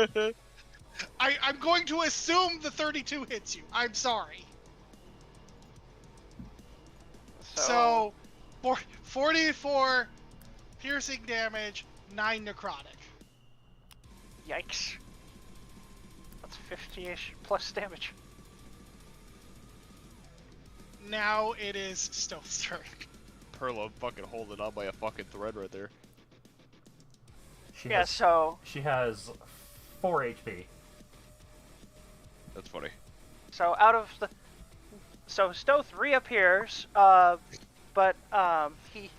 I'm going to assume the 32 hits you. I'm sorry. So 44 piercing damage, 9 necrotic. Yikes. That's 50-ish plus damage. Now it is Stealth's turn. Perla fucking holding on by a fucking thread right there. She Yeah, has, so she has 4 HP. That's funny. so out of the Stoth reappears, but he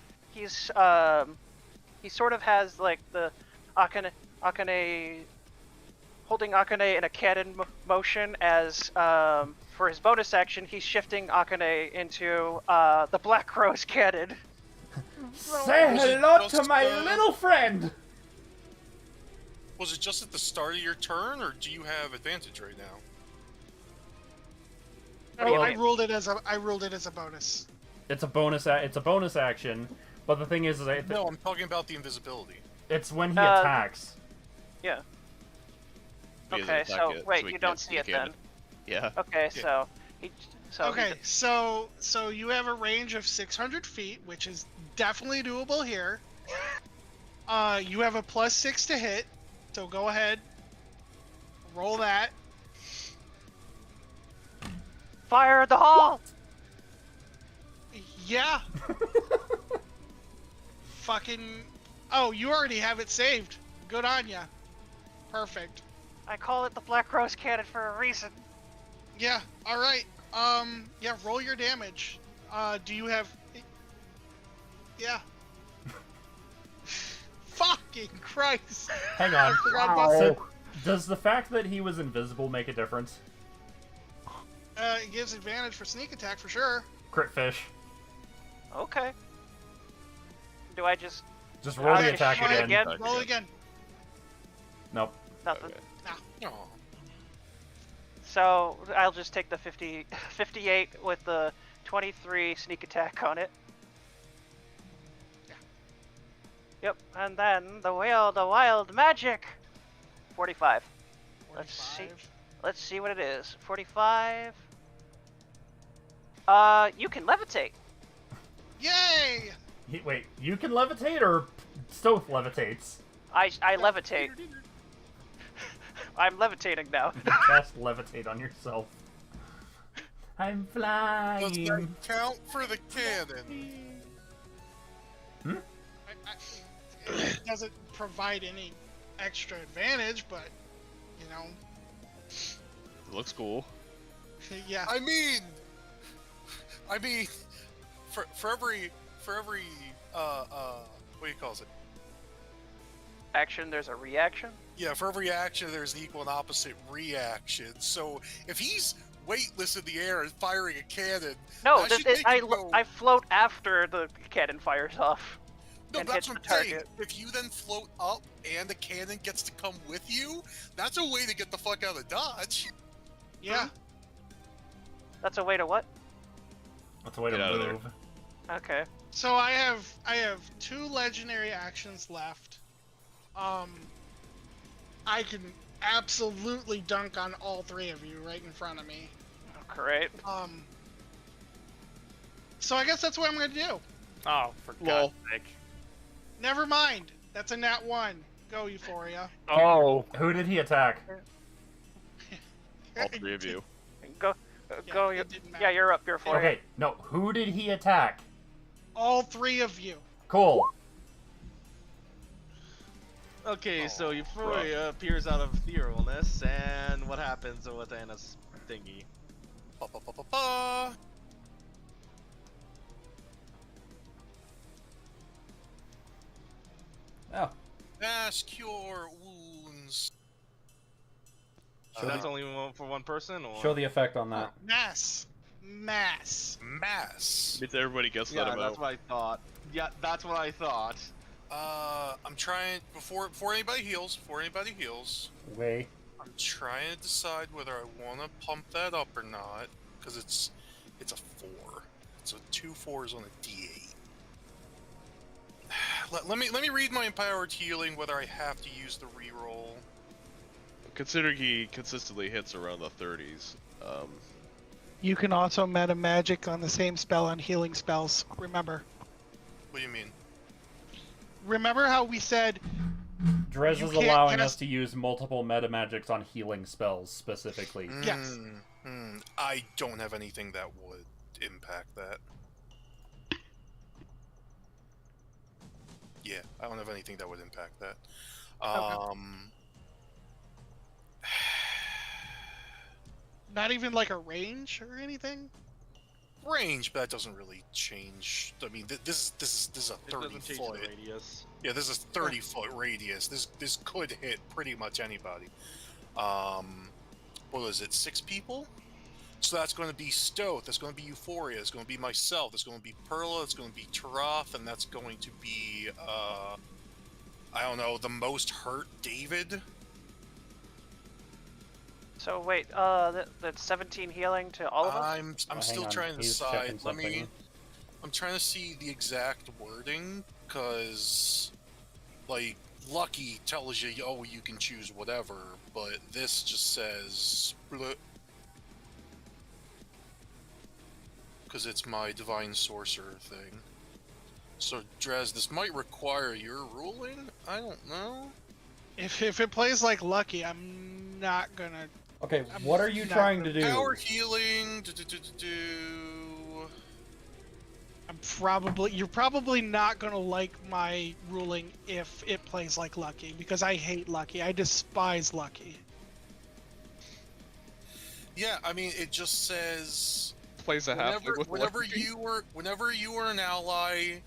sort of has like the Akane holding Akane in a cannon motion as for his bonus action he's shifting Akane into the Black Crow's cannon. Say hello to my little friend! Was it just at the start of your turn, or do you have advantage right now? I ruled it as a bonus. It's a bonus. It's a bonus action, but the thing is that No, I'm talking about the invisibility. it's when he attacks. Yeah. He doesn't Okay, attack so it, wait, so he you can't don't see it sneak in. then. Yeah. Okay, Yeah. so he. So Okay, so you have a range of 600 feet, which is definitely doable here. You have a +6 to hit, so go ahead, roll that. Fire at the hall. Yeah. Fucking. Oh, you already have it saved. Good on ya. Perfect. I call it the Black Crow's cannon for a reason. Yeah. All right. Yeah. Roll your damage. Do you have? Yeah. Fucking Christ. Hang on. I forgot about So, does the fact that he was invisible make a difference? It gives advantage for sneak attack for sure. Crit fish. Okay. Do I just Just roll the just attack shoot it again. Roll again. Nope. Nothing. Oh. So I'll just take the 58 with the 23 sneak attack on it. Yeah. Yep, and then the wild magic. 45. 45. Let's see what it is. 45. You can levitate. Yay! Wait, you can levitate or Stoth levitates? I levitate. I'm levitating now. You can cast levitate on yourself. I'm Does flying. that count for the cannon? It doesn't provide any extra advantage, but you know, It looks cool. yeah. I mean, for every what do you call it? Action, there's a reaction. Yeah, for every action, there's an equal and opposite reaction. So if he's weightless in the air and firing a cannon, No, that should make you go- I float after the cannon fires off. No, and that's hits what the I'm saying. target. If you then float up and the cannon gets to come with you, that's a way to get the fuck out of Dodge. Yeah. That's a way to what? That's a way Get to out of there. move. Okay. So I have 2 legendary actions left. I can absolutely dunk on all 3 of you right in front of me. Great. So I guess that's what I'm gonna do. Oh, for Lol. God's sake. Never mind. That's a nat 1. Go, Euphoria. Oh, Who did he attack? All 3 of you. Go. Go. it didn't Yeah, matter. you're up. You're for it. Okay, no. Who did he attack? All 3 of you. Cool. Okay, so Euphoria appears out of etherealness, and what happens with Anna's thingy? Ba, ba, ba, ba, ba. Oh. Mass cure wounds. Show That's the- only for one person, or Show the effect on that. Mass. Mass. Means everybody gets that yeah, amount. that's what I thought. Yeah, that's what I thought. I'm trying before anybody heals. Way. I'm trying to decide whether I want to pump that up or not, because it's a 4. So 2 4s on a D8. Let me read my empowered healing, whether I have to use the reroll. Considering he consistently hits around the 30s, You can also meta magic on the same spell on healing spells. Remember. What do you mean? Remember how we said Drez you is can't allowing cast- us to use multiple meta magics on healing spells specifically. Yes. I don't have anything that would impact that. Yeah, I don't have anything that would impact that. Not even like a range or anything? Range, but that doesn't really change. I mean, this is a 30-foot radius. Yeah, this is 30-foot radius. This could hit pretty much anybody. What was it? 6 people? So that's going to be Stoth. That's going to be Euphoria. It's going to be myself. It's going to be Perla. It's going to be Taroth, and that's going to be I don't know, the most hurt David. So wait, that's 17 healing to all of us? I'm still trying to decide. I'm trying to see the exact wording, because, like, Lucky tells you, oh, you can choose whatever, but this just says, because it's my Divine Sorcerer thing. So, Drez, this might require your ruling? I don't know. If it plays like Lucky, I'm not gonna... Okay, what are you trying to do? Power healing, You're probably not gonna like my ruling if it plays like Lucky, because I hate Lucky. I despise Lucky. Yeah, I mean, it just says... Plays a halfling with whenever you were an ally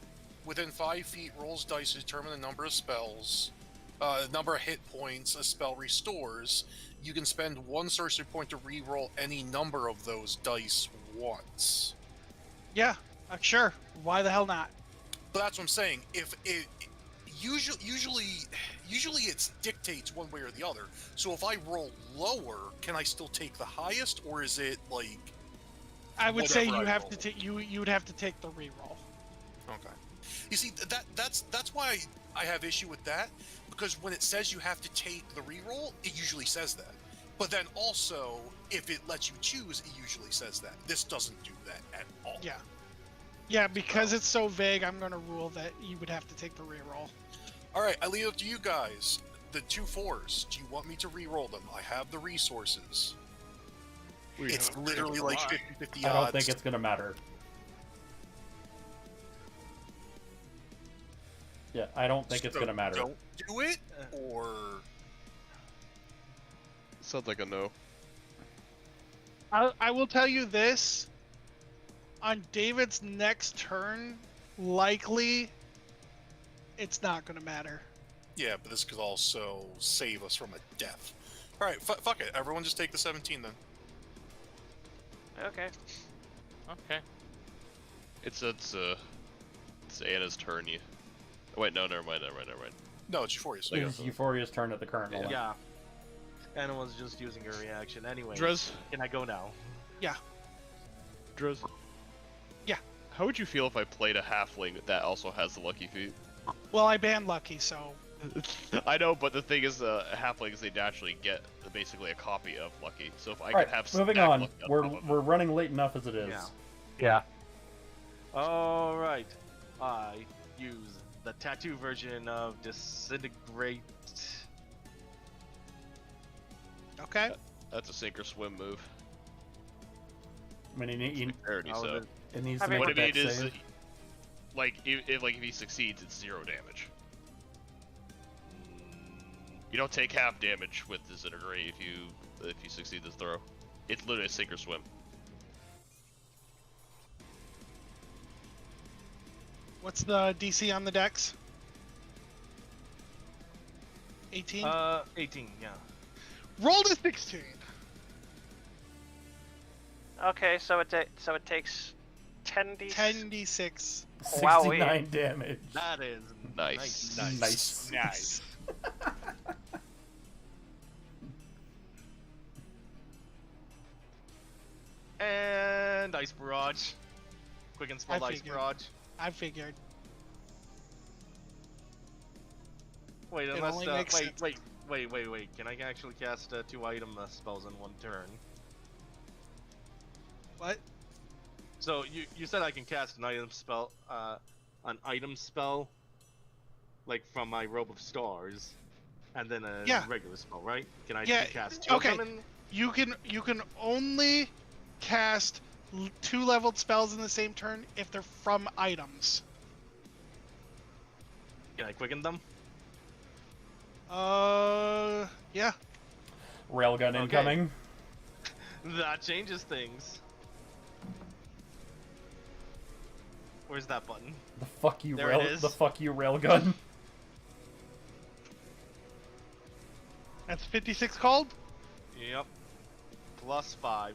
within 5 feet, rolls dice to determine the number of spells, number of hit points a spell restores. You can spend 1 sorcery point to re-roll any number of those dice once. Yeah, sure. Why the hell not? But that's what I'm saying. If it usually it dictates one way or the other. So if I roll lower, can I still take the highest, or is it like? I would say you have to take you would have to take the reroll. Okay. You see, that's why I have issue with that, because when it says you have to take the reroll, it usually says that. But then also, if it lets you choose, it usually says that. This doesn't do that at all. Yeah. Yeah, because it's so vague, I'm going to rule that you would have to take the reroll. Alright, I leave it up to you guys. The 2 4s, do you want me to reroll them? I have the resources. It's literally like 50-50 odds. I don't think it's going to matter. Yeah, I don't think it's going to matter. Don't do it, or... Sounds like a no. I will tell you this. On David's next turn, likely, it's not going to matter. Yeah, but this could also save us from a death. Alright, fuck it. Everyone just take the 17 then. Okay. Okay. It's Anna's turn. You. Oh, wait, no, never mind. No, it's Euphoria's. It's Euphoria's turn at the current moment. Yeah. Anna was just using her reaction. Anyway, Drez. Can I go now? Yeah. Drez. Yeah. How would you feel if I played a halfling that also has the lucky feat? Well, I banned Lucky, so... I know, but the thing is, halflings, they naturally get basically a copy of Lucky. So if I Right, could have moving stack on. Lucky on We're top of it. we're running late enough as it is. Yeah. All right. I use the tattoo version of Disintegrate. Okay. That's a sink or swim move. I mean, Parity, How so. is it needs I to mean, make What a I mean dex is, save. like, if he succeeds, it's 0 damage. You don't take half damage with Disintegrate if you succeed this throw. It's literally a sink or swim. What's the DC on the dex? 18? 18, yeah. Roll to 16! Okay, so it takes 10d. 10d6. Wow, 69 damage. That is Nice. Nice. Nice. And Ice Barrage. Quick and spell I Ice figured. Barrage. I figured. Wait, It unless only makes sense. wait. Can I actually cast 2 item spells in 1 turn? What? So you said I can cast an item spell, like from my Robe of Stars, and then a Yeah. regular spell, right? Can I Yeah, cast 2 okay. of them? You can only cast 2 leveled spells in the same turn if they're from items. Can I quicken them? Yeah. Railgun Okay. incoming. That changes things. Where's that button? The fuck you There it is. The fuck you railgun. That's 56 called? Yep. +5.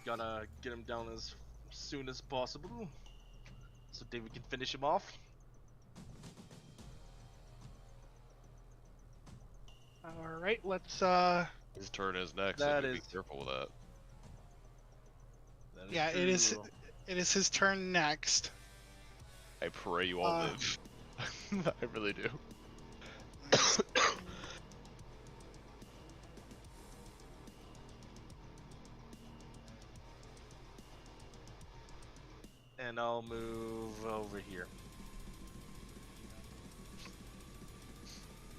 Gotta get him down as soon as possible, so David can finish him off. Alright, let's His turn is next. That so you gotta is- be careful with that. That yeah, true. it is his turn next. I pray you all live. I really do. And I'll move over here.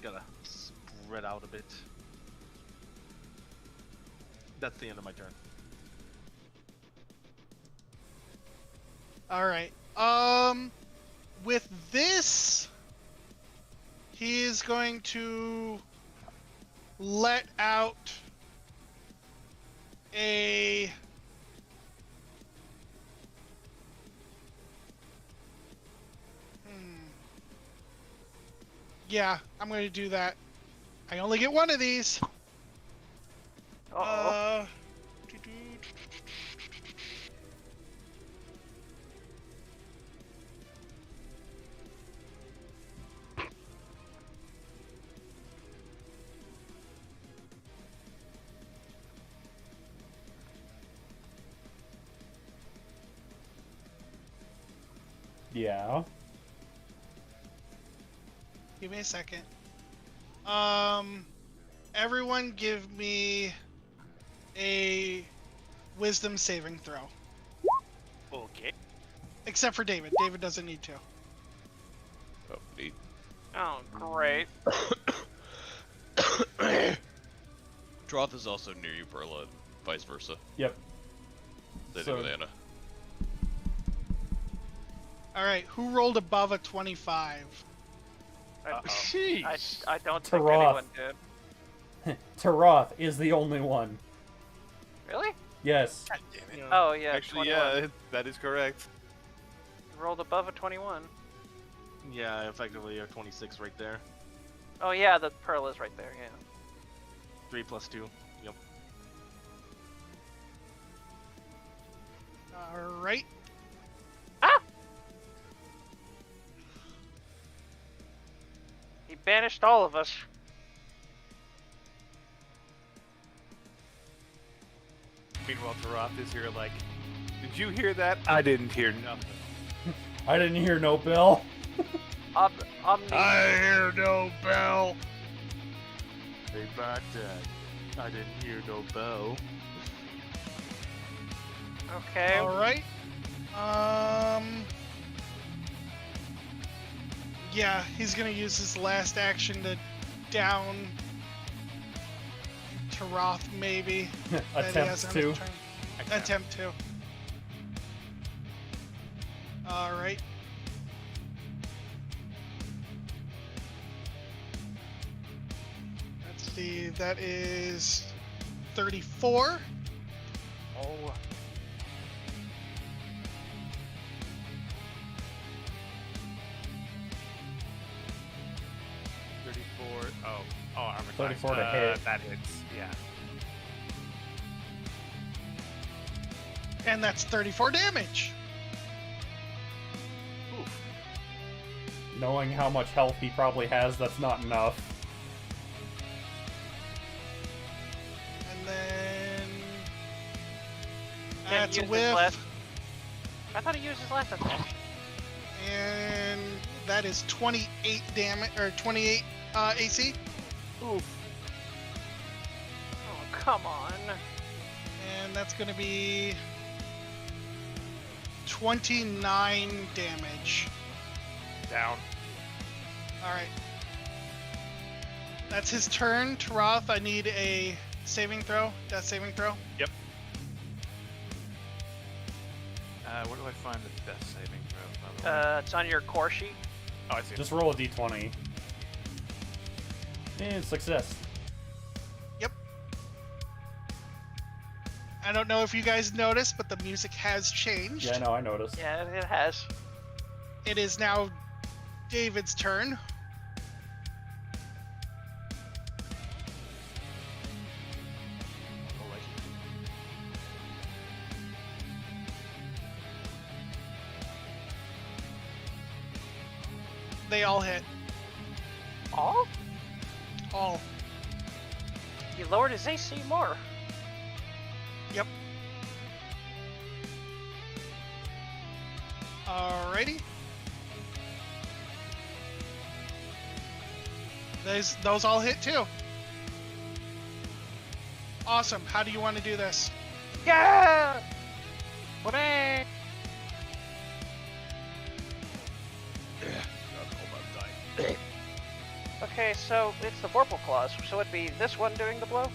Gotta spread out a bit. That's the end of my turn. Alright. With this, he is going to let out a Yeah, I'm going to do that. I only get one of these. Uh-oh. Yeah. Give me a second. Everyone give me a wisdom saving throw. Okay. Except for David. David doesn't need to. Oh, neat. Oh, great. Droth is also near you, Perla, and vice versa. Yep. Same So- with Anna. Alright, who rolled above a 25? I don't think Taroth. anyone did. Taroth is the only one. Really? Yes. Oh, yeah. Actually, 21. yeah, that is correct. Rolled above a 21. Yeah, effectively a 26 right there. Oh, yeah, the pearl is right there, yeah. 3 + 2. Yep. Alright. Ah! He banished all of us. Meanwhile, Taroth is here like, did you hear that? I didn't hear nothing. I didn't hear no bell. Omni. hear no bell. Hey, about that. I didn't hear no bell. Okay. Alright. Yeah, he's gonna use his last action to down Taroth, maybe. that he Attempt has on to. his turn. Attempt to. Alright. Let's see, that is 34. Oh. Oh, armor class. 34 to hit. That hits, yeah. And that's 34 damage. knowing how much health he probably has, that's not enough. And then Didn't that's a use his whiff. last- I thought he used his last attack. And that is 28 damage, or 28 AC. Oof. Oh, come on. And that's going to be 29 damage. Down. Alright. That's his turn. Taroth, I need a saving throw. Death saving throw. Yep. Where do I find the death saving throw, by the way? It's on your core sheet. Oh, I see. Just roll a d20. And success. Yep. I don't know if you guys noticed, but the music has changed. Yeah, no, I noticed. Yeah, it has. It is now David's turn. They all hit. All? All. You lowered his AC more. Yep. Alrighty. Those all hit too. Awesome. How do you want to do this? Yeah! Hooray! Okay, so it's the Vorpal Claws, so it'd be this one doing the blow?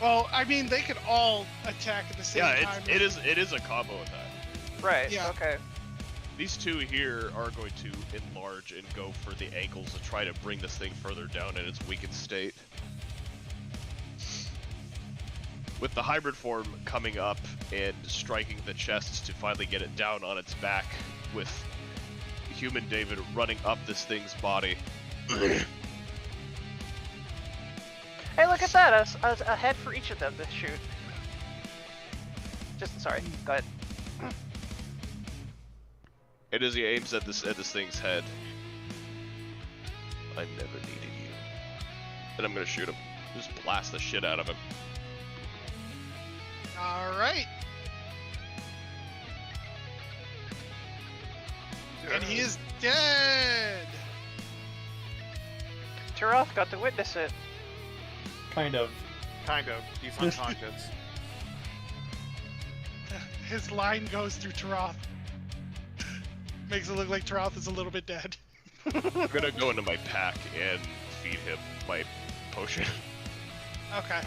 Well, I mean, they could all attack at the same time. It is a combo attack. Right, Yeah. okay. These two here are going to enlarge and go for the ankles to try to bring this thing further down in its weakened state. With the hybrid form coming up and striking the chest to finally get it down on its back, with human David running up this thing's body. Hey, look at that! A head for each of them to shoot. Sorry, go ahead. It is he aims at this thing's head. I never needed you. And I'm gonna shoot him. Just blast the shit out of him. Alright. And he is dead! Taroth got to witness it. Kind of. Kind of. He's unconscious. His line goes through Taroth. Makes it look like Taroth is a little bit dead. I'm gonna go into my pack and feed him my potion. Okay.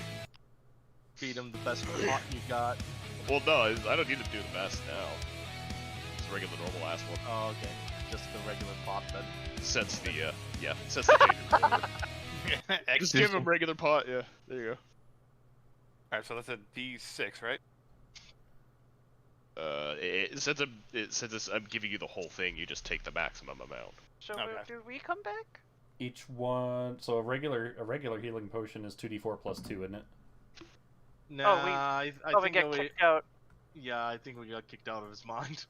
Feed him the best pot you got. Well, no, I don't need to do the best now. Just regular normal ass one. Oh, okay. Just the regular pot then. Sets the, sets the danger forward. Just give him regular pot, yeah. There you go. Alright, so that's a D6, right? Since I'm giving you the whole thing, you just take the maximum amount. So Okay. do we come back? Each one. So a regular healing potion is 2d4 plus 2, isn't it? Nah, we- I we think get that kicked out. Yeah, I think we got kicked out of his mind.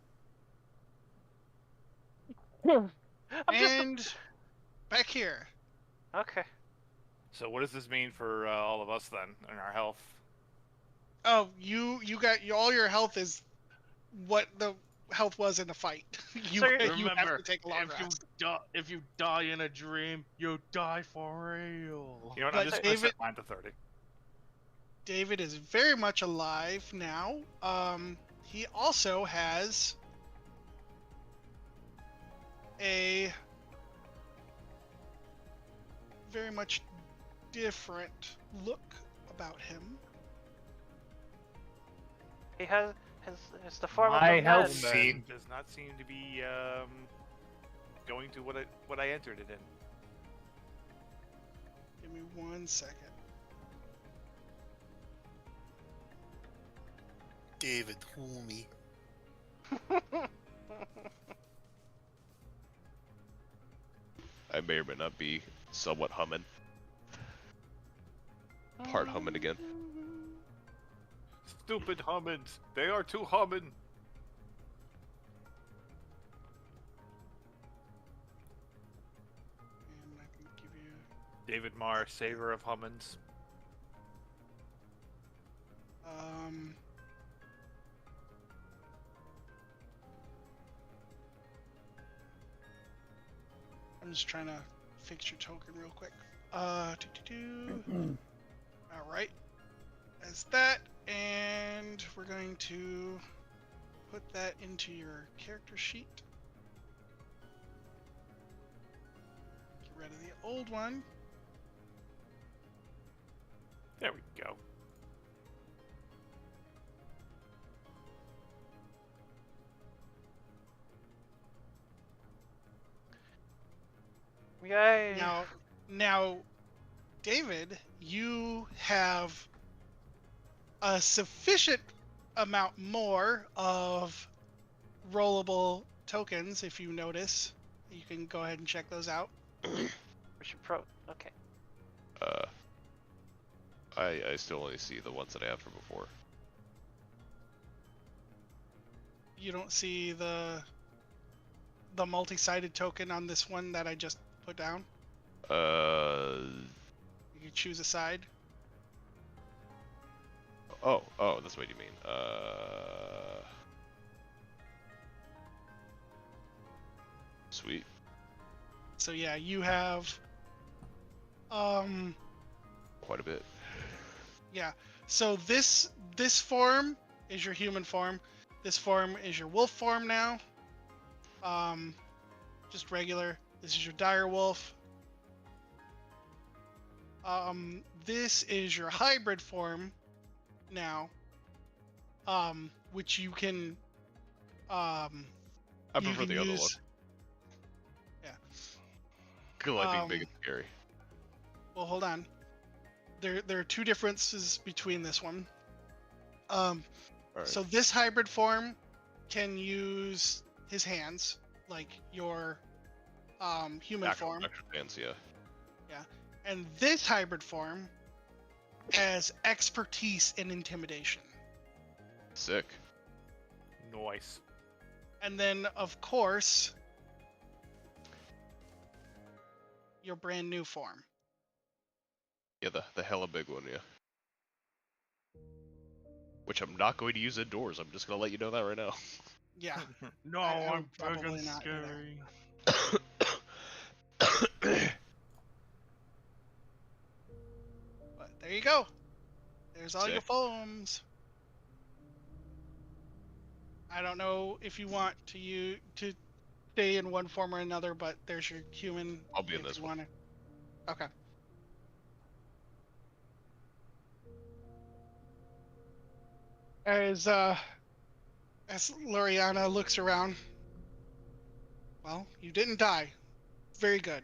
And back here. Okay. So what does this mean for all of us then, and our health? Oh, you got all your health is what the health was in the fight. you So you're- you have Remember, to take a long rest. if you die in a dream, you die for real. You know what, But I'm just gonna David- set mine to 30. David is very much alive now. He also has a very much different look about him. He has the form of My a health man. feed. Does not seem to be going to what I entered it in. Give me 1 second. David, homie. I may or may not be somewhat humming. Part humming again. Stupid Hummins! They are too humming! David Marr, Savor of Homins. I'm just trying to fix your token real quick. Alright. As that, and we're going to put that into your character sheet. Get rid of the old one. There we go. Yay! Now, David, you have a sufficient amount more of rollable tokens. If you notice, you can go ahead and check those out. We should okay. I still only see the ones that I have from before. You don't see the multi-sided token on this one that I just put down? You can choose a side. Oh, that's what you mean. Sweet. So yeah, you have Quite a bit. yeah. So this form is your human form. This form is your wolf form now. Just regular. This is your dire wolf. This is your hybrid form now. Which you can I prefer the other one. Yeah. Cause I like being big and scary. Well, hold on. There are two differences between this one. Alright. So this hybrid form can use his hands, like your human form. Actual hands, yeah. Yeah. And this hybrid form has expertise in intimidation. Sick. Nice. And then, of course, your brand new form. Yeah, the hella big one, yeah. Which I'm not going to use indoors. I'm just gonna let you know that right now. Yeah. No, I I'm would probably fucking not do scary. But there you go. There's all your Sick. foams. I don't know if you want to stay in one form or another, but there's your human. I'll be in if this you one. wanna- Okay. As Loriana looks around. Well, you didn't die. Very good.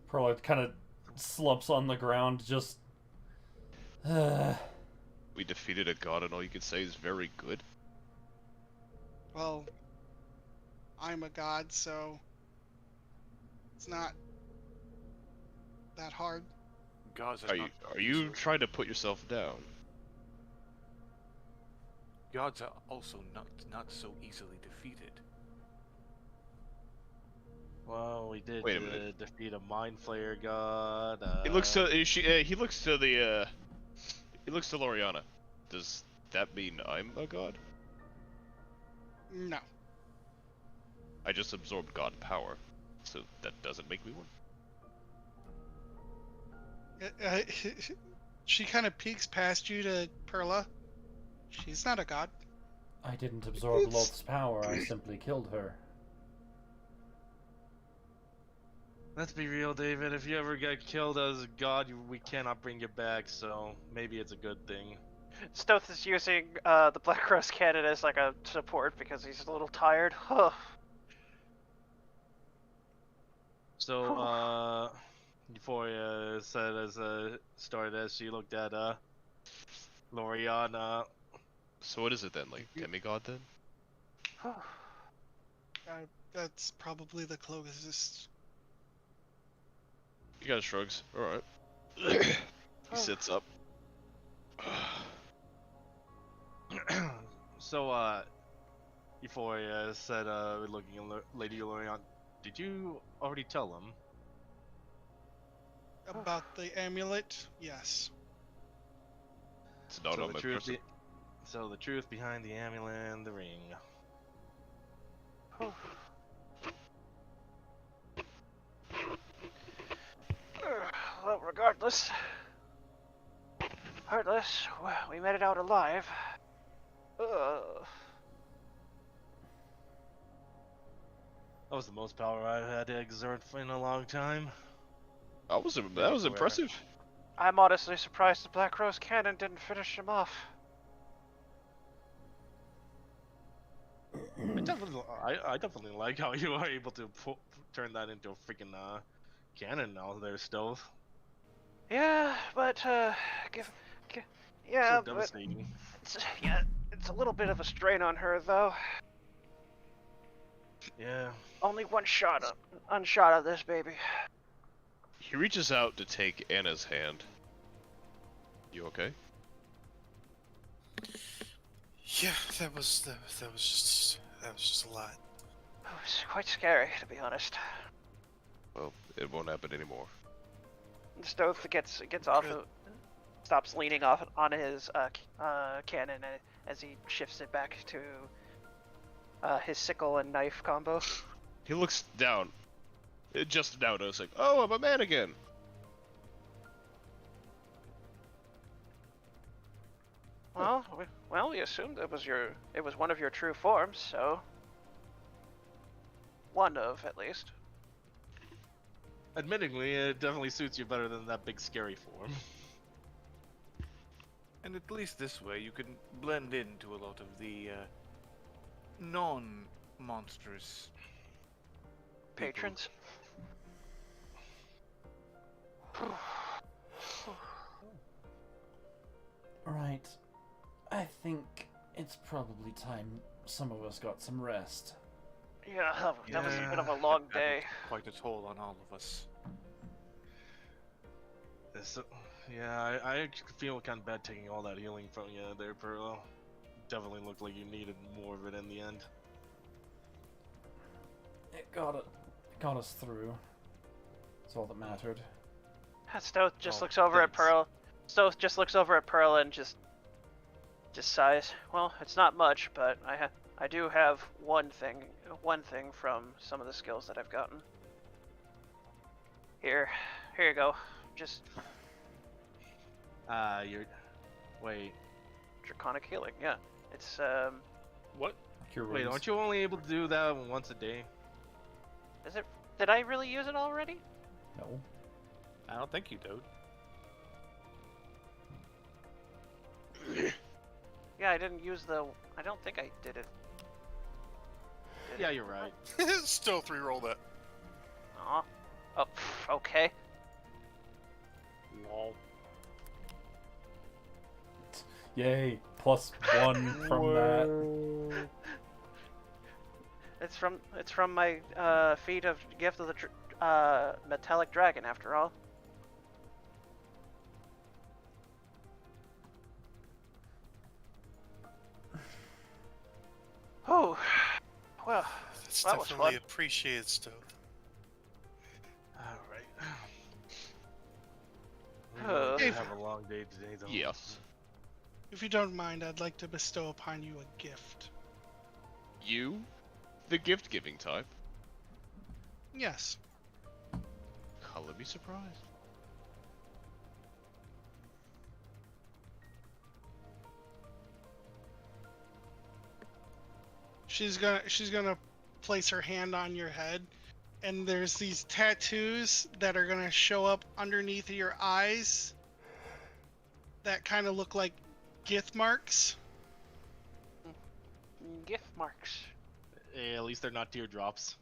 Perla kind of slumps on the ground, just. We defeated a god, and all you can say is very good. Well, I'm a god, so it's not that hard. Gods Are you trying to put yourself down? Gods are also not so easily defeated. Well, we did Wait a minute. defeat a mind flayer god. He looks to he looks to Loriana. Does that mean I'm a god? No. I just absorbed god power, so that doesn't make me one. She kind of peeks past you to Perla. She's not a god. I didn't absorb Loth's power, I simply killed her. Let's be real, David. If you ever get killed as a god, we cannot bring you back, so maybe it's a good thing. Stoth is using the Black Rose cannon as like a support because he's a little tired. So, Euphoria said started as she looked at Loriana. So what is it then? Like demigod then? That's probably the closest. You guys shrugs. Alright. He sits up. So, Euphoria said, looking at Lady Did you already tell him? About the amulet, yes. It's not So on the my truth, person. so the truth behind the amulet and the ring. Well, regardless, we made it out alive. That was the most power I've had to exert in a long time. That was Forever. impressive. I'm honestly surprised the Black Rose Cannon didn't finish him off. I definitely like how you were able to turn that into a freaking cannon now there, Stove. Yeah, but yeah, So but devastating. it's a little bit of a strain on her though. Yeah. Only one shot of this baby. He reaches out to take Anna's hand. You okay? Yeah, that was just a lot. It was quite scary, to be honest. Well, it won't happen anymore. Stoth gets off, stops leaning off on his cannon as he shifts it back to his sickle and knife combo. He looks down. Just now noticing, oh, I'm a man again. Well, we assumed it was one of your true forms, so one of at least. Admittingly, it definitely suits you better than that big scary form. And at least this way you can blend into a lot of the non-monstrous patrons. Right. I think it's probably time some of us got some rest. Yeah, that was a bit of a long day. Quite a toll on all of us. Yeah, I feel kind of bad taking all that healing from you there, Pearl. Definitely looked like you needed more of it in the end. It got us through. That's all that mattered. Stoth just looks over at Pearl. Stoth just looks over at Pearl and just sighs. Well, it's not much, but I do have one thing from some of the skills that I've gotten. Here you go. Just wait. Draconic healing, yeah. It's What? Cure Wait, wounds. aren't you only able to do that once a day? Is it? Did I really use it already? No. I don't think you do. Yeah, I didn't use the. I don't think I did it. Yeah, you're right. Still 3-roll that. Aw. Oh, okay. Lol. Yay! +1 from that. It's from my feat of gift of the metallic dragon, after all. Oh, well, That's that was definitely fun. appreciated, Stoke. Alright. We have a long day today, though. Yes. If you don't mind, I'd like to bestow upon you a gift. You? The gift-giving type? Yes. Color me surprised. She's gonna place her hand on your head, and there's these tattoos that are gonna show up underneath of your eyes that kind of look like gift marks. Gift marks. Hey, at least they're not teardrops.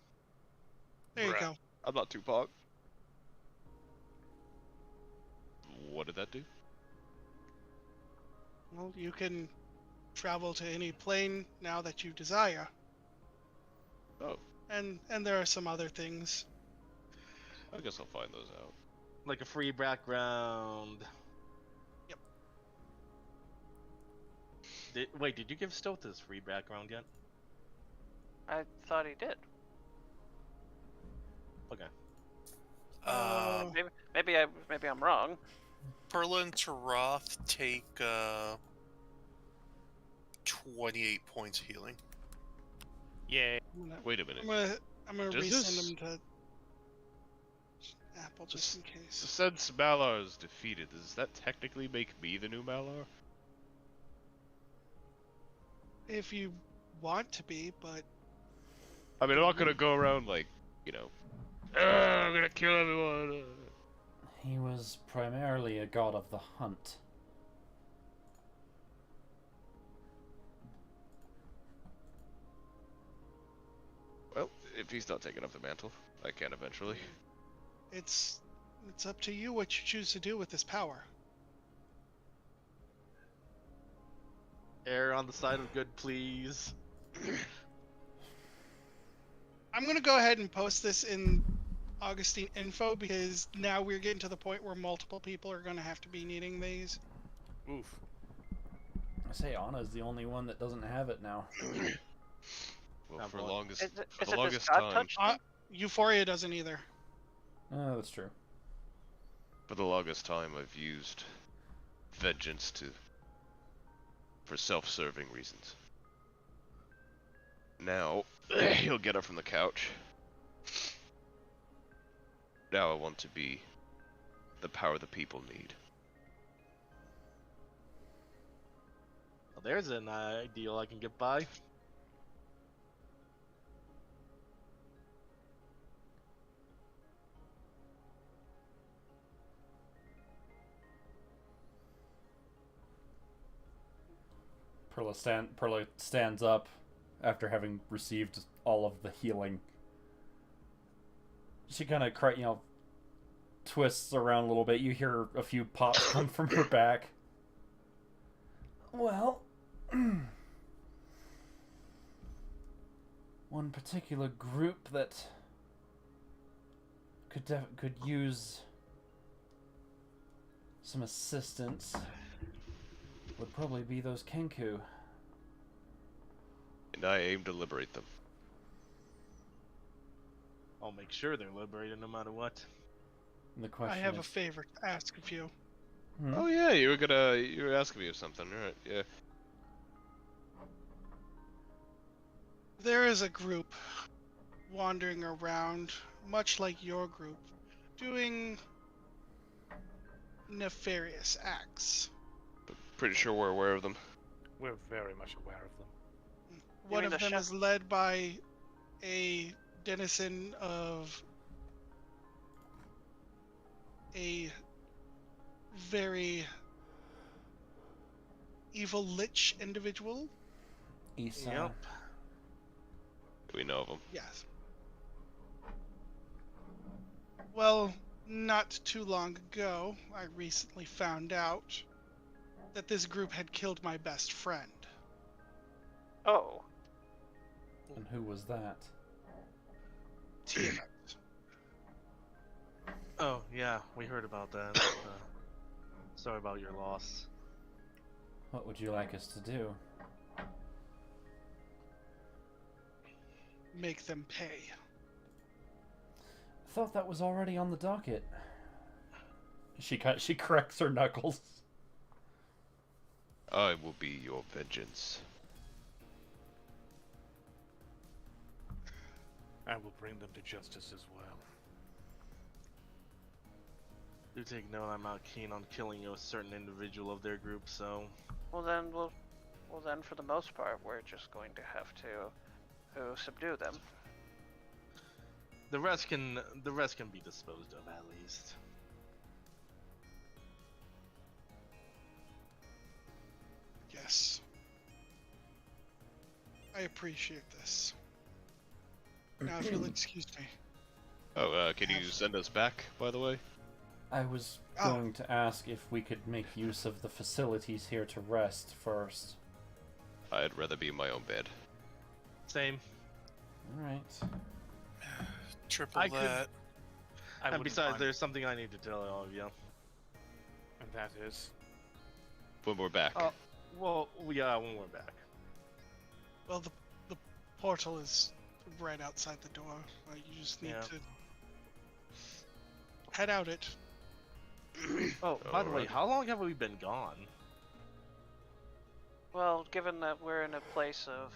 There you go. I'm not Tupac. What did that do? Well, you can travel to any plane now that you desire. Oh. And there are some other things. I guess I'll find those out. Like a free background. Yep. Wait, did you give Stoth his free background yet? I thought he did. Okay. Maybe I'm wrong. Perla and Taroth take 28 points of healing. Yeah. Wait a minute. I'm gonna Does resend this- them to Apple just in case. Since Malar is defeated, does that technically make me the new Malar? If you want to be, but I mean, I'm not gonna go around like, you know, I'm gonna kill everyone. He was primarily a god of the hunt. Well, if he's not taking up the mantle, I can eventually. it's up to you what you choose to do with this power. Err on the side of good, please. I'm gonna go ahead and post this in Augustine info because now we're getting to the point where multiple people are gonna have to be needing these. Oof. I say Anna's the only one that doesn't have it now. Well, Oh, for boy. longest, Is for it the this longest God time, touch thing? Euphoria doesn't either. Oh, that's true. for the longest time, I've used vengeance for self-serving reasons. Now, he'll get up from the couch. Now I want to be the power the people need. Well, there's an ideal I can get by. Perla stands up after having received all of the healing. She kind of, twists around a little bit. You hear a few pops come from her back. Well, one particular group that could use some assistance would probably be those Kenku. And I aim to liberate them. I'll make sure they're liberated no matter what. And the question I have a is, favor to ask of you. Oh yeah, you were asking me of something, right? Yeah. There is a group wandering around, much like your group, doing nefarious acts. Pretty sure we're aware of them. We're very much aware of them. One mean of the them is led by a denizen of a very evil lich individual. Isa. Yep. We know of them. Yes. Well, not too long ago, I recently found out that this group had killed my best friend. Oh. And who was that? Tiamat. Oh, yeah, we heard about that. Sorry about your loss. What would you like us to do? Make them pay. I thought that was already on the docket. She cracks her knuckles. I will be your vengeance. I will bring them to justice as well. Do take note, I'm not keen on killing a certain individual of their group, so Well then, for the most part, we're just going to have to subdue them. the rest can be disposed of at least. Yes. I appreciate this. Now, if you'll excuse me. Oh, can you send us back, by the way? I was going to ask if we could make use of the facilities here to rest first. I'd rather be in my own bed. Same. Alright. Triple I could- that. I And wouldn't besides, mind. there's something I need to tell all of you. And that is. When we're back. Oh, well, yeah, when we're back. Well, the portal is right outside the door. You just need Yeah. to head out it. Oh, by the way, Alright. how long have we been gone? Well, given that we're in a place of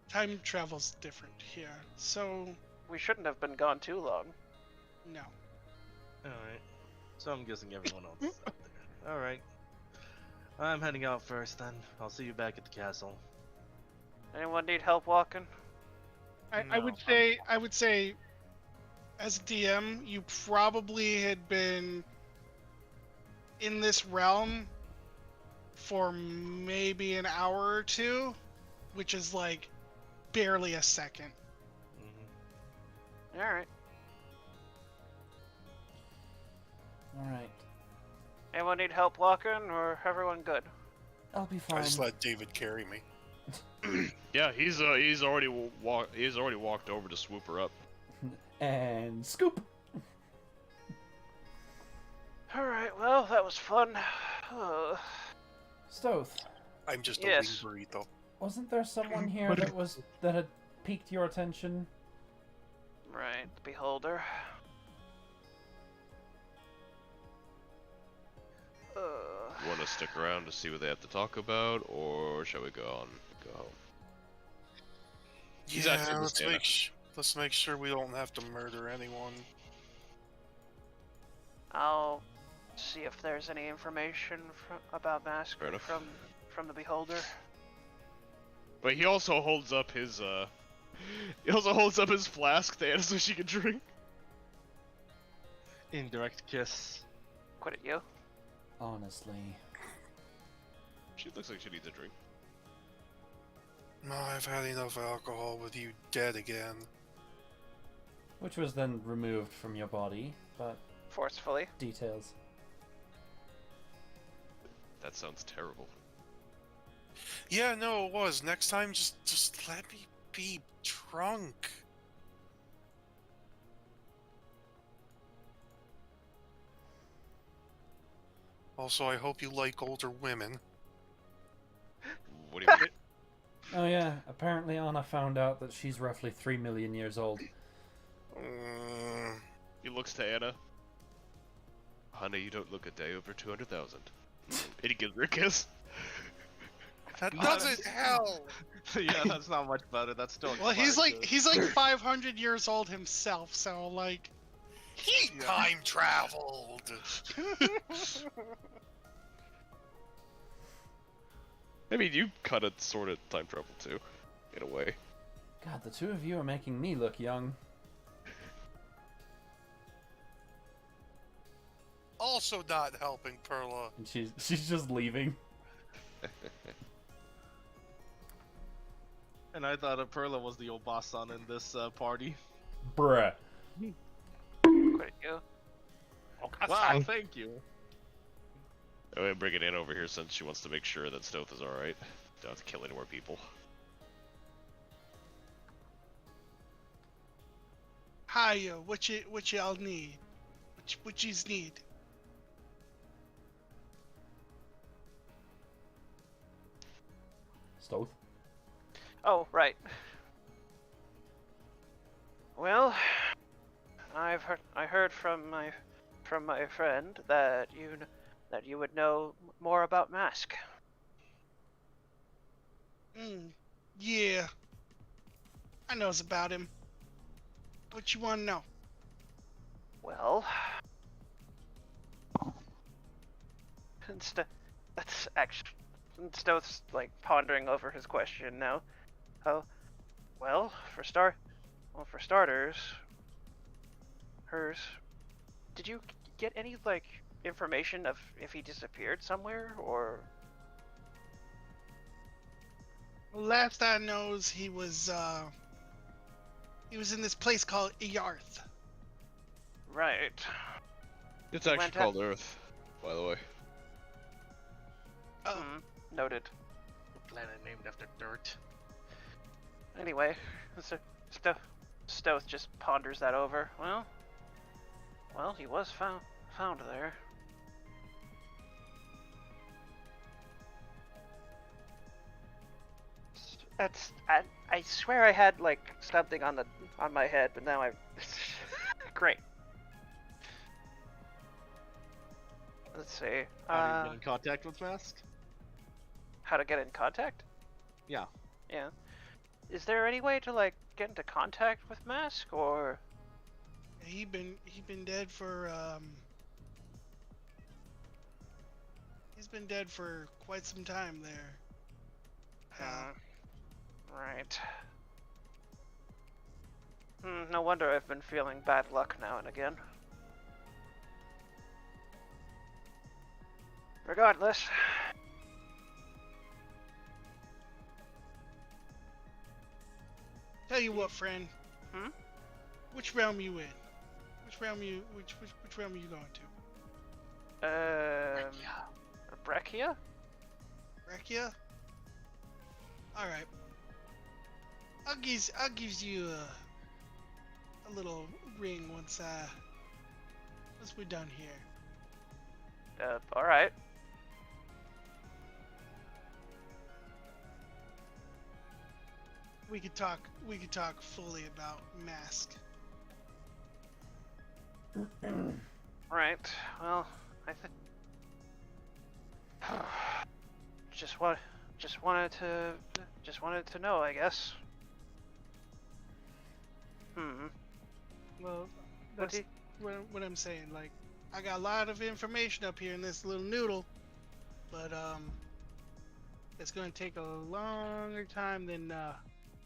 Time travel's different here, so we shouldn't have been gone too long. no. Alright. So I'm guessing everyone else is out there. Alright. I'm heading out first then. I'll see you back at the castle. Anyone need help walking? I would say, as DM, you probably had been in this realm for maybe an hour or two, which is like barely a second. Mm-hmm. Alright. Alright. Anyone need help walking, or everyone good? I'll be I fine. just let David carry me. Yeah, he's already walked over to swoop her up. And scoop! Alright, well, that was fun. Stoth, I'm just Yes. a wing burrito. wasn't there someone here that had piqued your attention? Right, the beholder. Want to stick around to see what they have to talk about, or shall we go home? He's actually Yeah, with Anna. let's make sure we don't have to murder anyone. I'll see if there's any information about Mask Fair enough. from the beholder. But he also holds up his flask to Anna so she can drink. Indirect kiss. Quit at you. Honestly. She looks like she needs a drink. No, I've had enough alcohol with you dead again. Which was then removed from your body, but Forcefully. details. That sounds terrible. Yeah, no, it was. Next time, just let me be drunk. Also, I hope you like older women. What do you mean? Oh yeah, apparently Anna found out that she's roughly 3 million years old. He looks to Anna. Honey, you don't look a day over 200,000. And he gives her a kiss. That doesn't help! Yeah, that's not much better. That's still. Well, he's like 500 years old himself, so like He time traveled! I mean, you kind of sort of time travel too, in a way. God, the two of you are making me look young. Also not helping Perla. And she's just leaving. And I thought Perla was the Obasan in this party. Bruh. Quit at you. Wow, thank you. I'm gonna bring it in over here since she wants to make sure that Stoth is alright. Don't have to kill any more people. hiya, what y'all need? What yous need? Stoth. Oh, right. Well, I heard from my friend that you would know more about Mask. Yeah. I knows about him. What you want to know? Well, that's actually Stoth's like pondering over his question now. Oh, well, for starters, hers. Did you get any like information of if he disappeared somewhere or? Last I knows, he was in this place called Earth. Right. It's He actually went called Earth, by the way. Oh. Noted. A planet named after dirt. Anyway, so Stoth just ponders that over. Well, he was found there. I swear I had like something on my head, but now I. Great. Let's see. Have you been in contact with Mask? How to get in contact? Yeah. Yeah. Is there any way to like get into contact with Mask or? He been dead for He's been dead for quite some time there. Right. No wonder I've been feeling bad luck now and again. Regardless. Tell you what, friend. Which realm you in? Which realm you going to? Brechia? Brechia? All right. I'll give you a little ring once we're done here. All right. We could talk fully about Mask. Right. Well, I think just wanted to know, I guess. Well, that's what I'm saying. Like, I got a lot of information up here in this little noodle, but it's gonna take a longer time than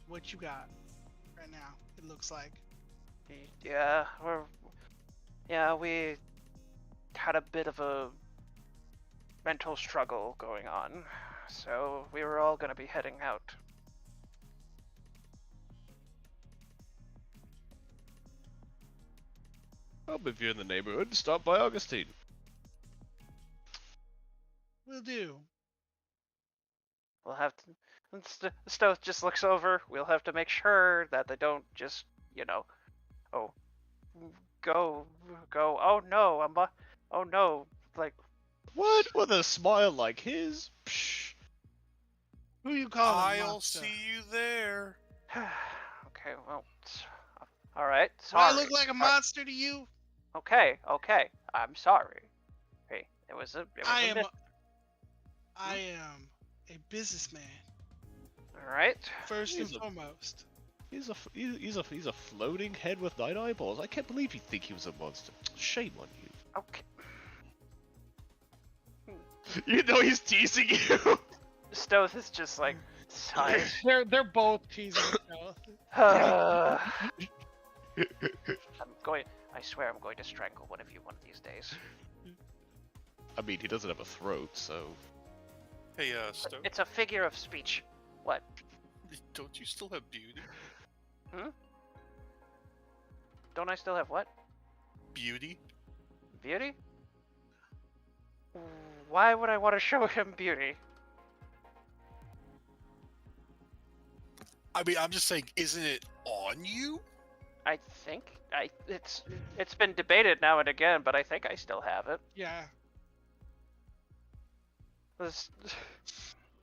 what you got right now. It looks like. Yeah, we had a bit of a mental struggle going on, so we were all gonna be heading out. Well, if you're in the neighborhood, stop by Augustine. Will do. We'll have to. Stoth just looks over. We'll have to make sure that they don't just, go. Oh no, oh no, like. What? With a smile like his? Psh. Who you calling? I'll see you there. Okay, well, all right. Do Sorry. I look like a monster to you? Okay. I'm sorry. Hey, it was a I am a businessman. All right. First and foremost. He's a floating head with 9 eyeballs. I can't believe you think he was a monster. Shame on you. Okay. You know he's teasing you. Stoth is just like sighs. They're both teasing Stoth. I swear I'm going to strangle one of you one of these days. I mean, he doesn't have a throat, so. Hey, Stoke. It's a figure of speech. What? Don't you still have beauty? Don't I still have what? Beauty? Beauty? Why would I want to show him beauty? I mean, I'm just saying, isn't it on you? I think it's been debated now and again, but I think I still have it. Yeah.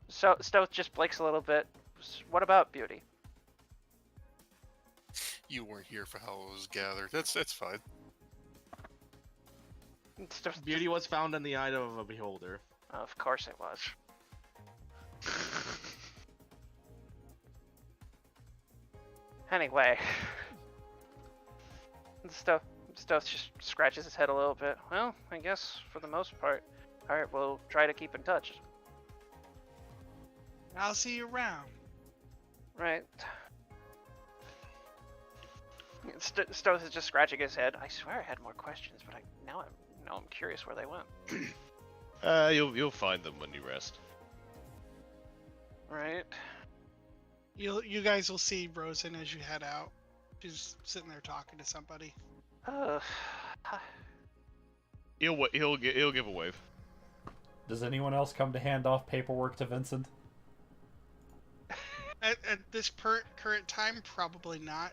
So Stoth just blinks a little bit. What about beauty? You weren't here for how it was gathered. That's fine. Beauty was found in the eye of a beholder. Of course it was. Anyway, Stoth just scratches his head a little bit. Well, I guess for the most part. All right, we'll try to keep in touch. I'll see you around. Right. Stoth is just scratching his head. I swear I had more questions, but now I'm curious where they went. You'll find them when you rest. Right. You guys will see Rosen as you head out. She's sitting there talking to somebody. He'll give a wave. Does anyone else come to hand off paperwork to Vincent? At this current time, probably not.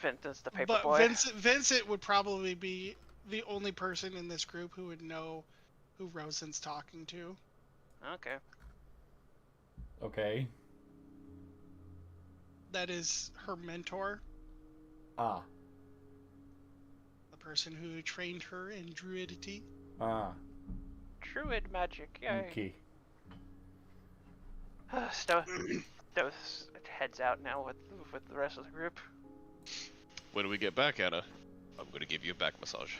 Vincent's the paper But boy. Vincent would probably be the only person in this group who would know who Rosen's talking to. Okay. Okay. That is her mentor, Ah. the person who trained her in druidity. Ah. Druid magic, yay. Okay. Stowe heads out now with the rest of the group. When we get back, Anna, I'm gonna give you a back massage.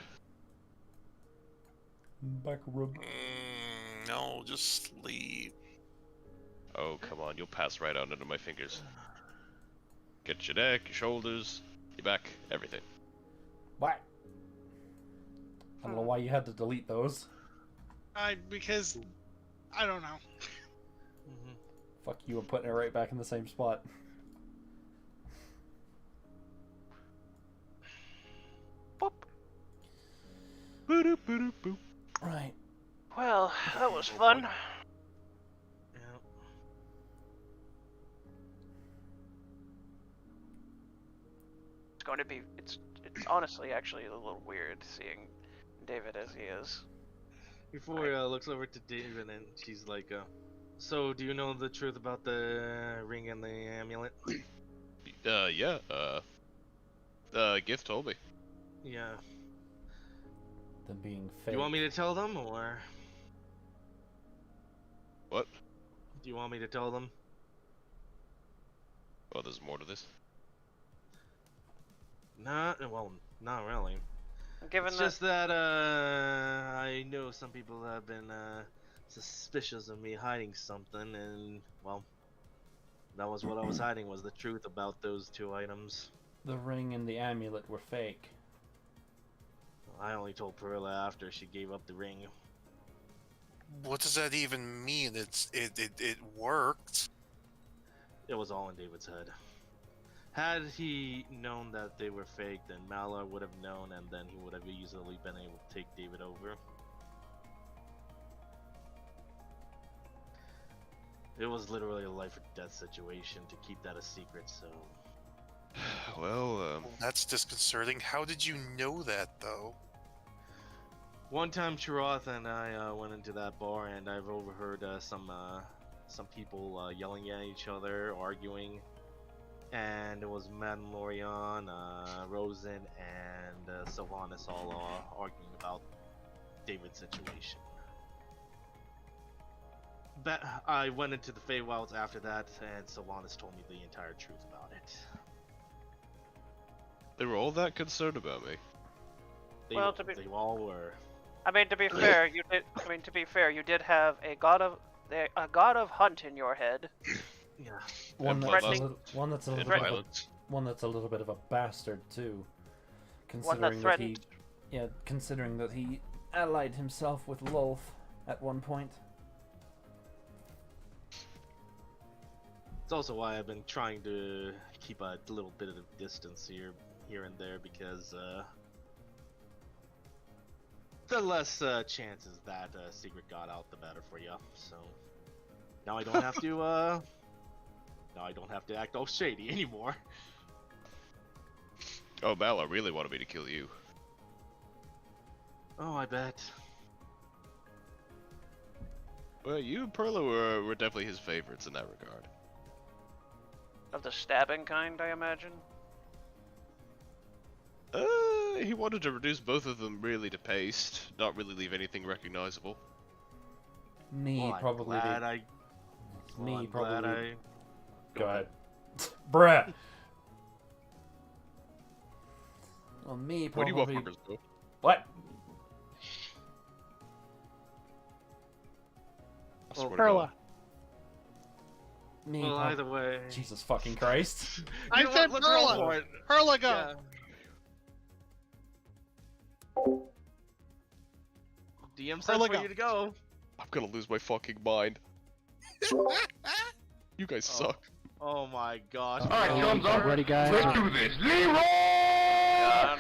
Back rub. No, just sleep. Oh, come on, you'll pass right out under my fingers. Get your neck, your shoulders, your back, everything. What? I don't know why you had to delete those. Because I don't know. Fuck you, I'm putting it right back in the same spot. Boop. Boop, boop, boop. Right. Well, that was fun. Yeah. It's going to be. It's honestly actually a little weird seeing David as he is. Before looks over to David and she's like, so do you know the truth about the ring and the amulet? Yeah, Gift told me. Yeah. Them being Do fake. you want me to tell them, or? What? Do you want me to tell them? Well, there's more to this. Not really. Given It's that, just that I know some people have been suspicious of me hiding something, and well, that was what I was hiding, was the truth about those two items. The ring and the amulet were fake. I only told Perla after she gave up the ring. What does that even mean? It worked. It was all in David's head. Had he known that they were fake, then Malar would have known, and then he would have easily been able to take David over. It was literally a life or death situation to keep that a secret, so... Well, That's disconcerting. How did you know that, though? One time Chiroth and I went into that bar, and I've overheard some people yelling at each other, arguing. And it was Mandalorian, Rosen, and Sylvanas all arguing about David's situation. But I went into the Feywilds after that, and Sylvanas told me the entire truth about it. they were all that concerned about me. They, Well, they all were. I mean, to be fair, you did. I mean, to be fair, you did have a god of hunt in your head. Yeah. One that's, Threatening- one that's a And little bit of a, violence. one that's a little bit of a bastard too. One that Considering that he, threatened. yeah, considering that he allied himself with Lulth at one point. It's also why I've been trying to keep a little bit of distance here and there, because the less chances that secret got out, the better for you. So now I don't have to now I don't have to act all shady anymore. Oh, Malar really wanted me to kill you. Oh, I bet. Well, you and Perla were definitely his favorites in that regard. Of the stabbing kind, I imagine. He wanted to reduce both of them really to paste, not really leave anything recognizable. Me Well, I'm probably. glad the- I. me I'm probably. glad I. Go ahead. Bruh. Well, me Where probably. do you want fuckers go? What? I swear to Perla. God. Me. Well, prob- either way. Jesus fucking Christ. I You know said what, let's roll for Perla. it. Perla, go. Yeah. DM said Perla, for go. you to go. I'm gonna lose my fucking mind. You guys suck. Oh my gosh. Alright, thumbs up. Ready, guys? Let's do this. Leroy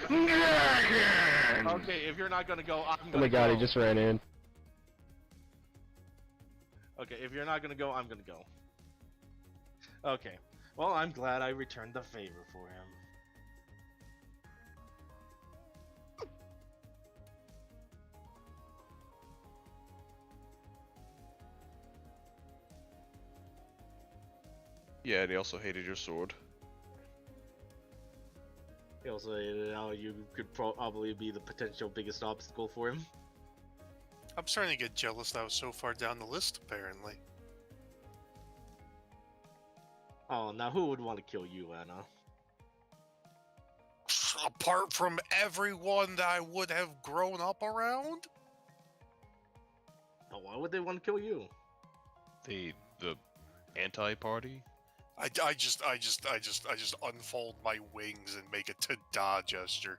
Jenkins! Okay, if you're not gonna go, I'm gonna Oh my god, go. he just ran in. Okay, if you're not gonna go, I'm gonna go. Okay. Well, I'm glad I returned the favor for him. Yeah, and he also hated your sword. He also hated how you could probably be the potential biggest obstacle for him. I'm starting to get jealous that I was so far down the list, apparently. Oh, now who would want to kill you, Anna? Apart from everyone that I would have grown up around? Oh, why would they want to kill you? The anti-party? I just unfold my wings and make a ta-da gesture.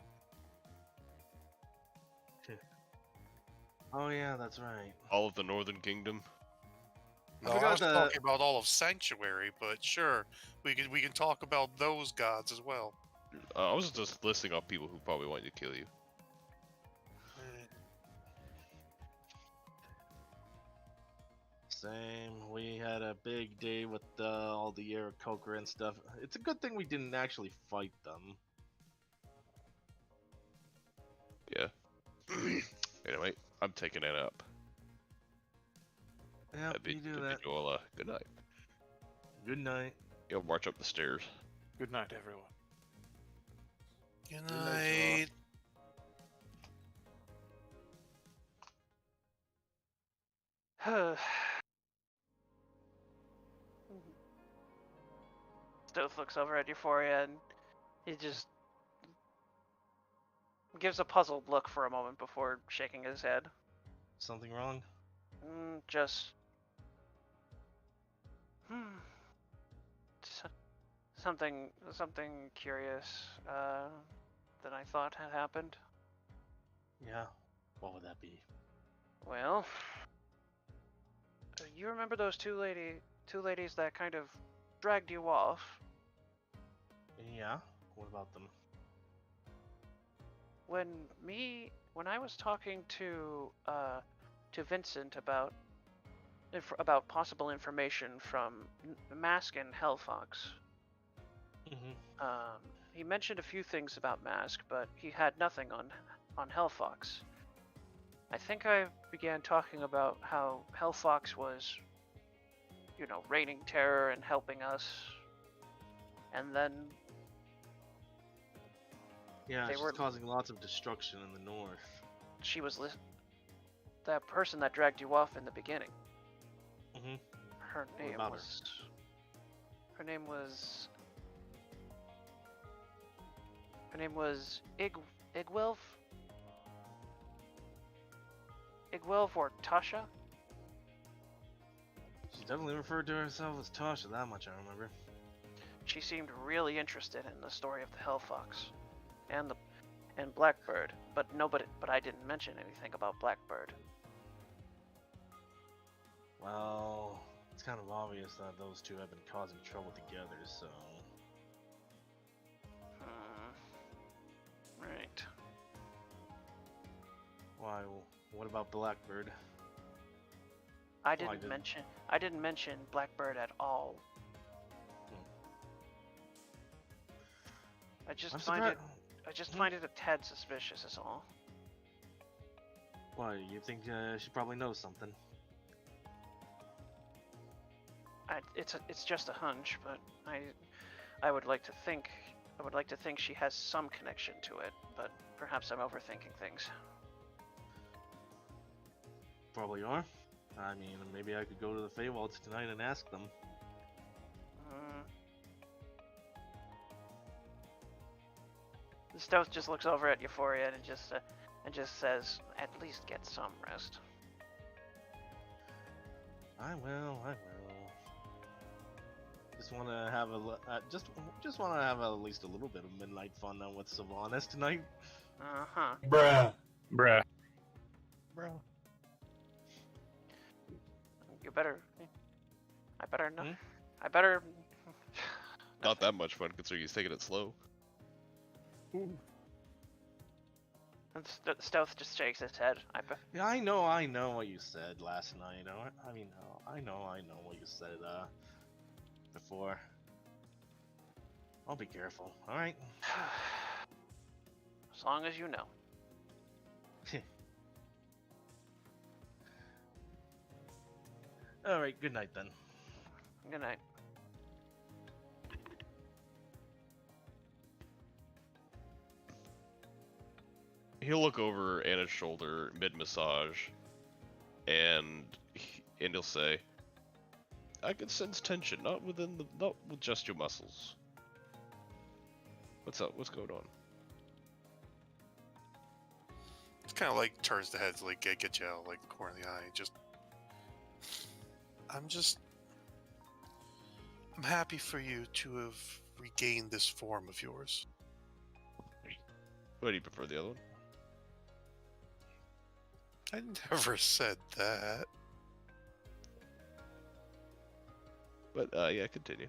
Oh yeah, that's right. All of the Northern Kingdom? No, I was talking about all of Sanctuary, but sure, we can talk about those gods as well. I was just listing off people who probably want to kill you. Same. We had a big day with all the Aarakocra and stuff. It's a good thing we didn't actually fight them. Yeah. Anyway, I'm taking it up. Yeah, you do that. Good night. Good night. You'll march up the stairs. Good night, everyone. Good night. Stoth looks over at Euphoria and he just gives a puzzled look for a moment before shaking his head. Something wrong? Just something curious that I thought had happened. Yeah. What would that be? Well, you remember those two ladies that kind of dragged you off? Yeah. What about them? When I was talking to Vincent about possible information from Mask and Hellfox, he mentioned a few things about Mask, but he had nothing on Hellfox. I think I began talking about how Hellfox was, reigning terror and helping us, and then yeah, she's causing lots of destruction in the north. She was that person that dragged you off in the beginning. Her name was. Her name was Igwilf. Igwilf or Tasha. She definitely referred to herself as Tasha. That much I remember. She seemed really interested in the story of the Hellfox and Blackbird, but I didn't mention anything about Blackbird. Well, it's kind of obvious that those two have been causing trouble together, so... Right. Why, what about Blackbird? I didn't mention Blackbird at all. I just find it a tad suspicious is all. Why, you think she probably knows something? It's just a hunch, but I would like to think she has some connection to it, but perhaps I'm overthinking things. Probably are. I mean, maybe I could go to the Feywalds tonight and ask them. The Stoth just looks over at Euphoria and just says, "At least get some rest." I will. Just want to have just want to have at least a little bit of midnight fun with Sylvanas tonight. Bruh. You better. I better not. I better. Not that much fun considering he's taking it slow. And Stoth just shakes his head. Yeah, I know what you said last night. I know what you said before. I'll be careful. All right. As long as you know. All right. Good night then. Good night. he'll look over Anna's shoulder mid-massage, and he'll say, "I can sense tension, not with just your muscles. What's up? What's going on?" It's kind of like turns the head to like get you out like the corner of the eye. I'm happy for you to have regained this form of yours. What do you prefer, the other one? I never said that. But yeah, continue.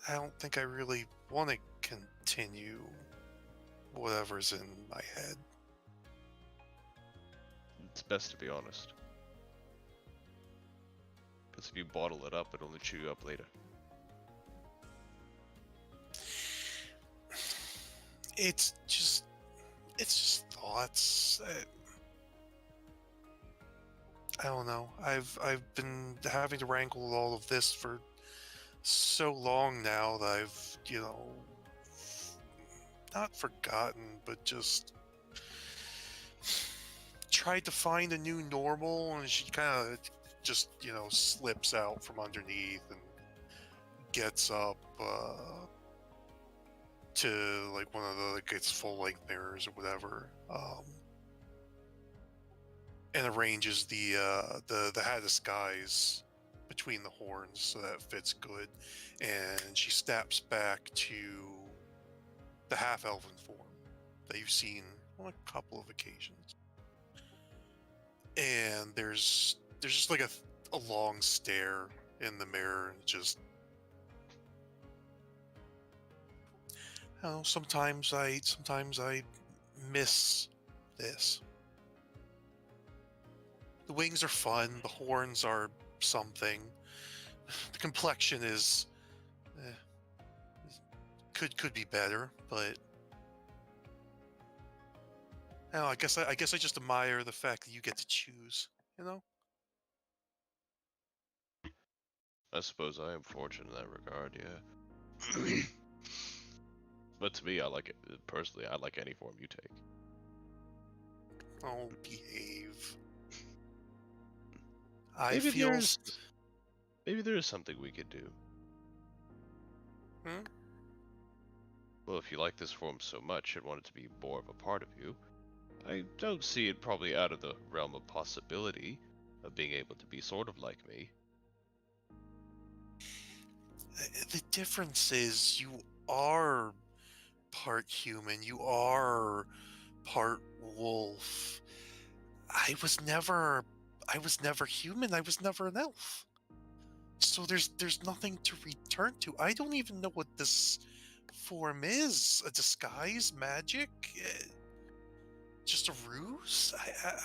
I don't think I really want to continue whatever's in my head. It's best to be honest. Because if you bottle it up, it'll only chew you up later. It's just thoughts. I don't know. I've been having to wrangle with all of this for so long now that I've, not forgotten, but just tried to find a new normal, and she kind of just, slips out from underneath and gets up to like one of the its full-length mirrors or whatever, and arranges the hat of disguise between the horns so that it fits good, and she steps back to the half-elven form that you've seen on a couple of occasions. And there's just like a long stare in the mirror, and just, I don't know, sometimes I miss this. The wings are fun, the horns are something. The complexion is could be better, but I don't know, I guess I just admire the fact that you get to choose, I suppose I am fortunate in that regard, yeah. But to me, I like it. Personally, I like any form you take. Oh, behave. Maybe there is something we could do. Hmm? Well, if you like this form so much and want it to be more of a part of you, I don't see it probably out of the realm of possibility of being able to be sort of like me. The difference is you are part human, you are part wolf. I was never human, I was never an elf. So there's nothing to return to. I don't even know what this form is. A disguise? Magic? Just a ruse?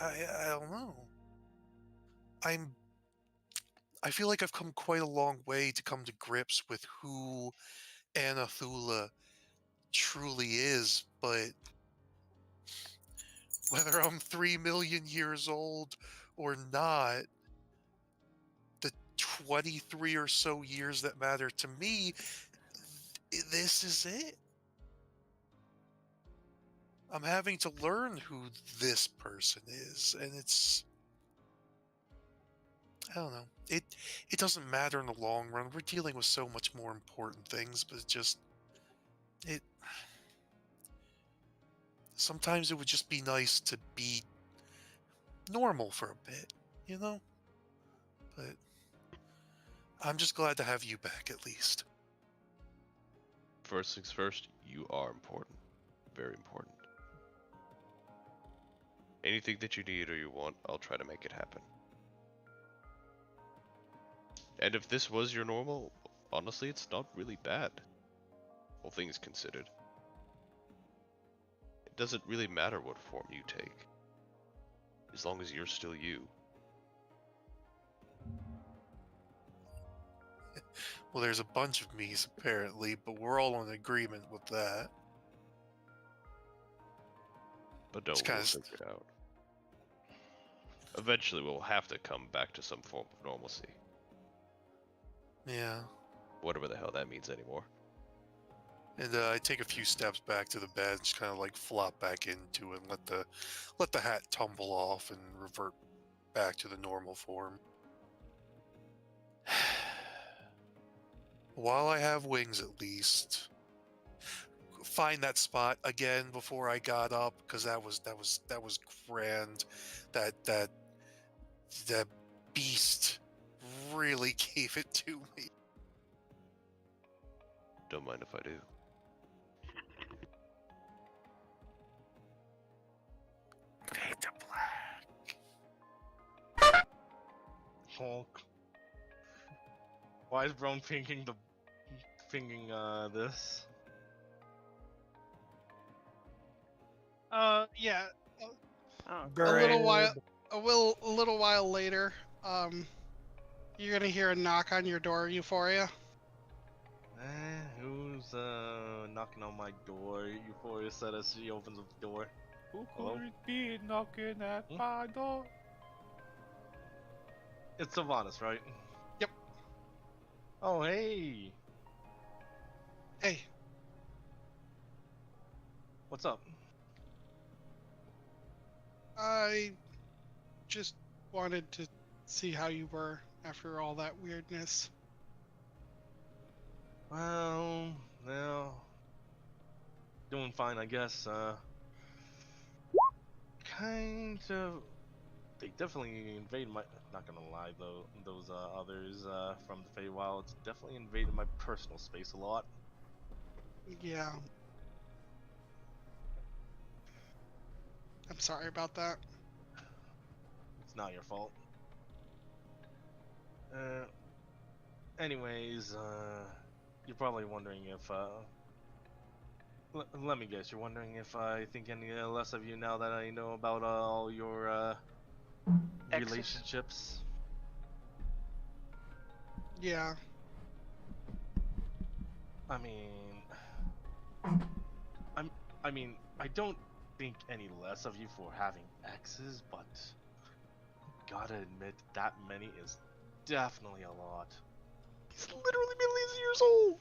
I don't know. I feel like I've come quite a long way to come to grips with who Anathula truly is, but whether I'm 3 million years old or not, the 23 or so years that matter to me, this is it. I'm having to learn who this person is, and it's, I don't know. It doesn't matter in the long run. We're dealing with so much more important things, but sometimes it would just be nice to be normal for a bit, But I'm just glad to have you back, at least. First things first, you are important. Very important. Anything that you need or you want, I'll try to make it happen. And if this was your normal, honestly, it's not really bad. All things considered. It doesn't really matter what form you take, as long as you're still you. Well, there's a bunch of me's, apparently, but we're all in agreement with that. But don't It's we'll kinda figure it out. Eventually, we'll have to come back to some form of normalcy. Yeah. Whatever the hell that means anymore. And I take a few steps back to the bed, and just kind of like flop back into it, and let the hat tumble off and revert back to the normal form. While I have wings, at least, find that spot again before I got up, because that was grand. That beast really gave it to me. Don't mind if I do. Fade to black. Hulk. Why is Brown thinking this? Yeah. Oh, A little while later, you're gonna hear a knock on your door, Euphoria. Who's knocking on my door? Euphoria said as she opens up the door. Who Hello? could it be knocking at Hmm? my door? It's Sylvanas, right? Yep. Oh, hey. Hey, What's up? I just wanted to see how you were after all that weirdness. Well, doing fine, I guess. Kind of. They definitely invaded my. Not gonna lie, though, those others from the Feywilds definitely invaded my personal space a lot. Yeah. I'm sorry about that. It's not your fault. Anyways, you're probably wondering if, let me guess, you're wondering if I think any less of you now that I know about all your, Exes. relationships? Yeah. I mean, I don't think any less of you for having exes, but gotta admit that many is definitely a lot. He's literally millions of years old.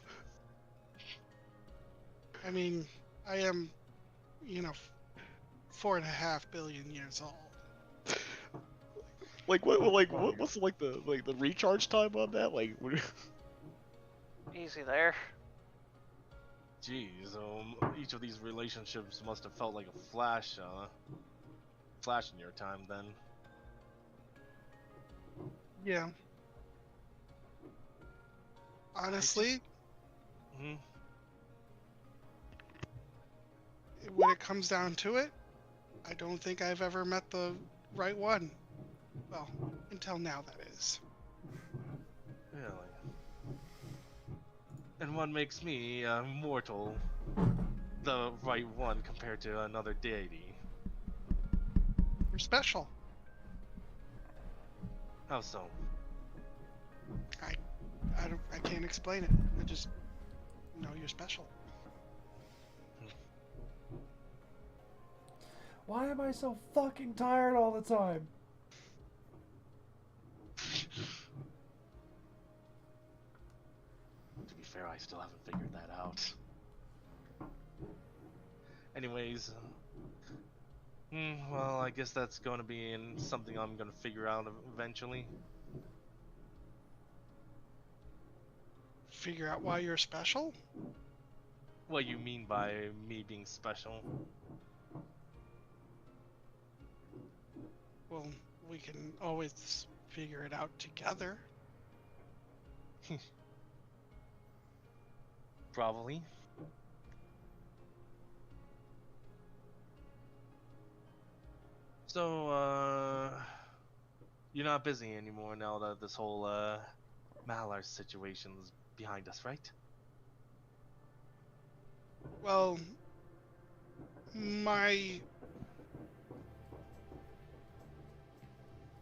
I mean, I am, 4.5 billion years old. What's the recharge time on that? Like, Easy there. Jeez, each of these relationships must have felt like a flash in your time then. Yeah. Honestly, Hmm. when it comes down to it, I don't think I've ever met the right one. Well, until now, that is. Really? And what makes me mortal, the right one compared to another deity? You're special. How so? I can't explain it. I just know you're special. Why am I so fucking tired all the time? To be fair, I still haven't figured that out. Anyways, well, I guess that's going to be something I'm going to figure out eventually. Figure out why you're special? What you mean by me being special? Well, we can always figure it out together. Probably. So, you're not busy anymore now that this whole, Malar situation's behind us, right? Well, my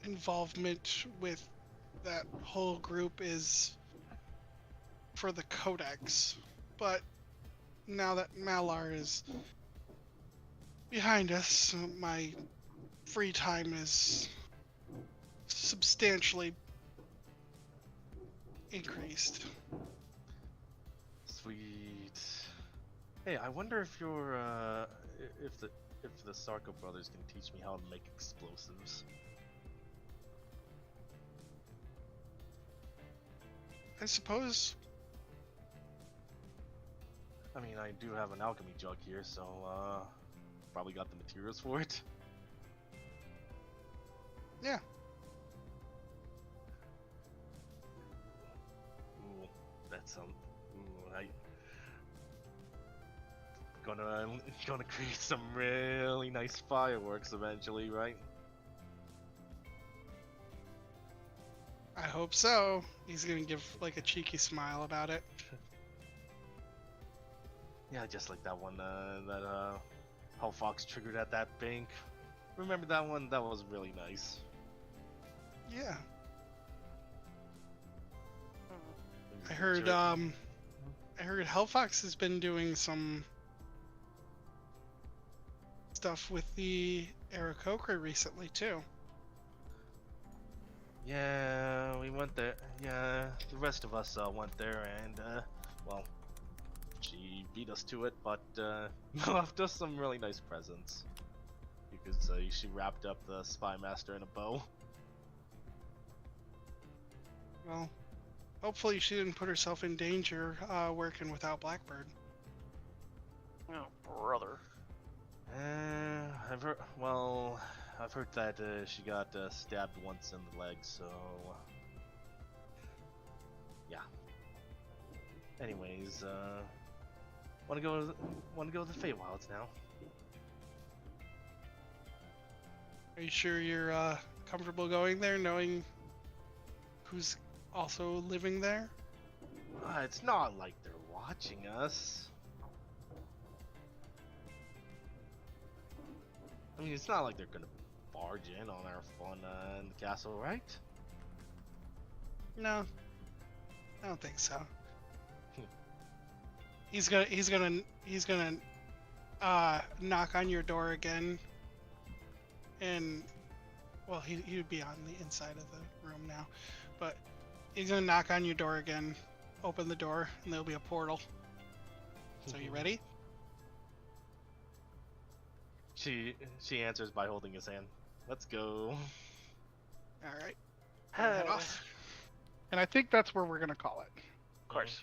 involvement with that whole group is for the Codex, but now that Malar is behind us, my free time is substantially increased. Sweet. Hey, I wonder if you're if the Sarko brothers can teach me how to make explosives. I suppose. I mean, I do have an alchemy jug here, so probably got the materials for it. Yeah. Ooh, that's ooh, gonna create some really nice fireworks eventually, right? I hope so. He's gonna give like a cheeky smile about it. Yeah, just like that one how Fox triggered at that bank. Remember that one? That was really nice. Yeah. Hmm. I heard I heard Hellfox has been doing some stuff with the Aarakocra recently too. Yeah, we went there. Yeah, the rest of us went there, and well, she beat us to it, but left us some really nice presents. Because she wrapped up the Spy Master in a bow. Well, hopefully she didn't put herself in danger working without Blackbird. Oh, brother. I've heard. Well, I've heard that she got stabbed once in the leg, so yeah. Anyways, wanna go to the Feywilds now? Are you sure you're comfortable going there, knowing who's also living there? It's not like they're watching us. I mean, it's not like they're gonna barge in on our fun in the castle, right? No, I don't think so. He's gonna knock on your door again, and well, he would be on the inside of the room now, but he's gonna knock on your door again, open the door, and there'll be a portal. So you ready? She answers by holding his hand. Let's go. All right. Head off. And I think that's where we're gonna call it. Of course.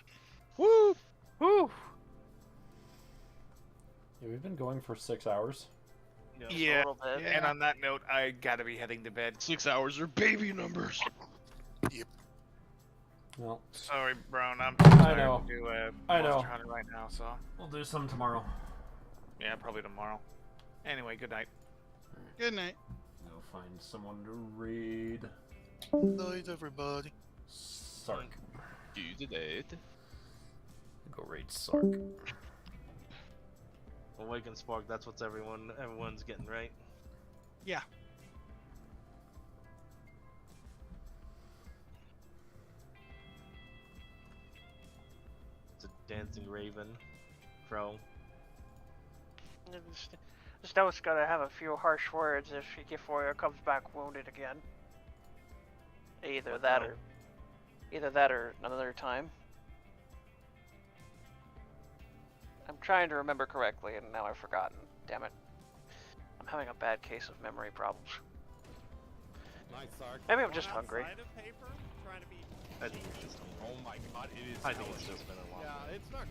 Woo! Woo! Yeah, we've been going for 6 hours. Yeah, little bit. and on that note, I gotta be heading to bed. 6 hours are baby numbers. Well, Sorry, Brown, I'm I tired know. to do I know. Monster Hunter right now, so we'll do some tomorrow. yeah, probably tomorrow. Anyway, good night. Good night. Go find someone to read. Night, everybody. Sark. Do the date. Go raid Sark. Awaken Spark. That's what everyone's getting, right? Yeah. It's a dancing raven, crow. Stowe's gotta have a few harsh words if Giforia comes back wounded again. Either that or another time. I'm trying to remember correctly and now I've forgotten. Damn it. I'm having a bad case of memory problems. Maybe I'm just hungry. I think it's just. Oh my god, it is. I think it's just been a long. Yeah, it's not